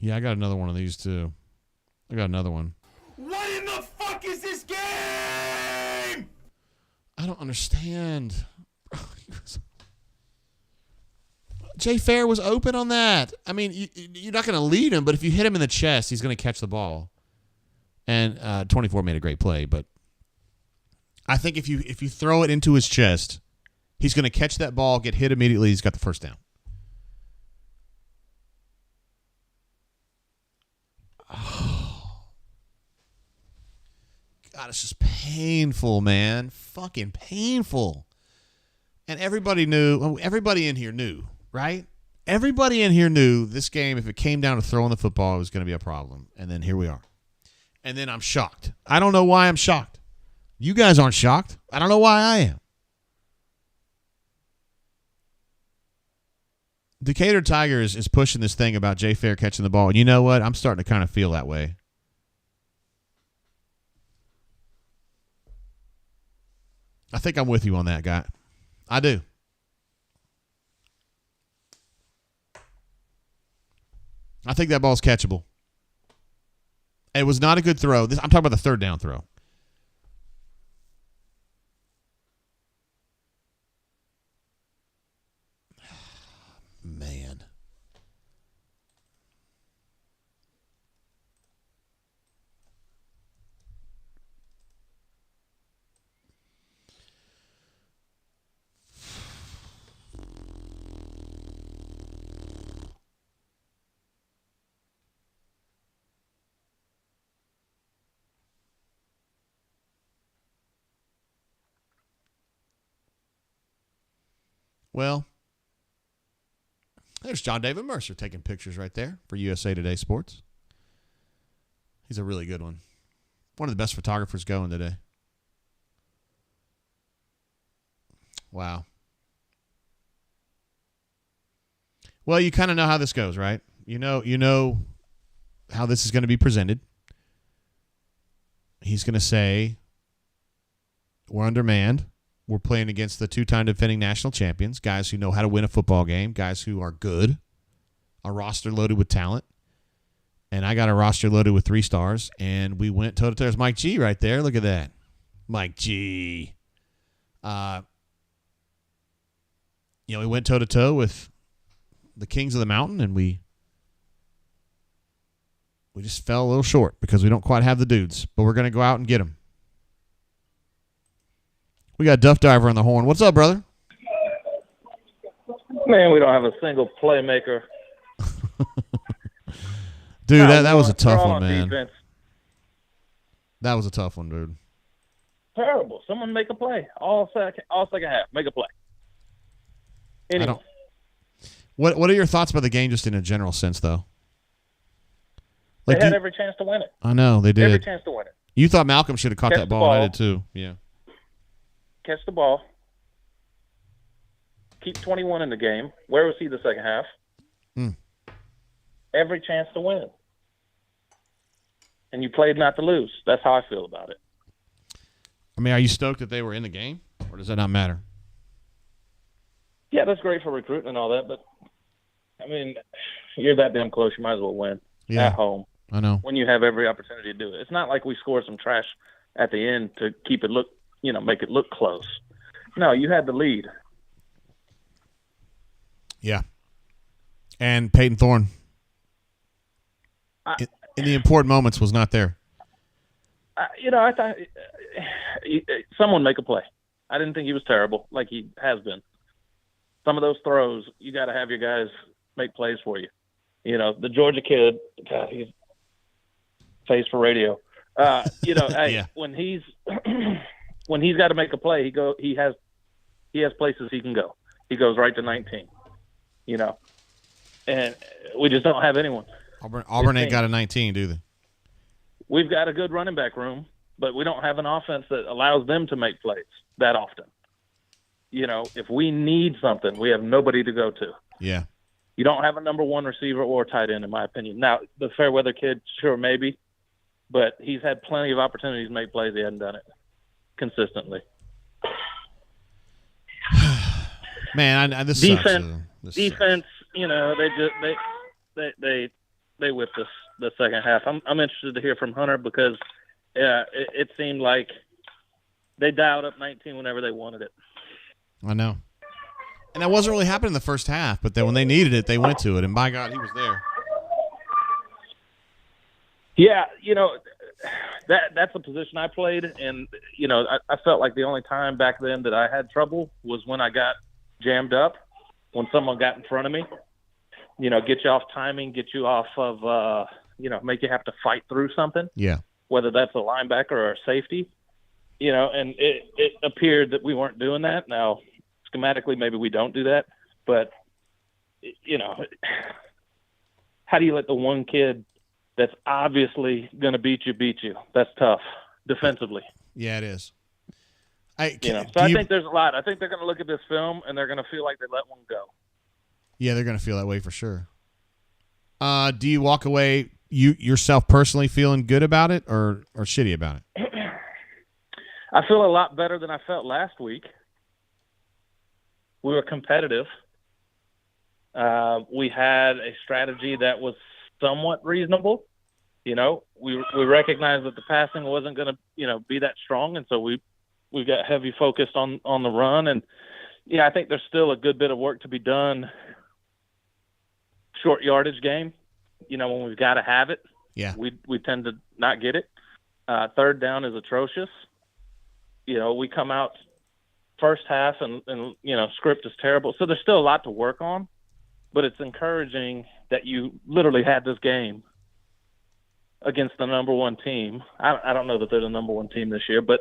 Yeah, I got another one of these too. I got another one. What in the fuck is this game? I don't understand. Jay Fair was open on that. I mean, you're not going to lead him, but if you hit him in the chest, he's going to catch the ball. And 24 made a great play, but I think if you throw it into his chest, he's going to catch that ball, get hit immediately. He's got the first down. Oh. God, it's just painful, man. Fucking painful. And everybody knew. Everybody in here knew, right? Everybody in here knew this game, if it came down to throwing the football, it was going to be a problem. And then here we are. And then I'm shocked. I don't know why I'm shocked. You guys aren't shocked. I don't know why I am. Decatur Tigers is pushing this thing about Jay Fair catching the ball. And you know what? I'm starting to kind of feel that way. I think I'm with you on that, guy. I do. I think that ball's catchable. It was not a good throw. I'm talking about the third down throw. Man. Well, there's John David Mercer taking pictures right there for USA Today Sports. He's a really good one. One of the best photographers going today. Wow. Well, you kind of know how this goes, right? You know how this is going to be presented. He's going to say, we're undermanned. We're playing against the two-time defending national champions, guys who know how to win a football game, guys who are good, a roster loaded with talent. And I got a roster loaded with 3 stars, and we went toe-to-toe. There's Mike G right there. Look at that. Mike G. We went toe-to-toe with the Kings of the Mountain, and we just fell a little short because we don't quite have the dudes. But we're going to go out and get them. We got Duff Diver on the horn. What's up, brother? Man, we don't have a single playmaker. Dude, that was a tough one, man. Defense. That was a tough one, dude. Terrible. Someone make a play. All second half. Make a play. Anyway. What are your thoughts about the game just in a general sense, though? They had every chance to win it. I know, they did. Every chance to win it. You thought Malcolm should have caught that ball, and I did too. Yeah. Catch the ball. Keep 21 in the game. Where was he the second half? Every chance to win. And you played not to lose. That's how I feel about it. I mean, are you stoked that they were in the game, or does that not matter? Yeah, that's great for recruiting and all that, but, I mean, you're that damn close, you might as well win at home. I know. When you have every opportunity to do it. It's not like we scored some trash at the end to keep it make it look close. No, you had the lead. Yeah. And Peyton Thorne, in the important moments, was not there. I thought someone make a play. I didn't think he was terrible like he has been. Some of those throws, you got to have your guys make plays for you. The Georgia kid, God, he's face for radio. Hey, when he's when he's got to make a play, he has places he can go. He goes right to 19. And we just don't have anyone. Auburn ain't got a 19, do they? We've got a good running back room, but we don't have an offense that allows them to make plays that often. If we need something, we have nobody to go to. Yeah. You don't have a number one receiver or tight end, in my opinion. Now, the Fairweather kid, sure, maybe, but he's had plenty of opportunities to make plays. He hadn't done it consistently. Man, this defense, sucks. Defense. They whipped us the second half. I'm interested to hear from Hunter because it seemed like they dialed up 19 whenever they wanted it. I know. And that wasn't really happening in the first half, but then when they needed it, they went to it, and by God, he was there. Yeah, that's a position I played, and, I felt like the only time back then that I had trouble was when I got jammed up, when someone got in front of me. Get you off timing, get you off of, make you have to fight through something. Yeah. Whether that's a linebacker or a safety, and it appeared that we weren't doing that. Now, schematically, maybe we don't do that, but, how do you let the one kid that's obviously going to beat you? That's tough defensively. Yeah, it is. I think there's a lot. I think they're going to look at this film and they're going to feel like they let one go. Yeah, they're going to feel that way for sure. Do you walk away yourself personally feeling good about it or shitty about it? I feel a lot better than I felt last week. We were competitive. We had a strategy that was somewhat reasonable. We recognized that the passing wasn't going to, be that strong, and so we got heavy focused on the run. And I think there's still a good bit of work to be done. Short yardage game, when we've got to have it. Yeah, we tend to not get it. Third down is atrocious. We come out first half and script is terrible. So there's still a lot to work on, but it's encouraging that you literally had this game against the number one team. I don't know that they're the number one team this year, but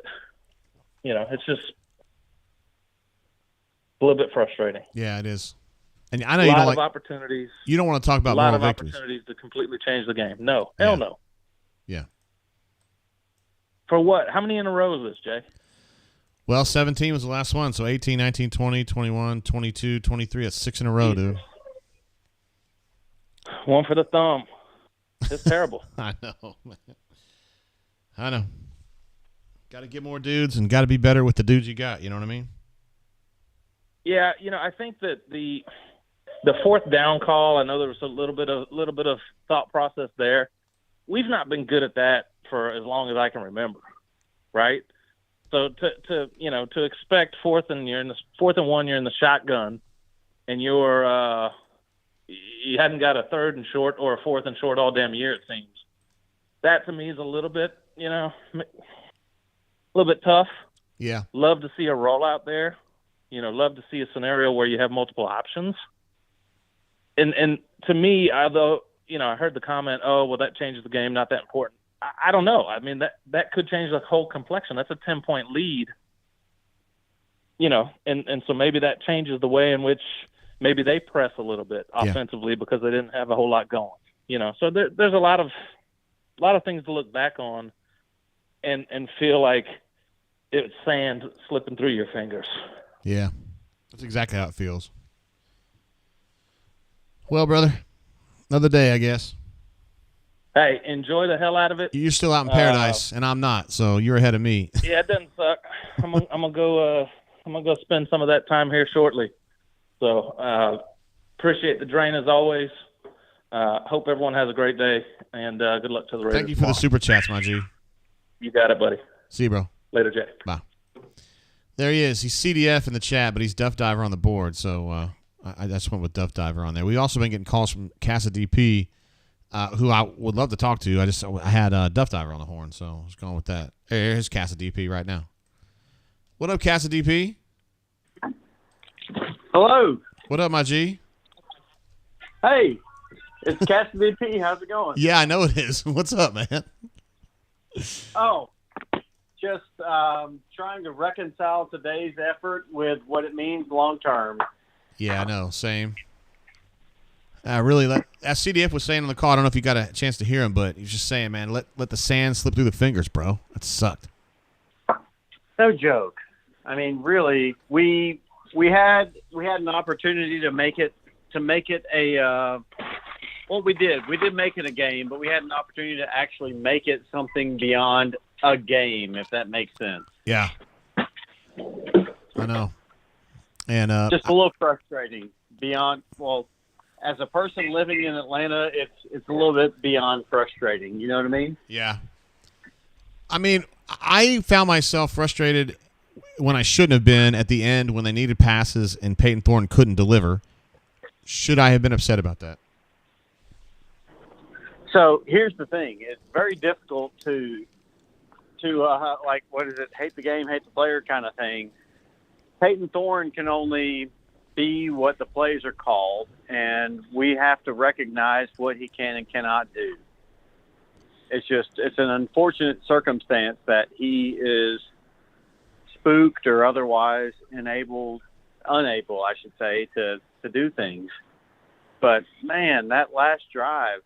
it's just a little bit frustrating. Yeah, it is. And I know a you lot don't of like opportunities. You don't want to talk about a lot moral of victories. Opportunities to completely change the game. No, hell no. Yeah. For what? How many in a row is this, Jay? Well, 17 was the last one, so 18, 19, 20, 21, 22, 23. That's 6 in a row, dude. One for the thumb. It's terrible. I know, man. I know. Got to get more dudes and got to be better with the dudes you got. You know what I mean? Yeah, I think that the fourth down call, I know there was a little bit of thought process there. We've not been good at that for as long as I can remember, right? So to expect fourth and 1, you're in the shotgun, and you hadn't got a third and short or a fourth and short all damn year, it seems. That to me is a little bit, a little bit tough. Yeah. Love to see a rollout there. Love to see a scenario where you have multiple options. And to me, although, I heard the comment, oh, well, that changes the game, not that important. I don't know. I mean, that could change the whole complexion. That's a 10-point lead, and so maybe that changes the way in which maybe they press a little bit offensively because they didn't have a whole lot going. So there's a lot of things to look back on and feel like it's sand slipping through your fingers. Yeah, that's exactly how it feels. Well, brother, another day, I guess. Hey, enjoy the hell out of it. You're still out in paradise, and I'm not, so you're ahead of me. Yeah, it doesn't suck. I'm gonna go. I'm gonna go spend some of that time here shortly. So appreciate the drain as always. Hope everyone has a great day, and good luck to the Raiders. Thank you for the super chats, my G. You got it, buddy. See you, bro. Later, Jay. Bye. There he is. He's CDF in the chat, but he's Duff Diver on the board, so I just went with Duff Diver on there. We've also been getting calls from Casa DP. Who I would love to talk to. I had Duff Diver on the horn, so I was going with that. Here's Casa DP right now. What up, Casa DP? Hello. What up, my G? Hey, it's Casa DP. How's it going? Yeah, I know it is. What's up, man? Oh, just trying to reconcile today's effort with what it means long term. Yeah, I know. Same. Really, as CDF was saying on the call, I don't know if you got a chance to hear him, but he was just saying, man, let the sand slip through the fingers, bro. That sucked. No joke. I mean, really, we had an opportunity to make it a well, we did make it a game, but we had an opportunity to actually make it something beyond a game, if that makes sense. Yeah, I know, and just a little frustrating. As a person living in Atlanta, it's a little bit beyond frustrating. You know what I mean? Yeah. I mean, I found myself frustrated when I shouldn't have been at the end when they needed passes and Peyton Thorne couldn't deliver. Should I have been upset about that? So here's the thing: it's very difficult to like, what is it? Hate the game, hate the player kind of thing. Peyton Thorne can only be what the plays are called, and we have to recognize what he can and cannot do. It's an unfortunate circumstance that he is spooked or otherwise unable, I should say, to do things. But man, that last drive,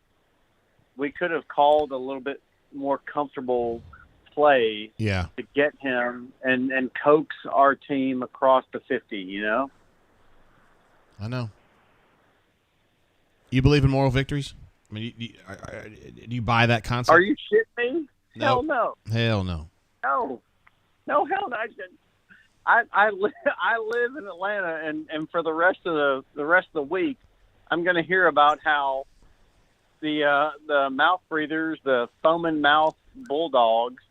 we could have called a little bit more comfortable play to get him and coax our team across the 50, you know? I know. You believe in moral victories? I mean, do you buy that concept? Are you shitting me? No. Hell no. Hell no. No, hell no. I live in Atlanta, and for the rest of the week, I'm going to hear about how the mouth breathers, the foaming mouth Bulldogs,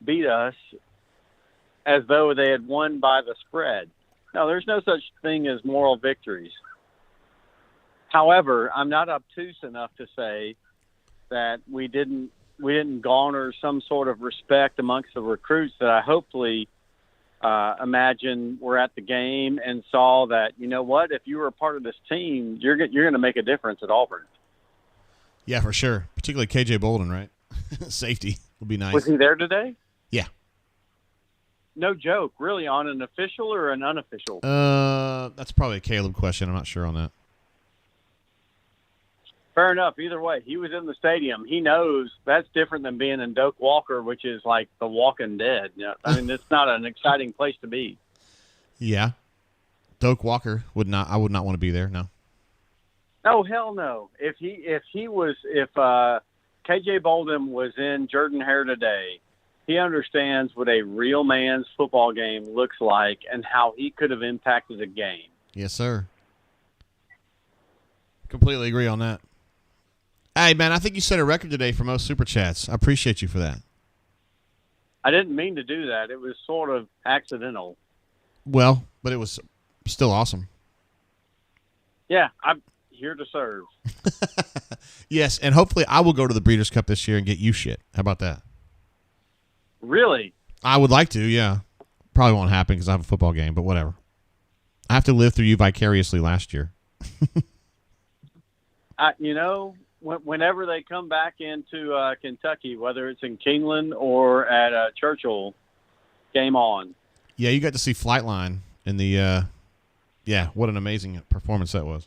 beat us as though they had won by the spread. No, there's no such thing as moral victories. However, I'm not obtuse enough to say that we didn't garner some sort of respect amongst the recruits that I hopefully imagine were at the game and saw that, you know what, if you were a part of this team, you're going to make a difference at Auburn. Yeah, for sure. Particularly KJ Bolden, right? Safety would be nice. Was he there today? Yeah. No joke. Really, on an official or an unofficial? That's probably a Caleb question. I'm not sure on that. Fair enough. Either way, he was in the stadium. He knows that's different than being in Doak Walker, which is like the Walking Dead. You know? I mean, it's not an exciting place to be. Yeah. Doak Walker I would not want to be there. No. Oh, hell no. If KJ Bolden was in Jordan-Hare today, he understands what a real man's football game looks like and how he could have impacted a game. Yes, sir. Completely agree on that. Hey, man, I think you set a record today for most Super Chats. I appreciate you for that. I didn't mean to do that. It was sort of accidental. Well, but it was still awesome. Yeah, I'm here to serve. Yes, and hopefully I will go to the Breeders' Cup this year and get you shit. How about that? Really? I would like to, yeah. Probably won't happen because I have a football game, but whatever. I have to live through you vicariously last year. Whenever they come back into Kentucky, whether it's in Keeneland or at Churchill, game on. Yeah, you got to see Flightline in the Yeah, what an amazing performance that was.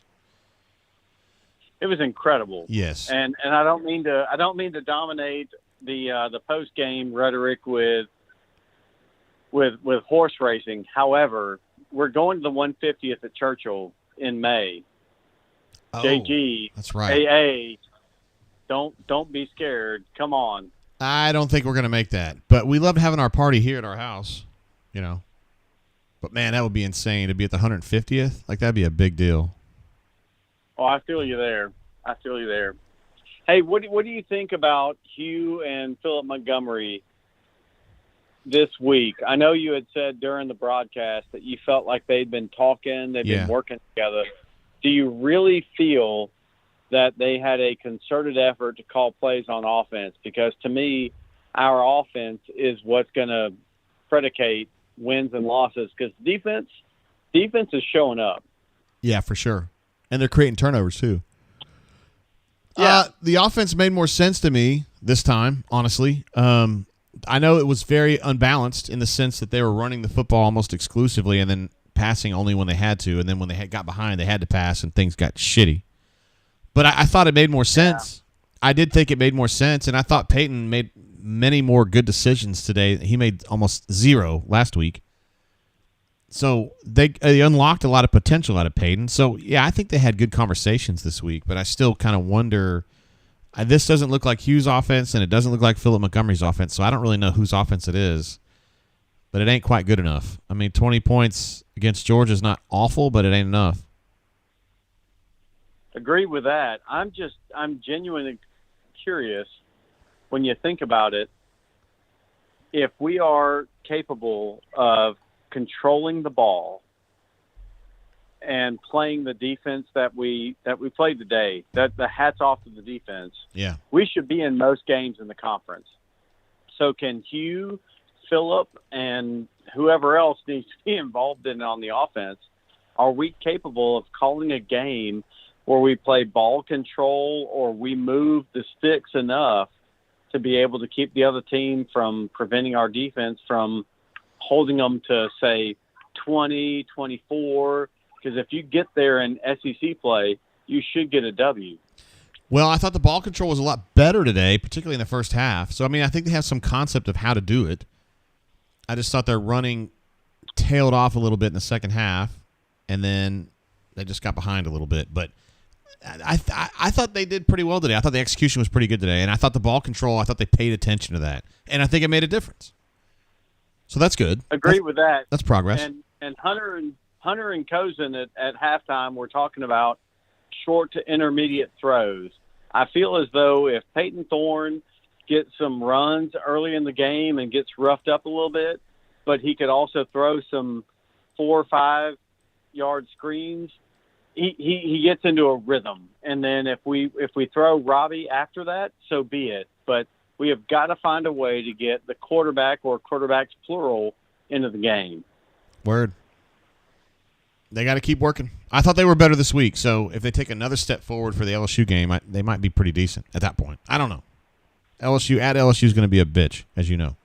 It was incredible. Yes. And I don't mean to dominate the post game rhetoric with horse racing. However, we're going to the 150th at Churchill in May. Oh, JG, that's right. AA, don't be scared. Come on. I don't think we're going to make that, but we loved having our party here at our house, you know. But man, that would be insane to be at the 150th. Like, that'd be a big deal. Oh, I feel you there. Hey, what do you think about Hugh and Philip Montgomery this week? I know you had said during the broadcast that you felt like they'd been talking, they've been working together. Do you really feel that they had a concerted effort to call plays on offense? Because to me, our offense is what's going to predicate wins and losses, because defense is showing up. Yeah, for sure. And they're creating turnovers too. Yeah. The offense made more sense to me this time, honestly. I know it was very unbalanced in the sense that they were running the football almost exclusively and then passing only when they had to, and then when they got behind, they had to pass, and things got shitty. But I thought it made more sense. Yeah. I did think it made more sense, and I thought Peyton made many more good decisions today. He made almost zero last week. So they unlocked a lot of potential out of Peyton. So, yeah, I think they had good conversations this week, but I still kind of wonder. This doesn't look like Hugh's offense, and it doesn't look like Philip Montgomery's offense, so I don't really know whose offense it is. But it ain't quite good enough. I mean, 20 points against Georgia is not awful, but it ain't enough. Agree with that. I'm genuinely curious when you think about it, if we are capable of controlling the ball and playing the defense that we played today, that the hats off to the defense. Yeah. We should be in most games in the conference. So can Hugh, Phillip, and whoever else needs to be involved in on the offense, are we capable of calling a game where we play ball control or we move the sticks enough to be able to keep the other team from preventing our defense from holding them to, say, 20, 24? Because if you get there in SEC play, you should get a W. Well, I thought the ball control was a lot better today, particularly in the first half. So, I mean, I think they have some concept of how to do it. I just thought their running tailed off a little bit in the second half, and then they just got behind a little bit. But I thought they did pretty well today. I thought the execution was pretty good today, and I thought the ball control, I thought they paid attention to that. And I think it made a difference. So that's good. Agree with that. That's progress. And Hunter and Cozen at halftime were talking about short to intermediate throws. I feel as though if Peyton Thorne gets some runs early in the game and gets roughed up a little bit, but he could also throw some 4 or 5 yard screens, he gets into a rhythm. And then if we throw Robbie after that, so be it. But we have got to find a way to get the quarterback or quarterbacks plural into the game. Word. They got to keep working. I thought they were better this week, so if they take another step forward for the LSU game, they might be pretty decent at that point. I don't know. LSU is going to be a bitch, as you know.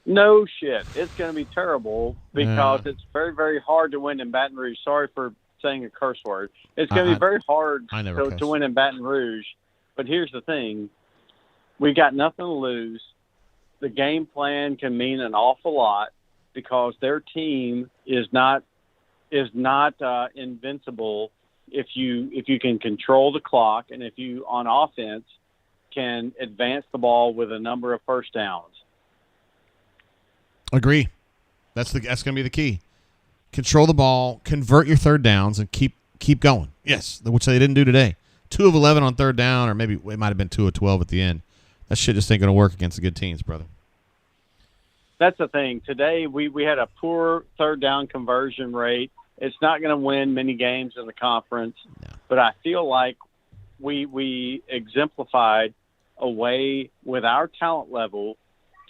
No shit. It's going to be terrible because it's very, very hard to win in Baton Rouge. Sorry for saying a curse word. It's going to be very hard to win in Baton Rouge. But here's the thing. We got nothing to lose. The game plan can mean an awful lot because their team is not invincible if you can control the clock and if you on offense can advance the ball with a number of first downs. Agree. That's going to be the key. Control the ball, convert your third downs, and keep going. Yes, which they didn't do today. 2 of 11 on third down, or maybe it might have been 2 of 12 at the end. That shit just ain't going to work against the good teams, brother. That's the thing. Today we had a poor third down conversion rate. It's not going to win many games in the conference, but I feel like we exemplified a way with our talent level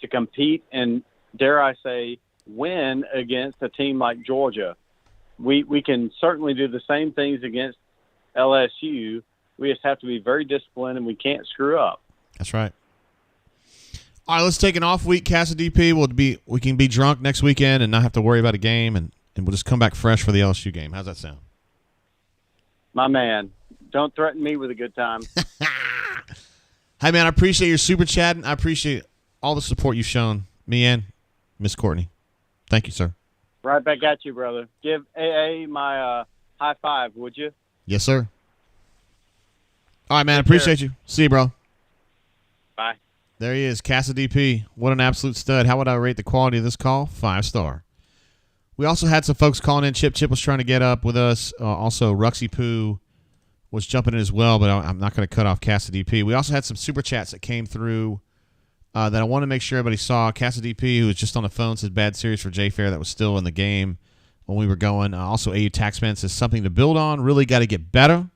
to compete and, dare I say, win against a team like Georgia. We can certainly do the same things against LSU. We just have to be very disciplined, and we can't screw up. That's right. All right, let's take an off week. Casa DP we can be drunk next weekend and not have to worry about a game, and and we'll just come back fresh for the LSU game. How's that sound? My man, don't threaten me with a good time. Hey, man, I appreciate your super chatting. I appreciate all the support you've shown me and Miss Courtney. Thank you, sir. Right back at you, brother. Give AA my high five, would you? Yes, sir. All right, man. I appreciate you. See you, bro. Bye. There he is, Cassidy P. What an absolute stud. How would I rate the quality of this call? 5-star. We also had some folks calling in. Chip was trying to get up with us. Also, Ruxy Poo was jumping in as well, but I'm not going to cut off Cassidy P. We also had some super chats that came through that I want to make sure everybody saw. Cassidy P, who was just on the phone, said bad series for Jay Fair. That was still in the game when we were going. Also, AU Taxman says something to build on. Really got to get better.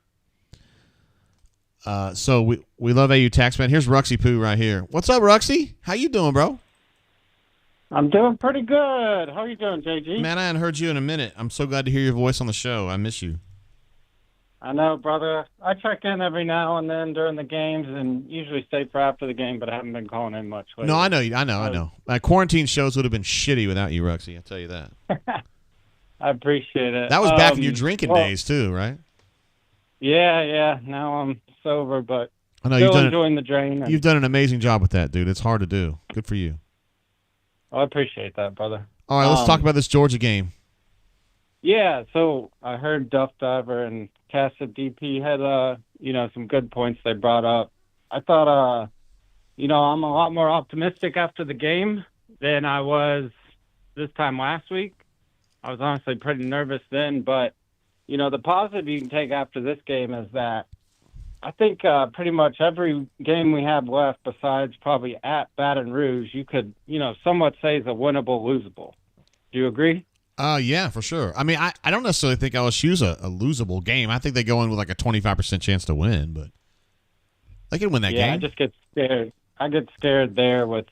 So we love AU Taxman. Here's Ruxy Poo right here. What's up, Ruxy? How you doing, bro? I'm doing pretty good. How are you doing, JG? Man, I hadn't heard you in a minute. I'm so glad to hear your voice on the show. I miss you. I know, brother. I check in every now and then during the games and usually stay for after the game, but I haven't been calling in much lately. No, I know. Quarantine shows would have been shitty without you, Ruxy. I'll tell you that. I appreciate it. That was back in your drinking days, too, right? Yeah. Now I'm sober, but I know still enjoying the drain. You've done an amazing job with that, dude. It's hard to do. Good for you. I appreciate that, brother. All right, let's talk about this Georgia game. Yeah, so I heard Duff Diver and Casa DP had some good points they brought up. I thought I'm a lot more optimistic after the game than I was this time last week. I was honestly pretty nervous then, but the positive you can take after this game is that I think pretty much every game we have left besides probably at Baton Rouge, you could, somewhat say is a winnable, losable. Do you agree? Yeah, for sure. I mean, I don't necessarily think LSU's a losable game. I think they go in with like a 25% chance to win, but they can win that game. Yeah, I just get scared. I get scared there with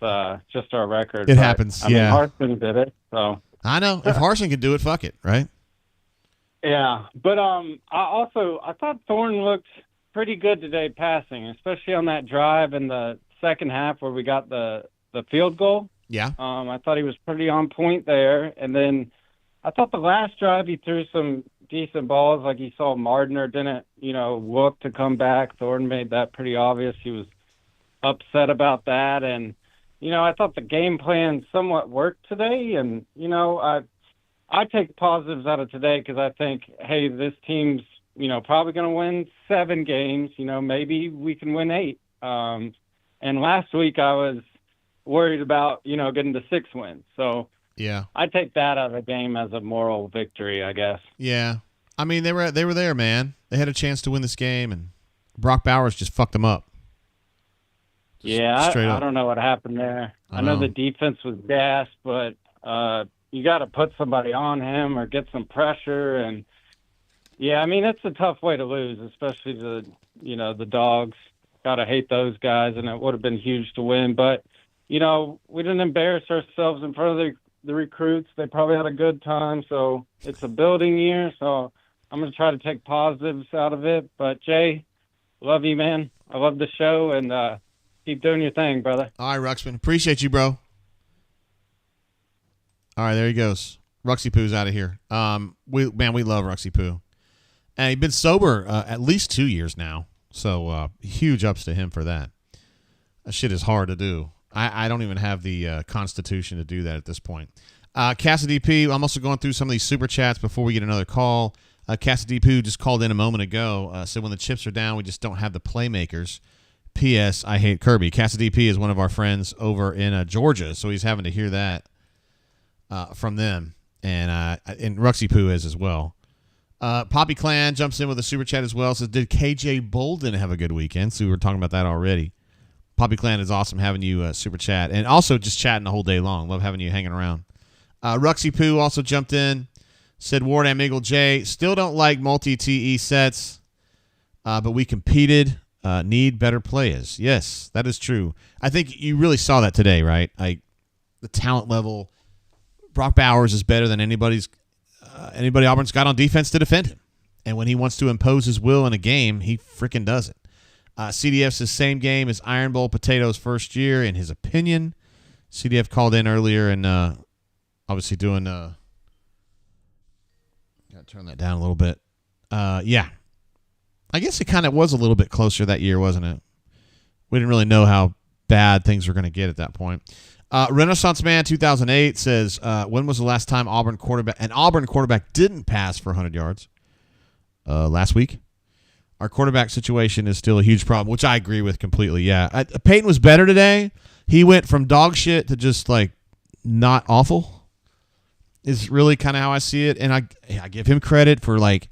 just our record. It happens, I mean, Harsin did it, so. I know. If Harsin can do it, fuck it, right? Yeah, but I thought Thorne looked pretty good today passing, especially on that drive in the second half where we got the field goal. Yeah. I thought he was pretty on point there. And then I thought the last drive he threw some decent balls, like he saw Mardner didn't, look to come back. Thornton made that pretty obvious. He was upset about that. And, I thought the game plan somewhat worked today. And, I take positives out of today because I think, hey, this team's probably going to win 7 games. Maybe we can win 8. And last week I was worried about, getting to 6 wins. So yeah, I take that out of the game as a moral victory, I guess. Yeah. I mean, they were there, man. They had a chance to win this game, and Brock Bowers just fucked them up. I don't know what happened there. I know the defense was gassed, but you got to put somebody on him or get some pressure. And yeah, I mean, it's a tough way to lose, especially the Dogs. Got to hate those guys, and it would have been huge to win. But, we didn't embarrass ourselves in front of the recruits. They probably had a good time. So it's a building year. So I'm going to try to take positives out of it. But, Jay, love you, man. I love the show, and keep doing your thing, brother. All right, Ruxpin. Appreciate you, bro. All right, there he goes. Ruxy Poo's out of here. We love Ruxy Poo. And he's been sober at least 2 years now. So huge ups to him for that. That shit is hard to do. I don't even have the constitution to do that at this point. Cassidy P, I'm also going through some of these super chats before we get another call. Cassidy P just called in a moment ago. Said when the chips are down, we just don't have the playmakers. P.S. I hate Kirby. Cassidy P is one of our friends over in Georgia, so he's having to hear that from them. And Ruxy Poo is as well. Poppy Clan jumps in with a super chat as well. Says, did KJ Bolden have a good weekend? So we were talking about that already. Poppy Clan is awesome having you super chat. And also just chatting the whole day long. Love having you hanging around. Ruxy Poo also jumped in. Said, Ward and Miguel J. Still don't like multi-TE sets, but we competed. Need better players. Yes, that is true. I think you really saw that today, right? The talent level. Brock Bowers is better than anybody Auburn's got on defense to defend him. And when he wants to impose his will in a game, he freaking does it. CDF says same game as Iron Bowl Potatoes' first year, in his opinion. CDF called in earlier and obviously doing turn that down a little bit. Yeah. I guess it kind of was a little bit closer that year, wasn't it? We didn't really know how bad things were going to get at that point. Renaissance Man 2008 says, when was the last time an Auburn quarterback didn't pass for 100 yards? Last week. Our quarterback situation is still a huge problem, which I agree with completely. Yeah. Peyton was better today. He went from dog shit to just like not awful is really kind of how I see it. And I give him credit for like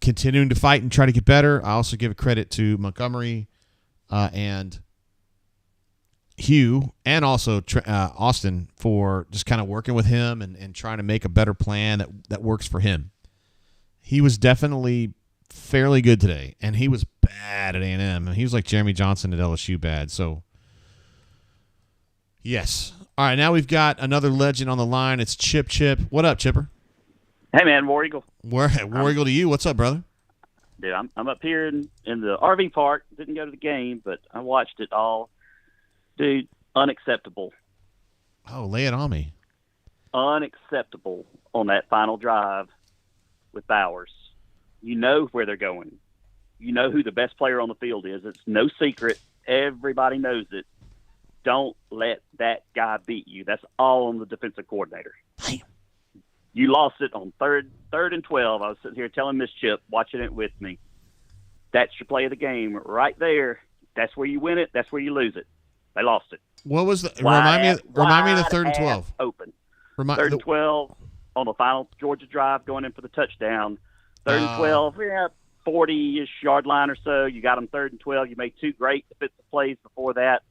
continuing to fight and try to get better. I also give credit to Montgomery and Hugh and also Austin for just kind of working with him and trying to make a better plan that works for him. He was definitely fairly good today, and he was bad at A&M. He was like Jeremy Johnson at LSU bad. So, yes. All right, now we've got another legend on the line. It's Chip. What up, Chipper? Hey, man, War Eagle. War Eagle to you. What's up, brother? Dude, I'm up here in the RV park. Didn't go to the game, but I watched it all. Dude, unacceptable. Oh, lay it on me. Unacceptable on that final drive with Bowers. You know where they're going. You know who the best player on the field is. It's no secret. Everybody knows it. Don't let that guy beat you. That's all on the defensive coordinator. Damn. You lost it on third and 12. I was sitting here telling Miss Chip, watching it with me. That's your play of the game right there. That's where you win it. That's where you lose it. They lost it. What was the remind me of the 3rd and 12? Open. 3rd and 12 on the final Georgia drive going in for the touchdown. 3rd and 12, 40-ish yard line or so. You got them 3rd and 12. You made two great defensive plays before that.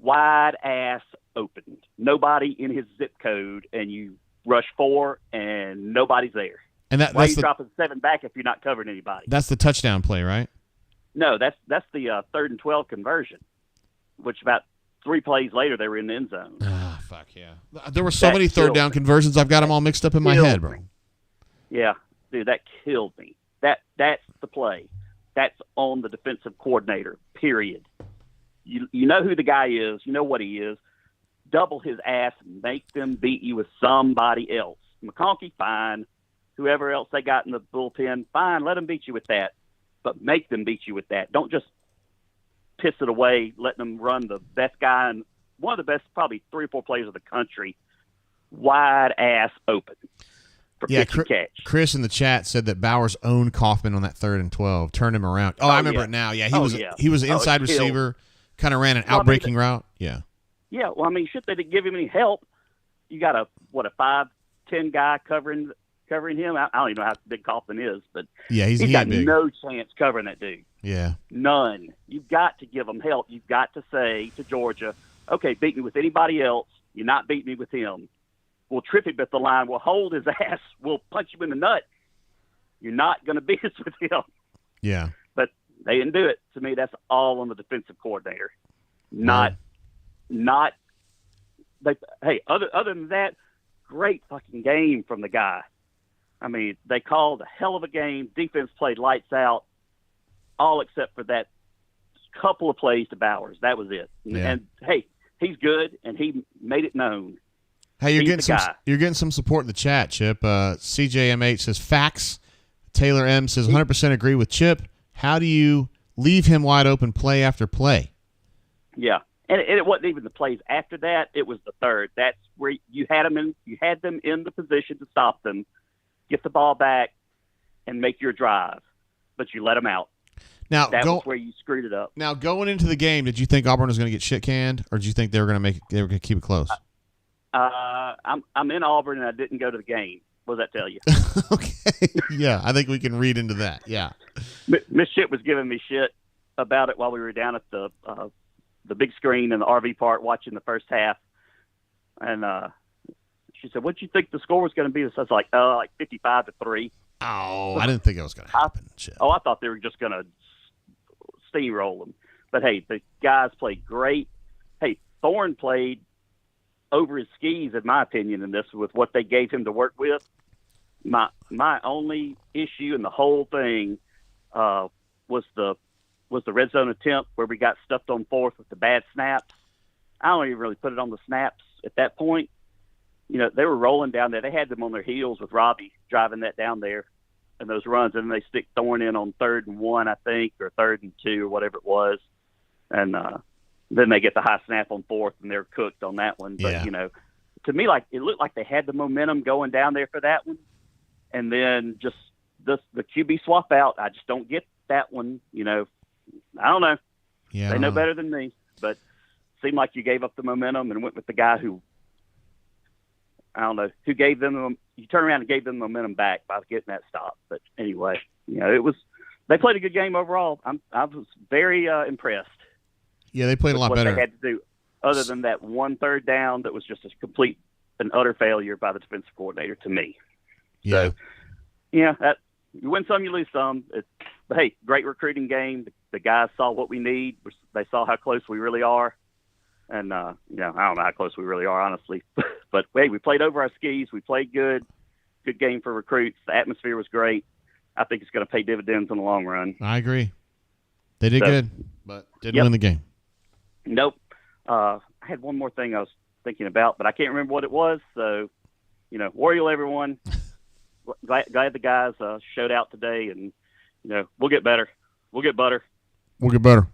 Wide ass open. Nobody in his zip code, and you rush 4, and nobody's there. And why are you dropping 7 back if you're not covering anybody? That's the touchdown play, right? No, that's the 3rd and 12 conversion, which about 3 plays later they were in the end zone. Ah, fuck yeah. There were so many third down conversions. I've got them all mixed up in my head, bro. Yeah, dude, that killed me. That's the play. That's on the defensive coordinator, period. You know who the guy is. You know what he is. Double his ass and make them beat you with somebody else. McConkey, fine. Whoever else they got in the bullpen, fine. Let them beat you with that. But make them beat you with that. Don't just piss it away, letting them run the best guy and one of the best, probably 3 or 4 players of the country, wide ass open for pitch and catch. Chris in the chat said that Bowers owned Kaufman on that 3rd and 12, turned him around. I remember it now. Yeah, he was an inside receiver, kind of ran an out-breaking route. Yeah. Yeah, well, I mean, shit, they didn't give him any help. You got a 5'10" guy covering him. I don't even know how big Kaufman is, but yeah, he's got big. No chance covering that dude. Yeah. None. You've got to give him help. You've got to say to Georgia, okay, beat me with anybody else. You're not beating me with him. We'll trip him at the line. We'll hold his ass. We'll punch him in the nut. You're not going to beat us with him. Yeah. But they didn't do it. To me, that's all on the defensive coordinator. Hey, other than that, great fucking game from the guy. I mean, they called a hell of a game. Defense played lights out, all except for that couple of plays to Bowers. That was it. Yeah. And hey, he's good, and he made it known. Hey, you're getting some support in the chat, Chip. CJMH says facts. Taylor M says 100% agree with Chip. How do you leave him wide open play after play? Yeah, and it wasn't even the plays after that. It was the third. That's where you had them in the position to stop them, get the ball back, and make your drive, but you let them out. Now that was where you screwed it up. Now going into the game, did you think Auburn was going to get shit canned, or did you think they were going to keep it close? I'm in Auburn and I didn't go to the game. What does that tell you? Okay. Yeah, I think we can read into that. Yeah. Miss Shit was giving me shit about it while we were down at the big screen in the RV park watching the first half, and she said, "What do you think the score was going to be?" So I was like 55-3. Oh, I didn't think it was going to happen. I thought they were just going to steamroll them. But hey, the guys played great. Hey, Thorne played over his skis, in my opinion, in this with what they gave him to work with. My only issue in the whole thing was the red zone attempt where we got stuffed on fourth with the bad snaps. I don't even really put it on the snaps at that point. they were rolling down there. They had them on their heels with Robbie driving that down there and those runs. And then they stick Thorne in on 3rd and 1, I think, or 3rd and 2 or whatever it was. And then they get the high snap on 4th, and they're cooked on that one. But, to me, it looked like they had the momentum going down there for that one. And then just the QB swap out, I just don't get that one. I don't know. Yeah, they know better than me. But it seemed like you gave up the momentum and went with the guy who, I don't know, who gave them – you turned around and gave them the momentum back by getting that stop. But anyway, they played a good game overall. I was very impressed. Yeah, they played a lot what better. They had to do, other than that one third down that was just a complete and utter failure by the defensive coordinator to me. Yeah. So, that you win some, you lose some. But hey, great recruiting game. The guys saw what we need. They saw how close we really are. And, I don't know how close we really are, honestly. But, hey, we played over our skis. We played good. Good game for recruits. The atmosphere was great. I think it's going to pay dividends in the long run. I agree. They did good, but didn't win the game. Nope. I had one more thing I was thinking about, but I can't remember what it was. So, Oriole, everyone. Glad the guys showed out today, and, we'll get better. We'll get better. We'll get better.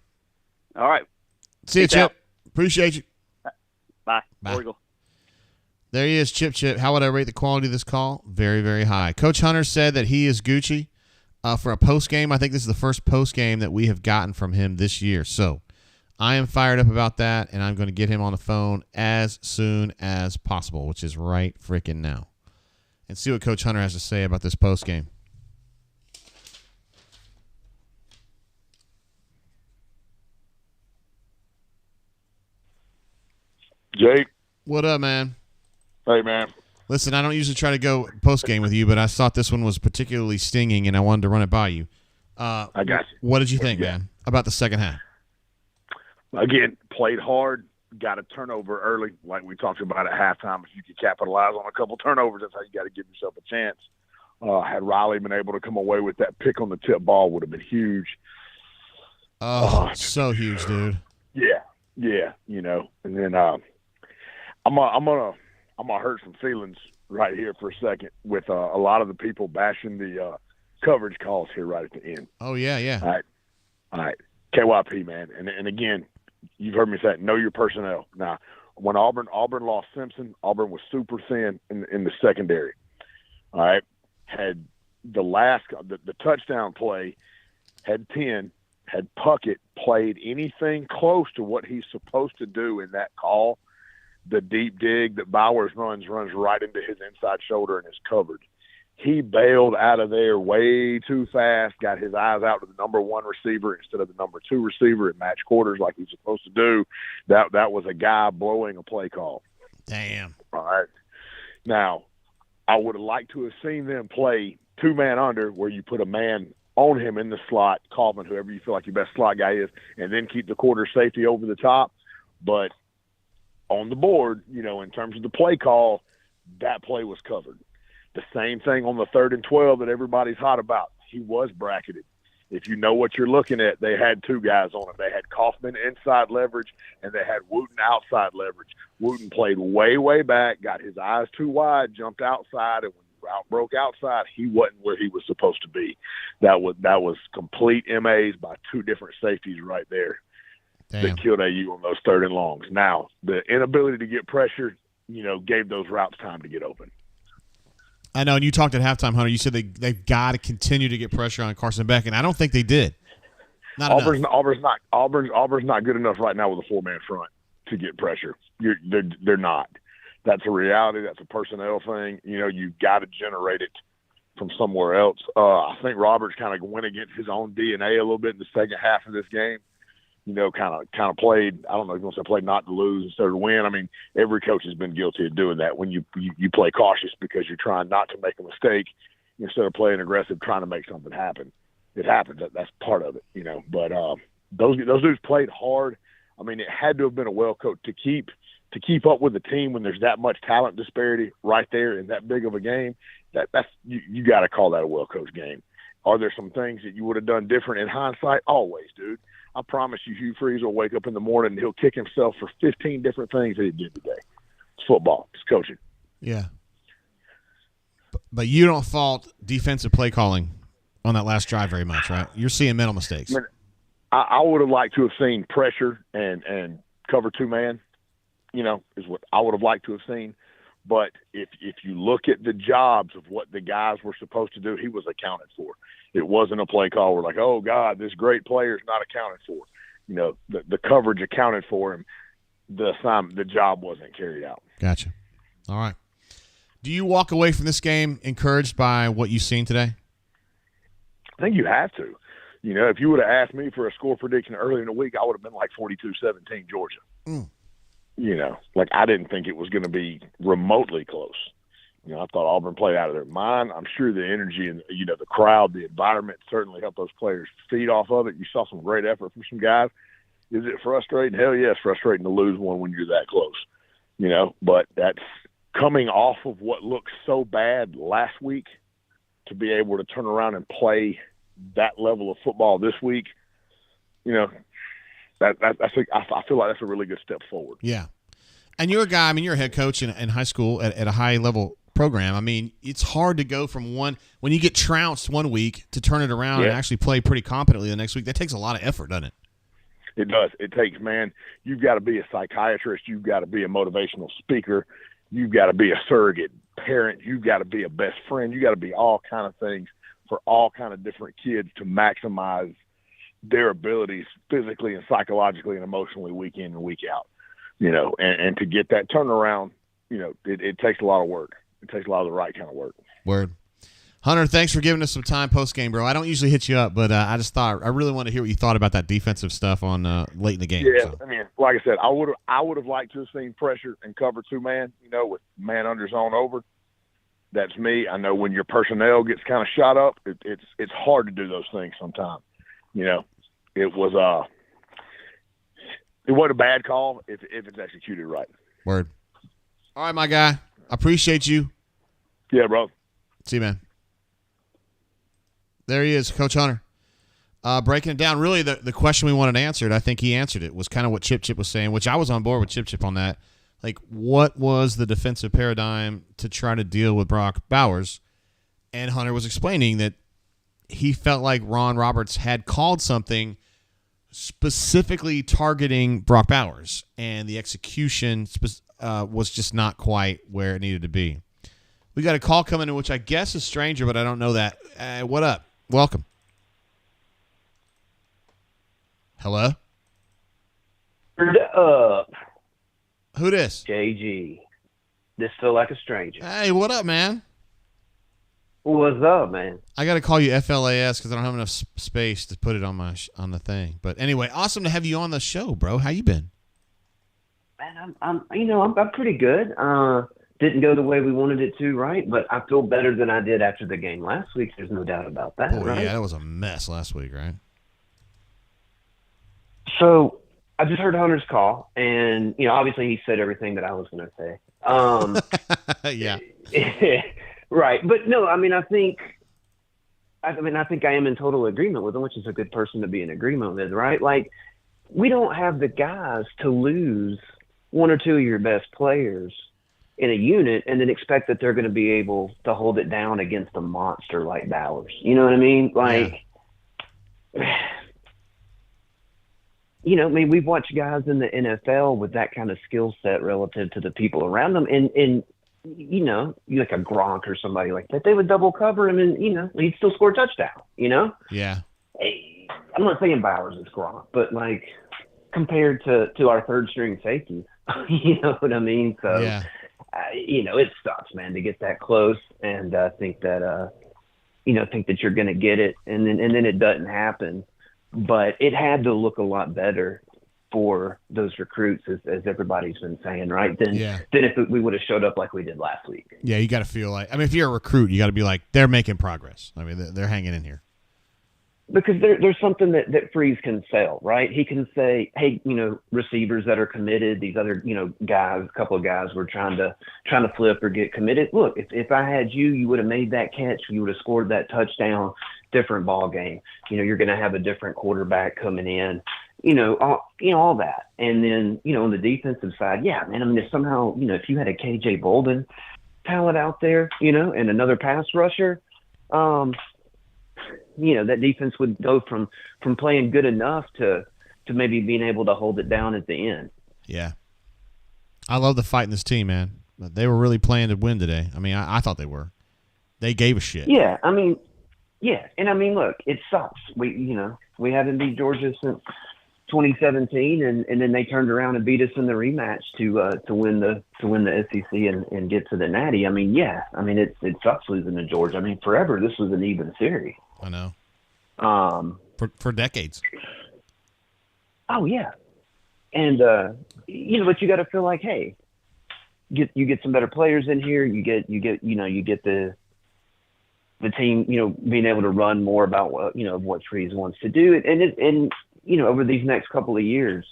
All right. See you, Chip. Appreciate you. Bye. Bye. Oriole. There he is, Chip. How would I rate the quality of this call? Very, very high. Coach Hunter said that he is Gucci for a post game. I think this is the first post game that we have gotten from him this year. So I am fired up about that, and I'm going to get him on the phone as soon as possible, which is right freaking now, and see what Coach Hunter has to say about this post game. Jake. What up, man? Hey, man. Listen, I don't usually try to go post-game with you, but I thought this one was particularly stinging, and I wanted to run it by you. I got you. What did you think, man, about the second half? Again, played hard, got a turnover early, like we talked about at halftime. If you could capitalize on a couple turnovers, that's how you got to give yourself a chance. Had Riley been able to come away with that pick on the tip ball, would have been huge. So huge, dude. Yeah, and then I'm gonna hurt some feelings right here for a second with a lot of the people bashing the coverage calls here right at the end. Oh yeah. All right. KYP, man, and again, you've heard me say it, know your personnel. Now, when Auburn lost Simpson, Auburn was super thin in the secondary. All right, had the touchdown play, had 10. Had Puckett played anything close to what he's supposed to do in that call, the deep dig that Bowers runs right into his inside shoulder and is covered. He bailed out of there way too fast, got his eyes out to the number 1 receiver instead of the number 2 receiver in match quarters like he's supposed to do. That was a guy blowing a play call. Damn. All right. Now, I would have liked to have seen them play 2-man under where you put a man on him in the slot, Kaufman, whoever you feel like your best slot guy is, and then keep the quarter safety over the top. But on the board, in terms of the play call, that play was covered. The same thing on the 3rd and 12 that everybody's hot about. He was bracketed. If you know what you're looking at, they had 2 guys on him. They had Kaufman inside leverage, and they had Wooten outside leverage. Wooten played way, way back, got his eyes too wide, jumped outside, and when route broke outside, he wasn't where he was supposed to be. That was complete MAs by 2 different safeties right there. Damn. That killed AU on those 3rd and longs. Now, the inability to get pressure, gave those routes time to get open. I know, and you talked at halftime, Hunter. You said they've got to continue to get pressure on Carson Beck, and I don't think they did. Auburn's not good enough right now with a 4-man front to get pressure. They're not. That's a reality. That's a personnel thing. You've got to generate it from somewhere else. I think Roberts kind of went against his own DNA a little bit in the second half of this game. Kind of played, I don't know if you want to say played not to lose instead of to win. I mean, every coach has been guilty of doing that when you play cautious because you're trying not to make a mistake instead of playing aggressive, trying to make something happen. It happens. That's part of it, But those dudes played hard. I mean, it had to have been a well coached to keep up with the team when there's that much talent disparity right there in that big of a game. That's you got to call that a well coached game. Are there some things that you would have done different in hindsight? Always, dude. I promise you, Hugh Freeze will wake up in the morning and he'll kick himself for 15 different things that he did today. It's football. It's coaching. Yeah. But you don't fault defensive play calling on that last drive very much, right? You're seeing mental mistakes. I mean, I would have liked to have seen pressure and cover 2-man, is what I would have liked to have seen. But if you look at the jobs of what the guys were supposed to do, he was accounted for. It wasn't a play call where like, oh, God, this great player is not accounted for. The coverage accounted for him. The job wasn't carried out. Gotcha. All right. Do you walk away from this game encouraged by what you've seen today? I think you have to. If you would have asked me for a score prediction earlier in the week, I would have been like 42-17 Georgia. I didn't think it was going to be remotely close. I thought Auburn played out of their mind. I'm sure the energy and, the crowd, the environment certainly helped those players feed off of it. You saw some great effort from some guys. Is it frustrating? Hell yeah, it's frustrating to lose one when you're that close. But that's coming off of what looked so bad last week to be able to turn around and play that level of football this week, I feel like that's a really good step forward. Yeah. And you're a guy, you're a head coach in high school at a high-level program. It's hard to go from when you get trounced one week to turn it around and actually play pretty competently the next week. That takes a lot of effort, doesn't it? It does. It takes, you've got to be a psychiatrist. You've got to be a motivational speaker. You've got to be a surrogate parent. You've got to be a best friend. You got to be all kind of things for all kind of different kids to maximize their abilities physically and psychologically and emotionally week in and week out. And to get that turnaround, it takes a lot of work. It takes a lot of the right kind of work. Word. Hunter, thanks for giving us some time post-game, bro. I don't usually hit you up, but I just thought I really want to hear what you thought about that defensive stuff on late in the game. Yeah, so. Like I said, I would have liked to have seen pressure and cover 2-man, with man under zone over. That's me. I know when your personnel gets kind of shot up, it's hard to do those things sometimes. It wasn't a bad call if it's executed right. Word. All right, my guy. I appreciate you. Yeah, bro. See you, man. There he is, Coach Hunter. Breaking it down, really the question we wanted answered, I think he answered it, was kind of what Chip was saying, which I was on board with Chip on that. Like, what was the defensive paradigm to try to deal with Brock Bowers? And Hunter was explaining that he felt like Ron Roberts had called something specifically targeting Brock Bowers, and the execution was just not quite where it needed to be. We got a call coming in, which I guess is stranger, but I don't know that. What up? Welcome. Hello? Word up. Who this? JG. This feel like a stranger. Hey, what up, man? What's up, man? I got to call you FLAS because I don't have enough space to put it on on the thing. But anyway, awesome to have you on the show, bro. How you been? Man, I'm pretty good. Didn't go the way we wanted it to, right? But I feel better than I did after the game last week. There's no doubt about that, right? Yeah, that was a mess last week, right? So I just heard Hunter's call, and obviously he said everything that I was going to say. Yeah. Right, but no, I think I am in total agreement with him, which is a good person to be in agreement with, right? Like, we don't have the guys to lose one or two of your best players in a unit and then expect that they're going to be able to hold it down against a monster like Bowers. You know what I mean? Like, we've watched guys in the NFL with that kind of skill set relative to the people around them, and like a Gronk or somebody like that, they would double cover him and, he'd still score a touchdown, Yeah. Hey, I'm not saying Bowers is Gronk, but, like, compared to our third string safety, you know what I mean? So, yeah. It sucks, man, to get that close, and think that you're going to get it, and then it doesn't happen. But it had to look a lot better for those recruits, as everybody's been saying, right? Than if we would have showed up like we did last week. Yeah, you got to feel like, if you're a recruit, you got to be like, they're making progress. They're hanging in here. Because there's something that Freeze can sell, right? He can say, hey, receivers that are committed, these other, guys, a couple of guys were trying to flip or get committed. Look, if I had you would have made that catch, you would have scored that touchdown, different ball game. You're going to have a different quarterback coming in, all that. And then, on the defensive side, yeah, man, if somehow, if you had a KJ Bolden talent out there, and another pass rusher, that defense would go from playing good enough to maybe being able to hold it down at the end. Yeah. I love the fight in this team, man. They were really playing to win today. I mean, I thought they were. They gave a shit. Yeah, I mean, look, it sucks. We haven't beat Georgia since 2017, and then they turned around and beat us in the rematch to win the SEC and get to the Natty. I mean, it sucks losing to Georgia. I mean, forever this was an even series. I know. For decades. Oh yeah, and but you got to feel like, hey, you get some better players in here. You get the team, being able to run more about what Freeze wants to do, and over these next couple of years,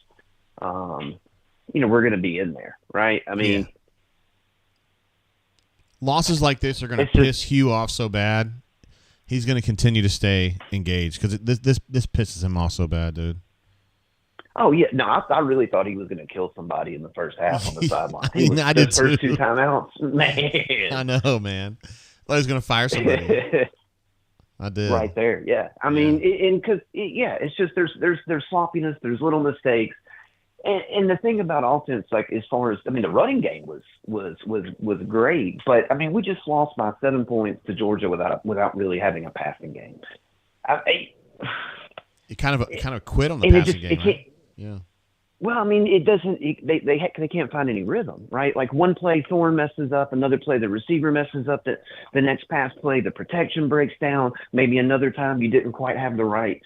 we're going to be in there, right? I mean, losses like this are going to piss Hugh off so bad. He's going to continue to stay engaged because this pisses him off so bad, dude. Oh yeah, no, I really thought he was going to kill somebody in the first half on the sideline. I did too. First 2 timeouts, man. I know, man. I thought he was going to fire somebody. I did. Right there, yeah. I mean, it's just there's sloppiness, there's little mistakes, and the thing about offense, like as far as the running game was great, but I mean we just lost by 7 points to Georgia without really having a passing game. You kind of quit on the passing game, right? Yeah. Well, I mean, it doesn't. They can't find any rhythm, right? Like one play, Thorne messes up. Another play, the receiver messes up. The next pass play, the protection breaks down. Maybe another time you didn't quite have the right,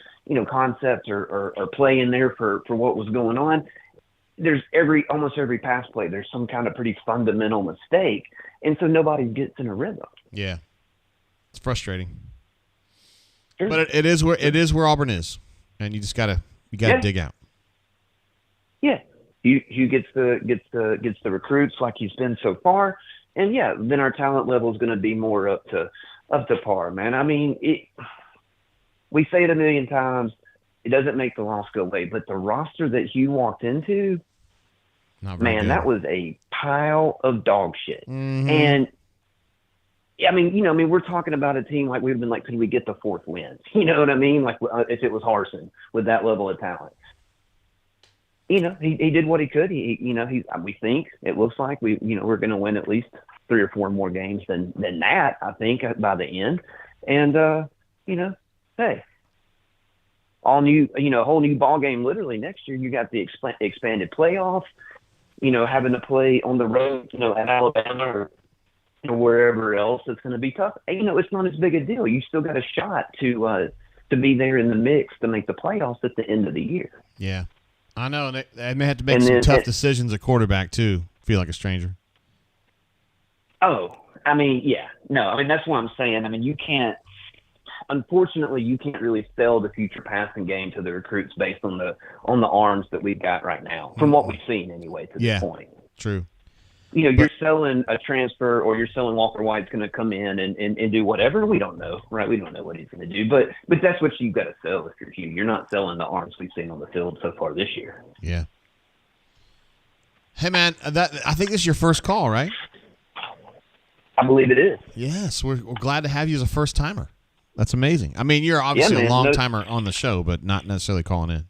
concept or play in there for what was going on. There's almost every pass play. There's some kind of pretty fundamental mistake, and so nobody gets in a rhythm. Yeah, it's frustrating. Sure. But it is where Auburn is, and you just gotta dig out. Yeah, Hugh gets the recruits like he's been so far, and then our talent level is going to be more up to par, man. I mean, we say it a million times, it doesn't make the loss go away, but the roster that Hugh walked into, man, good. That was a pile of dog shit. Mm-hmm. And I mean, we're talking about a team like we've been like, could we get the 4th win? You know what I mean? Like if it was Harsin with that level of talent. He did what he could. We think it looks like we're going to win at least 3 or 4 more games than that, I think, by the end. And, hey, all new, a whole new ball game literally next year. You got the expanded playoff, having to play on the road, at Alabama or wherever else. It's going to be tough. It's not as big a deal. You still got a shot to be there in the mix to make the playoffs at the end of the year. Yeah. I know. They may have to make some tough decisions at quarterback, too. Feel like a stranger. Oh, I mean, yeah. No, I mean, that's what I'm saying. I mean, unfortunately, you can't really sell the future passing game to the recruits based on the arms that we've got right now, from what we've seen anyway to this point. True. You're selling a transfer or you're selling Walker White's going to come in and do whatever. We don't know, right? We don't know what he's going to do, but that's what you've got to sell if you're Hugh. You're not selling the arms we've seen on the field so far this year. Yeah. Hey, man, I think this is your first call, right? I believe it is. Yes, we're glad to have you as a first-timer. That's amazing. I mean, you're obviously a long-timer on the show, but not necessarily calling in.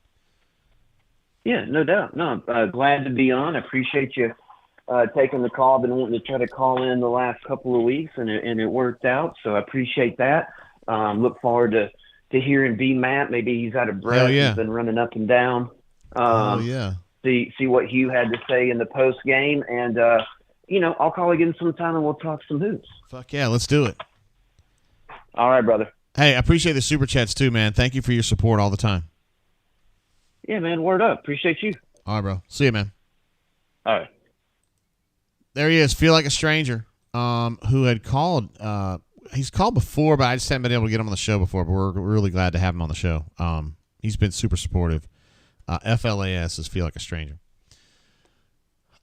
Yeah, no doubt. No, glad to be on. I appreciate you taking the call. I've been wanting to try to call in the last couple of weeks, and it worked out, so I appreciate that. Look forward to hearing B. Matt. Maybe he's out of breath. Yeah. He's been running up and down. Yeah. See what Hugh had to say in the post game, and I'll call again sometime and we'll talk some hoops. Fuck yeah, let's do it. All right, brother. Hey, I appreciate the super chats too, man. Thank you for your support all the time. Yeah, man. Word up. Appreciate you. All right, bro. See you, man. All right. There he is. Feel like a stranger. Who had called? He's called before, but I just haven't been able to get him on the show before. But we're really glad to have him on the show. He's been super supportive. FLAS is Feel Like a Stranger.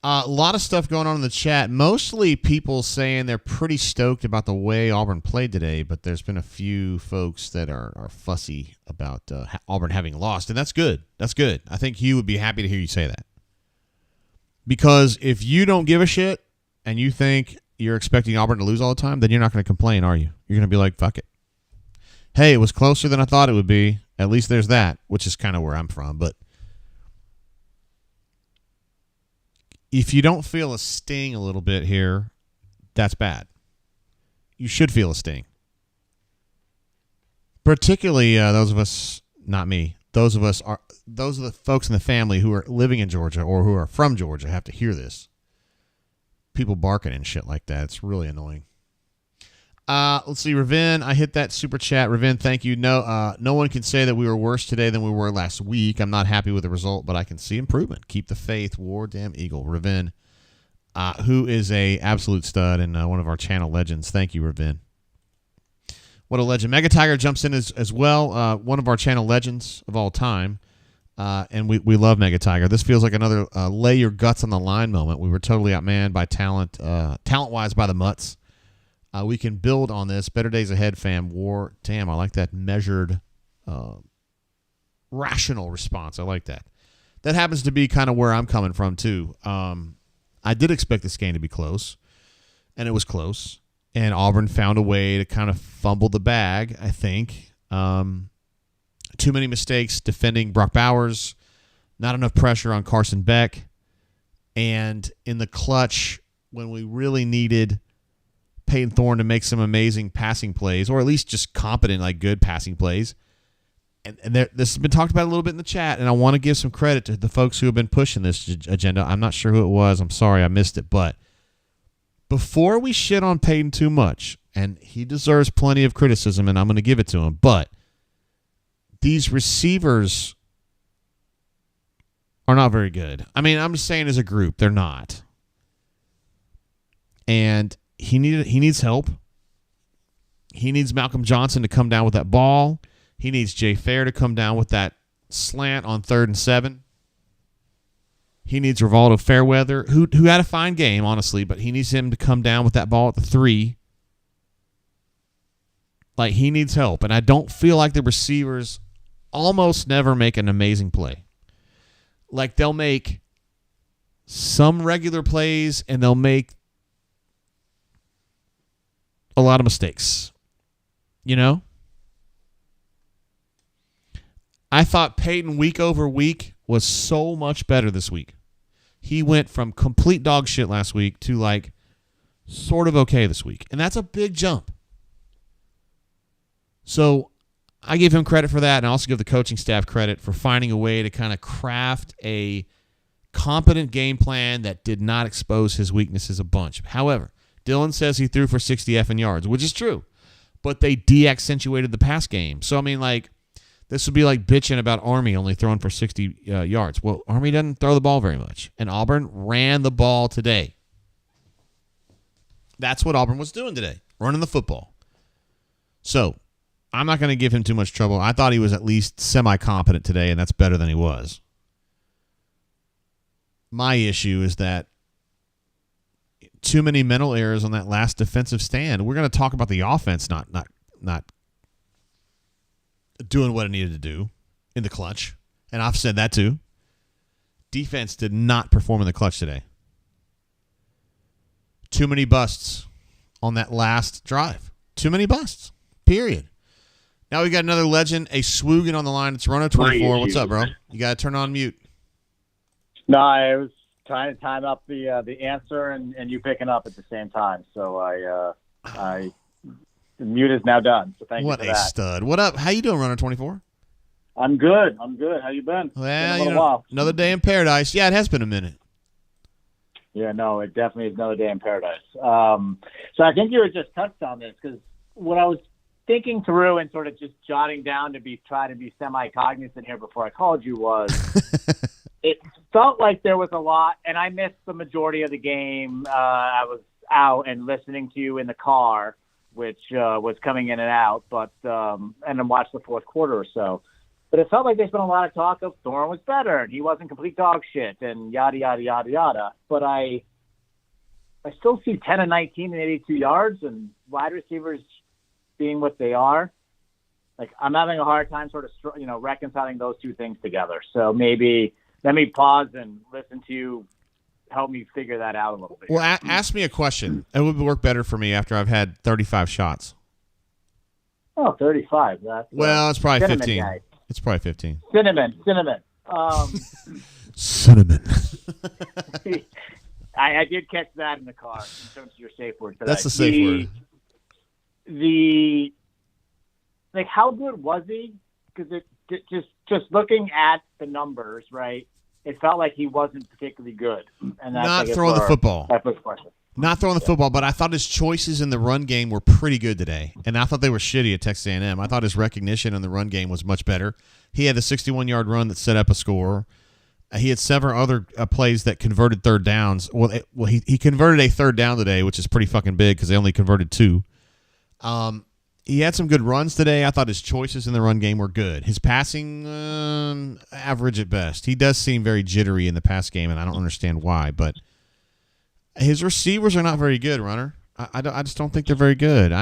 A lot of stuff going on in the chat. Mostly people saying they're pretty stoked about the way Auburn played today, but there's been a few folks that are fussy about Auburn having lost, and that's good. That's good. I think Hugh would be happy to hear you say that. Because if you don't give a shit and you think you're expecting Auburn to lose all the time, then you're not going to complain, are you? You're going to be like, fuck it. Hey, it was closer than I thought it would be. At least there's that, which is kind of where I'm from. But if you don't feel a sting a little bit here, that's bad. You should feel a sting. Particularly those of us, not me, those of the folks in the family who are living in Georgia or who are from Georgia have to hear this. People barking and shit like that. It's really annoying. Let's see, Ravin, I hit that super chat. Ravin, thank you. No one can say that we were worse today than we were last week. I'm not happy with the result, but I can see improvement. Keep the faith. War damn Eagle. Ravin, who is a absolute stud and one of our channel legends. Thank you, Ravin. What a legend. Mega Tiger jumps in as well. One of our channel legends of all time. And we love Mega Tiger. This feels like another lay your guts on the line moment. We were totally outmanned by talent-wise by the Mutts. We can build on this. Better days ahead, fam. War. Damn, I like that measured, rational response. I like that. That happens to be kind of where I'm coming from, too. I did expect this game to be close, and it was close. And Auburn found a way to kind of fumble the bag, I think. Too many mistakes defending Brock Bowers. Not enough pressure on Carson Beck. And in the clutch, when we really needed Peyton Thorne to make some amazing passing plays, or at least just competent, like good passing plays. And this has been talked about a little bit in the chat, and I want to give some credit to the folks who have been pushing this agenda. I'm not sure who it was. I'm sorry I missed it. But before we shit on Peyton too much, and he deserves plenty of criticism, and I'm going to give it to him, but these receivers are not very good. I mean, I'm just saying as a group, they're not. And he needs help. He needs Malcolm Johnson to come down with that ball. He needs Jay Fair to come down with that slant on 3rd and 7. He needs Rivaldo Fairweather, who had a fine game, honestly, but he needs him to come down with that ball at the 3. Like, he needs help. And I don't feel like the receivers almost never make an amazing play. Like, they'll make some regular plays, and they'll make a lot of mistakes. You know? I thought Peyton week over week was so much better this week. He went from complete dog shit last week to like sort of okay this week. And that's a big jump. So I give him credit for that, and I also give the coaching staff credit for finding a way to kind of craft a competent game plan that did not expose his weaknesses a bunch. However, Dylan says he threw for 60 effing yards, which is true. But they de-accentuated the pass game. So, I mean, like, this would be like bitching about Army only throwing for 60 yards. Well, Army doesn't throw the ball very much. And Auburn ran the ball today. That's what Auburn was doing today, running the football. So, I'm not going to give him too much trouble. I thought he was at least semi-competent today, and that's better than he was. My issue is that too many mental errors on that last defensive stand. We're going to talk about the offense not doing what it needed to do in the clutch, and I've said that too. Defense did not perform in the clutch today. Too many busts on that last drive. Too many busts, period. Now we got another legend, a Swoogan on the line. It's Rono 24. What's up, bro? You got to turn on mute. No, I was trying to time up the answer and you picking up at the same time. So I the mute is now done. So thank you for that. What a stud. What up? How you doing, Runner 24? I'm good. How you been? Well, another day in paradise. Yeah, it has been a minute. Yeah, no, it definitely is another day in paradise. So I think you were just touched on this because what I was thinking through and sort of just jotting down to try to be semi-cognizant here before I called you was it felt like there was a lot, and I missed the majority of the game. I was out and listening to you in the car, which was coming in and out, but and then watched the fourth quarter or so. But it felt like there's been a lot of talk of Thorne was better and he wasn't complete dog shit and yada, yada, yada, yada. But I still see 10 and 19 and 82 yards and wide receivers being what they are. Like, I'm having a hard time sort of, reconciling those two things together. So maybe let me pause and listen to you help me figure that out a little bit. Well, ask me a question. It would work better for me after I've had 35 shots. Oh, 35. Well, it's probably cinnamon 15. Guy. It's probably 15. Cinnamon. Cinnamon. I did catch that in the car in terms of your safe word today. That's the safe word. Like, how good was he? Because just looking at the numbers, right? It felt like he wasn't particularly good. And that's, Not throwing the football. That's the question. Not throwing the football, but I thought his choices in the run game were pretty good today. And I thought they were shitty at Texas A&M. I thought his recognition in the run game was much better. He had the 61-yard run that set up a score. He had several other plays that converted third downs. He converted a third down today, which is pretty fucking big because they only converted 2. He had some good runs today. I thought his choices in the run game were good. His passing, average at best. He does seem very jittery in the pass game, and I don't understand why. But his receivers are not very good, Runner. I just don't think they're very good.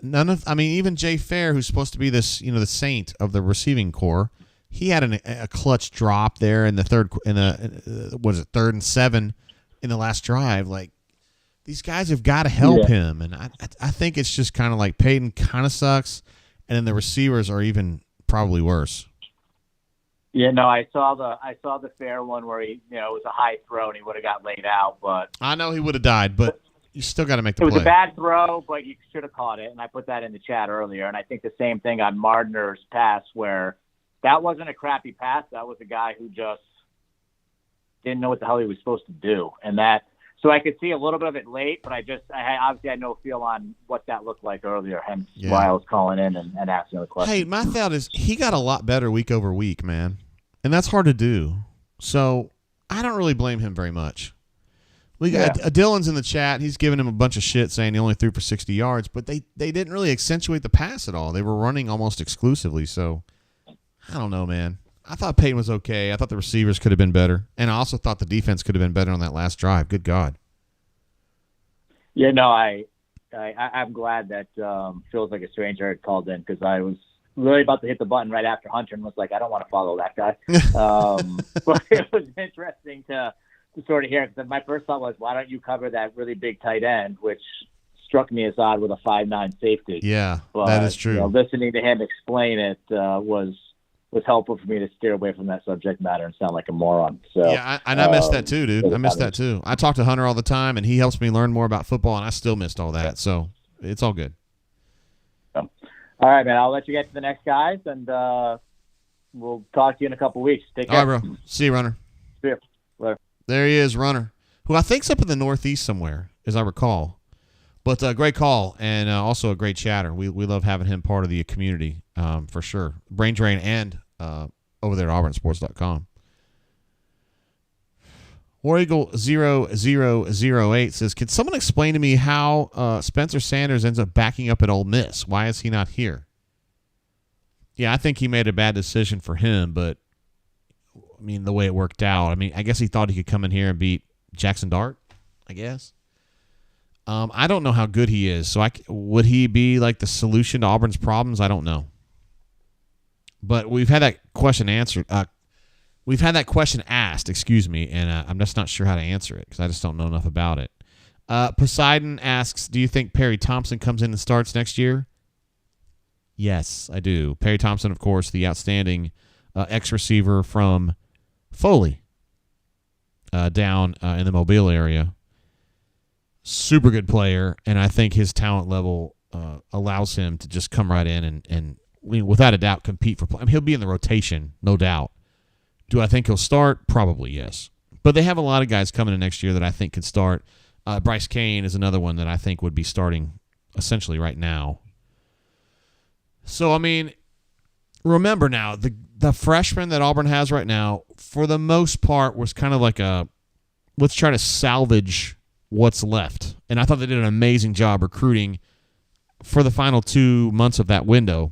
Even Jay Fair, who's supposed to be this, the saint of the receiving corps, he had a clutch drop there in the third and 7 in the last drive. Like, these guys have got to help him, and I think it's just kind of like Peyton kind of sucks, and then the receivers are even probably worse. Yeah, no, I saw the Fair one where he, it was a high throw and he would have got laid out, but I know he would have died, but you still got to make the play. It was a bad throw, but you should have caught it, and I put that in the chat earlier, and I think the same thing on Mardner's pass where that wasn't a crappy pass. That was a guy who just didn't know what the hell he was supposed to do, and that. So I could see a little bit of it late, but I obviously had no feel on what that looked like earlier, hence why I was calling in and asking the question. Hey, my thought is he got a lot better week over week, man, and that's hard to do. So I don't really blame him very much. We got Dylan's in the chat. He's giving him a bunch of shit saying he only threw for 60 yards, but they didn't really accentuate the pass at all. They were running almost exclusively, so I don't know, man. I thought Peyton was okay. I thought the receivers could have been better. And I also thought the defense could have been better on that last drive. Good God. Yeah, no, I'm glad that Feels Like a Stranger had called in because I was really about to hit the button right after Hunter and was like, I don't want to follow that guy. But it was interesting to sort of hear because my first thought was, why don't you cover that really big tight end, which struck me as odd with a 5'9" safety. Yeah, but, that is true. Listening to him explain it was helpful for me to steer away from that subject matter and sound like a moron. So yeah, I missed that too, dude. I missed that too. I talk to Hunter all the time, and he helps me learn more about football, and I still missed all that. So it's all good. All right, man. I'll let you get to the next guys, and we'll talk to you in a couple weeks. Take care. All right, bro. See you, Runner. See you. Later. There he is, Runner, who I think's up in the Northeast somewhere, as I recall. But great call, and also a great chatter. We love having him part of the community, for sure. Brain Drain and over there at auburnsports.com. War Eagle 0008 says, can someone explain to me how Spencer Sanders ends up backing up at Ole Miss? Why is he not here? Yeah, I think he made a bad decision for him, but, I mean, the way it worked out. I mean, I guess he thought he could come in here and beat Jackson Dart, I guess. I don't know how good he is, so would he be like the solution to Auburn's problems? I don't know. But we've had that question answered. We've had that question asked, and I'm just not sure how to answer it because I just don't know enough about it. Poseidon asks, do you think Perry Thompson comes in and starts next year? Yes, I do. Perry Thompson, of course, the outstanding ex-receiver from Foley down in the Mobile area. Super good player, and I think his talent level allows him to just come right in and without a doubt, compete for play. I mean, he'll be in the rotation, no doubt. Do I think he'll start? Probably, yes. But they have a lot of guys coming in next year that I think could start. Bryce Kane is another one that I think would be starting essentially right now. So, I mean, remember now, the freshman that Auburn has right now, for the most part, was kind of like let's try to salvage what's left. And I thought they did an amazing job recruiting for the final 2 months of that window.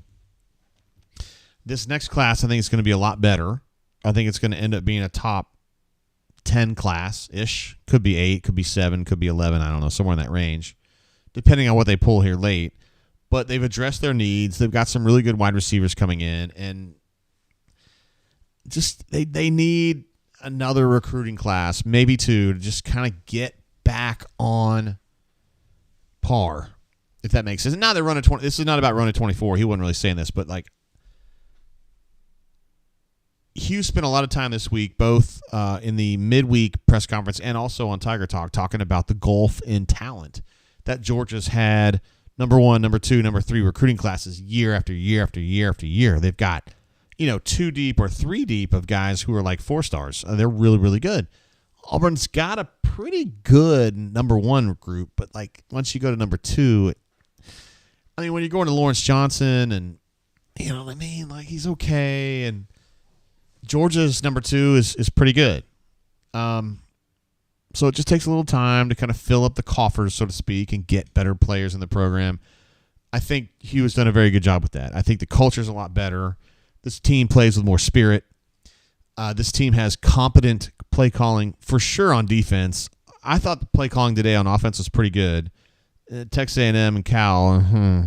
This next class, I think, is going to be a lot better. I think it's going to end up being a top 10 class-ish. Could be 8, could be 7, could be 11. I don't know, somewhere in that range, depending on what they pull here late. But they've addressed their needs. They've got some really good wide receivers coming in. And just they need another recruiting class, maybe two, to just kind of get back on par, if that makes sense. Now they're running 20. This is not about running 24. He wasn't really saying this, but like Hugh spent a lot of time this week, both in the midweek press conference and also on Tiger Talk, talking about the gulf in talent that Georgia's had. Number 1, number 2, number 3 recruiting classes year after year after year after year. They've got, 2 deep or 3 deep of guys who are like 4 stars. They're really, really good. Auburn's got a pretty good number 1 group, but like once you go to number 2, when you're going to Lawrence Johnson and, like he's okay, and Georgia's number 2 is pretty good. So it just takes a little time to kind of fill up the coffers, so to speak, and get better players in the program. I think Hugh has done a very good job with that. I think the culture's a lot better. This team plays with more spirit. This team has competent play calling for sure on defense. I thought the play calling today on offense was pretty good. Texas A&M and Cal,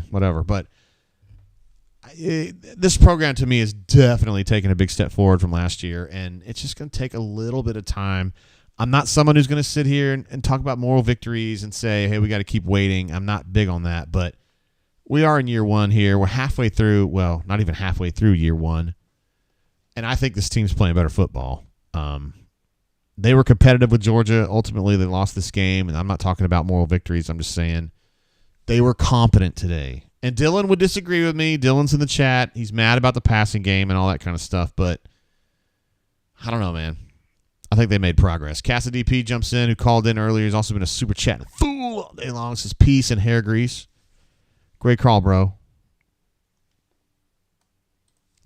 whatever. But this program to me is definitely taking a big step forward from last year, and it's just going to take a little bit of time. I'm not someone who's going to sit here and talk about moral victories and say, hey, we got to keep waiting. I'm not big on that, but we are in year 1 here. We're halfway through, well, not even halfway through year 1, and I think this team's playing better football. They were competitive with Georgia. Ultimately, they lost this game, and I'm not talking about moral victories. I'm just saying they were competent today. And Dylan would disagree with me. Dylan's in the chat. He's mad about the passing game and all that kind of stuff, but I don't know, man. I think they made progress. Cassidy P jumps in, who called in earlier. He's also been a super chat fool all day long. Says peace and hair grease. Great call, bro.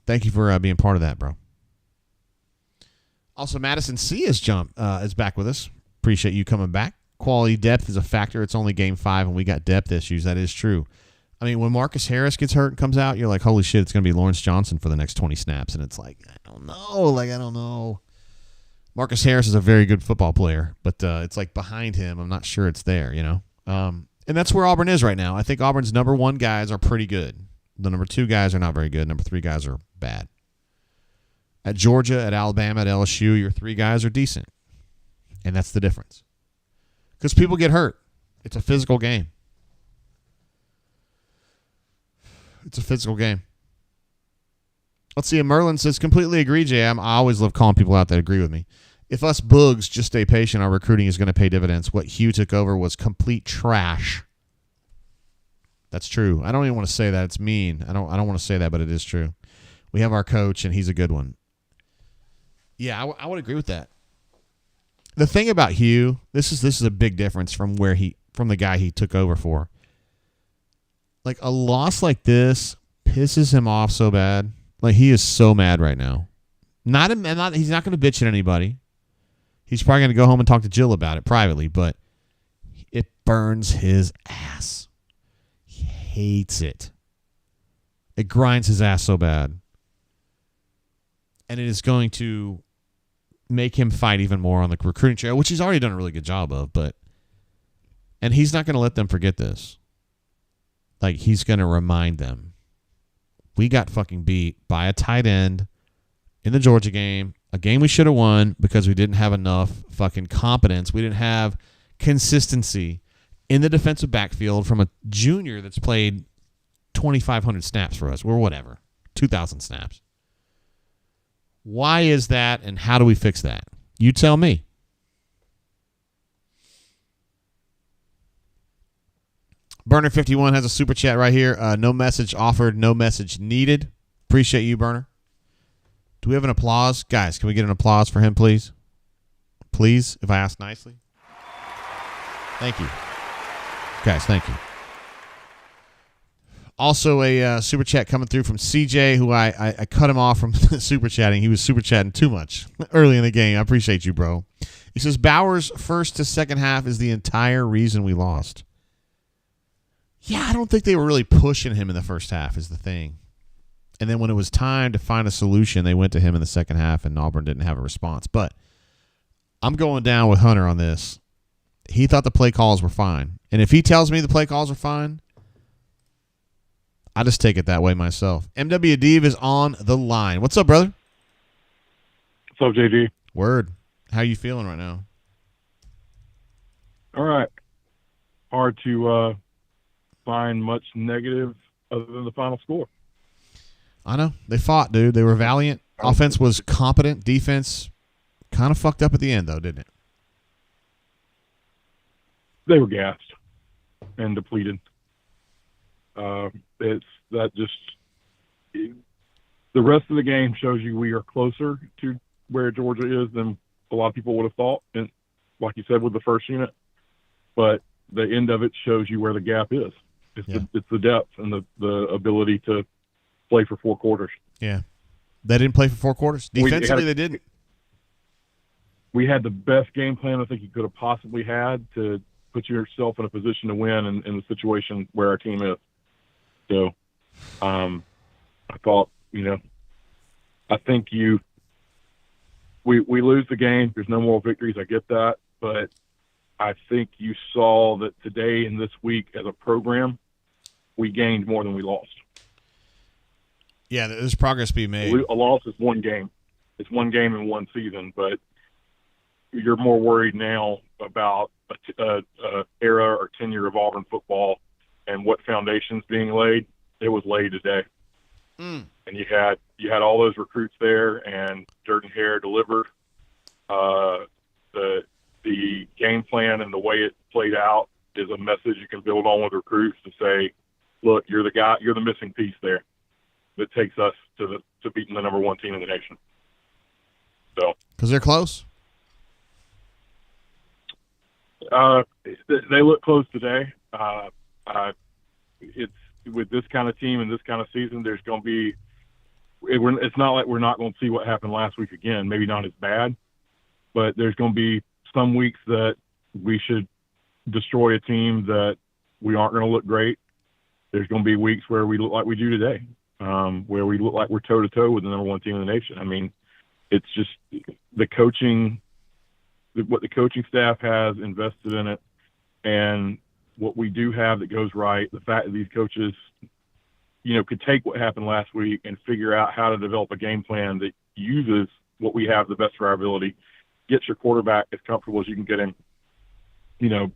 Thank you for being part of that, bro. Also, Madison C is back with us. Appreciate you coming back. Quality depth is a factor. It's only game 5, and we got depth issues. That is true. I mean, when Marcus Harris gets hurt and comes out, you're like, holy shit, it's going to be Lawrence Johnson for the next 20 snaps. And it's like, I don't know. Marcus Harris is a very good football player, but it's like behind him, I'm not sure it's there, And that's where Auburn is right now. I think Auburn's number 1 guys are pretty good. The number 2 guys are not very good. Number 3 guys are bad. At Georgia, at Alabama, at LSU, your 3 guys are decent. And that's the difference. Because people get hurt. It's a physical game. Let's see. Merlin says, completely agree, JM. I always love calling people out that agree with me. If us boogs just stay patient, our recruiting is going to pay dividends. What Hugh took over was complete trash. That's true. I don't even want to say that. It's mean. I don't want to say that, but it is true. We have our coach, and he's a good one. Yeah, I would agree with that. The thing about Hugh, this is a big difference from the guy he took over for. Like, a loss like this pisses him off so bad. Like, he is so mad right now. He's not going to bitch at anybody. He's probably going to go home and talk to Jill about it privately, but it burns his ass. He hates it. It grinds his ass so bad. And it is going to make him fight even more on the recruiting trail, which he's already done a really good job of, and he's not going to let them forget this. Like, he's going to remind them. We got fucking beat by a tight end in the Georgia game, a game we should have won because we didn't have enough fucking competence. We didn't have consistency in the defensive backfield from a junior that's played 2,500 snaps for us, or whatever, 2,000 snaps. Why is that, and how do we fix that? You tell me. Burner 51 has a super chat right here. No message offered, no message needed. Appreciate you, Burner. Do we have an applause? Guys, can we get an applause for him, please? Please, if I ask nicely. Thank you. Guys, thank you. Also, a super chat coming through from CJ, who I cut him off from super chatting. He was super chatting too much early in the game. I appreciate you, bro. He says, Bauer's first to second half is the entire reason we lost. Yeah, I don't think they were really pushing him in the first half is the thing. And then when it was time to find a solution, they went to him in the second half, and Auburn didn't have a response. But I'm going down with Hunter on this. He thought the play calls were fine. And if he tells me the play calls are fine, I just take it that way myself. MW Adib is on the line. What's up, brother? What's up, JD? Word. How you feeling right now? All right. Hard to find much negative other than the final score. I know. They fought, dude. They were valiant. Offense was competent. Defense kind of fucked up at the end, though, didn't it? They were gassed and depleted. The rest of the game shows you we are closer to where Georgia is than a lot of people would have thought, and like you said with the first unit. But the end of it shows you where the gap is. It's the depth and the ability to play for 4 quarters. Yeah, they didn't play for 4 quarters. Defensively, they didn't. We had the best game plan I think you could have possibly had to put yourself in a position to win in the situation where our team is. So, I thought, I think we lose the game. There's no moral victories. I get that. But I think you saw that today and this week as a program, we gained more than we lost. Yeah, there's progress being made. A loss is one game. It's one game in one season, but you're more worried now about a era or tenure of Auburn football and what foundation's being laid. It was laid today. And you had all those recruits there, and Durden Hare delivered. The game plan and the way it played out is a message you can build on with recruits to say, look, you're the guy, you're the missing piece there that takes us to beating the number 1 team in the nation. So, because they're close. They look close today. It's with this kind of team and this kind of season. There's going to be. It's not like we're not going to see what happened last week again. Maybe not as bad, but there's going to be some weeks that we should destroy a team that we aren't going to look great. There's going to be weeks where we look like we do today, where we look like we're toe to toe with the number 1 team in the nation. I mean, it's just the coaching. What the coaching staff has invested in it, and what we do have that goes right, the fact that these coaches, could take what happened last week and figure out how to develop a game plan that uses what we have the best of our ability, gets your quarterback as comfortable as you can get him,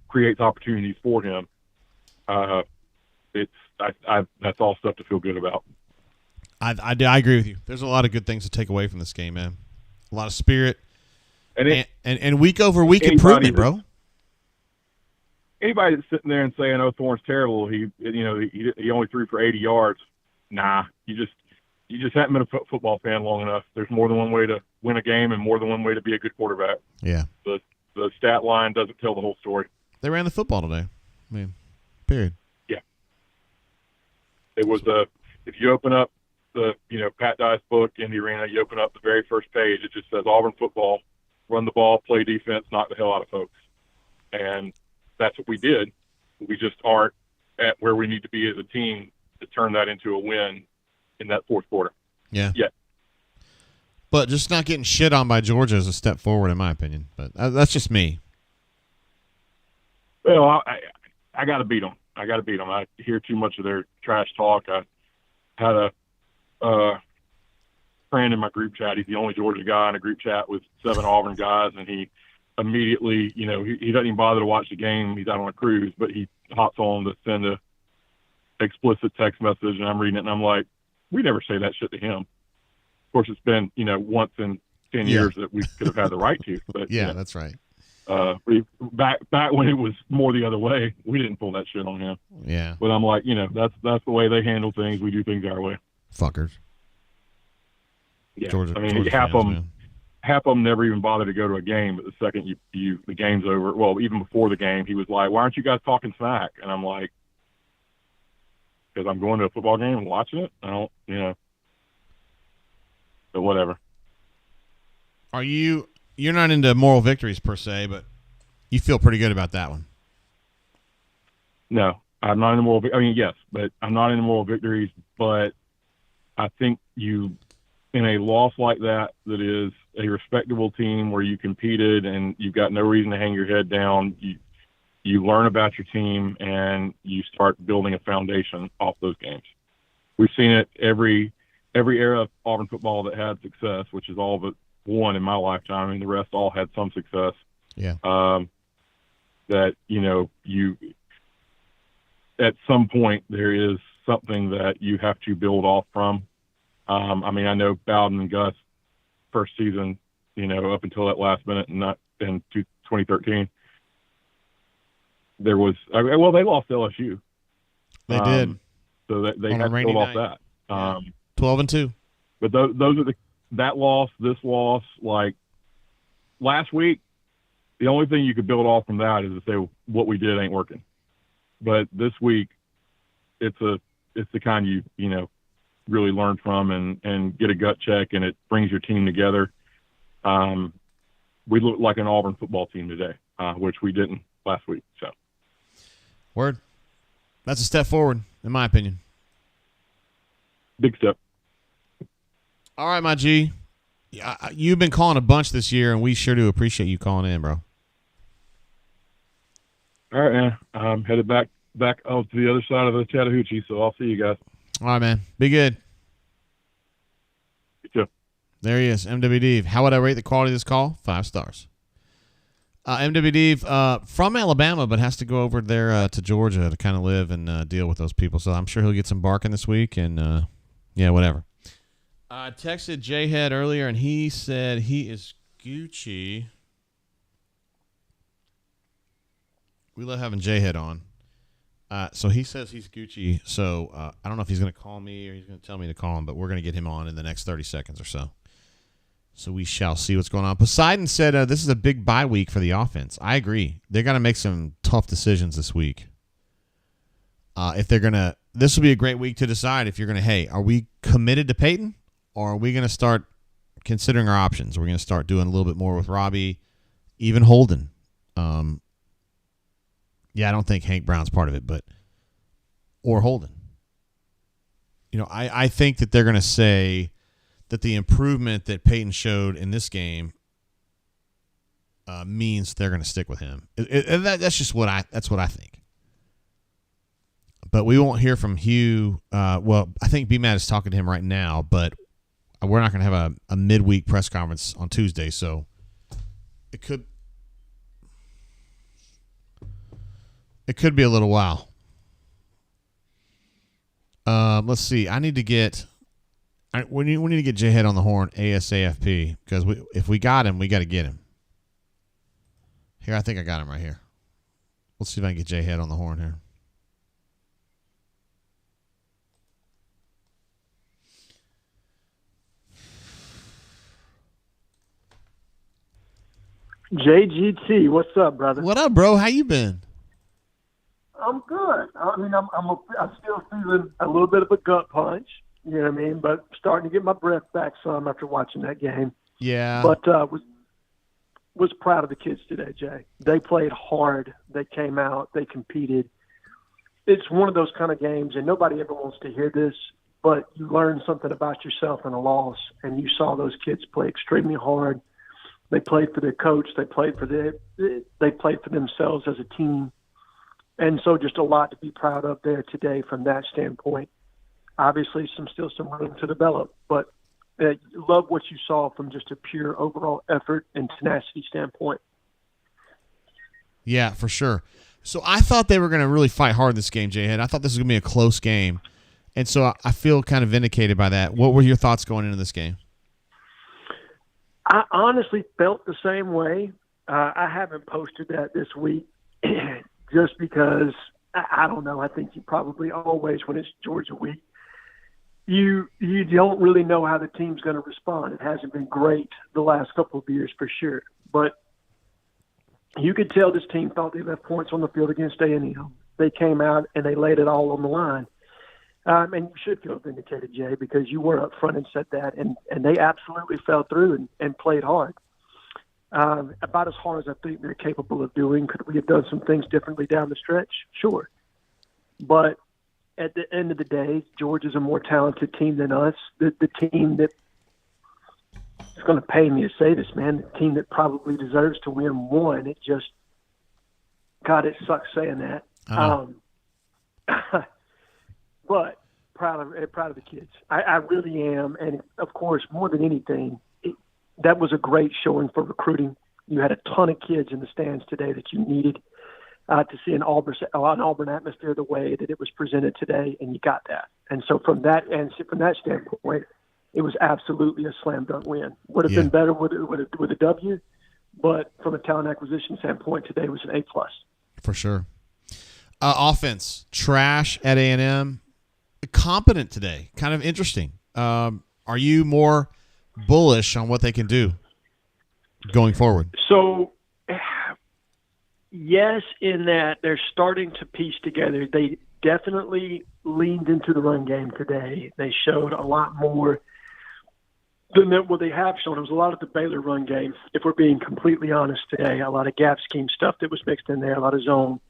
creates opportunities for him. That's all stuff to feel good about. I agree with you. There's a lot of good things to take away from this game, man. A lot of spirit. And week over week improvement, bro. Anybody that's sitting there and saying, "Oh, Thorne's terrible," he only threw for 80 yards. Nah, you just haven't been a football fan long enough. There's more than one way to win a game and more than one way to be a good quarterback. Yeah. The stat line doesn't tell the whole story. They ran the football today. I mean, period. Yeah. It was if you open up the Pat Dye's book in the arena, you open up the very first page, it just says Auburn football. Run the ball, play defense, knock the hell out of folks. And that's what we did. We just aren't at where we need to be as a team to turn that into a win in that 4th quarter. Yeah. Yeah. But just not getting shit on by Georgia is a step forward, in my opinion. But that's just me. Well, I got to beat them. I hear too much of their trash talk. I had a friend in my group chat. He's the only Georgia guy in a group chat with 7 Auburn guys, and he immediately, he doesn't even bother to watch the game. He's out on a cruise, but he hops on to send a explicit text message, and I'm reading it, and I'm like, we never say that shit to him. Of course, it's been, once in 10 years that we could have had the right to. But yeah, that's right. Back when it was more the other way, we didn't pull that shit on him. Yeah. But I'm like, that's the way they handle things. We do things our way. Fuckers. Yeah, Georgia, I mean, Georgia half fans, of them never even bother to go to a game. But the second the game's over, well, even before the game, he was like, "Why aren't you guys talking smack?" And I'm like, "Because I'm going to a football game and watching it. I don't, But whatever." You're not into moral victories per se, but you feel pretty good about that one. No, I'm not in the moral. I mean, yes, but I'm not in the moral victories. But I think in a loss like that is a respectable team where you competed and you've got no reason to hang your head down. You learn about your team and you start building a foundation off those games. We've seen it every era of Auburn football that had success, which is all but one in my lifetime. I mean, the rest all had some success. Yeah. That, you at some point there is something that you have to build off from. I mean, I know Bowden and Gus first season, up until that last minute and not in 2013, there was, they lost LSU. They did. So they had to build off that. 12-2. But those are that loss, this loss, like last week, the only thing you could build off from that is to say what we did ain't working. But this week, it's the kind you really learn from and get a gut check, and it brings your team together. We look like an Auburn football team today, which we didn't last week. So, word. That's a step forward, in my opinion. Big step. All right, my G. You've been calling a bunch this year, and we sure do appreciate you calling in, bro. All right, man. I'm headed back out to the other side of the Chattahoochee, so I'll see you guys. All right, man. Be good. You too. There he is, MWD. How would I rate the quality of this call? 5 stars. MWD from Alabama, but has to go over there to Georgia to kind of live and deal with those people. So I'm sure he'll get some barking this week, and whatever. I texted J-Head earlier, and he said he is Gucci. We love having J-Head on. So he says he's Gucci. So I don't know if he's going to call me or he's going to tell me to call him, but we're going to get him on in the next 30 seconds or so. So we shall see what's going on. Poseidon said this is a big bye week for the offense. I agree. They're going to make some tough decisions this week. If they're going to, this will be a great week to decide if you're going to, hey, are we committed to Peyton, or are we going to start considering our options? We're going to start doing a little bit more with Robbie, even Holden. Yeah, I don't think Hank Brown's part of it, or Holden. I think that they're going to say that the improvement that Peyton showed in this game means they're going to stick with him. That's just what I think. But we won't hear from Hugh. I think B-Matt is talking to him right now, but we're not going to have a midweek press conference on Tuesday, so it could be a little while. Let's see. We need to get J-Head on the horn ASAP, because if we got him, we got to get him. Here, I think I got him right here. Let's see if I can get J-Head on the horn here. JGT, what's up, brother? What up, bro? How you been? I'm good. I mean, I'm still feeling a little bit of a gut punch, you know what I mean? But starting to get my breath back some after watching that game. Yeah. But was proud of the kids today, Jay. They played hard. They came out. They competed. It's one of those kind of games, and nobody ever wants to hear this, but you learn something about yourself in a loss, and you saw those kids play extremely hard. They played for their coach. They played for themselves as a team. And so just a lot to be proud of there today from that standpoint. Obviously, still some room to develop, but love what you saw from just a pure overall effort and tenacity standpoint. Yeah, for sure. So I thought they were going to really fight hard this game, J-Head. I thought this was going to be a close game. And so I feel kind of vindicated by that. What were your thoughts going into this game? I honestly felt the same way. I haven't posted that this week just because, I don't know, I think you probably always, when it's Georgia week, you don't really know how the team's going to respond. It hasn't been great the last couple of years for sure. But you could tell this team thought they left points on the field against A&M. They came out and they laid it all on the line. And you should feel vindicated, Jay, because you were up front and said that, and they absolutely fell through and played hard. About as hard as I think they're capable of doing. Could we have done some things differently down the stretch? Sure. But at the end of the day, Georgia's a more talented team than us. The team that, it's going to pay me to say this, man, the team that probably deserves to win won. It just, God, it sucks saying that. But proud of the kids. I really am. And, of course, more than anything, that was a great showing for recruiting. You had a ton of kids in the stands today that you needed to see an Auburn atmosphere the way that it was presented today, and you got that. And so from that standpoint, it was absolutely a slam dunk win. Would have been better with a W, but from a talent acquisition standpoint, today was an A+. For sure. Offense, trash at A&M. Competent today. Kind of interesting. Are you more bullish on what they can do going forward? So, yes, in that they're starting to piece together. They definitely leaned into the run game today. They showed a lot more than what they have shown. It was a lot of the Baylor run game, if we're being completely honest today. A lot of gap scheme stuff that was mixed in there, a lot of zone.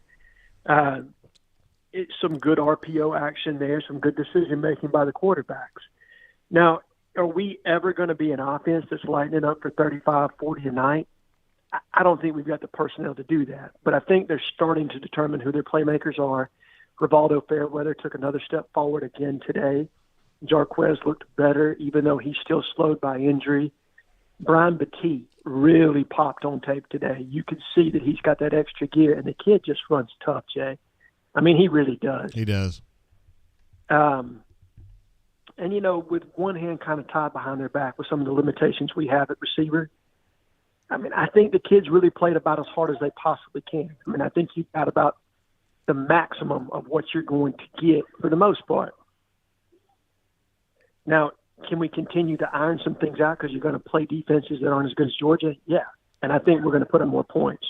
It's some good RPO action there, some good decision-making by the quarterbacks. Now, are we ever going to be an offense that's lighting it up for 35, 40 a night? I don't think we've got the personnel to do that. But I think they're starting to determine who their playmakers are. Rivaldo Fairweather took another step forward again today. Jarquez looked better, even though he's still slowed by injury. Brian Batiste really popped on tape today. You could see that he's got that extra gear, and the kid just runs tough, Jay. I mean, he really does. He does. And, you know, with one hand kind of tied behind their back with some of the limitations we have at receiver, I mean, I think the kids really played about as hard as they possibly can. I mean, I think you've got about the maximum of what you're going to get for the most part. Now, can we continue to iron some things out because you're going to play defenses that aren't as good as Georgia? Yeah. And I think we're going to put in more points.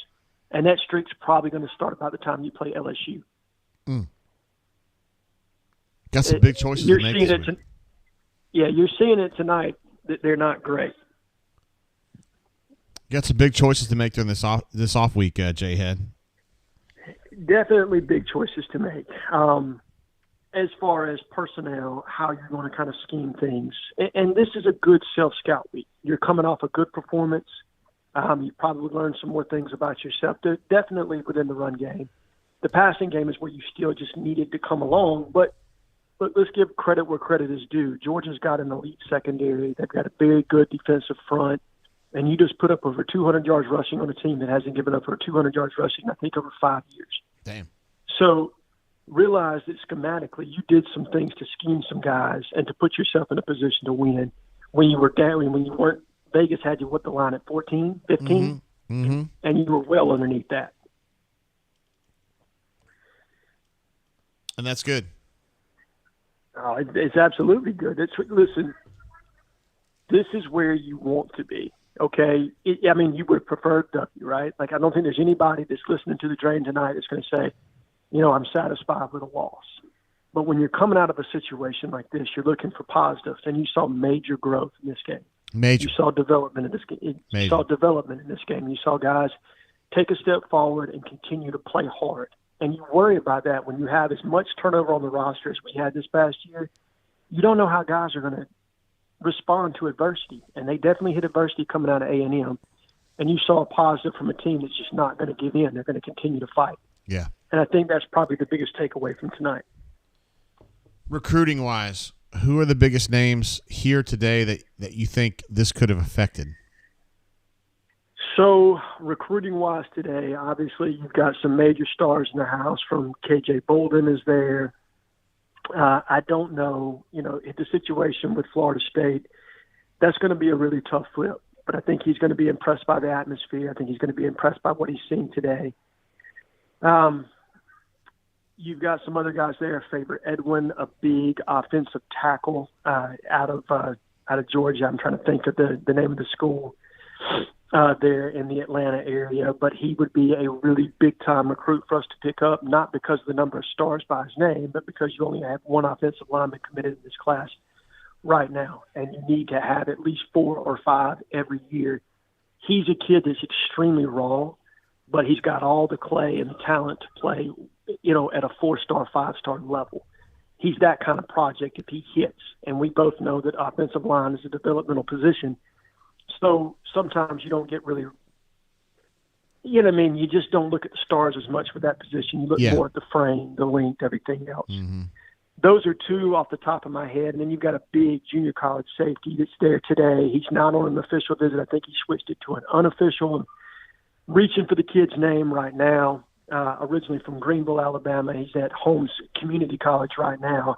And that streak's probably going to start about the time you play LSU. Got some big choices to make this week. You're seeing it tonight that they're not great. Got some big choices to make during this off week, J-Head. Definitely big choices to make. As far as personnel, how you're going to kind of scheme things. And this is a good self-scout week. You're coming off a good performance. You probably learned some more things about yourself. They're definitely within the run game. The passing game is where you still just needed to come along. But let's give credit where credit is due. Georgia's got an elite secondary. They've got a very good defensive front. And you just put up over 200 yards rushing on a team that hasn't given up over 200 yards rushing, I think, over 5 years. Damn. So realize that schematically you did some things to scheme some guys and to put yourself in a position to win when you were down, when you weren't. Vegas had you, the line at 14, 15? Mm-hmm. And you were well underneath that. And that's good. Oh, it's absolutely good. Listen, this is where you want to be, okay? I mean, you would have preferred W, right? Like, I don't think there's anybody that's listening to the Drain tonight that's going to say, you know, I'm satisfied with a loss. But when you're coming out of a situation like this, you're looking for positives, and you saw major growth in this game. Major. You saw development in this game. You saw development in this game. You saw guys take a step forward and continue to play hard. And you worry about that when you have as much turnover on the roster as we had this past year. You don't know how guys are going to respond to adversity, and they definitely hit adversity coming out of A&M. And you saw a positive from a team that's just not going to give in. They're going to continue to fight. Yeah. And I think that's probably the biggest takeaway from tonight. Recruiting-wise, who are the biggest names here today that you think this could have affected? So, recruiting-wise today, obviously you've got some major stars in the house. From KJ Bolden is there. I don't know, the situation with Florida State, that's going to be a really tough flip. But I think he's going to be impressed by the atmosphere. I think he's going to be impressed by what he's seen today. You've got some other guys there. Favorite Edwin, a big offensive tackle out of Georgia. I'm trying to think of the name of the school there in the Atlanta area. But he would be a really big-time recruit for us to pick up, not because of the number of stars by his name, but because you only have one offensive lineman committed in this class right now, and you need to have at least 4 or 5 every year. He's a kid that's extremely raw, but he's got all the clay and the talent to play, at a 4-star, 5-star level. He's that kind of project if he hits. And we both know that offensive line is a developmental position. So sometimes you don't get really, you just don't look at the stars as much for that position. You look more at the frame, the length, everything else. Mm-hmm. those are two off the top of my head. And then you've got a big junior college safety that's there today. He's not on an official visit. I think he switched it to an unofficial. I'm reaching for the kid's name right now. Originally from Greenville, Alabama. He's at Holmes Community College right now.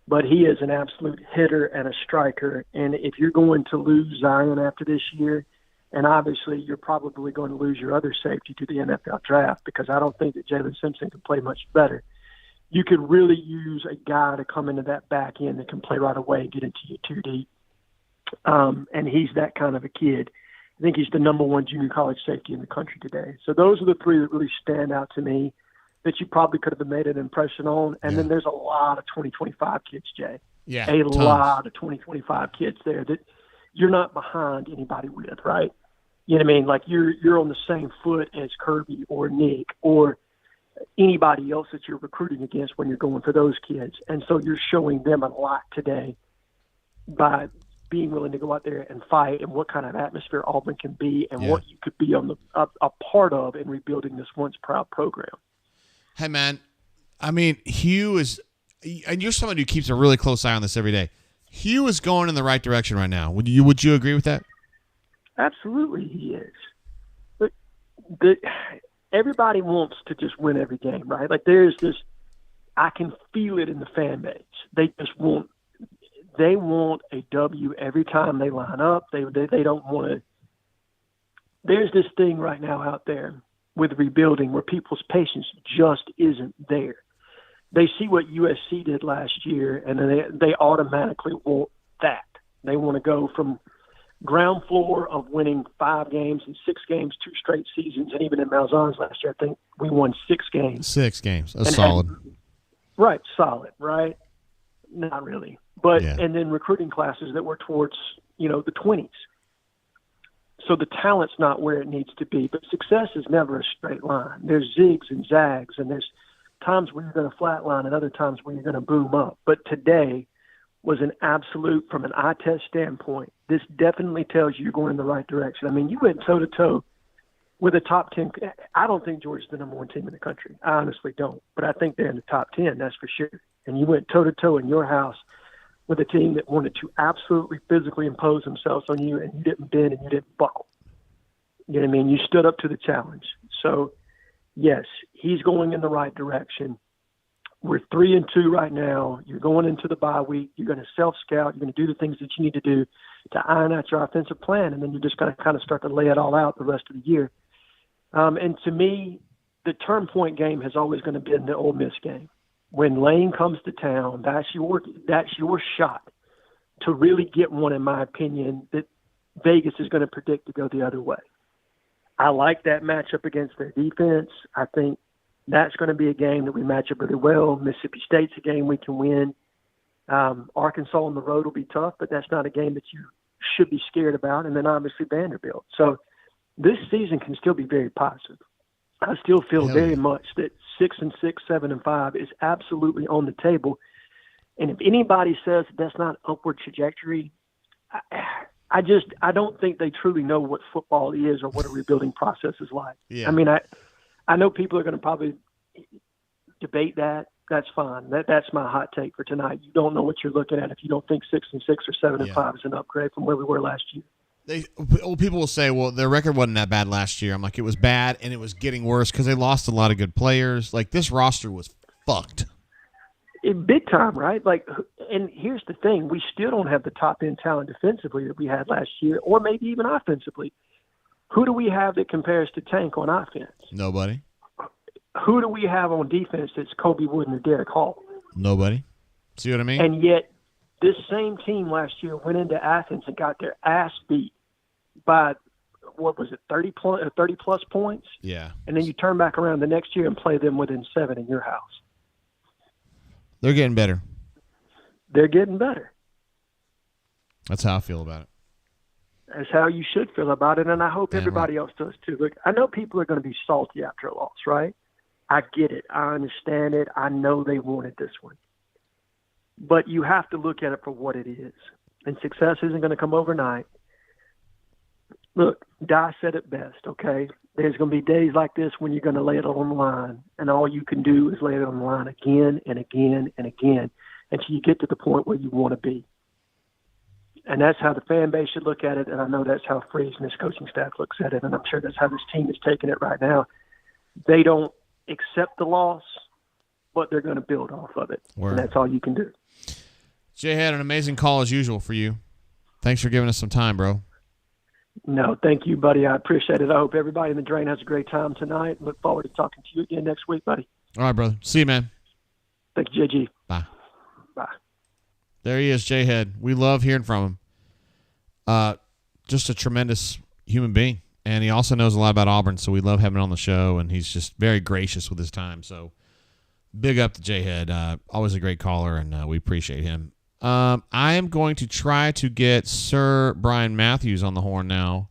But he is an absolute hitter and a striker. And if you're going to lose Zion after this year, and obviously you're probably going to lose your other safety to the NFL draft, because I don't think that Jalen Simpson can play much better. You could really use a guy to come into that back end that can play right away and get into you too deep. And he's that kind of a kid. I think he's the number one junior college safety in the country today. So those are the three that really stand out to me that you probably could have made an impression on. And then there's a lot of 2025 kids, Jay. Yeah, tons. Lot of 2025 kids there that you're not behind anybody with, right? You know what I mean? Like you're on the same foot as Kirby or Nick or anybody else that you're recruiting against when you're going for those kids. And so you're showing them a lot today by being willing to go out there and fight, and what kind of atmosphere Auburn can be, and what you could be on a part of in rebuilding this once proud program. Hey, man, I mean, Hugh is – and you're someone who keeps a really close eye on this every day. Hugh is going in the right direction right now. Would you agree with that? Absolutely he is. But everybody wants to just win every game, right? Like there's this – I can feel it in the fan base. They just want – they want a W every time they line up. They don't want to – there's this thing right now out there with rebuilding where people's patience just isn't there. They see what USC did last year, and then they automatically want that. They want to go from ground floor of winning 5 games and 6 games, 2 straight seasons, and even in Malzahn's last year, I think we won 6 games. 6 games. That's solid. Right, solid, right? Not really. But and then recruiting classes that were towards, the 20s. So the talent's not where it needs to be. But success is never a straight line. There's zigs and zags, and there's times where you're going to flatline and other times where you're going to boom up. But today was an absolute, from an eye test standpoint, this definitely tells you you're going in the right direction. I mean, you went toe-to-toe with a top 10. I don't think Georgia's the number 1 team in the country. I honestly don't. But I think they're in the top 10, that's for sure. And you went toe-to-toe in your house with a team that wanted to absolutely physically impose themselves on you, and you didn't bend and you didn't buckle. You know what I mean? You stood up to the challenge. So, yes, he's going in the right direction. We're 3-2 right now. You're going into the bye week. You're going to self-scout. You're going to do the things that you need to do to iron out your offensive plan, and then you're just going to kind of start to lay it all out the rest of the year. And to me, the turn point game has always going to be in the Ole Miss game. When Lane comes to town, that's your shot to really get one, in my opinion, that Vegas is going to predict to go the other way. I like that matchup against their defense. I think that's going to be a game that we match up really well. Mississippi State's a game we can win. Arkansas on the road will be tough, but that's not a game that you should be scared about. And then obviously Vanderbilt. So this season can still be very positive. I still feel very much that 6-6, 7-5 is absolutely on the table. And if anybody says that's not upward trajectory, I don't think they truly know what football is or what a rebuilding process is like. Yeah. I mean, I know people are going to probably debate that. That's fine. That's my hot take for tonight. You don't know what you're looking at if you don't think 6-6 or 7-5 is an upgrade from where we were last year. People will say, well, their record wasn't that bad last year. I'm like, it was bad, and it was getting worse because they lost a lot of good players. Like, this roster was fucked. Big time, right? Like, and here's the thing. We still don't have the top-end talent defensively that we had last year, or maybe even offensively. Who do we have that compares to Tank on offense? Nobody. Who do we have on defense that's Kobe Wooden or Derek Hall? Nobody. See what I mean? And yet, this same team last year went into Athens and got their ass beat by, 30-plus points? Yeah. And then you turn back around the next year and play them within 7 in your house. They're getting better. They're getting better. That's how I feel about it. That's how you should feel about it, and I hope everybody else does too. Look, I know people are going to be salty after a loss, right? I get it. I understand it. I know they wanted this one. But you have to look at it for what it is. And success isn't going to come overnight. Look, Di said it best, okay? there's going to be days like this when you're going to lay it on the line, and all you can do is lay it on the line again and again and again until you get to the point where you want to be. And that's how the fan base should look at it, and I know that's how Freeze and his coaching staff looks at it, and I'm sure that's how this team is taking it right now. They don't accept the loss, but they're going to build off of it, and that's all you can do. Jay had an amazing call as usual for you. Thanks for giving us some time, bro. No, thank you, buddy. I appreciate it. I hope everybody in the Drain has a great time tonight. Look forward to talking to you again next week, buddy. All right, brother. See you, man. Thank you, JG. Bye. Bye. There he is, Jay Head. We love hearing from him. Just a tremendous human being. And he also knows a lot about Auburn, so we love having him on the show, and he's just very gracious with his time. So big up to Jay Head. Always a great caller, and we appreciate him. I am going to try to get Sir Brian Matthews on the horn now.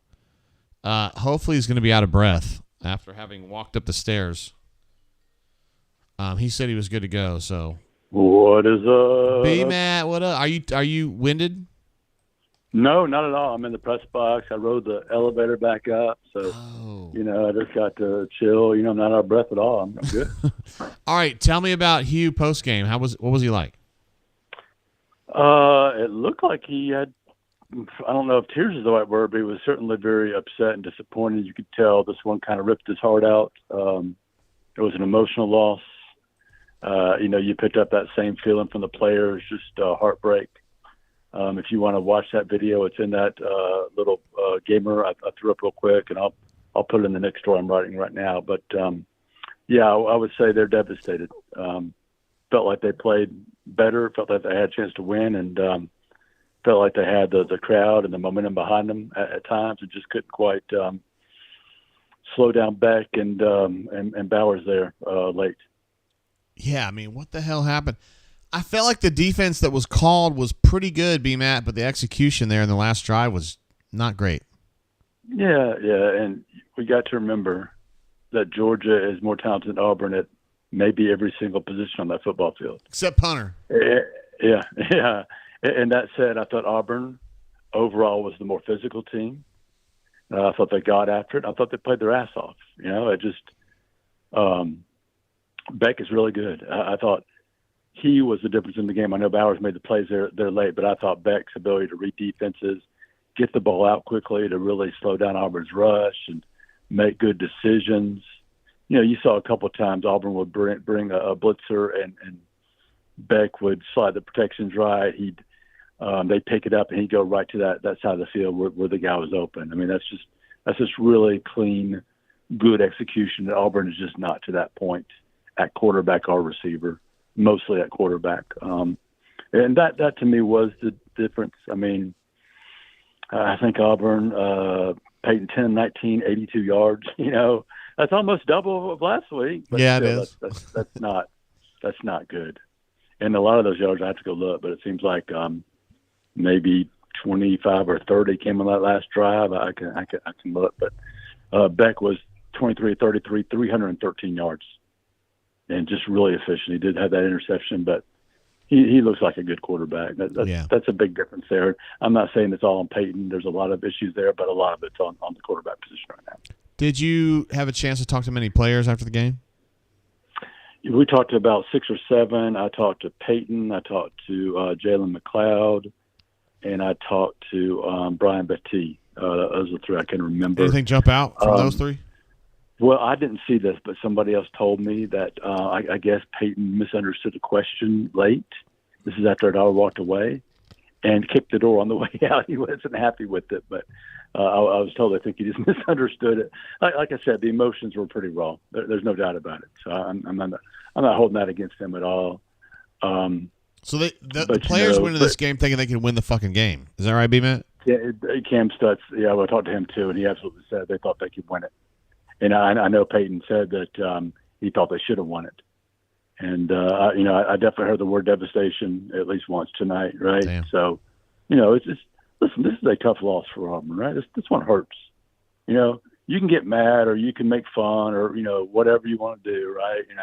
Hopefully he's going to be out of breath after having walked up the stairs. He said he was good to go. So what is up? B-Matt, what up? Are you winded? No, not at all. I'm in the press box. I rode the elevator back up, so I just got to chill. I'm not out of breath at all. I'm good. All right, tell me about Hugh post game. What was he like? It looked like he had, I don't know if tears is the right word, but he was certainly very upset and disappointed. You could tell this one kind of ripped his heart out. It was an emotional loss. You picked up that same feeling from the players, just heartbreak. If you want to watch that video, it's in that little gamer I threw up real quick, and I'll put it in the next story I'm writing right now. But I would say they're devastated. Felt like they played better, felt like they had a chance to win, and felt like they had the crowd and the momentum behind them at times, and just couldn't quite slow down Beck and Bowers there late. Yeah, I mean, what the hell happened? I felt like the defense that was called was pretty good, B-Matt, but the execution there in the last drive was not great. Yeah, and we got to remember that Georgia is more talented than Auburn at maybe every single position on that football field. Except punter. Yeah. And that said, I thought Auburn overall was the more physical team. I thought they got after it. I thought they played their ass off. Beck is really good. I thought he was the difference in the game. I know Bowers made the plays there late, but I thought Beck's ability to read defenses, get the ball out quickly to really slow down Auburn's rush and make good decisions. You saw a couple of times Auburn would bring a blitzer and Beck would slide the protections right. They'd pick it up and he'd go right to that side of the field where the guy was open. I mean, that's just really clean, good execution that Auburn is just not to that point at quarterback or receiver, mostly at quarterback. And that to me was the difference. I mean, I think Auburn, Peyton 10, 19, 82 yards, that's almost double of last week. But yeah, still, it is. That's not good. And a lot of those yards, I have to go look, but it seems like maybe 25 or 30 came on that last drive. I can look, but Beck was 23, 33, 313 yards, and just really efficient. He did have that interception, but he looks like a good quarterback. That's a big difference there. I'm not saying it's all on Peyton. There's a lot of issues there, but a lot of it's on the quarterback position right now. Did you have a chance to talk to many players after the game? We talked to about 6 or 7. I talked to Peyton. I talked to Jalen McLeod, and I talked to Brian Betty. Those are 3 I can remember. Anything jump out from those 3? Well, I didn't see this, but somebody else told me that I guess Peyton misunderstood the question late. This is after I'd already walked away and kicked the door on the way out. He wasn't happy with it, but I was told I think he just misunderstood it. Like I said, the emotions were pretty raw. There's no doubt about it. So I'm not holding that against him at all. So the players went into this game thinking they could win the fucking game. Is that right, B-Matt? Yeah, Cam Stutz. Yeah, I talked to him too, and he absolutely said they thought they could win it. And I know Peyton said that he thought they should have won it. And I definitely heard the word devastation at least once tonight, right? Damn. So, it's just listen. This is a tough loss for Auburn, right? This one hurts. You can get mad or you can make fun or whatever you want to do, right? You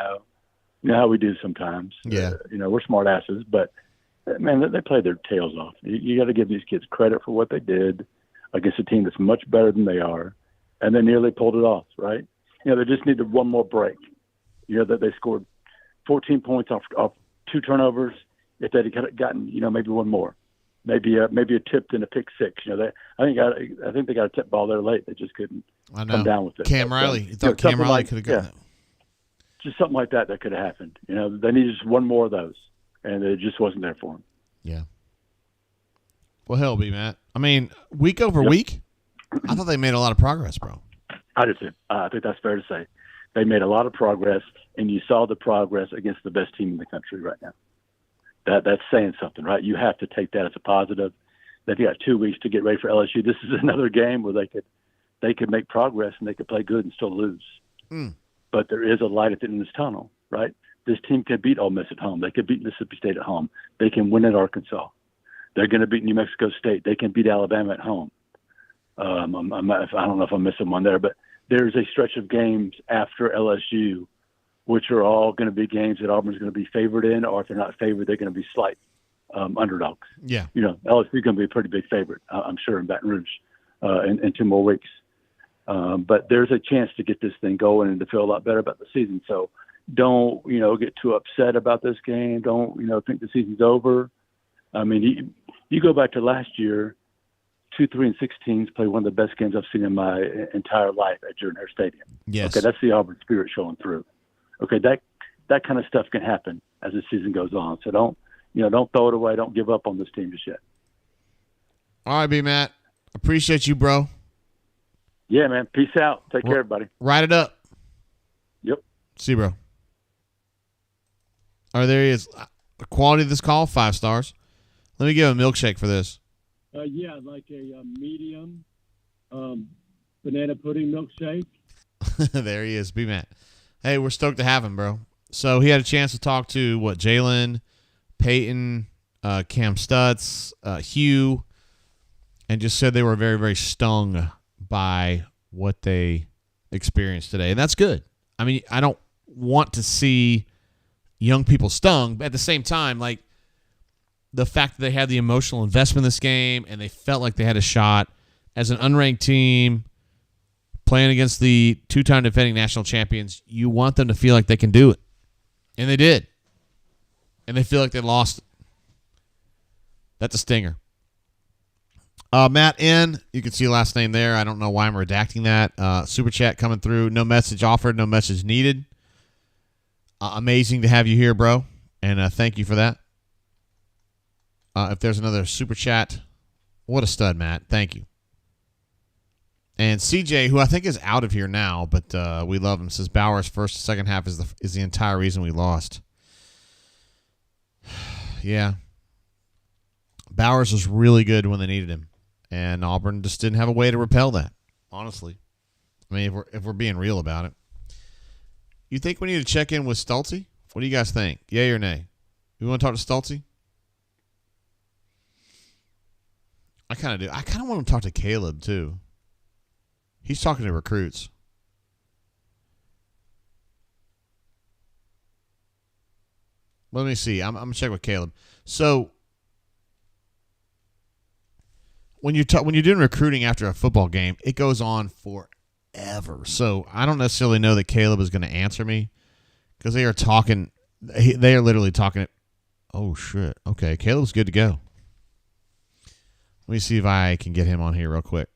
know how we do sometimes. Yeah. We're smart asses, but man, they played their tails off. You got to give these kids credit for what they did against a team that's much better than they are. and they nearly pulled it off, right? They just needed one more break. That they scored 14 points off 2 turnovers. If they'd gotten, maybe one more, maybe a tipped and a pick six. I think they got a tip ball there late. They just couldn't come down with it. Cam Riley, you thought Cam Riley could have gotten that? Just something like that could have happened. They needed just one more of those, and it just wasn't there for them. Yeah. Well, hell, B, Matt. I mean, week over week, I thought they made a lot of progress, bro. I do too. I think that's fair to say. They made a lot of progress, and you saw the progress against the best team in the country right now. That's saying something, right? You have to take that as a positive. They've got 2 weeks to get ready for LSU. This is another game where they could make progress and they could play good and still lose. But there is a light at the end of this tunnel, right? This team can beat Ole Miss at home. They can beat Mississippi State at home. They can win at Arkansas. They're going to beat New Mexico State. They can beat Alabama at home. I don't know if I'm missing one there, but there's a stretch of games after LSU, which are all going to be games that Auburn's going to be favored in, or if they're not favored, they're going to be slight underdogs. Yeah. LSU is going to be a pretty big favorite, I'm sure, in Baton Rouge in 2 more weeks. But there's a chance to get this thing going and to feel a lot better about the season. So don't, get too upset about this game. Don't, think the season's over. I mean, you go back to last year, 2, 3, and 16s played one of the best games I've seen in my entire life at Jordan-Hare Stadium. Yes. Okay, that's the Auburn spirit showing through. Okay, that kind of stuff can happen as the season goes on. So don't throw it away. Don't give up on this team just yet. All right, B, Matt. Appreciate you, bro. Yeah, man. Peace out. Take care, everybody. Write it up. Yep. See you, bro. All right, there he is. The quality of this call, 5 stars. Let me give a milkshake for this. Yeah, I'd like a medium banana pudding milkshake. There he is, B-Matt. Hey, we're stoked to have him, bro. So he had a chance to talk to, Jalen, Peyton, Cam Stutz, Hugh, and just said they were very, very stung by what they experienced today. And that's good. I mean, I don't want to see young people stung, but at the same time, the fact that they had the emotional investment in this game and they felt like they had a shot as an unranked team playing against the 2-time defending national champions, you want them to feel like they can do it. And they did. And they feel like they lost it. That's a stinger. Matt N., you can see last name there. I don't know why I'm redacting that. Super chat coming through. No message offered, no message needed. Amazing to have you here, bro. And thank you for that. If there's another super chat, what a stud, Matt. Thank you. And CJ, who I think is out of here now, but we love him, says Bowers' first and second half is the entire reason we lost. Yeah. Bowers was really good when they needed him, and Auburn just didn't have a way to repel that, honestly. I mean, if we're being real about it. You think we need to check in with Stultzy? What do you guys think? Yay or nay? You want to talk to Stultzy? I kind of do. I kind of want to talk to Caleb, too. He's talking to recruits. Let me see. I'm going to check with Caleb. So, when you're doing recruiting after a football game, it goes on forever. So, I don't necessarily know that Caleb is going to answer me because they are talking. They are literally talking. Oh, shit. Okay, Caleb's good to go. Let me see if I can get him on here real quick.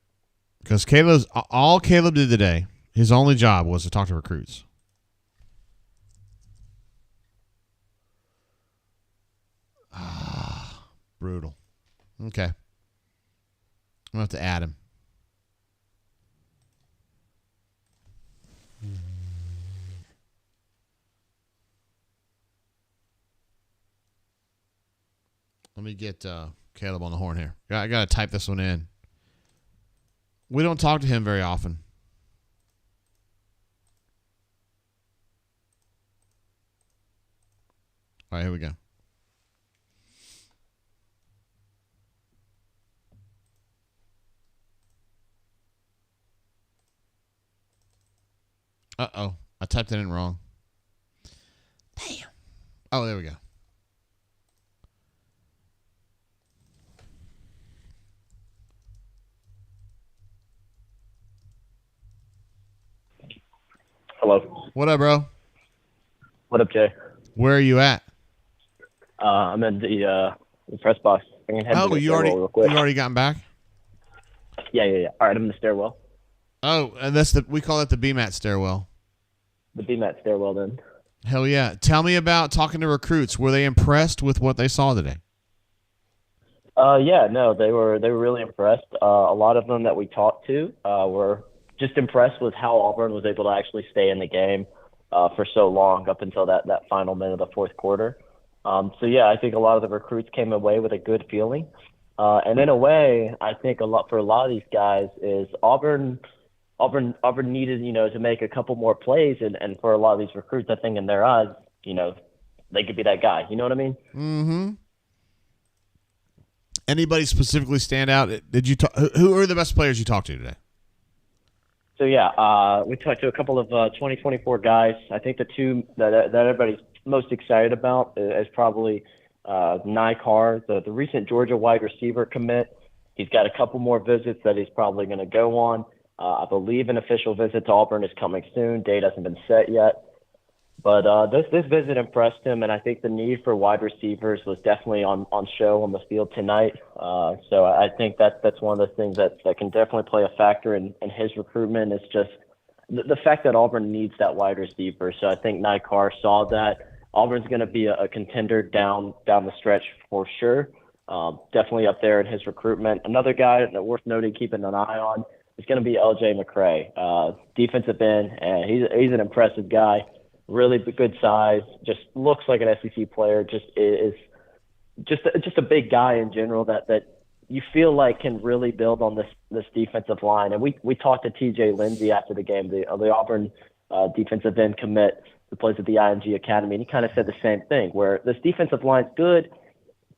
Because all Caleb did today, his only job was to talk to recruits. Brutal. Okay. I'm going to have to add him. Let me get Caleb on the horn here. I got to type this one in. We don't talk to him very often. All right, here we go. Uh-oh. I typed it in wrong. Damn. Oh, there we go. Hello. What up, bro? What up, Jay? Where are you at? I'm in the press box. I can head to the you stairwell real quick. already gotten back? Yeah. All right, I'm in the stairwell. Oh, and we call it the BMAT stairwell. The BMAT stairwell, then. Hell yeah! Tell me about talking to recruits. Were they impressed with what they saw today? Yeah, no, they were really impressed. A lot of them that we talked to were just impressed with how Auburn was able to actually stay in the game for so long up until that final minute of the fourth quarter. So yeah, I think a lot of the recruits came away with a good feeling. And in a way, I think for a lot of these guys is Auburn needed, to make a couple more plays, and for a lot of these recruits, I think in their eyes, they could be that guy. You know what I mean? Mm-hmm. Anybody specifically stand out? Did you who are the best players you talked to today? So yeah, we talked to a couple of 2024 guys. I think the two that everybody's most excited about is probably Nye Carr, the recent Georgia wide receiver commit. He's got a couple more visits that he's probably going to go on. I believe an official visit to Auburn is coming soon. Date hasn't been set yet. But this visit impressed him, and I think the need for wide receivers was definitely on show on the field tonight. So I think that's one of the things that can definitely play a factor in his recruitment. Is just the fact that Auburn needs that wide receiver. So I think Nye Carr saw that. Auburn's going to be a contender down the stretch for sure. Definitely up there in his recruitment. Another guy that worth noting, keeping an eye on, is going to be LJ McCray, defensive end, and he's an impressive guy. Really good size, just looks like an SEC player. Just is just a big guy in general that you feel like can really build on this defensive line. And we talked to TJ Lindsey after the game, the Auburn defensive end commit who plays at the IMG Academy, and he kind of said the same thing, where this defensive line's good,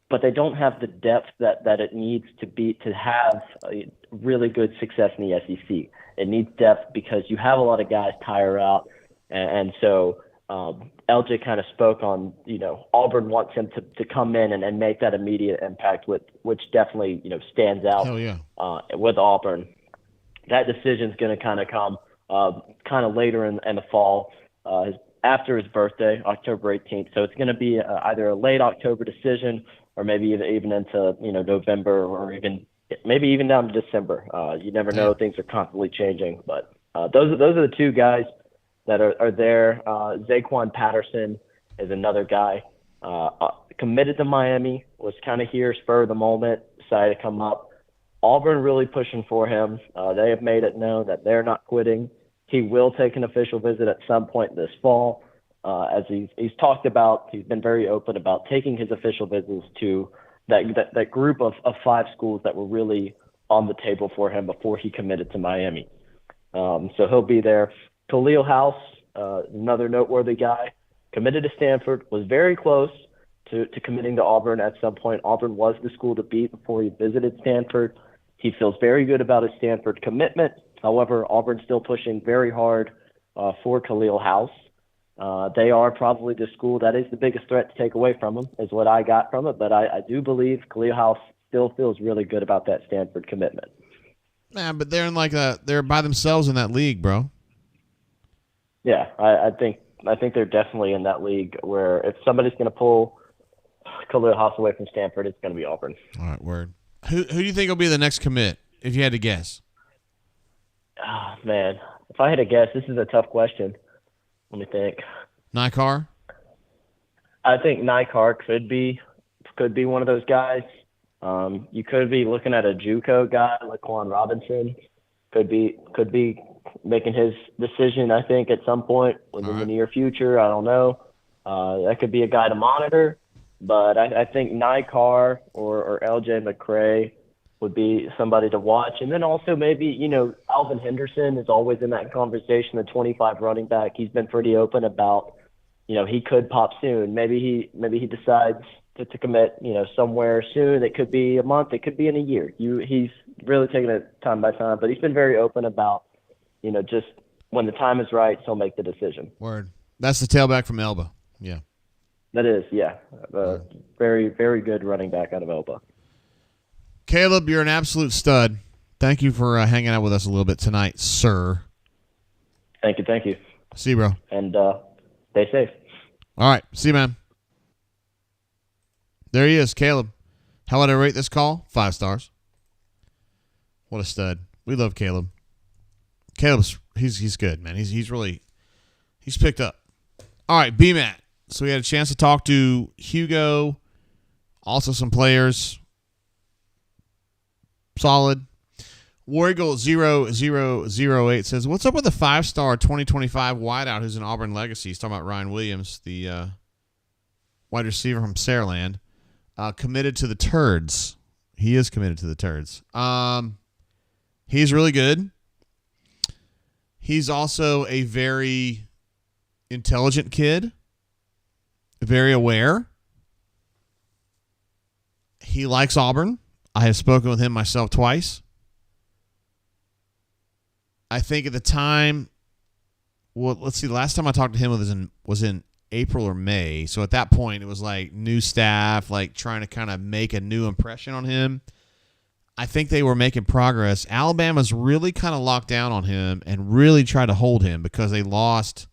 but they don't have the depth that it needs to have really good success in the SEC. It needs depth because you have a lot of guys tire out. And so LJ kind of spoke on, Auburn wants him to come in and make that immediate impact, which definitely, stands out with Auburn. That decision's going to kind of come kind of later in the fall, after his birthday, October 18th. So it's going to be either a late October decision or maybe even into, November or maybe even down to December. You never know. Things are constantly changing. But those are the two guys that are there. Zaquan Patterson is another guy. Committed to Miami, was kind of here, spur of the moment, decided to come up. Auburn really pushing for him. They have made it known that they're not quitting. He will take an official visit at some point this fall. As he's talked about, he's been very open about taking his official visits to that group of 5 schools that were really on the table for him before he committed to Miami. So he'll be there. Khalil House, another noteworthy guy, committed to Stanford, was very close to committing to Auburn at some point. Auburn was the school to beat before he visited Stanford. He feels very good about his Stanford commitment. However, Auburn's still pushing very hard for Khalil House. They are probably the school that is the biggest threat to take away from him, is what I got from it. But I do believe Khalil House still feels really good about that Stanford commitment. Man, but they're they're by themselves in that league, bro. Yeah, I think they're definitely in that league where if somebody's going to pull Khalil House away from Stanford, it's going to be Auburn. All right, word. Who do you think will be the next commit, if you had to guess? Oh, man, if I had to guess, this is a tough question. Let me think. Nye Carr? I think Nye Carr could be one of those guys. You could be looking at a JUCO guy, Laquan Robinson. Could be making his decision, I think, at some point within the near future. I don't know. That could be a guy to monitor. But I think Nye Carr or LJ McCray would be somebody to watch. And then also maybe, Alvin Henderson is always in that conversation, the 25 running back. He's been pretty open about, he could pop soon. Maybe he decides to commit, somewhere soon. It could be a month. It could be in a year. He's really taking it time by time. But he's been very open about, just when the time is right, he'll make the decision. Word. That's the tailback from Elba. Yeah. That is, yeah. Very, very good running back out of Elba. Caleb, you're an absolute stud. Thank you for hanging out with us a little bit tonight, sir. Thank you. See you, bro. And stay safe. All right. See you, man. There he is, Caleb. How would I rate this call? 5 stars. What a stud. We love Caleb. Caleb's he's good, man. He's picked up. All right, B-Matt. So we had a chance to talk to Hugo, also some players. Solid. War Eagle 0008 says, what's up with the 5-star 2025 wideout who's an Auburn legacy? He's talking about Ryan Williams, the wide receiver from Saraland. Committed to the Turds. He is committed to the Turds. He's really good. He's also a very intelligent kid. Very aware. He likes Auburn. I have spoken with him myself twice. I think at the time, well, let's see, the last time I talked to him was in April or May. So at that point, it was like new staff, like trying to kind of make a new impression on him. I think they were making progress. Alabama's really kind of locked down on him and really tried to hold him because they lost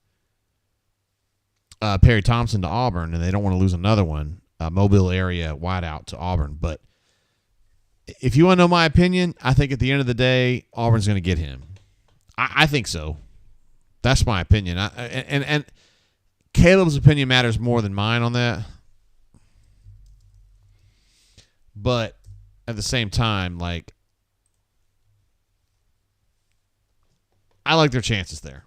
Perry Thompson to Auburn, and they don't want to lose another one, Mobile area wideout to Auburn. But if you want to know my opinion, I think at the end of the day, Auburn's going to get him. I think so. That's my opinion. And Caleb's opinion matters more than mine on that. But at the same time, like, I like their chances there.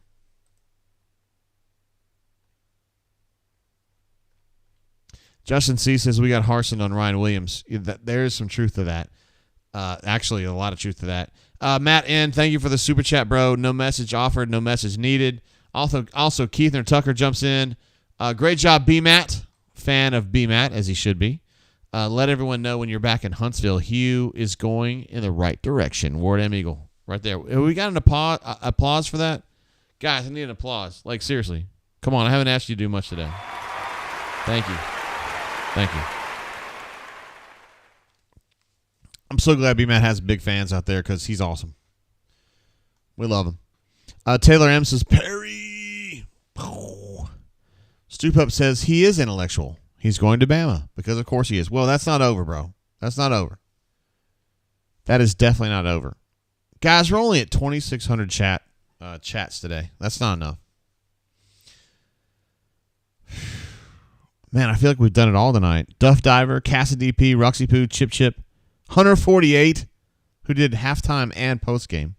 Justin C. says we got Harsin on Ryan Williams. There is some truth to that. Actually, a lot of truth to that. Matt N., thank you for the super chat, bro. No message offered, no message needed. Also Keithner Tucker jumps in. Great job, B-Matt. Fan of B-Matt, as he should be. Let everyone know when you're back in Huntsville. Hugh is going in the right direction. Ward M. Eagle, right there. We got an applause for that? Guys, I need an applause. Like, seriously. Come on, I haven't asked you to do much today. Thank you. Thank you. I'm so glad B-Man has big fans out there because he's awesome. We love him. Taylor M. says, Perry. Stoop Up says he is intellectual. He's going to Bama because, of course, he is. Well, that's not over, bro. That's not over. That is definitely not over. Guys, we're only at 2,600 chats today. That's not enough. Man, I feel like we've done it all tonight. Duff Diver, Cassidy P, Roxy Poo, Chip, Hunter 48, who did halftime and postgame.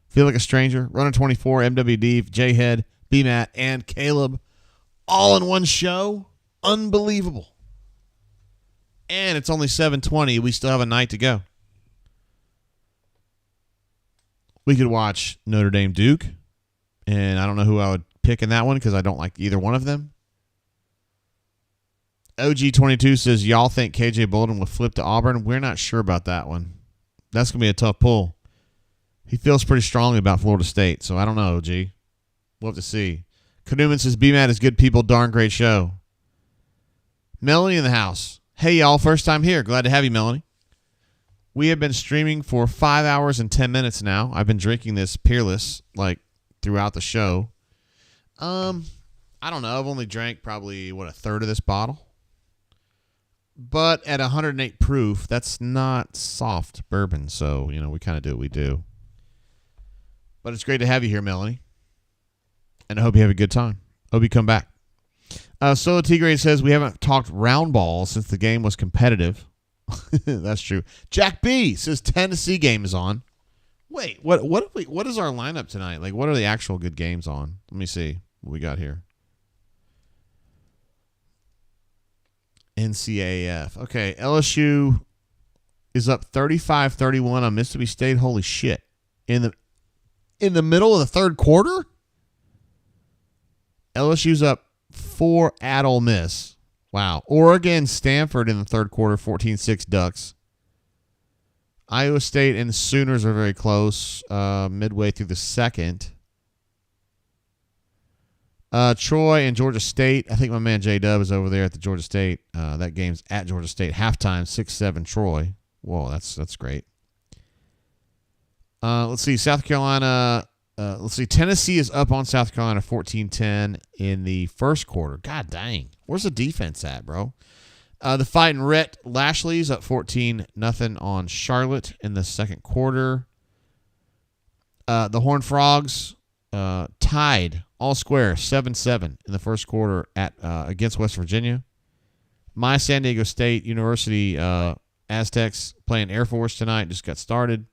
Feel Like a Stranger, Runner 24, MWD, J-Head, B-Matt, and Caleb, all in one show. Unbelievable. And it's only 7:20. We still have a night to go. We could watch Notre Dame Duke, and I don't know who I would pick in that one because I don't like either one of them. OG22 says, y'all think KJ Bolden will flip to Auburn? We're not sure about that one. That's going to be a tough pull. He feels pretty strongly about Florida State, so I don't know, OG. We'll have to see. Kanuman says, B-Matt is good people, darn great show. Melanie in the house. Hey, y'all, first time here. Glad to have you, Melanie. We have been streaming for 5 hours and 10 minutes now. I've been drinking this Peerless, like, throughout the show. I don't know. I've only drank probably, a third of this bottle? But at 108 proof, that's not soft bourbon. So, we kind of do what we do. But it's great to have you here, Melanie. And I hope you have a good time. Hope you come back. Solo Tigre says we haven't talked round ball since the game was competitive. That's true. Jack B says Tennessee game is on. Wait, what is our lineup tonight? Like, what are the actual good games on? Let me see what we got here. NCAF. Okay, LSU is up 35-31 on Mississippi State. Holy shit. In the middle of the third quarter? LSU's up 4 at Ole Miss. Wow. Oregon, Stanford in the third quarter, 14-6 Ducks. Iowa State and the Sooners are very close midway through the second. Troy and Georgia State. I think my man J-Dub is over there at the Georgia State. That game's at Georgia State. Halftime, 6-7 Troy. Whoa, that's great. Let's see. South Carolina Let's see. Tennessee is up on South Carolina 14-10 in the first quarter. God dang. Where's the defense at, bro? The Fighting Rhett Lashley's up 14-0 on Charlotte in the second quarter. The Horned Frogs tied all square 7-7 in the first quarter against West Virginia. My San Diego State University Aztecs playing Air Force tonight. Just got started.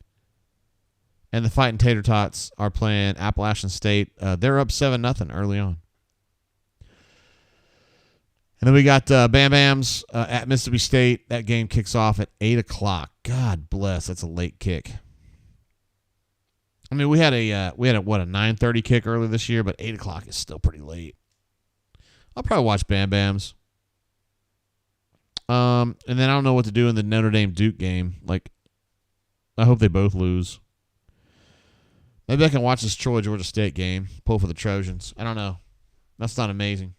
And the Fighting Tater Tots are playing Appalachian State. They're up 7-0 early on. And then we got Bam Bams at Mississippi State. That game kicks off at 8 o'clock. God bless. That's a late kick. I mean, we had a 9:30 kick earlier this year, but 8 o'clock is still pretty late. I'll probably watch Bam Bams. And then I don't know what to do in the Notre Dame Duke game. Like, I hope they both lose. Maybe I can watch this Troy-Georgia State game. Pull for the Trojans. I don't know. That's not amazing.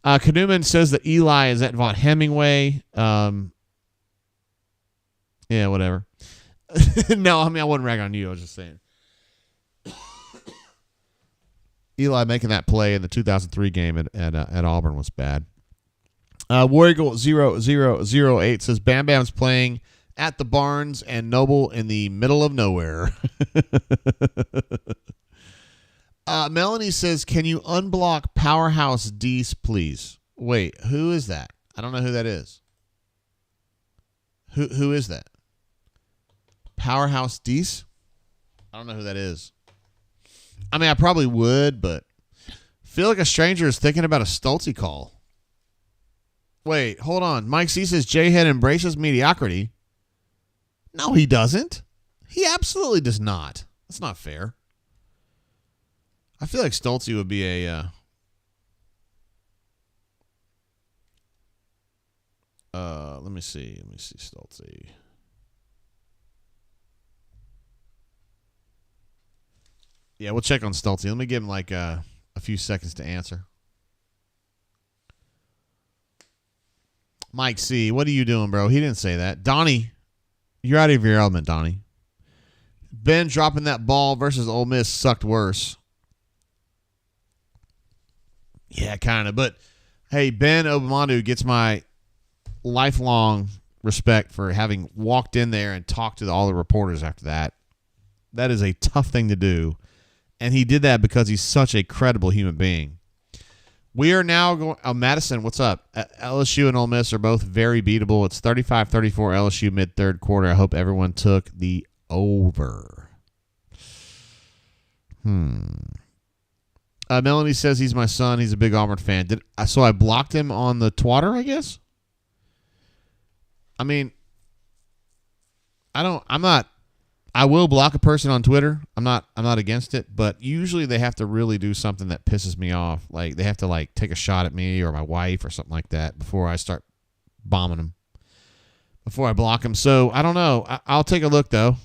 Kanuman says that Eli is at Von Hemingway. Yeah, whatever. No, I mean, I wasn't ragging on you. I was just saying. Eli making that play in the 2003 game at Auburn was bad. War Eagle 0008 says Bam Bam's playing at the Barnes and Noble in the middle of nowhere. Melanie says, can you unblock Powerhouse Deese, please? Wait, who is that? I don't know who that is. Who is that? Powerhouse Deese? I don't know who that is. I mean, I probably would, but feel like a stranger is thinking about a Stoltze call. Wait, hold on. Mike C says J-Head embraces mediocrity. No, he doesn't. He absolutely does not. That's not fair. I feel like Stoltze would be a let me see Stoltze. Yeah, we'll check on Stoltze. Let me give him like a few seconds to answer. Mike C, what are you doing, bro? He didn't say that. Donnie, you're out of your element, Donnie. Ben dropping that ball versus Ole Miss sucked worse. Yeah, kind of. But, hey, Ben Obamanu gets my lifelong respect for having walked in there and talked to all the reporters after that. That is a tough thing to do. And he did that because he's such a credible human being. We are now going – Madison, what's up? LSU and Ole Miss are both very beatable. It's 35-34 LSU mid-third quarter. I hope everyone took the over. Melanie says he's my son. He's a big Auburn fan. So I blocked him on the Twitter, I guess? I mean, I will block a person on Twitter. I'm not against it, but usually they have to really do something that pisses me off. Like they have to like take a shot at me or my wife or something like that before I start bombing them. Before I block them. So I don't know. I'll take a look though.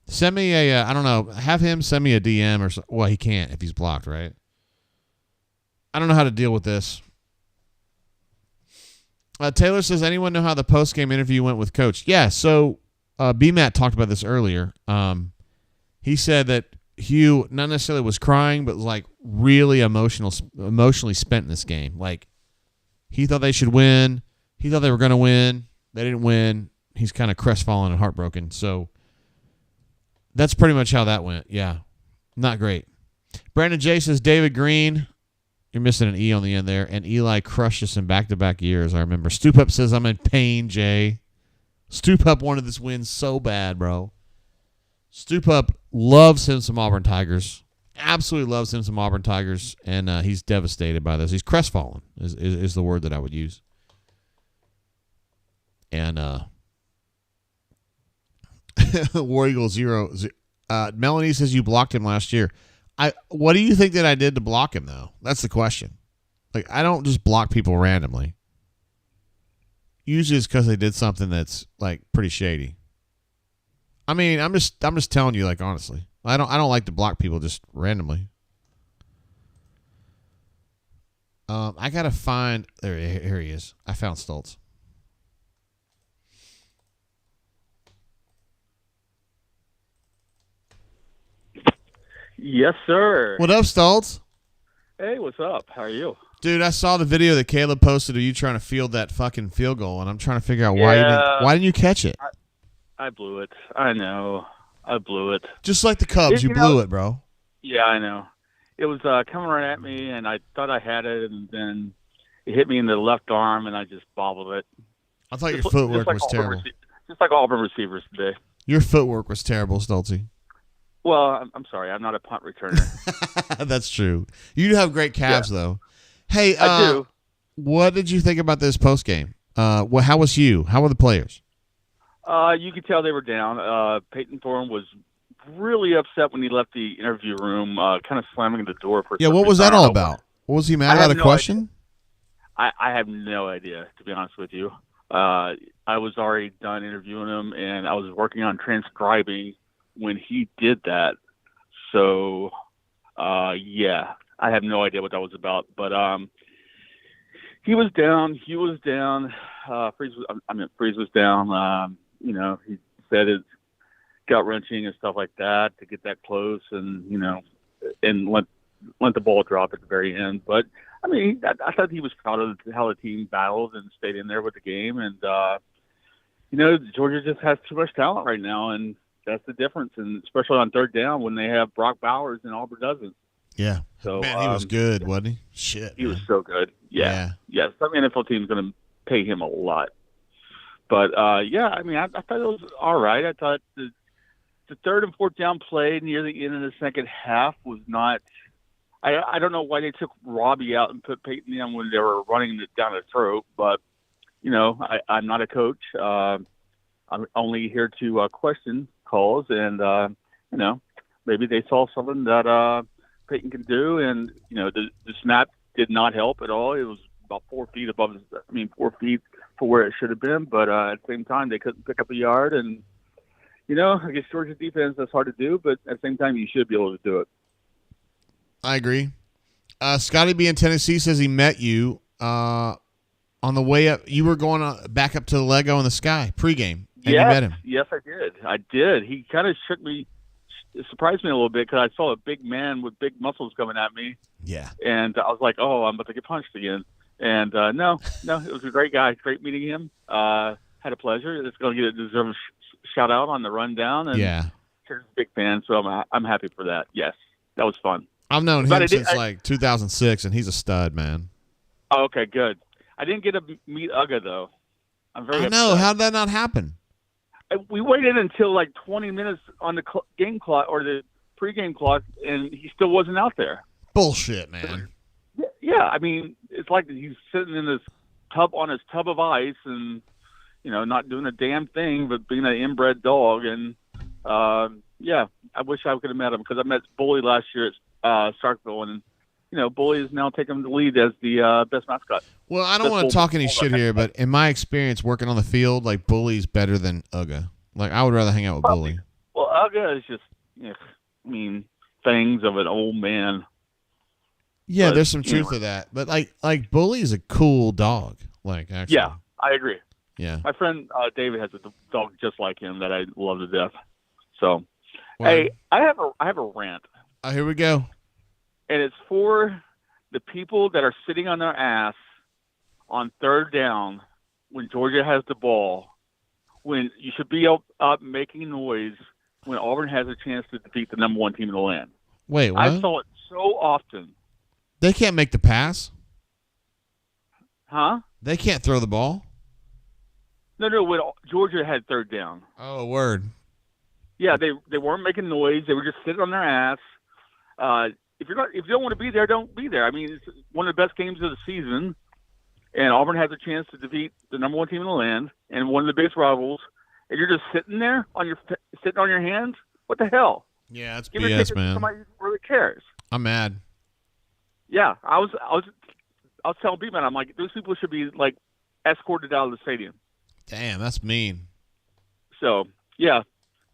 Send me a I don't know. Have him send me a DM or so. Well, he can't if he's blocked, right? I don't know how to deal with this. Taylor says, anyone know how the post-game interview went with Coach? Yeah, so B-Matt talked about this earlier. He said that Hugh not necessarily was crying, but was like really emotionally spent in this game. Like he thought they should win. He thought they were going to win. They didn't win. He's kind of crestfallen and heartbroken. So that's pretty much how that went. Yeah, not great. Brandon J says David Green. You're missing an E on the end there. And Eli crushed us in back-to-back years, I remember. Stoop Up says, I'm in pain, Jay. Stoop Up wanted this win so bad, bro. Stoop Up loves him some Auburn Tigers. Absolutely loves him some Auburn Tigers. And he's devastated by this. He's crestfallen is the word that I would use. And War Eagle 0. Melanie says you blocked him last year. What do you think that I did to block him, though? That's the question. Like, I don't just block people randomly. Usually it's because they did something that's like pretty shady. I mean, I'm just telling you, like, honestly. I don't like to block people just randomly. I gotta find here he is. I found Stoltz. Yes, sir. What up, Stoltz? Hey, what's up? How are you? Dude, I saw the video that Caleb posted of you trying to field that fucking field goal, and I'm trying to figure out why didn't you catch it? I blew it. I know. I blew it. Just like the Cubs, you blew it, bro. Yeah, I know. It was coming right at me, and I thought I had it, and then it hit me in the left arm, and I just bobbled it. I thought your footwork was terrible. Just like Auburn receivers today. Your footwork was terrible, Stoltzy. Well, I'm sorry. I'm not a punt returner. That's true. You do have great calves, though. Hey, I do. What did you think about this post game? How was you? How were the players? You could tell they were down. Peyton Thorne was really upset when he left the interview room, kind of slamming the door. Yeah, what was that all about? What was he mad about a question? I have no idea, to be honest with you. I was already done interviewing him, and I was working on transcribing when he did that. So, yeah, I have no idea what that was about. But he was down. Freeze was down. He said it's gut wrenching and stuff like that to get that close, and and let the ball drop at the very end. But I mean, I thought he was proud of how the team battled and stayed in there with the game. And Georgia just has too much talent right now, and that's the difference. And especially on third down when they have Brock Bowers and Auburn doesn't. Yeah. So man, he was good, wasn't he? Shit. He was so good. Yeah. Some NFL team's going to pay him a lot. But I thought it was all right. I thought the third and fourth down play near the end of the second half was not. I don't know why they took Robbie out and put Peyton in when they were running it down his throat. But I'm not a coach. I'm only here to question calls, and maybe they saw something that Peyton can do, and the snap did not help at all. It was about 4 feet above. 4 feet for where it should have been, but at the same time they couldn't pick up a yard. And I guess Georgia's defense, that's hard to do, but at the same time you should be able to do it. I agree. Scotty B in Tennessee says he met you on the way up. You were going back up to the Lego in the Sky pregame, and you met him. Yes, I did. He kind of shook me. It surprised me a little bit because I saw a big man with big muscles coming at me. Yeah. And I was like, oh, I'm about to get punched again. And no, it was a great guy. Great meeting him. Had a pleasure. It's going to get a deserved shout out on the rundown. And yeah. He's a big fan, so I'm happy for that. Yes, that was fun. I've known him since like 2006, and he's a stud, man. Oh, okay, good. I didn't get to meet Uga, though. I'm very upset. No, how did that not happen? We waited until like 20 minutes on the game clock or the pregame clock, and he still wasn't out there. Bullshit, man. Yeah, I mean, it's like he's sitting in this tub on his tub of ice and, not doing a damn thing but being an inbred dog. And, I wish I could have met him because I met Bully last year at Starkville, and, Bully is now taking the lead as the best mascot. Well, I don't want to talk any shit here, but in my experience working on the field, like, Bully's better than Uga. Like, I would rather hang out with Bully. Well, Uga is just, things of an old man. Yeah, there's some truth to that. But, like Bully is a cool dog. Like, actually. Yeah, I agree. Yeah. My friend David has a dog just like him that I love to death. So, hey, I have a rant. Oh, here we go. And it's for the people that are sitting on their ass on third down when Georgia has the ball, when you should be up making noise when Auburn has a chance to defeat the number one team in the land. Wait, what? I saw it so often. They can't make the pass? Huh? They can't throw the ball? No, when Georgia had third down. Oh, word. Yeah, they weren't making noise. They were just sitting on their ass. If you don't want to be there, don't be there. I mean, it's one of the best games of the season, and Auburn has a chance to defeat the number one team in the land and one of the biggest rivals. And you're just sitting there sitting on your hands. What the hell? Yeah, it's Give BS, man. Somebody who really cares. I'm mad. Yeah, I was telling B-Man, I'm like, those people should be like escorted out of the stadium. Damn, that's mean. So yeah.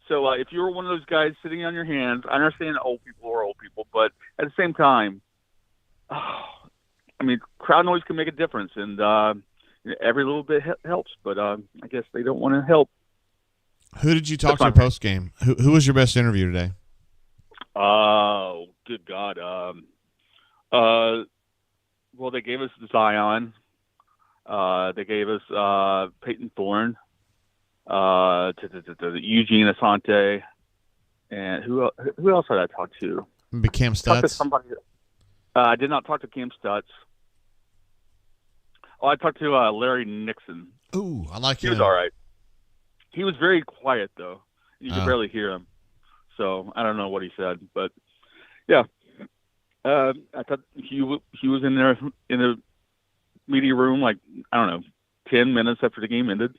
So if you're one of those guys sitting on your hands, I understand old people are old people, but at the same time, crowd noise can make a difference, and every little bit helps. But I guess they don't want to help. Who did you talk to post game? Who was your best interview today? Oh, good God. Well, they gave us Zion. They gave us Peyton Thorne, Eugene Asante, and who else did I talk to? Cam Stutz. Talked to somebody. I did not talk to Cam Stutz. Oh, I talked to Larry Nixon. Ooh, I like him. him. He was all right. He was very quiet, though. You could barely hear him. So I don't know what he said, but yeah. I thought he was in there in the media room, like, I don't know, 10 minutes after the game ended.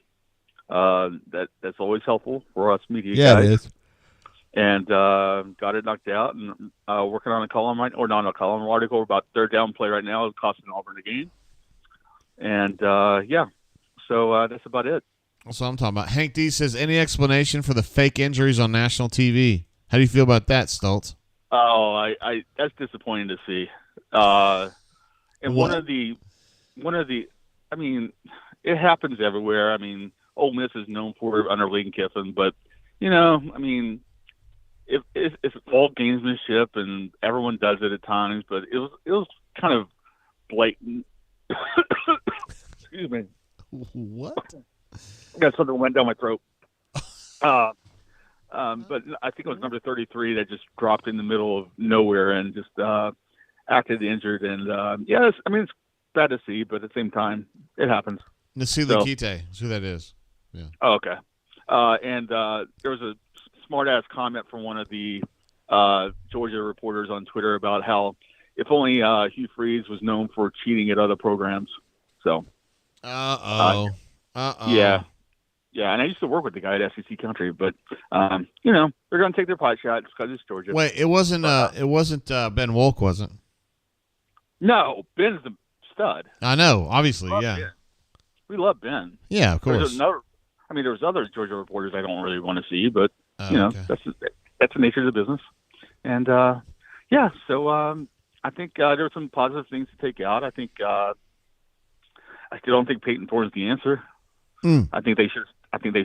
That's always helpful for us media guys. It is. And got it knocked out, and working on a column article about third down play right now, costing Auburn the game. And so that's about it. That's what I'm talking about. Hank D says, any explanation for the fake injuries on national TV? How do you feel about that, Stoltz? Oh, I that's disappointing to see. And what? one of the, I mean, it happens everywhere. I mean, Ole Miss is known for it under Lane Kiffin, but I mean, it's all gamesmanship and everyone does it at times, but it was kind of blatant. Excuse me. What? I got something went down my throat. But I think it was number 33 that just dropped in the middle of nowhere and just acted injured. And yes, I mean, it's bad to see, but at the same time, it happens. Nasila Kite is who that is. Yeah. Oh, okay. And there was a smart-ass comment from one of the Georgia reporters on Twitter about how if only Hugh Freeze was known for cheating at other programs. So. Yeah. Yeah, and I used to work with the guy at SEC Country, but they're going to take their pot shot because it's Georgia. Wait, it wasn't Ben Wolk, was it? No, Ben's the stud. I know, obviously, yeah. Ben. We love Ben. Yeah, of course. There was other Georgia reporters I don't really want to see, but okay. that's the nature of the business. And so I think there were some positive things to take out. I think I still don't think Peyton Thorne is the answer. I think they should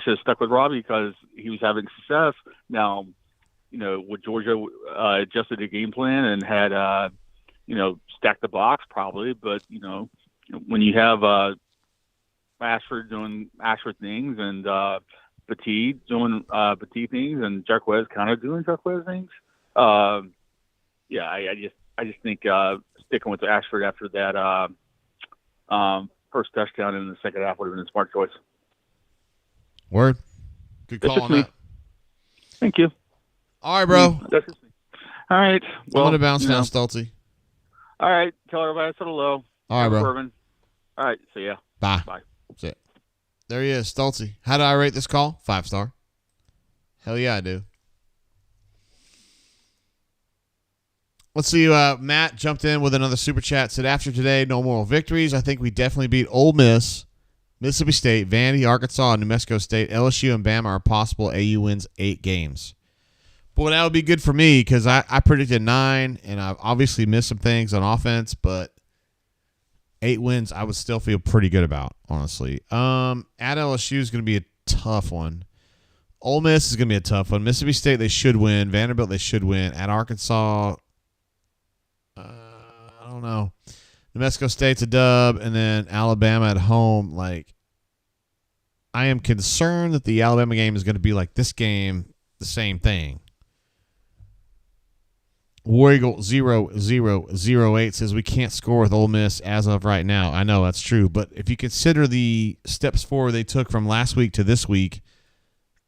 have stuck with Robbie because he was having success. Now, would Georgia adjusted the game plan and had stacked the box probably, but when you have Ashford doing Ashford things and Petit doing Petit things and Jarquez kind of doing Jarquez things, I just think sticking with Ashford after that first touchdown in the second half would have been a smart choice. Word. Good call on that. Thank you. All right, bro. That's just me. All right. Well, I'm going to bounce now, Stoltzy. All right. Tell everybody I said hello. All right, bro. Bourbon. All right. See ya. Bye. Bye. That's it. There he is, Stoltzy. How do I rate this call? 5-star. Hell yeah, I do. Let's see. Matt jumped in with another super chat. Said, after today, no moral victories. I think we definitely beat Ole Miss, Mississippi State, Vandy, Arkansas, and New Mexico State. LSU and Bama are possible. AU wins 8 games. Boy, that would be good for me because I predicted 9, and I've obviously missed some things on offense, but 8 wins I would still feel pretty good about, honestly. At LSU is going to be a tough one. Ole Miss is going to be a tough one. Mississippi State, they should win. Vanderbilt, they should win. At Arkansas, I don't know. New Mexico State's a dub, and then Alabama at home. I am concerned that the Alabama game is going to be like this game, the same thing. War Eagle 0008 says we can't score with Ole Miss as of right now. I know that's true, but if you consider the steps forward they took from last week to this week,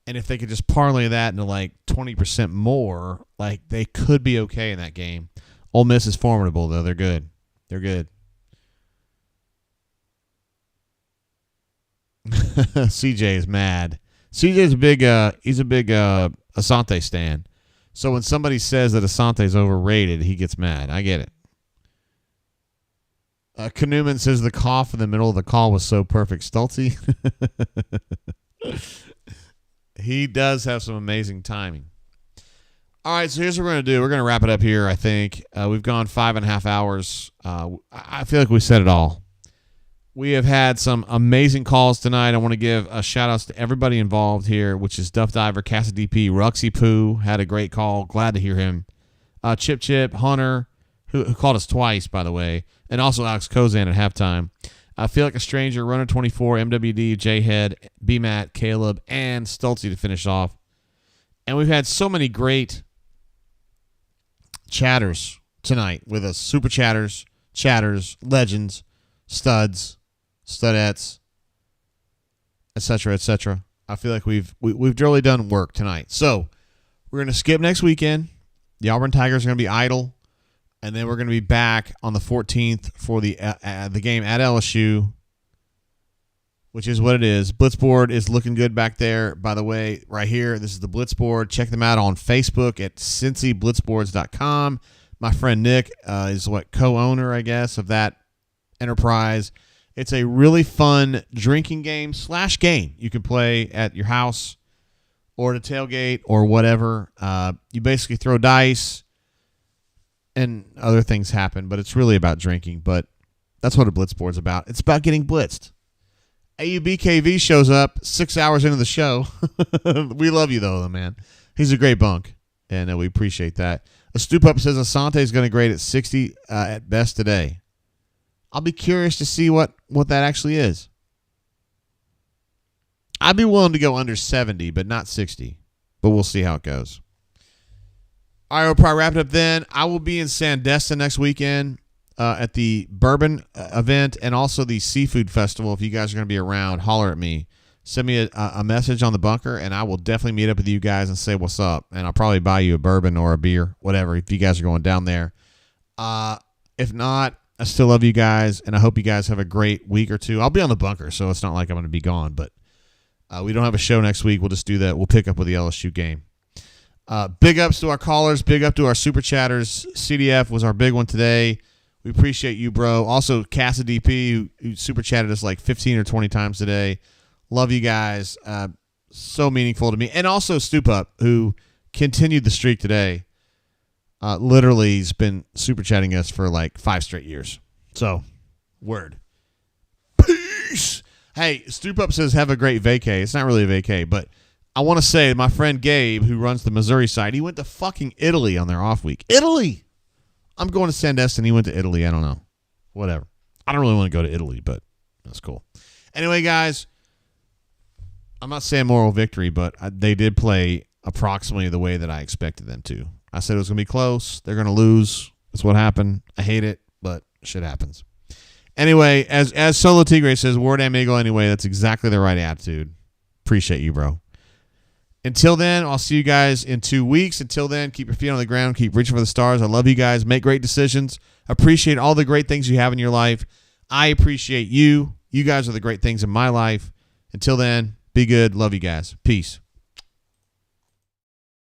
and if they could just parlay that into 20% more, they could be okay in that game. Ole Miss is formidable though. They're good. They're good. CJ is mad. CJ's he's a big Asante stan. So when somebody says that Asante's overrated, he gets mad. I get it. Kanuman says the cough in the middle of the call was so perfect. Stoltzy. He does have some amazing timing. All right, so here's what we're going to do. We're going to wrap it up here, I think. We've gone 5.5 hours. I feel like we said it all. We have had some amazing calls tonight. I want to give a shout-outs to everybody involved here, which is Duff Diver, Casa DP, Ruxy Poo had a great call. Glad to hear him. Chip, Hunter, who called us twice, by the way, and also Alex Kozan at halftime. I Feel Like a Stranger, Runner 24, MWD, J-Head, B-Matt, Caleb, and Stoltze to finish off. And we've had so many great chatters tonight with us. Super chatters, legends, studs, studettes, etc., etc. I feel like we've really done work tonight. So we're going to skip next weekend. The Auburn Tigers are going to be idle. And then we're going to be back on the 14th for the game at LSU, which is what it is. Blitzboard is looking good back there. By the way, right here, this is the Blitzboard. Check them out on Facebook at CincyBlitzboards.com. My friend Nick is co-owner, I guess, of that enterprise. It's a really fun drinking game / game you can play at your house or at a tailgate or whatever. You basically throw dice and other things happen, but it's really about drinking. But that's what a Blitzboard's about. It's about getting blitzed. AUBKV shows up 6 hours into the show. We love you, though, man. He's a great bunk, and we appreciate that. A Stoop Up says Asante is going to grade at 60 at best today. I'll be curious to see what that actually is. I'd be willing to go under 70, but not 60. But we'll see how it goes. All right, we'll probably wrap it up then. I will be in Sandestin next weekend at the Bourbon event and also the Seafood Festival. If you guys are going to be around, holler at me. Send me a message on the bunker, and I will definitely meet up with you guys and say what's up. And I'll probably buy you a bourbon or a beer, whatever, if you guys are going down there. If not, I still love you guys, and I hope you guys have a great week or two. I'll be on the bunker, so it's not like I'm going to be gone. But we don't have a show next week. We'll just do that. We'll pick up with the LSU game. Big ups to our callers. Big up to our super chatters. CDF was our big one today. We appreciate you, bro. Also, Casa DP, who super chatted us like 15 or 20 times today. Love you guys. So meaningful to me. And also Stoop Up, who continued the streak today. Literally, he's been super chatting us for like 5 straight years. So, word. Peace. Hey, Stoop Up says have a great vacay. It's not really a vacay, but I want to say my friend Gabe, who runs the Missouri side, he went to fucking Italy on their off week. Italy! I'm going to Sandestin. He went to Italy. I don't know. Whatever. I don't really want to go to Italy, but that's cool. Anyway, guys, I'm not saying moral victory, but they did play approximately the way that I expected them to. I said it was going to be close. They're going to lose. That's what happened. I hate it, but shit happens. Anyway, as Solo Tigre says, word amigo anyway, that's exactly the right attitude. Appreciate you, bro. Until then, I'll see you guys in 2 weeks. Until then, keep your feet on the ground. Keep reaching for the stars. I love you guys. Make great decisions. Appreciate all the great things you have in your life. I appreciate you. You guys are the great things in my life. Until then, be good. Love you guys. Peace.